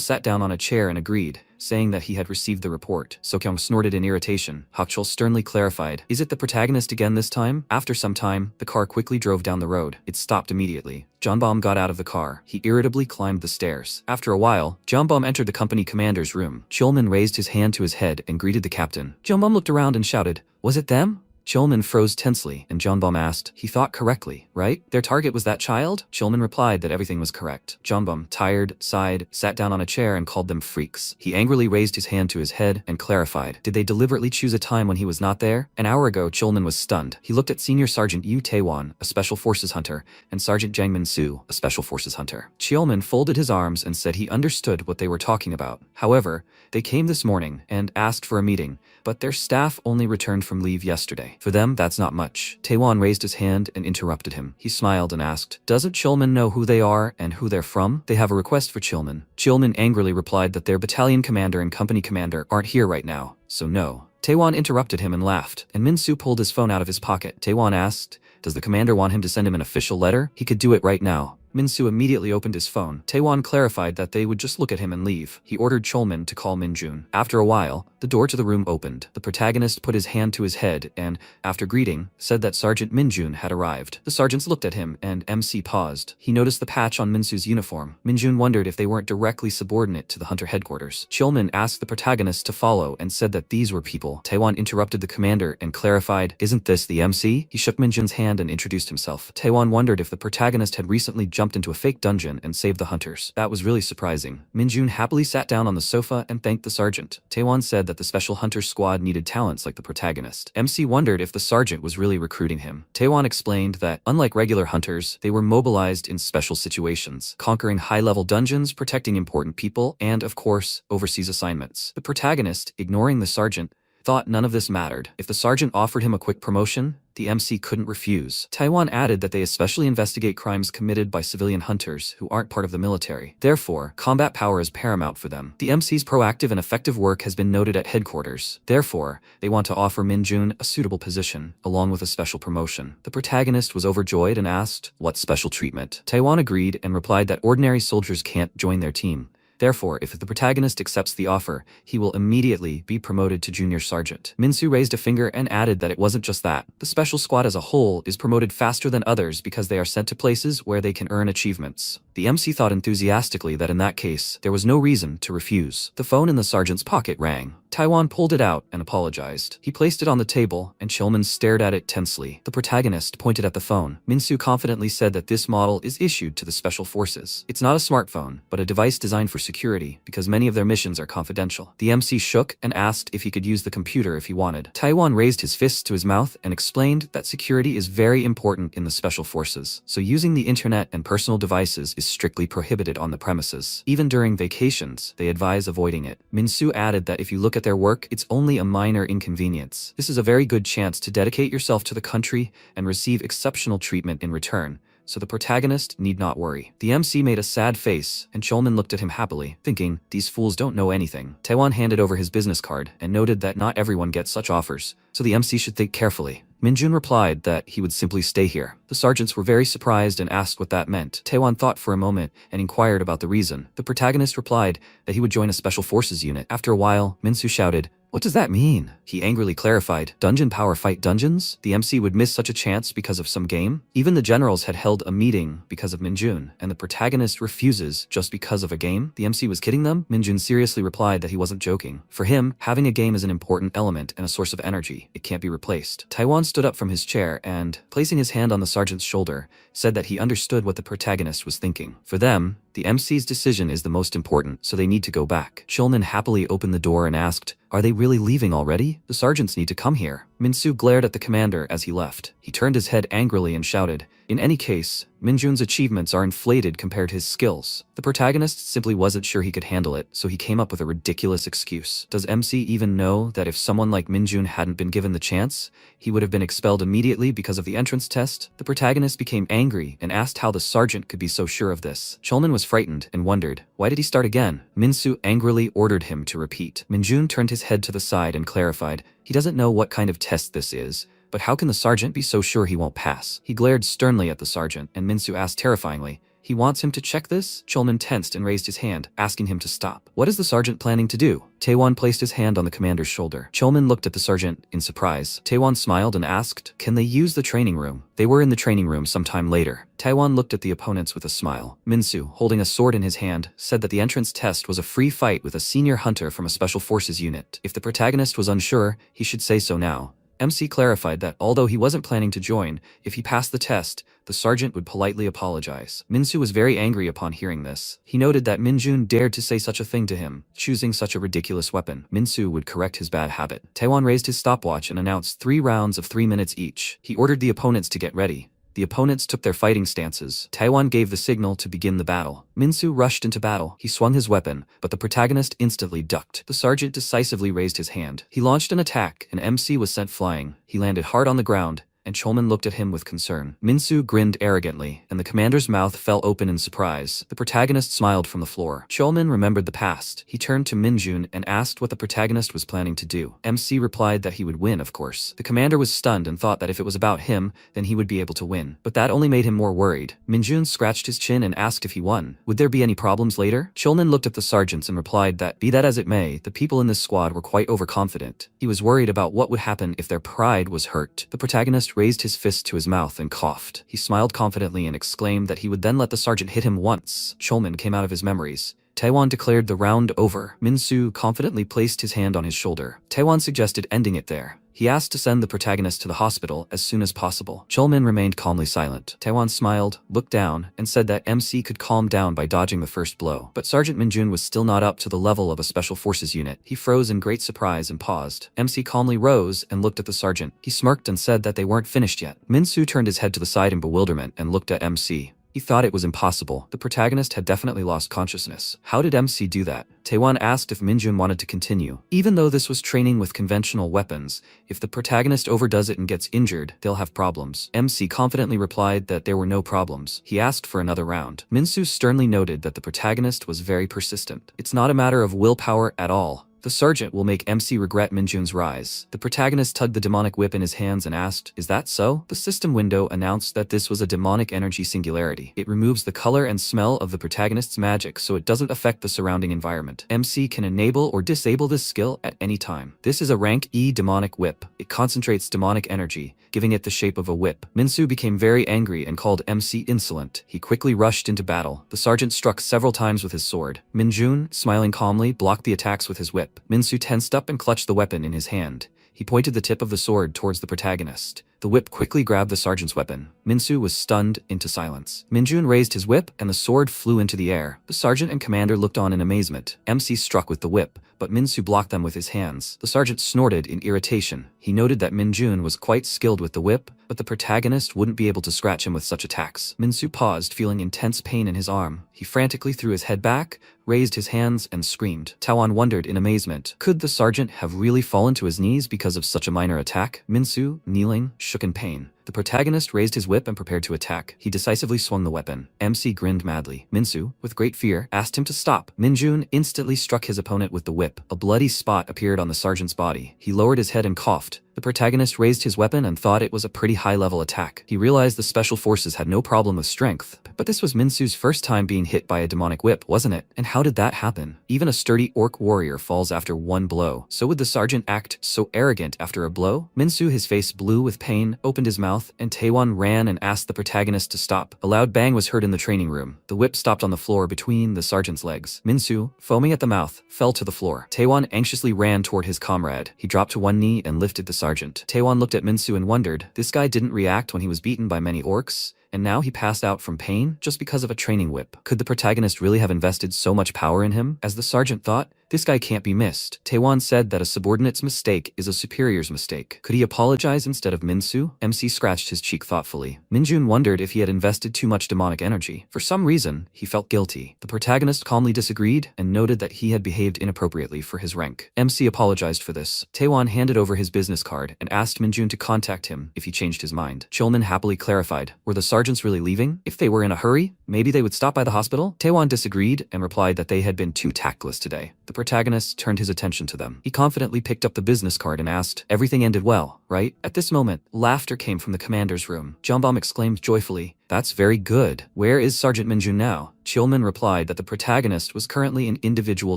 sat down on a chair and agreed, saying that he had received the report. Sokyung snorted in irritation. Hak-chol sternly clarified, "Is it the protagonist again this time?" After some time, the car quickly drove down the road. It stopped immediately. Jeonbom got out of the car. He irritably climbed the stairs. After a while, Jeonbom entered the company commander's room. Chulman raised his hand to his head and greeted the captain. Jeonbom looked around and shouted, "Was it them?" Chulman froze tensely, and Jeonbom asked, "He thought correctly, right? Their target was that child?" Chulman replied that everything was correct. Jeonbom, tired, sighed, sat down on a chair and called them freaks. He angrily raised his hand to his head and clarified, "Did they deliberately choose a time when he was not there?" An hour ago, Chulman was stunned. He looked at Senior Sergeant Yu Taewon, a Special Forces hunter, and Sergeant Jang Min-soo, a Special Forces hunter. Chulman folded his arms and said he understood what they were talking about. However, they came this morning and asked for a meeting, but their staff only returned from leave yesterday. For them, that's not much. Taewon raised his hand and interrupted him. He smiled and asked, "Doesn't Chulman know who they are and who they're from?" "They have a request for Chulman." Chulman angrily replied that their battalion commander and company commander aren't here right now, so no. Taewon interrupted him and laughed, and Min-soo pulled his phone out of his pocket. Taewon asked, "Does the commander want him to send him an official letter?" "He could do it right now." Min-soo immediately opened his phone. Taewon clarified that they would just look at him and leave. He ordered Chulman to call Minjun. After a while, the door to the room opened. The protagonist put his hand to his head and, after greeting, said that Sergeant Minjun had arrived. The sergeants looked at him and MC paused. He noticed the patch on Min-soo's uniform. Minjun wondered if they weren't directly subordinate to the Hunter headquarters. Chulman asked the protagonist to follow and said that these were people. Taewon interrupted the commander and clarified, "Isn't this the MC?" He shook Minjun's hand and introduced himself. Taewon wondered if the protagonist had recently jumped into a fake dungeon and saved the hunters. That was really surprising. Minjun happily sat down on the sofa and thanked the sergeant. Taewon said that the special hunter squad needed talents like the protagonist. MC wondered if the sergeant was really recruiting him. Taewon explained that, unlike regular hunters, they were mobilized in special situations, conquering high-level dungeons, protecting important people, and, of course, overseas assignments. The protagonist, ignoring the sergeant, thought none of this mattered. If the sergeant offered him a quick promotion, the MC couldn't refuse. Taewon added that they especially investigate crimes committed by civilian hunters who aren't part of the military. Therefore, combat power is paramount for them. The MC's proactive and effective work has been noted at headquarters. Therefore, they want to offer Minjun a suitable position, along with a special promotion. The protagonist was overjoyed and asked, "What special treatment?" Taewon agreed and replied that ordinary soldiers can't join their team. Therefore, if the protagonist accepts the offer, he will immediately be promoted to junior sergeant. Minsu raised a finger and added that it wasn't just that. The special squad as a whole is promoted faster than others because they are sent to places where they can earn achievements. The MC thought enthusiastically that in that case, there was no reason to refuse. The phone in the sergeant's pocket rang. Taiwan pulled it out and apologized. He placed it on the table, and Chilman stared at it tensely. The protagonist pointed at the phone. Minsu confidently said that this model is issued to the special forces. It's not a smartphone, but a device designed for security, because many of their missions are confidential. The MC shook and asked if he could use the computer if he wanted. Taiwan raised his fists to his mouth and explained that security is very important in the special forces, so using the internet and personal devices is strictly prohibited on the premises. Even during vacations, they advise avoiding it. Minsu added that if you look at their work, it's only a minor inconvenience. This is a very good chance to dedicate yourself to the country and receive exceptional treatment in return, so the protagonist need not worry. The MC made a sad face, and Cholman looked at him happily, thinking, these fools don't know anything. Taiwan handed over his business card and noted that not everyone gets such offers, so the MC should think carefully. Minjun replied that he would simply stay here. The sergeants were very surprised and asked what that meant. Taiwan thought for a moment and inquired about the reason. The protagonist replied that he would join a special forces unit. After a while, Minsu shouted, "What does that mean?" He angrily clarified, "Dungeon power fight dungeons?" The MC would miss such a chance because of some game? Even the generals had held a meeting because of Minjun, and the protagonist refuses just because of a game? The MC was kidding them? Minjun seriously replied that he wasn't joking. For him, having a game is an important element and a source of energy. It can't be replaced. Taiwan stood up from his chair and, placing his hand on the sergeant's shoulder, said that he understood what the protagonist was thinking. For them, the MC's decision is the most important, so they need to go back. Chilman happily opened the door and asked, "Are they really leaving already? The sergeants need to come here." Minsu glared at the commander as he left. He turned his head angrily and shouted, "In any case, Minjun's achievements are inflated compared to his skills." The protagonist simply wasn't sure he could handle it, so he came up with a ridiculous excuse. Does MC even know that if someone like Minjun hadn't been given the chance, he would have been expelled immediately because of the entrance test? The protagonist became angry and asked how the sergeant could be so sure of this. Cholman was frightened and wondered, why did he start again? Minsu angrily ordered him to repeat. Minjun turned his head to the side and clarified, he doesn't know what kind of test this is, but how can the sergeant be so sure he won't pass? He glared sternly at the sergeant, and Minsu asked terrifyingly, "He wants him to check this?" Cholman tensed and raised his hand, asking him to stop. "What is the sergeant planning to do?" Taewon placed his hand on the commander's shoulder. Cholman looked at the sergeant in surprise. Taewon smiled and asked, "Can they use the training room?" They were in the training room sometime later. Taewon looked at the opponents with a smile. Minsu, holding a sword in his hand, said that the entrance test was a free fight with a senior hunter from a special forces unit. If the protagonist was unsure, he should say so now. MC clarified that although he wasn't planning to join, if he passed the test, the sergeant would politely apologize. Minsu was very angry upon hearing this. He noted that Minjun dared to say such a thing to him, choosing such a ridiculous weapon. Minsu would correct his bad habit. Taewon raised his stopwatch and announced 3 rounds of 3 minutes each. He ordered the opponents to get ready. The opponents took their fighting stances. Taiwan gave the signal to begin the battle. Minsu rushed into battle. He swung his weapon, but the protagonist instantly ducked. The sergeant decisively raised his hand. He launched an attack, and MC was sent flying. He landed hard on the ground, and Cholman looked at him with concern. Minsu grinned arrogantly, and the commander's mouth fell open in surprise. The protagonist smiled from the floor. Cholman remembered the past. He turned to Minjun and asked what the protagonist was planning to do. MC replied that he would win, of course. The commander was stunned and thought that if it was about him, then he would be able to win. But that only made him more worried. Minjun scratched his chin and asked if he won. Would there be any problems later? Cholman looked at the sergeants and replied that, be that as it may, the people in this squad were quite overconfident. He was worried about what would happen if their pride was hurt. The protagonist raised his fist to his mouth and coughed. He smiled confidently and exclaimed that he would then let the sergeant hit him once. Cholman came out of his memories. Taewon declared the round over. Minsu confidently placed his hand on his shoulder. Taewon suggested ending it there. He asked to send the protagonist to the hospital as soon as possible. Cholman remained calmly silent. Taewon smiled, looked down, and said that MC could calm down by dodging the first blow. But Sergeant Minjun was still not up to the level of a special forces unit. He froze in great surprise and paused. MC calmly rose and looked at the sergeant. He smirked and said that they weren't finished yet. Minsu turned his head to the side in bewilderment and looked at MC. He thought it was impossible. The protagonist had definitely lost consciousness. How did MC do that? Taewon asked if Minjun wanted to continue. Even though this was training with conventional weapons, if the protagonist overdoes it and gets injured, they'll have problems. MC confidently replied that there were no problems. He asked for another round. Minsu sternly noted that the protagonist was very persistent. It's not a matter of willpower at all. The sergeant will make MC regret Minjun's rise. The protagonist tugged the demonic whip in his hands and asked, "Is that so?" The system window announced that this was a demonic energy singularity. It removes the color and smell of the protagonist's magic so it doesn't affect the surrounding environment. MC can enable or disable this skill at any time. This is a rank E demonic whip. It concentrates demonic energy, giving it the shape of a whip. Minsu became very angry and called MC insolent. He quickly rushed into battle. The sergeant struck several times with his sword. Minjun, smiling calmly, blocked the attacks with his whip. Minsu tensed up and clutched the weapon in his hand. He pointed the tip of the sword towards the protagonist. The whip quickly grabbed the sergeant's weapon. Minsu was stunned into silence. Minjun raised his whip and the sword flew into the air. The sergeant and commander looked on in amazement. MC struck with the whip, but Minsu blocked them with his hands. The sergeant snorted in irritation. He noted that Minjun was quite skilled with the whip, but the protagonist wouldn't be able to scratch him with such attacks. Minsu paused, feeling intense pain in his arm. He frantically threw his head back, raised his hands, and screamed. Taewon wondered in amazement. Could the sergeant have really fallen to his knees because of such a minor attack? Minsu, kneeling, shook in pain. The protagonist raised his whip and prepared to attack. He decisively swung the weapon. MC grinned madly. Minsu, with great fear, asked him to stop. Minjun instantly struck his opponent with the whip. A bloody spot appeared on the sergeant's body. He lowered his head and coughed. The protagonist raised his weapon and thought it was a pretty high-level attack. He realized the special forces had no problem with strength. But this was Minsu's first time being hit by a demonic whip, wasn't it? And how did that happen? Even a sturdy orc warrior falls after one blow. So would the sergeant act so arrogant after a blow? Minsu, his face blue with pain, opened his mouth, and Taewon ran and asked the protagonist to stop. A loud bang was heard in the training room. The whip stopped on the floor between the sergeant's legs. Minsu, foaming at the mouth, fell to the floor. Taewon anxiously ran toward his comrade. He dropped to one knee and lifted the sergeant. Taewon looked at Minsu and wondered, this guy didn't react when he was beaten by many orcs, and now he passed out from pain just because of a training whip. Could the protagonist really have invested so much power in him? As the sergeant thought, this guy can't be missed. Taewon said that a subordinate's mistake is a superior's mistake. Could he apologize instead of Minsu? MC scratched his cheek thoughtfully. Minjun wondered if he had invested too much demonic energy. For some reason, he felt guilty. The protagonist calmly disagreed and noted that he had behaved inappropriately for his rank. MC apologized for this. Taewon handed over his business card and asked Minjun to contact him if he changed his mind. Chulman happily clarified, were the sergeants really leaving? If they were in a hurry, maybe they would stop by the hospital? Taewon disagreed and replied that they had been too tactless today. The protagonist turned his attention to them. He confidently picked up the business card and asked, everything ended well, right? At this moment, laughter came from the commander's room. Jeonbam exclaimed joyfully, that's very good. Where is Sergeant Minjun now? Chilman replied that the protagonist was currently in individual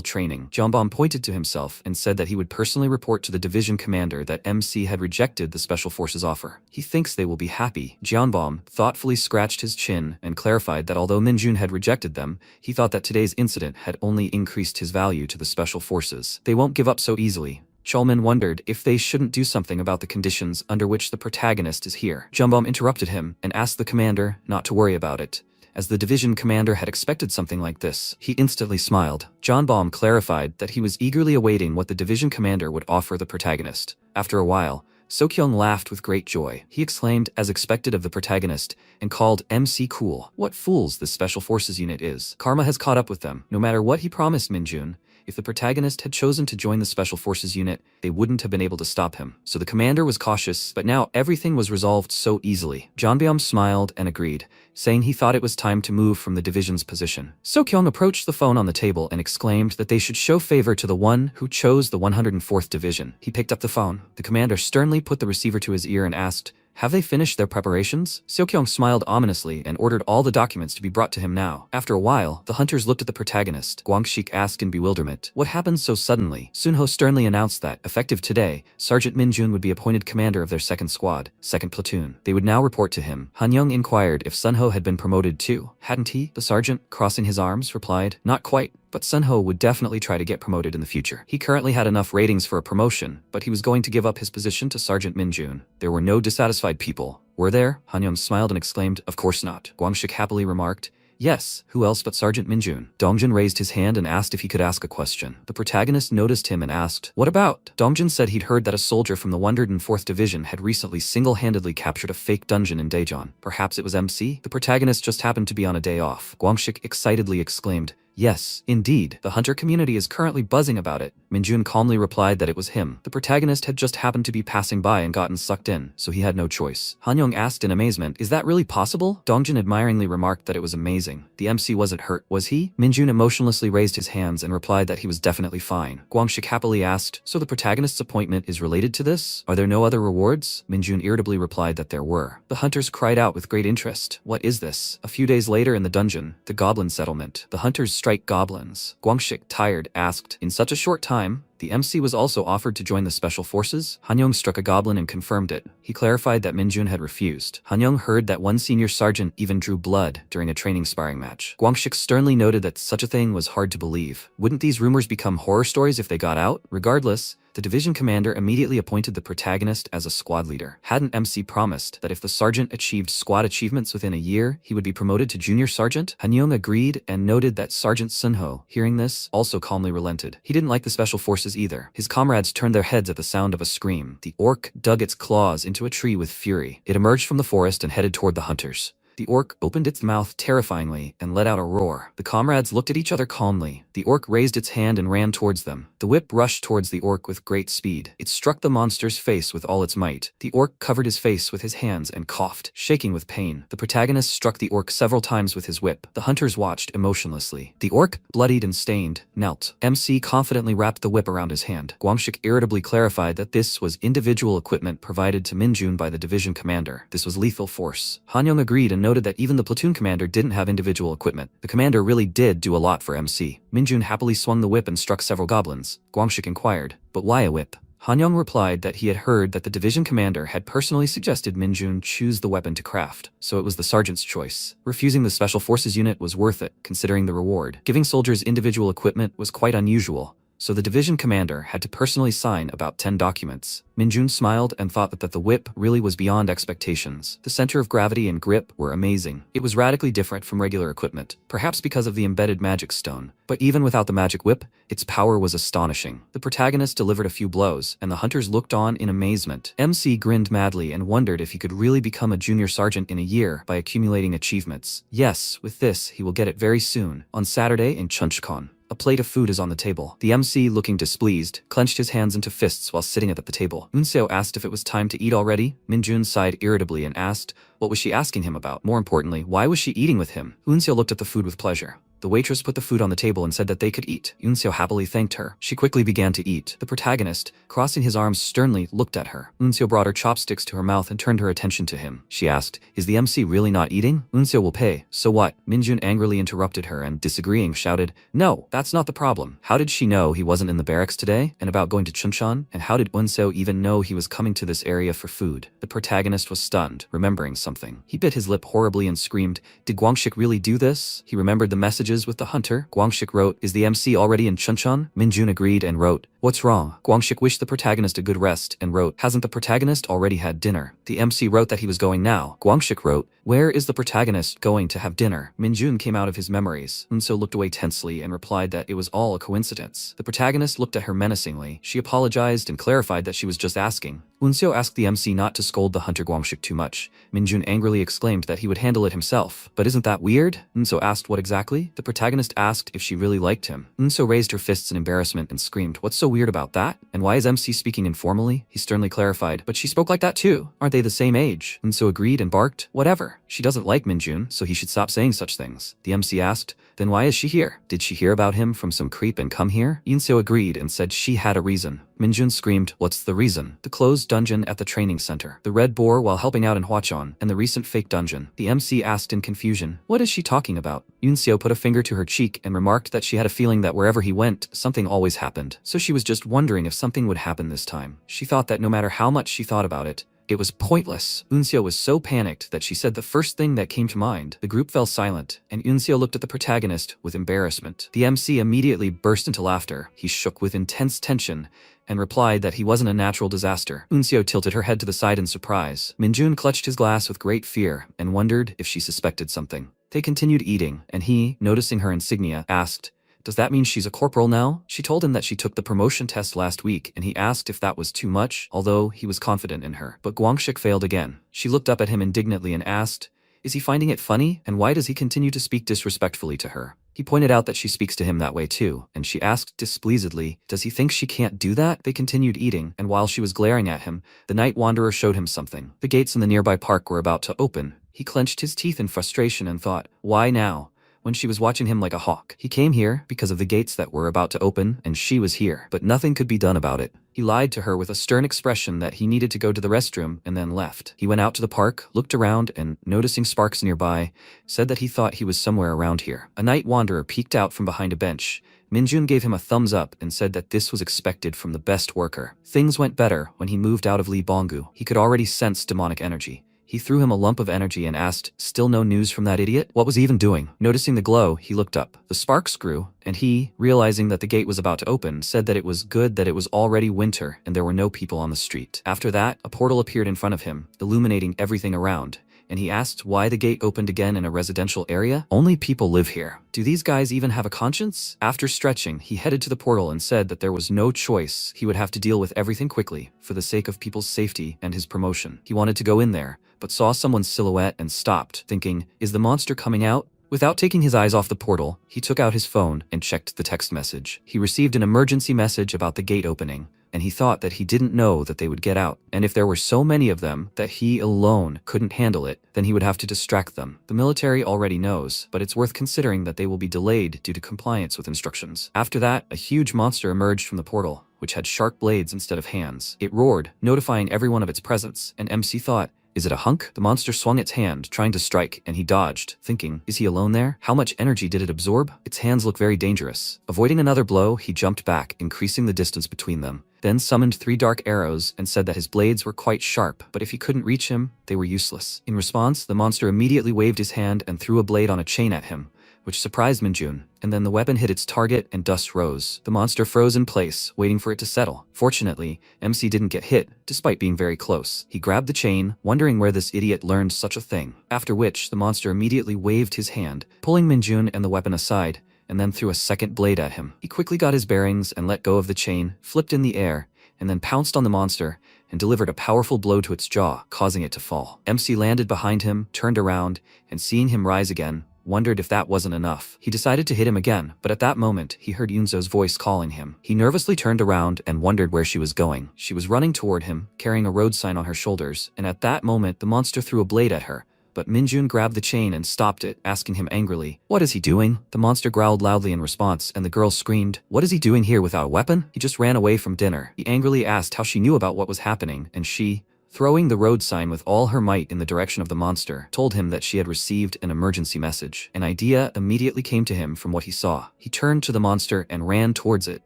training. Jeonbam pointed to himself and said that he would personally report to the division commander that MC had rejected the Special Forces offer. He thinks they will be happy. Jeonbam thoughtfully scratched his chin and clarified that although Minjun had rejected them, he thought that today's incident had only increased his value to the Special Forces. They won't give up so easily. Chulman wondered if they shouldn't do something about the conditions under which the protagonist is here. Jeonbam interrupted him and asked the commander not to worry about it. As the division commander had expected something like this, he instantly smiled. Jeonbam clarified that he was eagerly awaiting what the division commander would offer the protagonist. After a while, Sokyung laughed with great joy. He exclaimed, as expected of the protagonist, and called MC cool. What fools this Special Forces unit is. Karma has caught up with them. No matter what he promised Minjun, if the protagonist had chosen to join the Special Forces unit, they wouldn't have been able to stop him. So the commander was cautious, but now everything was resolved so easily. Jeonbam smiled and agreed, saying he thought it was time to move from the division's position. Sokyung approached the phone on the table and exclaimed that they should show favor to the one who chose the 104th Division. He picked up the phone. The commander sternly put the receiver to his ear and asked, have they finished their preparations? Seokyung smiled ominously and ordered all the documents to be brought to him now. After a while, the hunters looked at the protagonist. Gwangshik asked in bewilderment, what happened so suddenly? Sunho sternly announced that, effective today, Sergeant Minjun would be appointed commander of their 2nd Squad, 2nd Platoon. They would now report to him. Hanyoung inquired if Sunho had been promoted too. Hadn't he? The sergeant, crossing his arms, replied, not quite. But Sunho would definitely try to get promoted in the future. He currently had enough ratings for a promotion, but he was going to give up his position to Sergeant Minjun. There were no dissatisfied people, were there? Hanyoung smiled and exclaimed, of course not. Gwangshik happily remarked, yes, who else but Sergeant Minjun? Dongjin raised his hand and asked if he could ask a question. The protagonist noticed him and asked, what about? Dongjin said he'd heard that a soldier from the 104th Division had recently single-handedly captured a fake dungeon in Daejeon. Perhaps it was MC? The protagonist just happened to be on a day off. Gwangshik excitedly exclaimed, Yes, indeed. The hunter community is currently buzzing about it. Minjun calmly replied that it was him. The protagonist had just happened to be passing by and gotten sucked in, so he had no choice. Hanyong asked in amazement, "Is that really possible?" Dongjin admiringly remarked that it was amazing. The MC wasn't hurt, was he? Minjun emotionlessly raised his hands and replied that he was definitely fine. Guangxik happily asked, "So the protagonist's appointment is related to this? Are there no other rewards?" Minjun irritably replied that there were. The hunters cried out with great interest. "What is this?" A few days later in the dungeon, the goblin settlement. The hunters strike goblins. Guangxik, tired, asked, "In such a short time?" The MC was also offered to join the special forces. Hanyong struck a goblin and confirmed it. He clarified that Minjun had refused. Hanyong heard that one senior sergeant even drew blood during a training sparring match. Guangxik sternly noted that such a thing was hard to believe. Wouldn't these rumors become horror stories if they got out? Regardless, the division commander immediately appointed the protagonist as a squad leader. Hadn't MC promised that if the sergeant achieved squad achievements within a year, he would be promoted to junior sergeant? Hanyong agreed and noted that Sergeant Sunho, hearing this, also calmly relented. He didn't like the special forces either. His comrades turned their heads at the sound of a scream. The orc dug its claws into a tree with fury. It emerged from the forest and headed toward the hunters. The orc opened its mouth terrifyingly and let out a roar. The comrades looked at each other calmly. The orc raised its hand and ran towards them. The whip rushed towards the orc with great speed. It struck the monster's face with all its might. The orc covered his face with his hands and coughed, shaking with pain. The protagonist struck the orc several times with his whip. The hunters watched emotionlessly. The orc, bloodied and stained, knelt. MC confidently wrapped the whip around his hand. Guangxik irritably clarified that this was individual equipment provided to Minjun by the division commander. This was lethal force. Hanyong agreed and noted that even the platoon commander didn't have individual equipment. The commander really did do a lot for MC. Minjun happily swung the whip and struck several goblins. Guangxik inquired, "But why a whip?" Hanyong replied that he had heard that the division commander had personally suggested Minjun choose the weapon to craft, so it was the sergeant's choice. Refusing the special forces unit was worth it, considering the reward. Giving soldiers individual equipment was quite unusual, so the division commander had to personally sign about 10 documents. Minjun smiled and thought that the whip really was beyond expectations. The center of gravity and grip were amazing. It was radically different from regular equipment, perhaps because of the embedded magic stone. But even without the magic whip, its power was astonishing. The protagonist delivered a few blows, and the hunters looked on in amazement. MC grinned madly and wondered if he could really become a junior sergeant in a year by accumulating achievements. Yes, with this, he will get it very soon, on Saturday in Chunchkon. A plate of food is on the table. The MC, looking displeased, clenched his hands into fists while sitting at the table. Unseo asked if it was time to eat already. Minjun sighed irritably and asked, what was she asking him about? More importantly, why was she eating with him? Unseo looked at the food with pleasure. The waitress put the food on the table and said that they could eat. Unseo happily thanked her. She quickly began to eat. The protagonist, crossing his arms sternly, looked at her. Unseo brought her chopsticks to her mouth and turned her attention to him. She asked, "Is the MC really not eating? Unseo will pay." "So what?" Minjun angrily interrupted her and, disagreeing, shouted, "No, that's not the problem. How did she know he wasn't in the barracks today? And about going to Chuncheon? And how did Unseo even know he was coming to this area for food?" The protagonist was stunned, remembering something. He bit his lip horribly and screamed, "Did Guangxik really do this?" He remembered the messages with the hunter. Guangxik wrote, "Is the MC already in Chuncheon?" Minjun agreed and wrote, "What's wrong?" Guangxik wished the protagonist a good rest and wrote, "Hasn't the protagonist already had dinner?" The MC wrote that he was going now. Guangxik wrote, "Where is the protagonist going to have dinner?" Minjun came out of his memories. Unseo looked away tensely and replied that it was all a coincidence. The protagonist looked at her menacingly. She apologized and clarified that she was just asking. Unseo asked the MC not to scold the hunter Guangxik too much. Minjun angrily exclaimed that he would handle it himself. "But isn't that weird?" Unseo asked what exactly. The protagonist asked if she really liked him. Unseo raised her fists in embarrassment and screamed, "What's so weird about that? And why is MC speaking informally?" He sternly clarified, "But she spoke like that too. Aren't they the same age?" Unseo agreed and barked, "Whatever. She doesn't like Minjun, so he should stop saying such things." The MC asked, "Then why is she here? Did she hear about him from some creep and come here?" Unseo agreed and said she had a reason. Minjun screamed, "What's the reason?" The closed dungeon at the training center, the red boar while helping out in Hwachon, and the recent fake dungeon. The MC asked in confusion, "What is she talking about?" Unseo put a finger to her cheek and remarked that she had a feeling that wherever he went, something always happened. So she was just wondering if something would happen this time. She thought that no matter how much she thought about it, it was pointless. Unseo was so panicked that she said the first thing that came to mind. The group fell silent, and Unseo looked at the protagonist with embarrassment. The MC immediately burst into laughter. He shook with intense tension and replied that he wasn't a natural disaster. Unseo tilted her head to the side in surprise. Minjun clutched his glass with great fear and wondered if she suspected something. They continued eating, and he, noticing her insignia, asked, "Does that mean she's a corporal now?" She told him that she took the promotion test last week, and he asked if that was too much, although he was confident in her. But Guangxik failed again. She looked up at him indignantly and asked, Is he finding it funny, and why does he continue to speak disrespectfully to her? He pointed out that she speaks to him that way too, and she asked displeasedly, does he think she can't do that? They continued eating, and while she was glaring at him, the night wanderer showed him something. The gates in the nearby park were about to open. He clenched his teeth in frustration and thought, why now? When she was watching him like a hawk. He came here because of the gates that were about to open, and she was here, but nothing could be done about it. He lied to her with a stern expression that he needed to go to the restroom and then left. He went out to the park, looked around, and, noticing sparks nearby, said that he thought he was somewhere around here. A night wanderer peeked out from behind a bench. Minjun gave him a thumbs up and said that this was expected from the best worker. Things went better when he moved out of Lee Bongu. He could already sense demonic energy. He threw him a lump of energy and asked, still no news from that idiot? What was he even doing? Noticing the glow, he looked up. The sparks grew, and he, realizing that the gate was about to open, said that it was good that it was already winter and there were no people on the street. After that, a portal appeared in front of him, illuminating everything around, and he asked why the gate opened again in a residential area. Only people live here. Do these guys even have a conscience? After stretching, he headed to the portal and said that there was no choice. He would have to deal with everything quickly, for the sake of people's safety and his promotion. He wanted to go in there, but saw someone's silhouette and stopped, thinking, is the monster coming out? Without taking his eyes off the portal, he took out his phone and checked the text message. He received an emergency message about the gate opening, and he thought that he didn't know that they would get out, and if there were so many of them that he alone couldn't handle it, then he would have to distract them. The military already knows, but it's worth considering that they will be delayed due to compliance with instructions. After that, a huge monster emerged from the portal, which had sharp blades instead of hands. It roared, notifying everyone of its presence, and MC thought, is it a hunk? The monster swung its hand, trying to strike, and he dodged, thinking, is he alone there? How much energy did it absorb? Its hands look very dangerous. Avoiding another blow, he jumped back, increasing the distance between them, then summoned 3 dark arrows and said that his blades were quite sharp, but if he couldn't reach him, they were useless. In response, the monster immediately waved his hand and threw a blade on a chain at him, which surprised Minjun, and then the weapon hit its target and dust rose. The monster froze in place, waiting for it to settle. Fortunately, MC didn't get hit, despite being very close. He grabbed the chain, wondering where this idiot learned such a thing, after which the monster immediately waved his hand, pulling Minjun and the weapon aside, and then threw a second blade at him. He quickly got his bearings and let go of the chain, flipped in the air, and then pounced on the monster and delivered a powerful blow to its jaw, causing it to fall. MC landed behind him, turned around, and seeing him rise again, wondered if that wasn't enough. He decided to hit him again, but at that moment, he heard Yunzo's voice calling him. He nervously turned around and wondered where she was going. She was running toward him, carrying a road sign on her shoulders, and at that moment, the monster threw a blade at her. But Minjun grabbed the chain and stopped it, asking him angrily, what is he doing? The monster growled loudly in response, and the girl screamed, what is he doing here without a weapon? He just ran away from dinner. He angrily asked how she knew about what was happening, and she, throwing the road sign with all her might in the direction of the monster, told him that she had received an emergency message. An idea immediately came to him from what he saw. He turned to the monster and ran towards it,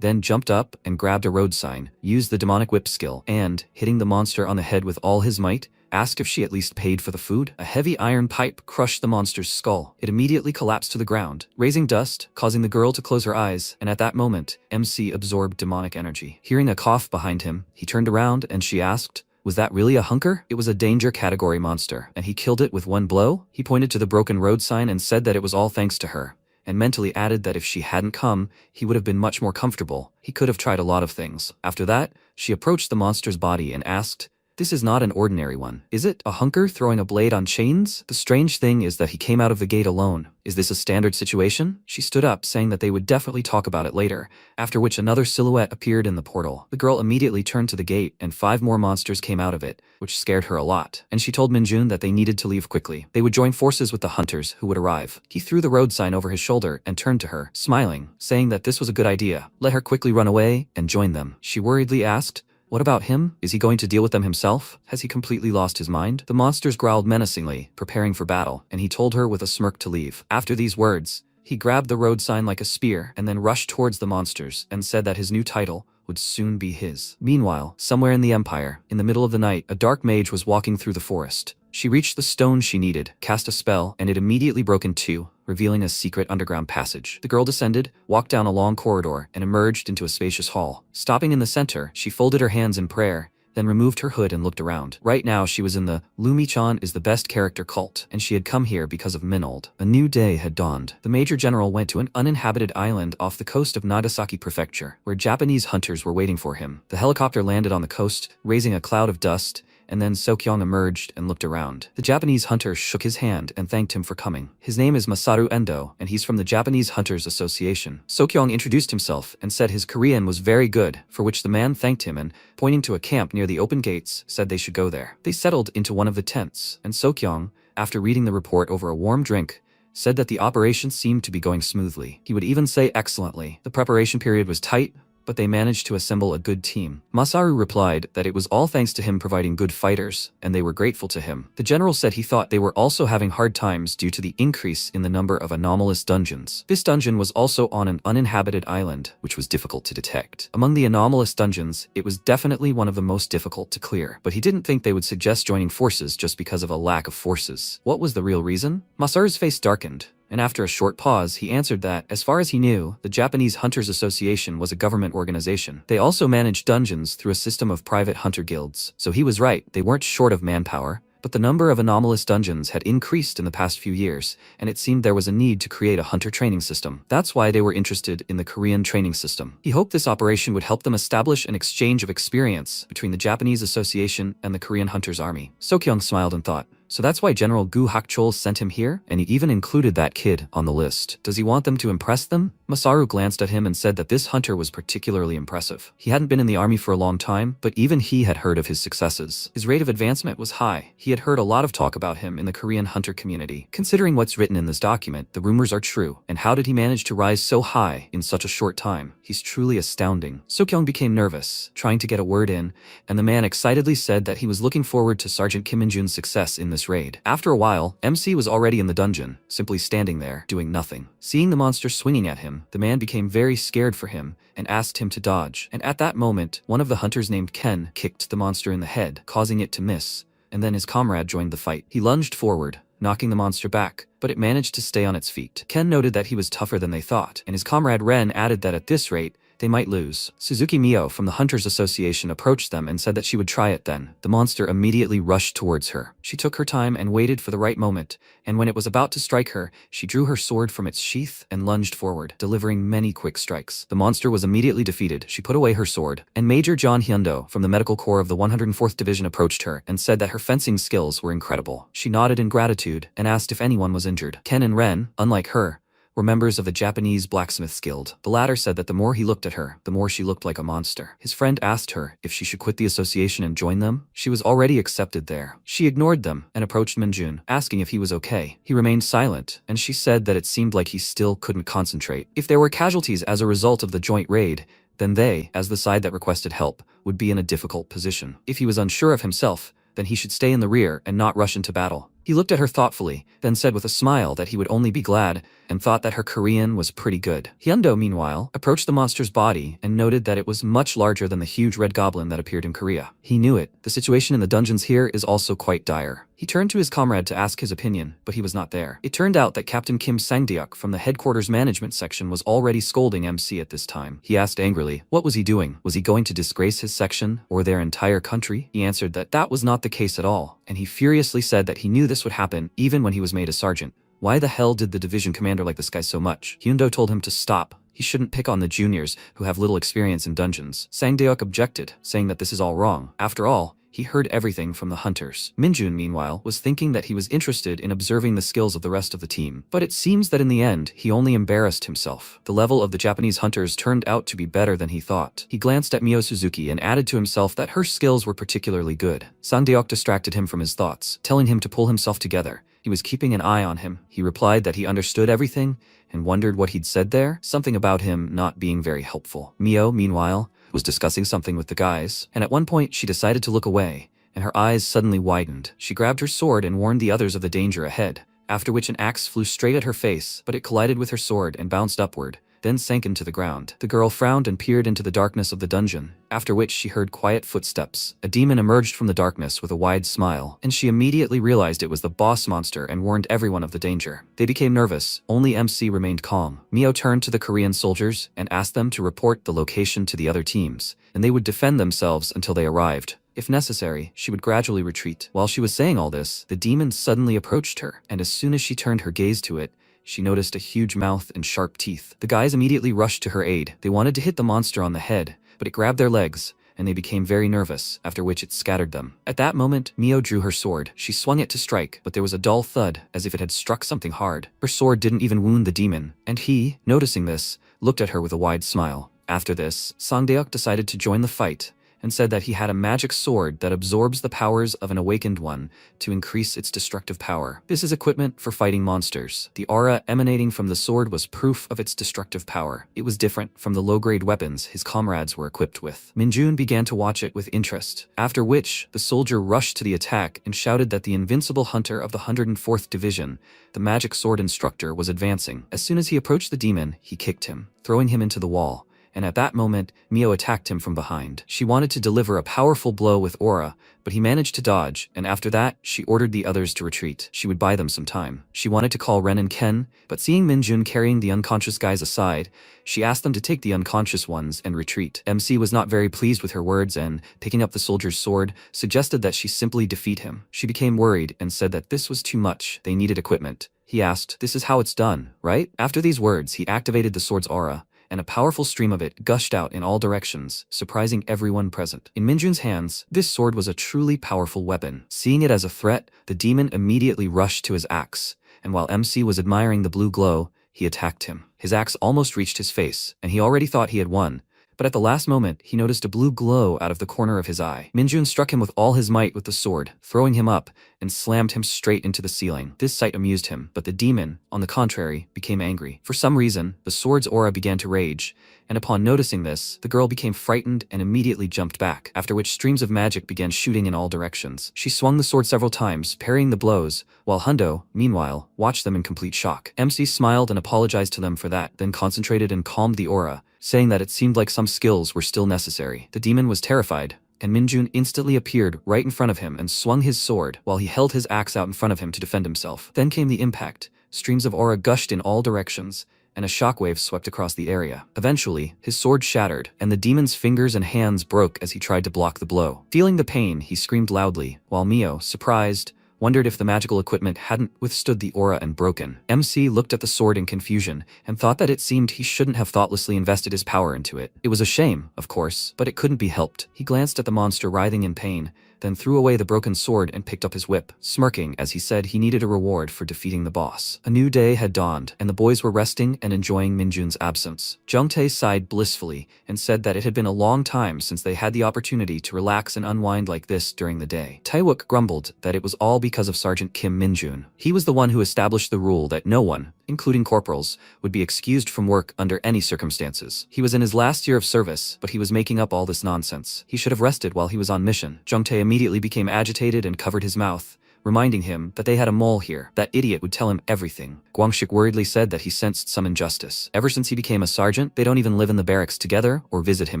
then jumped up and grabbed a road sign, used the demonic whip skill, and, hitting the monster on the head with all his might, asked if she at least paid for the food. A heavy iron pipe crushed the monster's skull. It immediately collapsed to the ground, raising dust, causing the girl to close her eyes, and at that moment, MC absorbed demonic energy. Hearing a cough behind him, he turned around and she asked, was that really a hunker? It was a danger category monster, and he killed it with one blow? He pointed to the broken road sign and said that it was all thanks to her, and mentally added that if she hadn't come, he would have been much more comfortable. He could have tried a lot of things. After that, she approached the monster's body and asked, this is not an ordinary one, is it? A hunker throwing a blade on chains? The strange thing is that he came out of the gate alone. Is this a standard situation? She stood up, saying that they would definitely talk about it later, after which another silhouette appeared in the portal. The girl immediately turned to the gate, and 5 more monsters came out of it, which scared her a lot, and she told Minjun that they needed to leave quickly. They would join forces with the hunters who would arrive. He threw the road sign over his shoulder and turned to her, smiling, saying that this was a good idea. Let her quickly run away and join them. She worriedly asked, what about him? Is he going to deal with them himself? Has he completely lost his mind? The monsters growled menacingly, preparing for battle, and he told her with a smirk to leave. After these words, he grabbed the road sign like a spear and then rushed towards the monsters and said that his new title would soon be his. Meanwhile, somewhere in the Empire, in the middle of the night, a dark mage was walking through the forest. She reached the stone she needed, cast a spell, and it immediately broke in 2, revealing a secret underground passage. The girl descended, walked down a long corridor, and emerged into a spacious hall. Stopping in the center, she folded her hands in prayer, then removed her hood and looked around. Right now, she was in the Lumi-chan is the best character cult, and she had come here because of Minold. A new day had dawned. The Major General went to an uninhabited island off the coast of Nagasaki Prefecture, where Japanese hunters were waiting for him. The helicopter landed on the coast, raising a cloud of dust, and then Sokyong emerged and looked around. The Japanese hunter shook his hand and thanked him for coming. His name is Masaru Endo, and he's from the Japanese Hunters Association. Sokyong introduced himself and said his Korean was very good, for which the man thanked him and, pointing to a camp near the open gates, said they should go there. They settled into one of the tents, and Sokyong, after reading the report over a warm drink, said that the operation seemed to be going smoothly. He would even say excellently. The preparation period was tight, but they managed to assemble a good team. Masaru replied that it was all thanks to him providing good fighters, and they were grateful to him. The general said he thought they were also having hard times due to the increase in the number of anomalous dungeons. This dungeon was also on an uninhabited island, which was difficult to detect. Among the anomalous dungeons, it was definitely one of the most difficult to clear, but he didn't think they would suggest joining forces just because of a lack of forces. What was the real reason? Masaru's face darkened, and after a short pause, he answered that, as far as he knew, the Japanese Hunters Association was a government organization. They also managed dungeons through a system of private hunter guilds. So he was right, they weren't short of manpower, but the number of anomalous dungeons had increased in the past few years, and it seemed there was a need to create a hunter training system. That's why they were interested in the Korean training system. He hoped this operation would help them establish an exchange of experience between the Japanese Association and the Korean Hunters Army. Sokyong smiled and thought, so that's why General Gu Hakchol sent him here? And he even included that kid on the list. Does he want them to impress them? Masaru glanced at him and said that this hunter was particularly impressive. He hadn't been in the army for a long time, but even he had heard of his successes. His rate of advancement was high. He had heard a lot of talk about him in the Korean hunter community. Considering what's written in this document, the rumors are true. And how did he manage to rise so high in such a short time? He's truly astounding. Sokyong became nervous, trying to get a word in, and the man excitedly said that he was looking forward to Sergeant Kim Min-jun's success in this raid. After a while, MC was already in the dungeon, simply standing there, doing nothing. Seeing the monster swinging at him, the man became very scared for him and asked him to dodge. And at that moment, one of the hunters named Ken kicked the monster in the head, causing it to miss, and then his comrade joined the fight. He lunged forward, knocking the monster back, but it managed to stay on its feet. Ken noted that he was tougher than they thought, and his comrade Ren added that at this rate, they might lose. Suzuki Mio from the Hunters Association approached them and said that she would try it then. The monster immediately rushed towards her. She took her time and waited for the right moment, and when it was about to strike her, she drew her sword from its sheath and lunged forward, delivering many quick strikes. The monster was immediately defeated. She put away her sword, and Major John Hyundo from the Medical Corps of the 104th Division approached her and said that her fencing skills were incredible. She nodded in gratitude and asked if anyone was injured. Ken and Ren, unlike her, were members of the Japanese Blacksmiths Guild. The latter said that the more he looked at her, the more she looked like a monster. His friend asked her if she should quit the association and join them. She was already accepted there. She ignored them and approached Min-jun, asking if he was okay. He remained silent, and she said that it seemed like he still couldn't concentrate. If there were casualties as a result of the joint raid, then they, as the side that requested help, would be in a difficult position. If he was unsure of himself, then he should stay in the rear and not rush into battle. He looked at her thoughtfully, then said with a smile that he would only be glad, and thought that her Korean was pretty good. Hyundo, meanwhile, approached the monster's body and noted that it was much larger than the huge red goblin that appeared in Korea. He knew it. The situation in the dungeons here is also quite dire. He turned to his comrade to ask his opinion, but he was not there. It turned out that Captain Kim Sang-deok from the headquarters management section was already scolding MC at this time. He asked angrily, what was he doing? Was he going to disgrace his section or their entire country? He answered that that was not the case at all, and he furiously said that he knew this would happen even when he was made a sergeant. Why the hell did the division commander like this guy so much? Hyundo told him to stop. He shouldn't pick on the juniors who have little experience in dungeons. Sang-deok objected, saying that this is all wrong. After all, he heard everything from the hunters. Min-jun, meanwhile, was thinking that he was interested in observing the skills of the rest of the team. But it seems that in the end, he only embarrassed himself. The level of the Japanese hunters turned out to be better than he thought. He glanced at Mio Suzuki and added to himself that her skills were particularly good. Sang-deok distracted him from his thoughts, telling him to pull himself together. He was keeping an eye on him. He replied that he understood everything and wondered what he'd said there, something about him not being very helpful. Mio, meanwhile, was discussing something with the guys, and at one point she decided to look away, and her eyes suddenly widened. She grabbed her sword and warned the others of the danger ahead, after which an axe flew straight at her face, but it collided with her sword and bounced upward, then sank into the ground. The girl frowned and peered into the darkness of the dungeon, after which she heard quiet footsteps. A demon emerged from the darkness with a wide smile, and she immediately realized it was the boss monster and warned everyone of the danger. They became nervous. Only MC remained calm. Mio turned to the Korean soldiers and asked them to report the location to the other teams, and they would defend themselves until they arrived. If necessary, she would gradually retreat. While she was saying all this, the demon suddenly approached her, and as soon as she turned her gaze to it, she noticed a huge mouth and sharp teeth. The guys immediately rushed to her aid. They wanted to hit the monster on the head, but it grabbed their legs and they became very nervous, after which it scattered them. At that moment, Mio drew her sword. She swung it to strike, but there was a dull thud, as if it had struck something hard. Her sword didn't even wound the demon, and he, noticing this, looked at her with a wide smile. After this, Sangdeok decided to join the fight, and said that he had a magic sword that absorbs the powers of an awakened one to increase its destructive power. This is equipment for fighting monsters. The aura emanating from the sword was proof of its destructive power. It was different from the low-grade weapons his comrades were equipped with. Minjun began to watch it with interest, after which the soldier rushed to the attack and shouted that the invincible hunter of the 104th Division, the magic sword instructor, was advancing. As soon as he approached the demon, he kicked him, throwing him into the wall. And at that moment, Mio attacked him from behind. She wanted to deliver a powerful blow with aura, but he managed to dodge, and after that, she ordered the others to retreat. She would buy them some time. She wanted to call Ren and Ken, but seeing Minjun carrying the unconscious guys aside, she asked them to take the unconscious ones and retreat. MC was not very pleased with her words and, picking up the soldier's sword, suggested that she simply defeat him. She became worried and said that this was too much. They needed equipment. He asked, "This is how it's done, right?" After these words, he activated the sword's aura, and a powerful stream of it gushed out in all directions, surprising everyone present. In Minjun's hands, this sword was a truly powerful weapon. Seeing it as a threat, the demon immediately rushed to his axe, and while MC was admiring the blue glow, he attacked him. His axe almost reached his face, and he already thought he had won. But at the last moment, he noticed a blue glow out of the corner of his eye. Minjun struck him with all his might with the sword, throwing him up, and slammed him straight into the ceiling. This sight amused him, but the demon, on the contrary, became angry. For some reason, the sword's aura began to rage, and upon noticing this, the girl became frightened and immediately jumped back, after which streams of magic began shooting in all directions. She swung the sword several times, parrying the blows, while Hundo, meanwhile, watched them in complete shock. MC smiled and apologized to them for that, then concentrated and calmed the aura, saying that it seemed like some skills were still necessary. The demon was terrified, and Minjun instantly appeared right in front of him and swung his sword while he held his axe out in front of him to defend himself. Then came the impact. Streams of aura gushed in all directions, and a shockwave swept across the area. Eventually, his sword shattered, and the demon's fingers and hands broke as he tried to block the blow. Feeling the pain, he screamed loudly, while Mio, surprised, wondered if the magical equipment hadn't withstood the aura and broken. MC looked at the sword in confusion and thought that it seemed he shouldn't have thoughtlessly invested his power into it. It was a shame, of course, but it couldn't be helped. He glanced at the monster writhing in pain, then threw away the broken sword and picked up his whip, smirking as he said he needed a reward for defeating the boss. A new day had dawned, and the boys were resting and enjoying Minjun's absence. Jungtae sighed blissfully and said that it had been a long time since they had the opportunity to relax and unwind like this during the day. Taewook grumbled that it was all because of Sergeant Kim Minjun. He was the one who established the rule that no one, including corporals, would be excused from work under any circumstances. He was in his last year of service, but he was making up all this nonsense. He should have rested while he was on mission. Jungtae immediately became agitated and covered his mouth, reminding him that they had a mole here. That idiot would tell him everything. Guangshik worriedly said that he sensed some injustice. Ever since he became a sergeant, they don't even live in the barracks together or visit him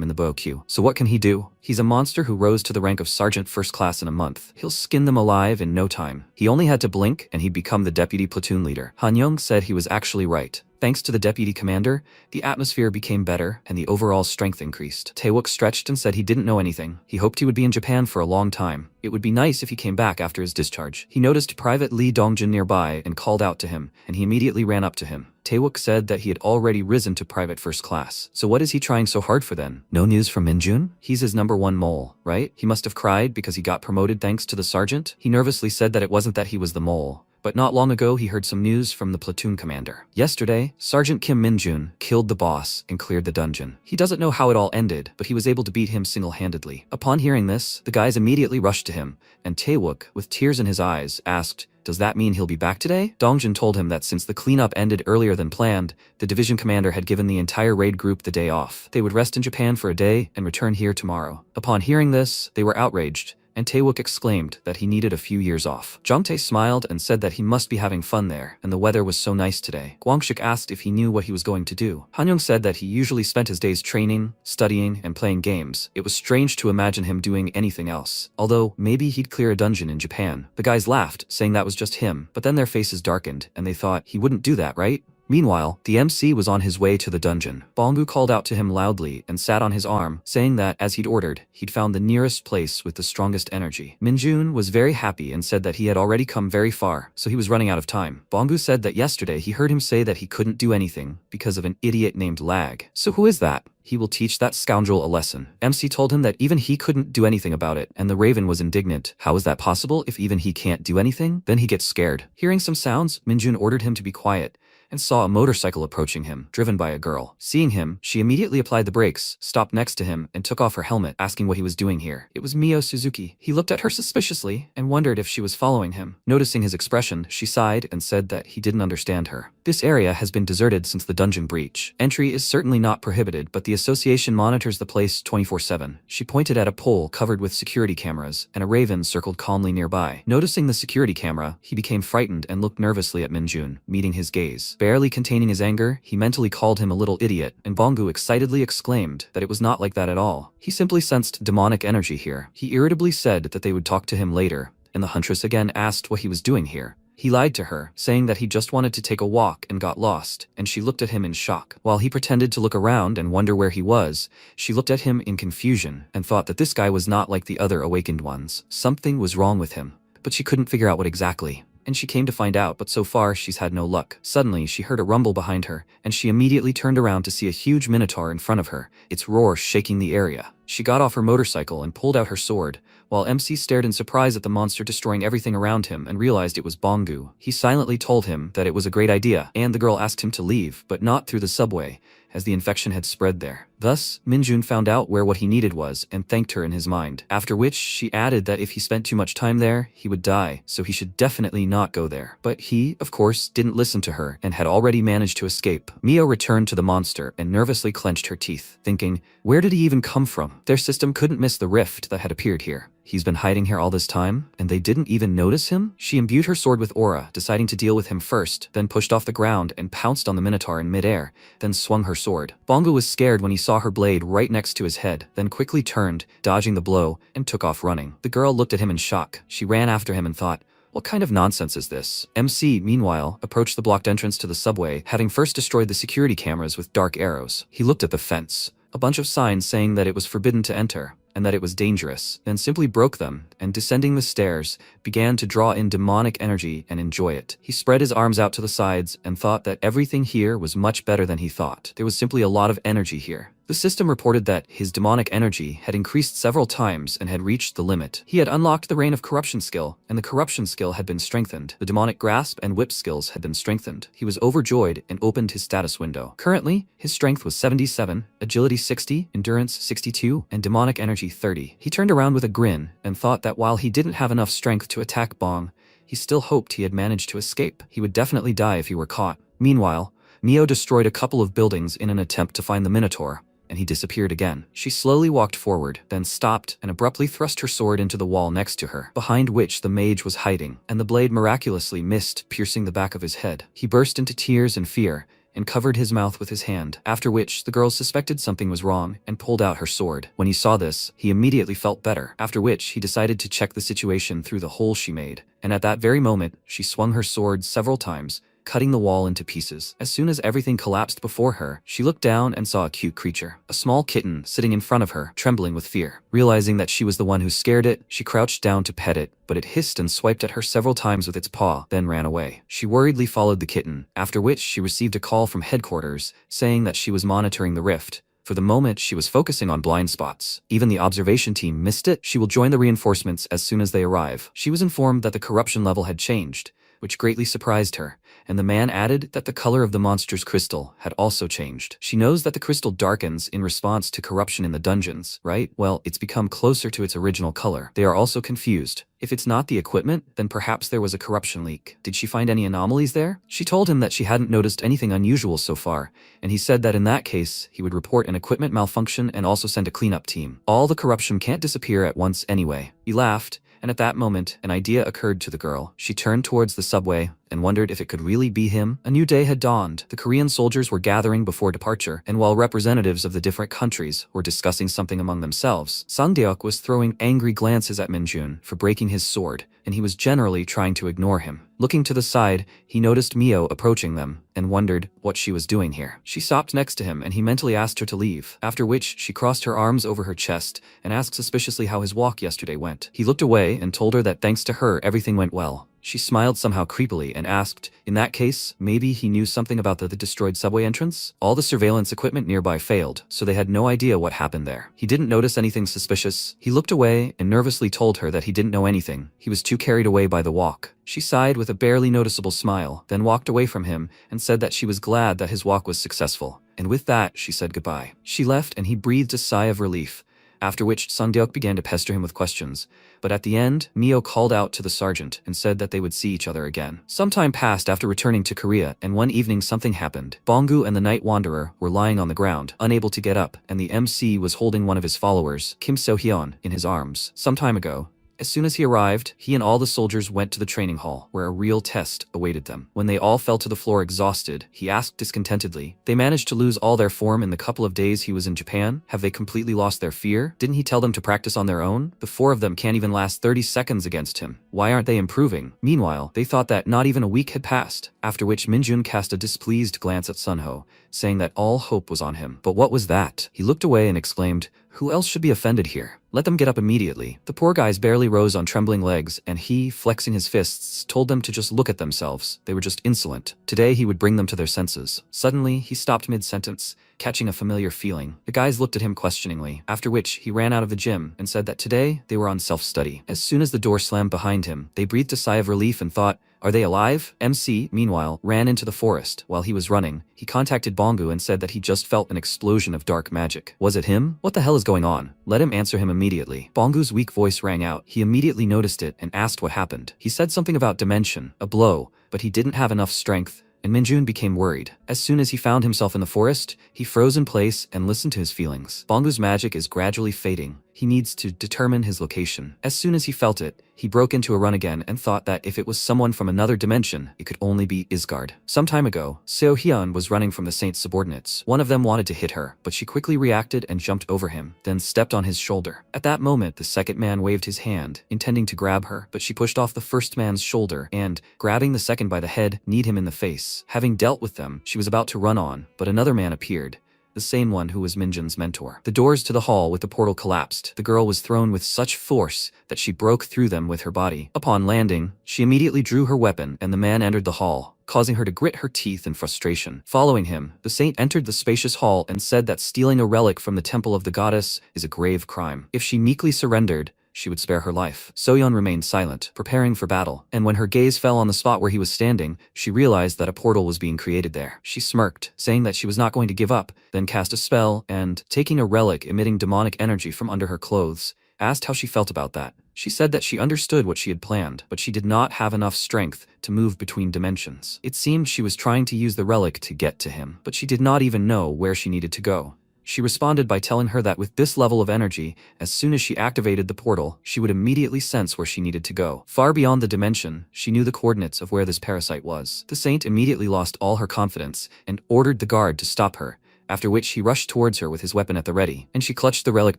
in the Bo-Q. So what can he do? He's a monster who rose to the rank of sergeant first class in a month. He'll skin them alive in no time. He only had to blink and he'd become the deputy platoon leader. Han Young said he was actually right. Thanks to the deputy commander, the atmosphere became better and the overall strength increased. Taewook stretched and said he didn't know anything. He hoped he would be in Japan for a long time. It would be nice if he came back after his discharge. He noticed Private Lee Dongjin nearby and called out to him, and he immediately ran up to him. Taewook said that he had already risen to private first class. So what is he trying so hard for then? No news from Minjun? He's his #1 mole, right? He must have cried because he got promoted thanks to the sergeant. He nervously said that it wasn't that he was the mole. But not long ago, he heard some news from the platoon commander. Yesterday, Sergeant Kim Minjun killed the boss and cleared the dungeon. He doesn't know how it all ended, but he was able to beat him single-handedly. Upon hearing this, the guys immediately rushed to him, and Taewook, with tears in his eyes, asked, "Does that mean he'll be back today?" Dongjin told him that since the cleanup ended earlier than planned, the division commander had given the entire raid group the day off. They would rest in Japan for a day and return here tomorrow. Upon hearing this, they were outraged, and Taewook exclaimed that he needed a few years off. Jungtae smiled and said that he must be having fun there, and the weather was so nice today. Guangshik asked if he knew what he was going to do. Hanyoung said that he usually spent his days training, studying, and playing games. It was strange to imagine him doing anything else, although maybe he'd clear a dungeon in Japan. The guys laughed, saying that was just him, but then their faces darkened, and they thought, he wouldn't do that, right? Meanwhile, the MC was on his way to the dungeon. Bongu called out to him loudly and sat on his arm, saying that, as he'd ordered, he'd found the nearest place with the strongest energy. Minjun was very happy and said that he had already come very far, so he was running out of time. Bongu said that yesterday he heard him say that he couldn't do anything because of an idiot named Lag. So who is that? He will teach that scoundrel a lesson. MC told him that even he couldn't do anything about it, and the Raven was indignant. How is that possible if even he can't do anything? Then he gets scared. Hearing some sounds, Minjun ordered him to be quiet, and saw a motorcycle approaching him, driven by a girl. Seeing him, she immediately applied the brakes, stopped next to him, and took off her helmet, asking what he was doing here. It was Mio Suzuki. He looked at her suspiciously and wondered if she was following him. Noticing his expression, she sighed and said that he didn't understand her. This area has been deserted since the dungeon breach. Entry is certainly not prohibited, but the association monitors the place 24/7. She pointed at a pole covered with security cameras, and a raven circled calmly nearby. Noticing the security camera, he became frightened and looked nervously at Minjun, meeting his gaze. Barely containing his anger, he mentally called him a little idiot, and Bongu excitedly exclaimed that it was not like that at all. He simply sensed demonic energy here. He irritably said that they would talk to him later, and the huntress again asked what he was doing here. He lied to her, saying that he just wanted to take a walk and got lost, and she looked at him in shock. While he pretended to look around and wonder where he was, she looked at him in confusion and thought that this guy was not like the other awakened ones. Something was wrong with him, but she couldn't figure out what exactly. And she came to find out, but so far she's had no luck. Suddenly, she heard a rumble behind her, and she immediately turned around to see a huge minotaur in front of her, its roar shaking the area. She got off her motorcycle and pulled out her sword, while MC stared in surprise at the monster destroying everything around him and realized it was Bongu. He silently told him that it was a great idea, and the girl asked him to leave, but not through the subway, as the infection had spread there. Thus, Minjun found out where what he needed was and thanked her in his mind, after which she added that if he spent too much time there, he would die, so he should definitely not go there. But he, of course, didn't listen to her and had already managed to escape. Mio returned to the monster and nervously clenched her teeth, thinking, where did he even come from? Their system couldn't miss the rift that had appeared here. He's been hiding here all this time, and they didn't even notice him? She imbued her sword with aura, deciding to deal with him first, then pushed off the ground and pounced on the minotaur in midair, then swung her sword. Bongo was scared when he saw her blade right next to his head, then quickly turned, dodging the blow, and took off running. The girl looked at him in shock. She ran after him and thought, what kind of nonsense is this? MC, meanwhile, approached the blocked entrance to the subway, having first destroyed the security cameras with dark arrows. He looked at the fence, a bunch of signs saying that it was forbidden to enter, and that it was dangerous, then simply broke them, and descending the stairs, began to draw in demonic energy and enjoy it. He spread his arms out to the sides and thought that everything here was much better than he thought. There was simply a lot of energy here. The system reported that his demonic energy had increased several times and had reached the limit. He had unlocked the Reign of Corruption skill, and the Corruption skill had been strengthened. The Demonic Grasp and Whip skills had been strengthened. He was overjoyed and opened his status window. Currently, his strength was 77, agility 60, endurance 62, and demonic energy 30. He turned around with a grin and thought that while he didn't have enough strength to attack Bong, he still hoped he had managed to escape. He would definitely die if he were caught. Meanwhile, Mio destroyed a couple of buildings in an attempt to find the Minotaur, and he disappeared again. She slowly walked forward, then stopped and abruptly thrust her sword into the wall next to her, behind which the mage was hiding, and the blade miraculously missed, piercing the back of his head. He burst into tears and fear, and covered his mouth with his hand, after which the girl suspected something was wrong and pulled out her sword. When he saw this, he immediately felt better, after which he decided to check the situation through the hole she made, and at that very moment, she swung her sword several times, cutting the wall into pieces. As soon as everything collapsed before her, she looked down and saw a cute creature, a small kitten sitting in front of her, trembling with fear. Realizing that she was the one who scared it, she crouched down to pet it, but it hissed and swiped at her several times with its paw, then ran away. She worriedly followed the kitten, after which she received a call from headquarters, saying that she was monitoring the rift. For the moment, she was focusing on blind spots. Even the observation team missed it. She will join the reinforcements as soon as they arrive. She was informed that the corruption level had changed, which greatly surprised her, and the man added that the color of the monster's crystal had also changed. She knows that the crystal darkens in response to corruption in the dungeons, right? Well, it's become closer to its original color. They are also confused. If it's not the equipment, then perhaps there was a corruption leak. Did she find any anomalies there? She told him that she hadn't noticed anything unusual so far, and he said that in that case, he would report an equipment malfunction and also send a cleanup team. All the corruption can't disappear at once anyway. He laughed, and at that moment, an idea occurred to the girl. She turned towards the subway and wondered if it could really be him. A new day had dawned. The Korean soldiers were gathering before departure, and while representatives of the different countries were discussing something among themselves, Sang Deok was throwing angry glances at Minjun for breaking his sword, and he was generally trying to ignore him. Looking to the side, he noticed Mio approaching them and wondered what she was doing here. She stopped next to him and he mentally asked her to leave, after which she crossed her arms over her chest and asked suspiciously how his walk yesterday went. He looked away and told her that thanks to her everything went well. She smiled somehow creepily and asked, in that case, maybe he knew something about the destroyed subway entrance? All the surveillance equipment nearby failed, so they had no idea what happened there. He didn't notice anything suspicious. He looked away and nervously told her that he didn't know anything. He was too carried away by the walk. She sighed with a barely noticeable smile, then walked away from him and said that she was glad that his walk was successful. And with that, she said goodbye. She left and he breathed a sigh of relief, after which Sang Deok began to pester him with questions. But at the end, Mio called out to the sergeant and said that they would see each other again. Some time passed after returning to Korea, and one evening something happened. Bonggu and the Night Wanderer were lying on the ground, unable to get up, and the MC was holding one of his followers, Kim So-hyun, in his arms. Some time ago, as soon as he arrived, he and all the soldiers went to the training hall, where a real test awaited them. When they all fell to the floor exhausted, he asked discontentedly, "They managed to lose all their form in the couple of days he was in Japan? Have they completely lost their fear? Didn't he tell them to practice on their own? The four of them can't even last 30 seconds against him. Why aren't they improving?" Meanwhile, they thought that not even a week had passed, after which Minjun cast a displeased glance at Sunho, saying that all hope was on him. But what was that? He looked away and exclaimed, "Who else should be offended here? Let them get up immediately." The poor guys barely rose on trembling legs, and he, flexing his fists, told them to just look at themselves. They were just insolent. Today he would bring them to their senses. Suddenly, he stopped mid-sentence, catching a familiar feeling. The guys looked at him questioningly, after which he ran out of the gym and said that today they were on self-study. As soon as the door slammed behind him, they breathed a sigh of relief and thought, "Are they alive?" MC, meanwhile, ran into the forest. While he was running, he contacted Bonggu and said that he just felt an explosion of dark magic. Was it him? What the hell is going on? Let him answer him immediately. Bonggu's weak voice rang out. He immediately noticed it and asked what happened. He said something about dimension, a blow, but he didn't have enough strength, and Minjun became worried. As soon as he found himself in the forest, he froze in place and listened to his feelings. Bonggu's magic is gradually fading. He needs to determine his location. As soon as he felt it, he broke into a run again and thought that if it was someone from another dimension, it could only be Isgard. Some time ago, Seo-hyun was running from the Saint's subordinates. One of them wanted to hit her, but she quickly reacted and jumped over him, then stepped on his shoulder. At that moment, the second man waved his hand, intending to grab her, but she pushed off the first man's shoulder and, grabbing the second by the head, kneed him in the face. Having dealt with them, she was about to run on, but another man appeared. The same one who was Minjun's mentor. The doors to the hall with the portal collapsed. The girl was thrown with such force that she broke through them with her body. Upon landing, she immediately drew her weapon and the man entered the hall, causing her to grit her teeth in frustration. Following him, the saint entered the spacious hall and said that stealing a relic from the temple of the goddess is a grave crime. If she meekly surrendered, she would spare her life. So-yeon remained silent, preparing for battle, and when her gaze fell on the spot where he was standing, she realized that a portal was being created there. She smirked, saying that she was not going to give up, then cast a spell and, taking a relic emitting demonic energy from under her clothes, asked how she felt about that. She said that she understood what she had planned, but she did not have enough strength to move between dimensions. It seemed she was trying to use the relic to get to him, but she did not even know where she needed to go. She responded by telling her that with this level of energy, as soon as she activated the portal, she would immediately sense where she needed to go. Far beyond the dimension, she knew the coordinates of where this parasite was. The saint immediately lost all her confidence and ordered the guard to stop her, after which he rushed towards her with his weapon at the ready, and she clutched the relic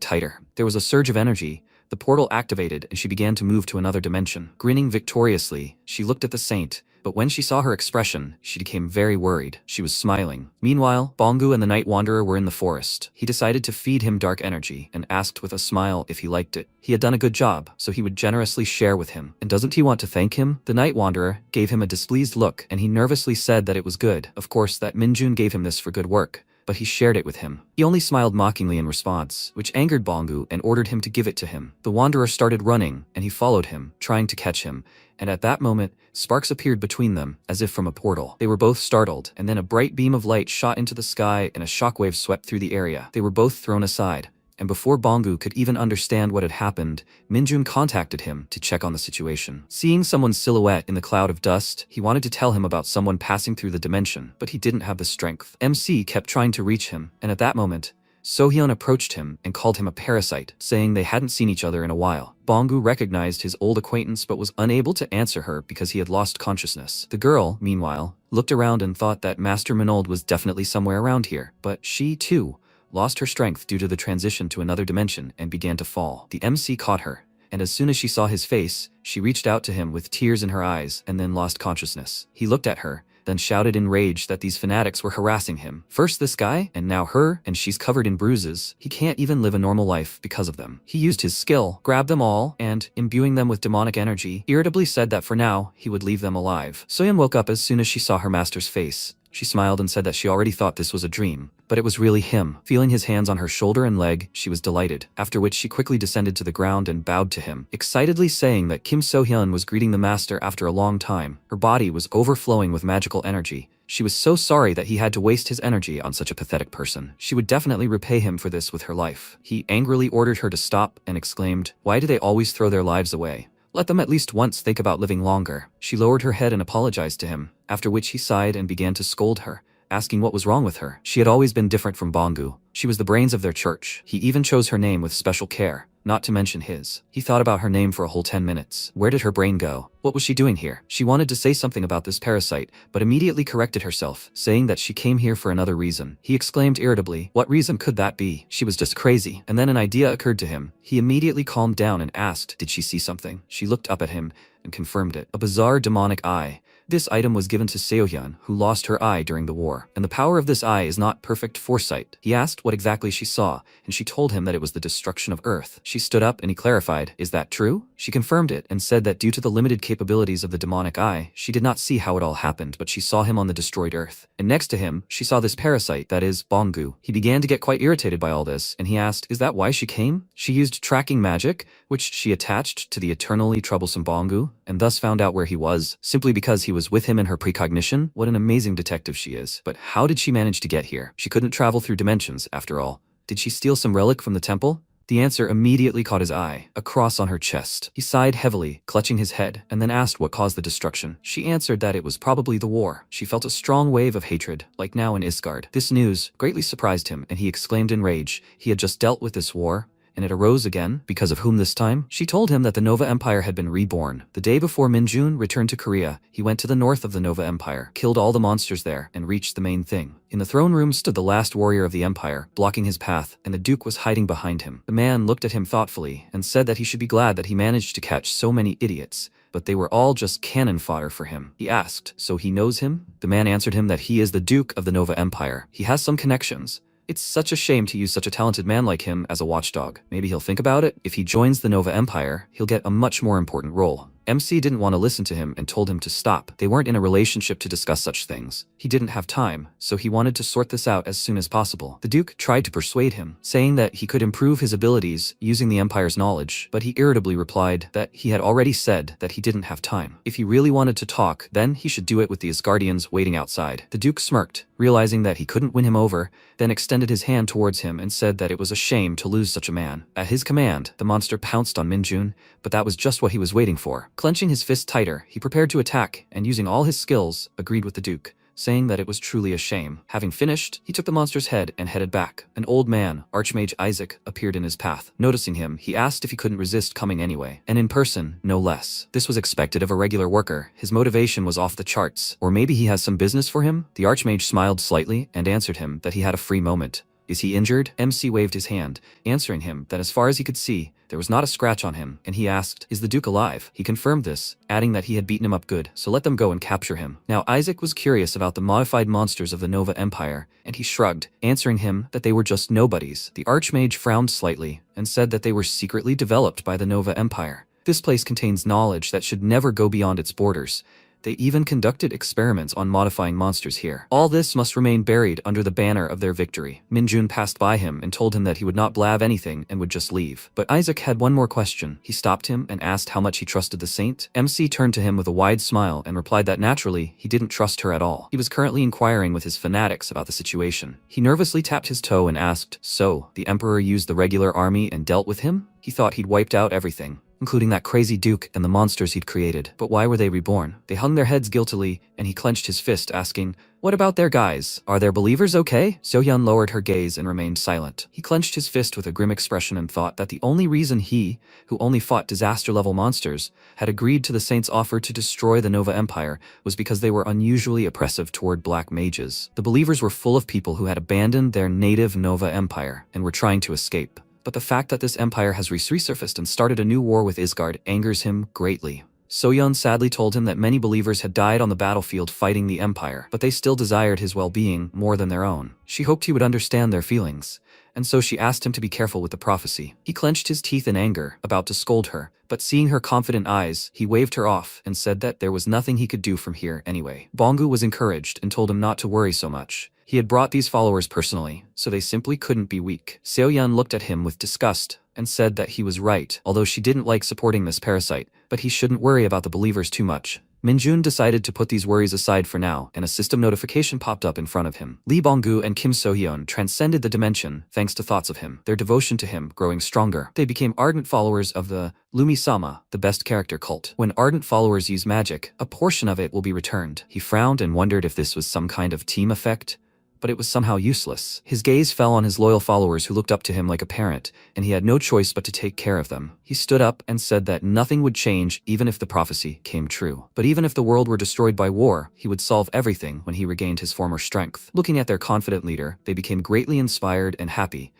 tighter. There was a surge of energy. The portal activated and she began to move to another dimension. Grinning victoriously, she looked at the saint, but when she saw her expression, she became very worried. She was smiling. Meanwhile, Bonggu and the Night Wanderer were in the forest. He decided to feed him dark energy and asked with a smile if he liked it. He had done a good job, so he would generously share with him. And doesn't he want to thank him? The Night Wanderer gave him a displeased look, and he nervously said that it was good. Of course, that Minjun gave him this for good work, but he shared it with him. He only smiled mockingly in response, which angered Bonggu and ordered him to give it to him. The Wanderer started running, and he followed him, trying to catch him, and at that moment, sparks appeared between them, as if from a portal. They were both startled, and then a bright beam of light shot into the sky and a shockwave swept through the area. They were both thrown aside, and before Bonggu could even understand what had happened, Minjun contacted him to check on the situation. Seeing someone's silhouette in the cloud of dust, he wanted to tell him about someone passing through the dimension, but he didn't have the strength. MC kept trying to reach him, and at that moment, Sohyun approached him and called him a parasite, saying they hadn't seen each other in a while. Bonggu recognized his old acquaintance but was unable to answer her because he had lost consciousness. The girl, meanwhile, looked around and thought that Master Minold was definitely somewhere around here, but she, too, lost her strength due to the transition to another dimension and began to fall. The MC caught her, and as soon as she saw his face, she reached out to him with tears in her eyes and then lost consciousness. He looked at her, then shouted in rage that these fanatics were harassing him. First this guy, and now her, and she's covered in bruises. He can't even live a normal life because of them. He used his skill, grabbed them all, and, imbuing them with demonic energy, irritably said that for now, he would leave them alive. Soyeon woke up as soon as she saw her master's face. She smiled and said that she already thought this was a dream, but it was really him. Feeling his hands on her shoulder and leg, she was delighted, after which she quickly descended to the ground and bowed to him, excitedly saying that Kim So-hyun was greeting the master after a long time. Her body was overflowing with magical energy. She was so sorry that he had to waste his energy on such a pathetic person. She would definitely repay him for this with her life. He angrily ordered her to stop and exclaimed, "Why do they always throw their lives away? Let them at least once think about living longer." She lowered her head and apologized to him, after which he sighed and began to scold her, asking what was wrong with her. She had always been different from Bonggu. She was the brains of their church. He even chose her name with special care, not to mention his. He thought about her name for a whole 10 minutes. Where did her brain go? What was she doing here? She wanted to say something about this parasite, but immediately corrected herself, saying that she came here for another reason. He exclaimed irritably, what reason could that be? She was just crazy. And then an idea occurred to him. He immediately calmed down and asked, did she see something? She looked up at him and confirmed it. A bizarre demonic eye. This item was given to Seohyun, who lost her eye during the war, and the power of this eye is not perfect foresight. He asked what exactly she saw, and she told him that it was the destruction of Earth. She stood up and he clarified, is that true? She confirmed it and said that due to the limited capabilities of the demonic eye, she did not see how it all happened, but she saw him on the destroyed Earth. And next to him, she saw this parasite, that is, Bonggu. He began to get quite irritated by all this, and he asked, is that why she came? She used tracking magic, which she attached to the eternally troublesome Bonggu, and thus found out where he was, simply because he was with him in her precognition. What an amazing detective she is. But how did she manage to get here? She couldn't travel through dimensions, after all. Did she steal some relic from the temple? The answer immediately caught his eye, a cross on her chest. He sighed heavily, clutching his head, and then asked what caused the destruction. She answered that it was probably the war. She felt a strong wave of hatred, like now in Isgard. This news greatly surprised him, and he exclaimed in rage. He had just dealt with this war, and it arose again, because of whom this time? She told him that the Nova Empire had been reborn. The day before Minjun returned to Korea, he went to the north of the Nova Empire, killed all the monsters there, and reached the main thing. In the throne room stood the last warrior of the empire, blocking his path, and the Duke was hiding behind him. The man looked at him thoughtfully, and said that he should be glad that he managed to catch so many idiots, but they were all just cannon fodder for him. He asked, so he knows him? The man answered him that he is the Duke of the Nova Empire. He has some connections. It's such a shame to use such a talented man like him as a watchdog. Maybe he'll think about it. If he joins the Nova Empire, he'll get a much more important role. MC didn't want to listen to him and told him to stop. They weren't in a relationship to discuss such things. He didn't have time, so he wanted to sort this out as soon as possible. The Duke tried to persuade him, saying that he could improve his abilities using the Empire's knowledge, but he irritably replied that he had already said that he didn't have time. If he really wanted to talk, then he should do it with the Asgardians waiting outside. The Duke smirked, realizing that he couldn't win him over, then extended his hand towards him and said that it was a shame to lose such a man. At his command, the monster pounced on Minjun, but that was just what he was waiting for. Clenching his fist tighter, he prepared to attack, and using all his skills, agreed with the Duke, saying that it was truly a shame. Having finished, he took the monster's head and headed back. An old man, Archmage Isaac, appeared in his path. Noticing him, he asked if he couldn't resist coming anyway, and in person, no less. This was expected of a regular worker. His motivation was off the charts. Or maybe he has some business for him? The Archmage smiled slightly and answered him that he had a free moment. Is he injured? MC waved his hand, answering him that as far as he could see, there was not a scratch on him, and he asked, is the Duke alive? He confirmed this, adding that he had beaten him up good, so let them go and capture him. Now Isaac was curious about the modified monsters of the Nova Empire, and he shrugged, answering him that they were just nobodies. The Archmage frowned slightly, and said that they were secretly developed by the Nova Empire. This place contains knowledge that should never go beyond its borders. They even conducted experiments on modifying monsters here. All this must remain buried under the banner of their victory. Minjun passed by him and told him that he would not blab anything and would just leave. But Isaac had one more question. He stopped him and asked how much he trusted the saint. MC turned to him with a wide smile and replied that naturally, he didn't trust her at all. He was currently inquiring with his fanatics about the situation. He nervously tapped his toe and asked, so, the Emperor used the regular army and dealt with him? He thought he'd wiped out everything. including that crazy duke and the monsters he'd created. But why were they reborn? They hung their heads guiltily, and he clenched his fist, asking, "What about their guys? Are their believers okay?" Sohyun lowered her gaze and remained silent. He clenched his fist with a grim expression and thought that the only reason he, who only fought disaster-level monsters, had agreed to the Saints' offer to destroy the Nova Empire was because they were unusually oppressive toward black mages. The believers were full of people who had abandoned their native Nova Empire and were trying to escape. But the fact that this empire has resurfaced and started a new war with Isgard angers him greatly. Sohyun sadly told him that many believers had died on the battlefield fighting the empire, but they still desired his well-being more than their own. She hoped he would understand their feelings, and so she asked him to be careful with the prophecy. He clenched his teeth in anger, about to scold her, but seeing her confident eyes, he waved her off and said that there was nothing he could do from here anyway. Bongu was encouraged and told him not to worry so much. He had brought these followers personally, so they simply couldn't be weak. Seohyun looked at him with disgust and said that he was right, although she didn't like supporting this parasite, but he shouldn't worry about the believers too much. Minjun decided to put these worries aside for now, and a system notification popped up in front of him. Lee Bonggu and Kim Sohyun transcended the dimension thanks to thoughts of him, their devotion to him growing stronger. They became ardent followers of the Lumi-sama, the best character cult. When ardent followers use magic, a portion of it will be returned. He frowned and wondered if this was some kind of team effect, but it was somehow useless. His gaze fell on his loyal followers who looked up to him like a parent, and he had no choice but to take care of them. He stood up and said that nothing would change even if the prophecy came true. But even if the world were destroyed by war, he would solve everything when he regained his former strength. Looking at their confident leader, they became greatly inspired and happy,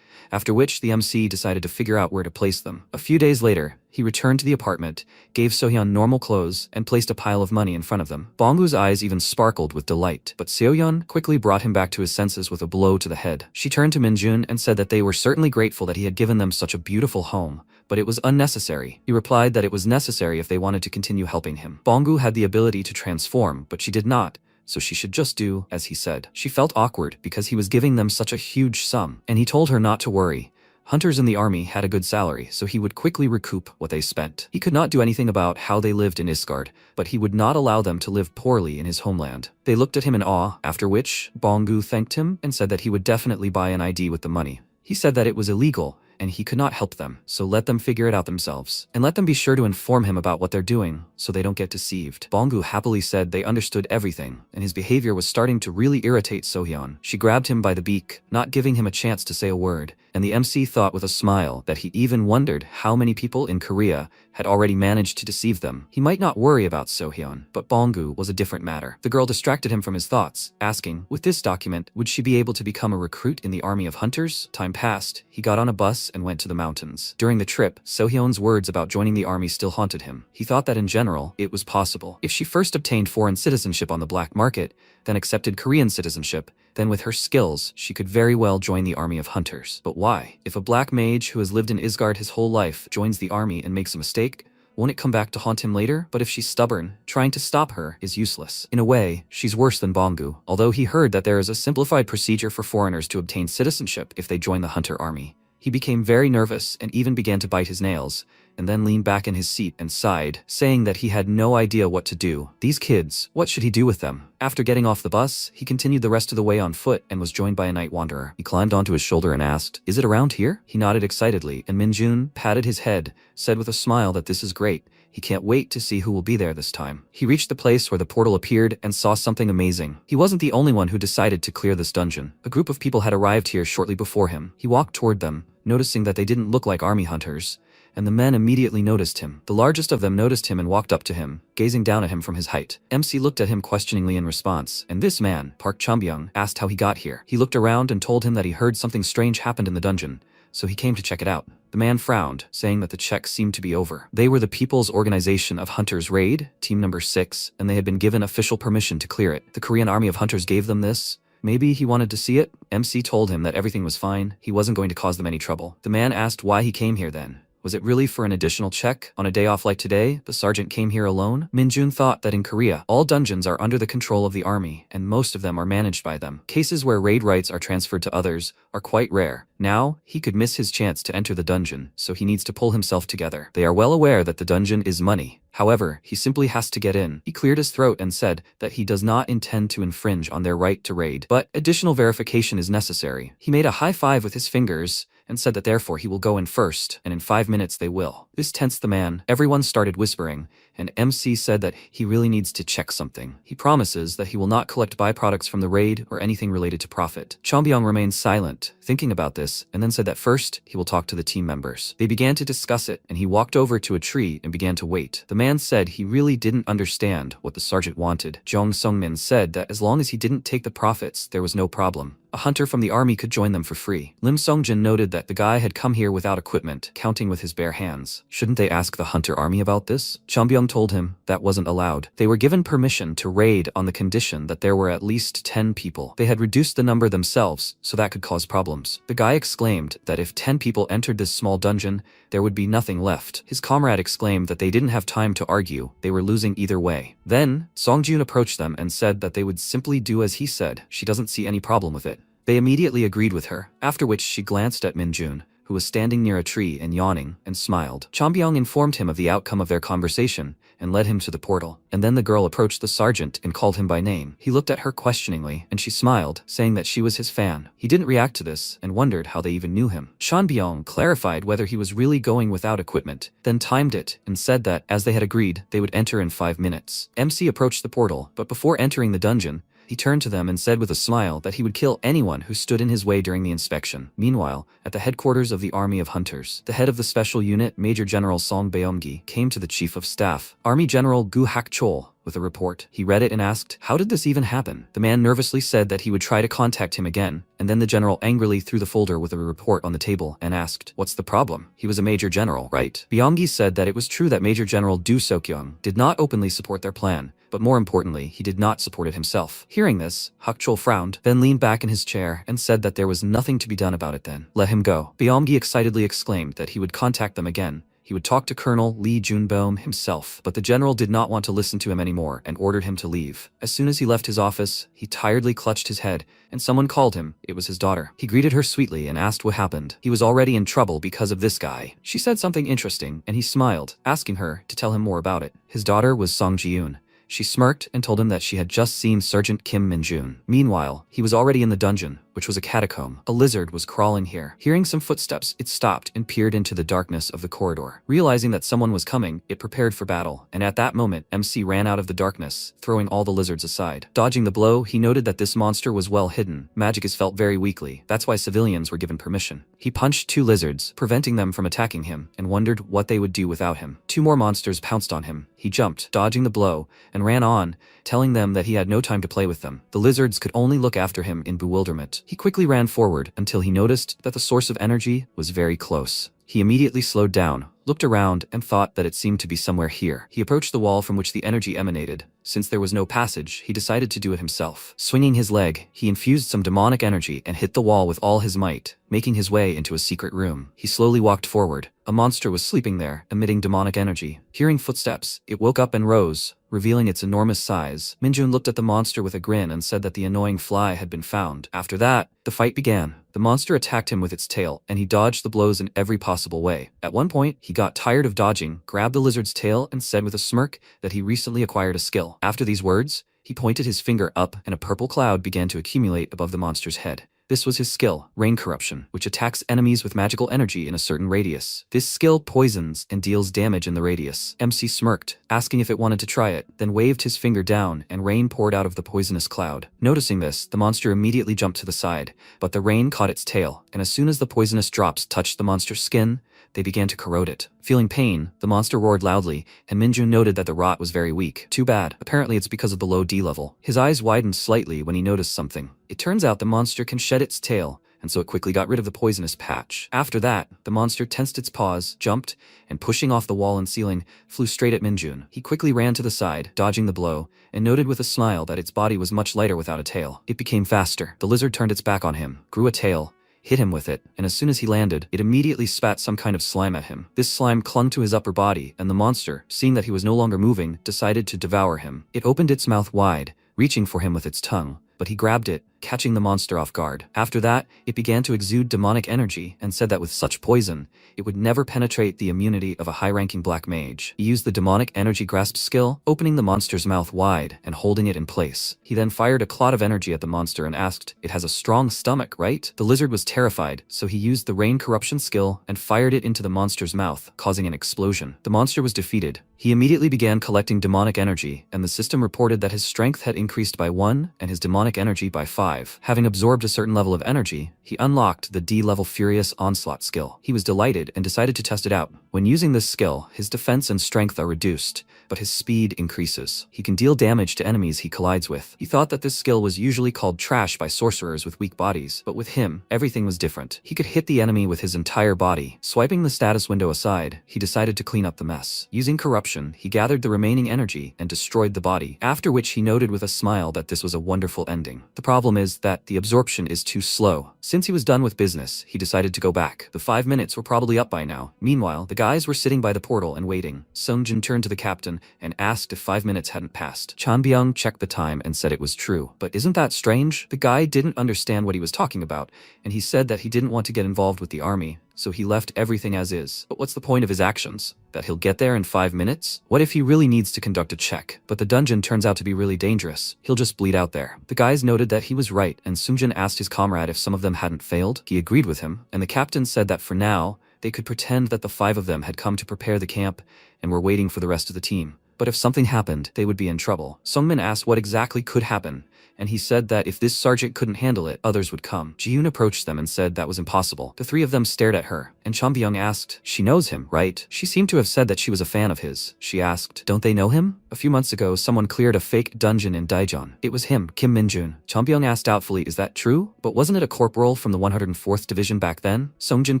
after which the MC decided to figure out where to place them. A few days later, he returned to the apartment, gave Sohyun normal clothes, and placed a pile of money in front of them. Bonggu's eyes even sparkled with delight, but Seohyun quickly brought him back to his senses with a blow to the head. She turned to Minjun and said that they were certainly grateful that he had given them such a beautiful home, but it was unnecessary. He replied that it was necessary if they wanted to continue helping him. Bonggu had the ability to transform, but she did not, so she should just do as he said. She felt awkward because he was giving them such a huge sum, and he told her not to worry. Hunters in the army had a good salary, so he would quickly recoup what they spent. He could not do anything about how they lived in Isgard, but he would not allow them to live poorly in his homeland. They looked at him in awe, after which Bonggu thanked him and said that he would definitely buy an ID with the money. He said that it was illegal, and he could not help them, so let them figure it out themselves. And let them be sure to inform him about what they're doing, so they don't get deceived. Bonggu happily said they understood everything, and his behavior was starting to really irritate Sohyun. She grabbed him by the beak, not giving him a chance to say a word, and the MC thought with a smile that he even wondered how many people in Korea had already managed to deceive them. He might not worry about Sohyun, but Bonggu was a different matter. The girl distracted him from his thoughts, asking, with this document, would she be able to become a recruit in the army of hunters? Time passed, he got on a bus and went to the mountains. During the trip, Sohyun's words about joining the army still haunted him. He thought that in general, it was possible. If she first obtained foreign citizenship on the black market, then accepted Korean citizenship, then with her skills, she could very well join the army of hunters. But why? If a black mage who has lived in Isgard his whole life joins the army and makes a mistake, won't it come back to haunt him later? But if she's stubborn, trying to stop her is useless. In a way, she's worse than Bonggu, although he heard that there is a simplified procedure for foreigners to obtain citizenship if they join the hunter army. He became very nervous and even began to bite his nails, and then leaned back in his seat and sighed, saying that he had no idea what to do. These kids, what should he do with them? After getting off the bus, he continued the rest of the way on foot and was joined by a night wanderer. He climbed onto his shoulder and asked, "Is it around here?" He nodded excitedly, and Minjun patted his head, said with a smile that this is great. He can't wait to see who will be there this time. He reached the place where the portal appeared and saw something amazing. He wasn't the only one who decided to clear this dungeon. A group of people had arrived here shortly before him. He walked toward them, noticing that they didn't look like army hunters, and the men immediately noticed him. The largest of them noticed him and walked up to him, gazing down at him from his height. MC looked at him questioningly in response, and this man, Park Chambyung, asked how he got here. He looked around and told him that he heard something strange happened in the dungeon, so he came to check it out. The man frowned, saying that the check seemed to be over. They were the People's Organization of Hunters Raid, Team Number 6, and they had been given official permission to clear it. The Korean Army of Hunters gave them this. Maybe he wanted to see it? MC told him that everything was fine. He wasn't going to cause them any trouble. The man asked why he came here then. Was it really for an additional check? On a day off like today, the sergeant came here alone? Minjun thought that in Korea, all dungeons are under the control of the army, and most of them are managed by them. Cases where raid rights are transferred to others are quite rare. Now, he could miss his chance to enter the dungeon, so he needs to pull himself together. They are well aware that the dungeon is money. However, he simply has to get in. He cleared his throat and said that he does not intend to infringe on their right to raid, but additional verification is necessary. He made a high five with his fingers and said that therefore he will go in first, and in 5 minutes they will. This tensed the man. Everyone started whispering, and MC said that he really needs to check something. He promises that he will not collect byproducts from the raid or anything related to profit. Chombyong remained silent, thinking about this, and then said that first he will talk to the team members. They began to discuss it, and he walked over to a tree and began to wait. The man said he really didn't understand what the sergeant wanted. Jong Sungmin said that as long as he didn't take the profits, there was no problem. A hunter from the army could join them for free. Lim Songjin noted that the guy had come here without equipment, counting with his bare hands. Shouldn't they ask the hunter army about this? Chombyong told him that wasn't allowed. They were given permission to raid on the condition that there were at least 10 people. They had reduced the number themselves, so that could cause problems. The guy exclaimed that if 10 people entered this small dungeon, there would be nothing left. His comrade exclaimed that they didn't have time to argue, they were losing either way. Then, Songjun approached them and said that they would simply do as he said. She doesn't see any problem with it. They immediately agreed with her, after which she glanced at Minjun, who was standing near a tree and yawning, and smiled. Chombyong informed him of the outcome of their conversation, and led him to the portal. And then the girl approached the sergeant and called him by name. He looked at her questioningly, and she smiled, saying that she was his fan. He didn't react to this, and wondered how they even knew him. Chombyong clarified whether he was really going without equipment, then timed it, and said that, as they had agreed, they would enter in 5 minutes. MC approached the portal, but before entering the dungeon, he turned to them and said with a smile that he would kill anyone who stood in his way during the inspection. Meanwhile, at the headquarters of the Army of Hunters, the head of the special unit, Major General Song Beomgi, came to the Chief of Staff, Army General Gu Hak-chol, with a report. He read it and asked, "How did this even happen?" The man nervously said that he would try to contact him again, and then the general angrily threw the folder with a report on the table and asked, "What's the problem? He was a major general, right?" Beomgi said that it was true that Major General Du Seokyeong did not openly support their plan, but more importantly, he did not support it himself. Hearing this, Hak-chol frowned, then leaned back in his chair and said that there was nothing to be done about it then. Let him go. Beomgi excitedly exclaimed that he would contact them again. He would talk to Colonel Lee Junbeom himself, but the general did not want to listen to him anymore and ordered him to leave. As soon as he left his office, he tiredly clutched his head, and someone called him. It was his daughter. He greeted her sweetly and asked what happened. He was already in trouble because of this guy. She said something interesting, and he smiled, asking her to tell him more about it. His daughter was Song Ji-yoon. She smirked and told him that she had just seen Sergeant Kim Min-jun. Meanwhile, he was already in the dungeon, which was a catacomb. A lizard was crawling here. Hearing some footsteps, it stopped and peered into the darkness of the corridor. Realizing that someone was coming, it prepared for battle, and at that moment, MC ran out of the darkness, throwing all the lizards aside. Dodging the blow, he noted that this monster was well hidden. Magic is felt very weakly. That's why civilians were given permission. He punched 2 lizards, preventing them from attacking him, and wondered what they would do without him. 2 more monsters pounced on him. He jumped, dodging the blow, and ran on, telling them that he had no time to play with them. The lizards could only look after him in bewilderment. He quickly ran forward until he noticed that the source of energy was very close. He immediately slowed down, looked around, and thought that it seemed to be somewhere here. He approached the wall from which the energy emanated. Since there was no passage, he decided to do it himself. Swinging his leg, he infused some demonic energy and hit the wall with all his might, making his way into a secret room. He slowly walked forward. A monster was sleeping there, emitting demonic energy. Hearing footsteps, it woke up and rose, revealing its enormous size. Minjun looked at the monster with a grin and said that the annoying fly had been found. After that, the fight began. The monster attacked him with its tail, and he dodged the blows in every possible way. At one point, he got tired of dodging, grabbed the lizard's tail, and said with a smirk that he recently acquired a skill. After these words, he pointed his finger up, and a purple cloud began to accumulate above the monster's head. This was his skill, Rain Corruption, which attacks enemies with magical energy in a certain radius. This skill poisons and deals damage in the radius. MC smirked, asking if it wanted to try it, then waved his finger down and rain poured out of the poisonous cloud. Noticing this, the monster immediately jumped to the side, but the rain caught its tail, and as soon as the poisonous drops touched the monster's skin, they began to corrode it. Feeling pain, the monster roared loudly, and Minjun noted that the rot was very weak. Too bad. Apparently it's because of the low D level. His eyes widened slightly when he noticed something. It turns out the monster can shed its tail, and so it quickly got rid of the poisonous patch. After that, the monster tensed its paws, jumped, and pushing off the wall and ceiling, flew straight at Minjun. He quickly ran to the side, dodging the blow, and noted with a smile that its body was much lighter without a tail. It became faster. The lizard turned its back on him, grew a tail, hit him with it, and as soon as he landed, it immediately spat some kind of slime at him. This slime clung to his upper body, and the monster, seeing that he was no longer moving, decided to devour him. It opened its mouth wide, reaching for him with its tongue, but he grabbed it, catching the monster off guard. After that, it began to exude demonic energy and said that with such poison, it would never penetrate the immunity of a high-ranking black mage. He used the demonic energy grasp skill, opening the monster's mouth wide and holding it in place. He then fired a clot of energy at the monster and asked, "It has a strong stomach, right?" The lizard was terrified, so he used the rain corruption skill and fired it into the monster's mouth, causing an explosion. The monster was defeated. He immediately began collecting demonic energy, and the system reported that his strength had increased by 1 and his demonic energy by 5. Having absorbed a certain level of energy, he unlocked the D-level Furious Onslaught skill. He was delighted and decided to test it out. When using this skill, his defense and strength are reduced, but his speed increases. He can deal damage to enemies he collides with. He thought that this skill was usually called trash by sorcerers with weak bodies, but with him, everything was different. He could hit the enemy with his entire body. Swiping the status window aside, he decided to clean up the mess. Using corruption, he gathered the remaining energy and destroyed the body, after which he noted with a smile that this was a wonderful ending. The problem is that the absorption is too slow. Since he was done with business, he decided to go back. The 5 minutes were probably up by now. Meanwhile, the guys were sitting by the portal and waiting. Sungjin turned to the captain and asked if 5 minutes hadn't passed. Chanbyung checked the time and said it was true. But isn't that strange? The guy didn't understand what he was talking about, and he said that he didn't want to get involved with the army, so he left everything as is. But what's the point of his actions? That he'll get there in 5 minutes? What if he really needs to conduct a check, but the dungeon turns out to be really dangerous? He'll just bleed out there. The guys noted that he was right, and Sungjin asked his comrade if some of them hadn't failed. He agreed with him, and the captain said that for now, they could pretend that the 5 of them had come to prepare the camp and were waiting for the rest of the team. But if something happened, they would be in trouble. Sungmin asked what exactly could happen, and he said that if this sergeant couldn't handle it, others would come. Ji-yoon approached them and said that was impossible. The 3 of them stared at her, and Chanbyung asked, "She knows him, right?" She seemed to have said that she was a fan of his. She asked, "Don't they know him? A few months ago, someone cleared a fake dungeon in Daejeon. It was him, Kim Minjun." Chanbyung asked doubtfully, "Is that true? But wasn't it a corporal from the 104th Division back then?" Sungjin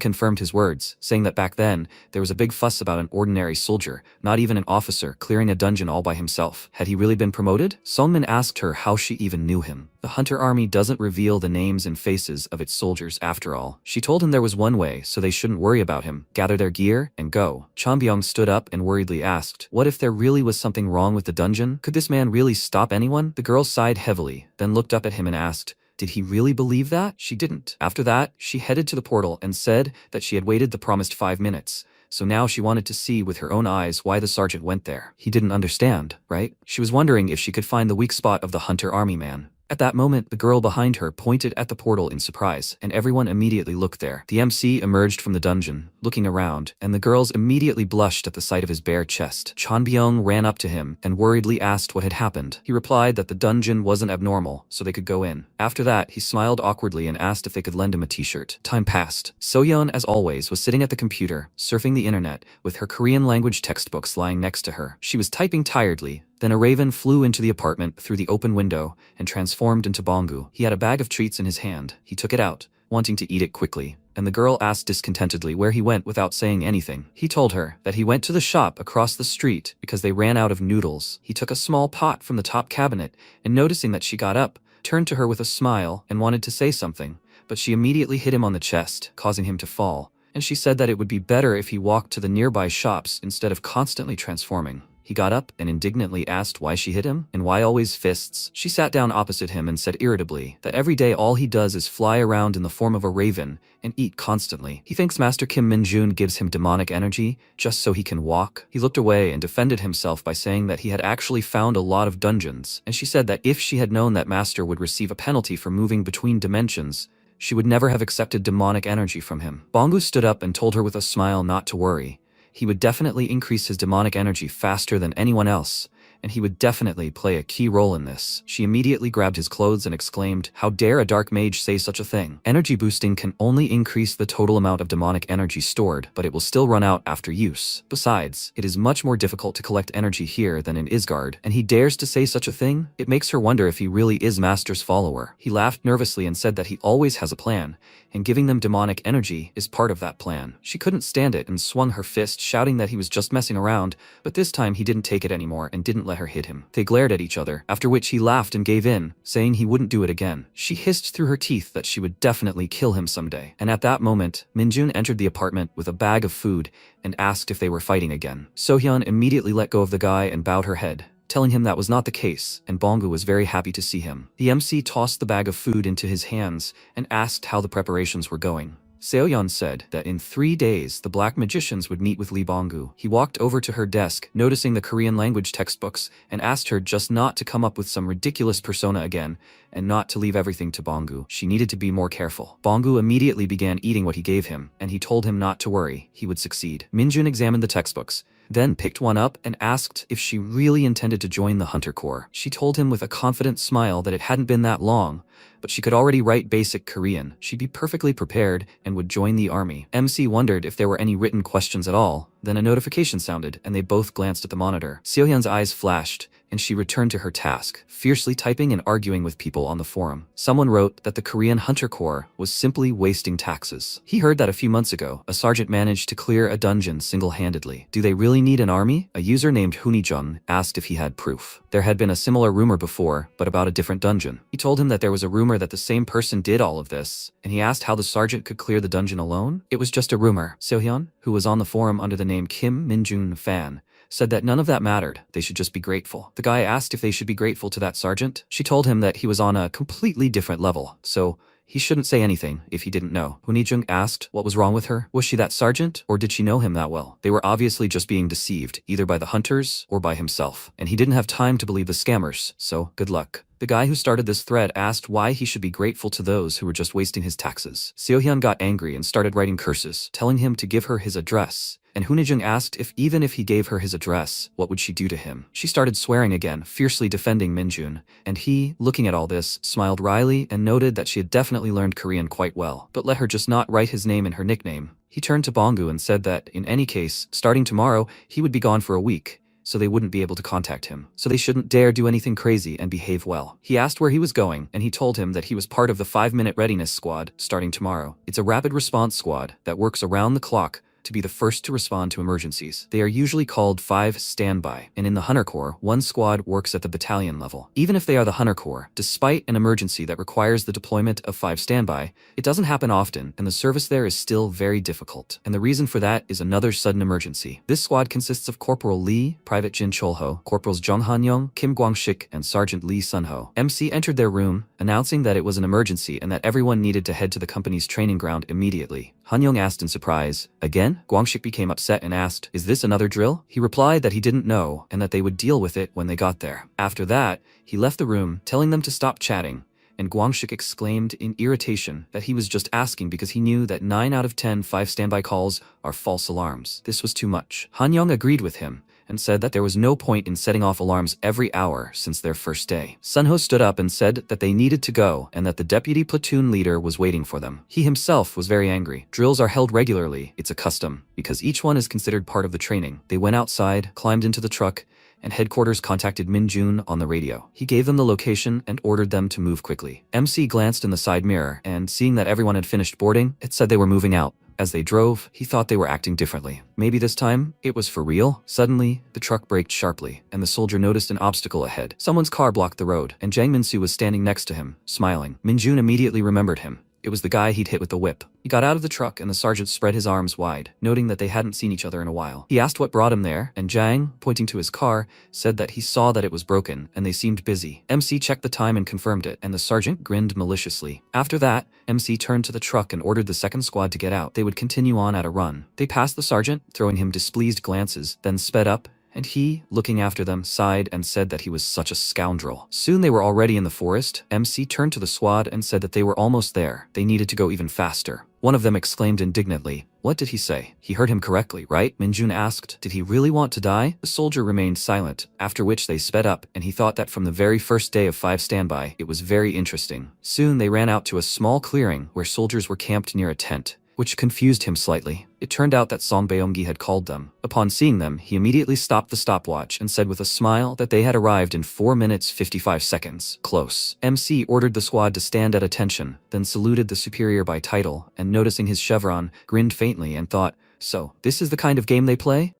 confirmed his words, saying that back then, there was a big fuss about an ordinary soldier, not even an officer, clearing a dungeon all by himself. Had he really been promoted? Sunmin asked her how she even knew him. The Hunter Army doesn't reveal the names and faces of its soldiers after all. She told him there was one way, so they shouldn't worry about him, gather their gear, and go. Chanbyung stood up and worriedly asked, "What if there really was something wrong with the dungeon? Could this man really stop anyone?" The girl sighed heavily, then looked up at him and asked, "Did he really believe that?" She didn't. After that, she headed to the portal and said that she had waited the promised 5 minutes. So now she wanted to see with her own eyes why the sergeant went there. He didn't understand, right? She was wondering if she could find the weak spot of the Hunter Army man. At that moment, the girl behind her pointed at the portal in surprise, and everyone immediately looked there. The MC emerged from the dungeon, looking around, and the girls immediately blushed at the sight of his bare chest. Chanbyung ran up to him and worriedly asked what had happened. He replied that the dungeon wasn't abnormal, so they could go in. After that, he smiled awkwardly and asked if they could lend him a t-shirt. Time passed. Soyeon, as always, was sitting at the computer, surfing the internet, with her Korean language textbooks lying next to her. She was typing tiredly. Then a raven flew into the apartment through the open window and transformed into Bongu. He had a bag of treats in his hand. He took it out, wanting to eat it quickly, and the girl asked discontentedly where he went without saying anything. He told her that he went to the shop across the street because they ran out of noodles. He took a small pot from the top cabinet, and noticing that she got up, turned to her with a smile and wanted to say something, but she immediately hit him on the chest, causing him to fall, and she said that it would be better if he walked to the nearby shops instead of constantly transforming. He got up and indignantly asked why she hit him, and why always fists. She sat down opposite him and said irritably that every day all he does is fly around in the form of a raven and eat constantly. He thinks Master Kim Minjun gives him demonic energy just so he can walk. He looked away and defended himself by saying that he had actually found a lot of dungeons, and she said that if she had known that Master would receive a penalty for moving between dimensions, she would never have accepted demonic energy from him. Bongu stood up and told her with a smile not to worry. He would definitely increase his demonic energy faster than anyone else, and he would definitely play a key role in this. She immediately grabbed his clothes and exclaimed, "How dare a dark mage say such a thing? Energy boosting can only increase the total amount of demonic energy stored, but it will still run out after use. Besides, it is much more difficult to collect energy here than in Isgard, and he dares to say such a thing? It makes her wonder if he really is Master's follower." He laughed nervously and said that he always has a plan, and giving them demonic energy is part of that plan. She couldn't stand it and swung her fist, shouting that he was just messing around, but this time he didn't take it anymore and didn't let her hit him. They glared at each other, after which he laughed and gave in, saying he wouldn't do it again. She hissed through her teeth that she would definitely kill him someday. And at that moment, Minjun entered the apartment with a bag of food and asked if they were fighting again. Sohyun immediately let go of the guy and bowed her head. telling him that was not the case, and Bongu was very happy to see him. The MC tossed the bag of food into his hands and asked how the preparations were going. Seoyeon said that in 3 days the black magicians would meet with Lee Bongu. He walked over to her desk, noticing the Korean language textbooks, and asked her just not to come up with some ridiculous persona again, and not to leave everything to Bongu. She needed to be more careful. Bongu immediately began eating what he gave him, and he told him not to worry, he would succeed. Minjun examined the textbooks, then picked one up and asked if she really intended to join the Hunter Corps. She told him with a confident smile that it hadn't been that long, but she could already write basic Korean. She'd be perfectly prepared and would join the army. MC wondered if there were any written questions at all. Then a notification sounded, and they both glanced at the monitor. Seohyun's eyes flashed, and she returned to her task, fiercely typing and arguing with people on the forum. Someone wrote that the Korean Hunter Corps was simply wasting taxes. He heard that a few months ago, a sergeant managed to clear a dungeon single-handedly. Do they really need an army? A user named Hunijun asked if he had proof. There had been a similar rumor before, but about a different dungeon. He told him that there was a rumor that the same person did all of this, and he asked how the sergeant could clear the dungeon alone. It was just a rumor. Seohyun, who was on the forum under the name Kim Minjun Fan, said that none of that mattered, they should just be grateful. The guy asked if they should be grateful to that sergeant. She told him that he was on a completely different level, so he shouldn't say anything if he didn't know. Hunijung asked what was wrong with her. Was she that sergeant, or did she know him that well? They were obviously just being deceived, either by the hunters or by himself, and he didn't have time to believe the scammers, so good luck. The guy who started this thread asked why he should be grateful to those who were just wasting his taxes. Seohyun got angry and started writing curses, telling him to give her his address. And Hunijung asked if even if he gave her his address, what would she do to him? She started swearing again, fiercely defending Minjun, and he, looking at all this, smiled wryly and noted that she had definitely learned Korean quite well, but let her just not write his name in her nickname. He turned to Bongu and said that, in any case, starting tomorrow, he would be gone for a week, so they wouldn't be able to contact him. So they shouldn't dare do anything crazy and behave well. He asked where he was going, and he told him that he was part of the 5-minute readiness squad, starting tomorrow. It's a rapid response squad that works around the clock to be the first to respond to emergencies. They are usually called 5 standby, and in the Hunter Corps, one squad works at the battalion level. Even if they are the Hunter Corps, despite an emergency that requires the deployment of 5 standby, it doesn't happen often, and the service there is still very difficult. And the reason for that is another sudden emergency. This squad consists of Corporal Lee, Private Jin Cholho, Corporals Jung Han-young, Kim Kwang-shik, and Sergeant Lee Sun-ho. MC entered their room, announcing that it was an emergency and that everyone needed to head to the company's training ground immediately. Han-young asked in surprise, "Again?" Kwang-shik became upset and asked, "Is this another drill?" He replied that he didn't know and that they would deal with it when they got there. After that, he left the room, telling them to stop chatting, and Kwang-shik exclaimed in irritation that he was just asking because he knew that 9 out of 10 5 standby calls are false alarms. This was too much. Han-young agreed with him and said that there was no point in setting off alarms every hour since their first day. Sun-ho stood up and said that they needed to go and that the deputy platoon leader was waiting for them. He himself was very angry. Drills are held regularly, it's a custom, because each one is considered part of the training. They went outside, climbed into the truck, and headquarters contacted Minjun on the radio. He gave them the location and ordered them to move quickly. MC glanced in the side mirror, and seeing that everyone had finished boarding, it said they were moving out. As they drove, he thought they were acting differently. Maybe this time, it was for real? Suddenly, the truck braked sharply, and the soldier noticed an obstacle ahead. Someone's car blocked the road, and Jang Min-soo was standing next to him, smiling. Minjun immediately remembered him. It was the guy he'd hit with the whip. He got out of the truck and the sergeant spread his arms wide, noting that they hadn't seen each other in a while. He asked what brought him there, and Jang, pointing to his car, said that he saw that it was broken and they seemed busy. MC checked the time and confirmed it, and the sergeant grinned maliciously. After that, MC turned to the truck and ordered the second squad to get out. They would continue on at a run. They passed the sergeant, throwing him displeased glances, then sped up, and he, looking after them, sighed and said that he was such a scoundrel. Soon they were already in the forest. MC turned to the squad and said that they were almost there. They needed to go even faster. One of them exclaimed indignantly, "What did he say?" He heard him correctly, right? Minjun asked, "Did he really want to die?" The soldier remained silent, after which they sped up, and he thought that from the very first day of 5 standby, it was very interesting. Soon they ran out to a small clearing where soldiers were camped near a tent, which confused him slightly. It turned out that Song Beomgi had called them. Upon seeing them, he immediately stopped the stopwatch and said with a smile that they had arrived in 4 minutes 55 seconds. Close. MC ordered the squad to stand at attention, then saluted the superior by title, and noticing his chevron, grinned faintly and thought, "So, this is the kind of game they play?"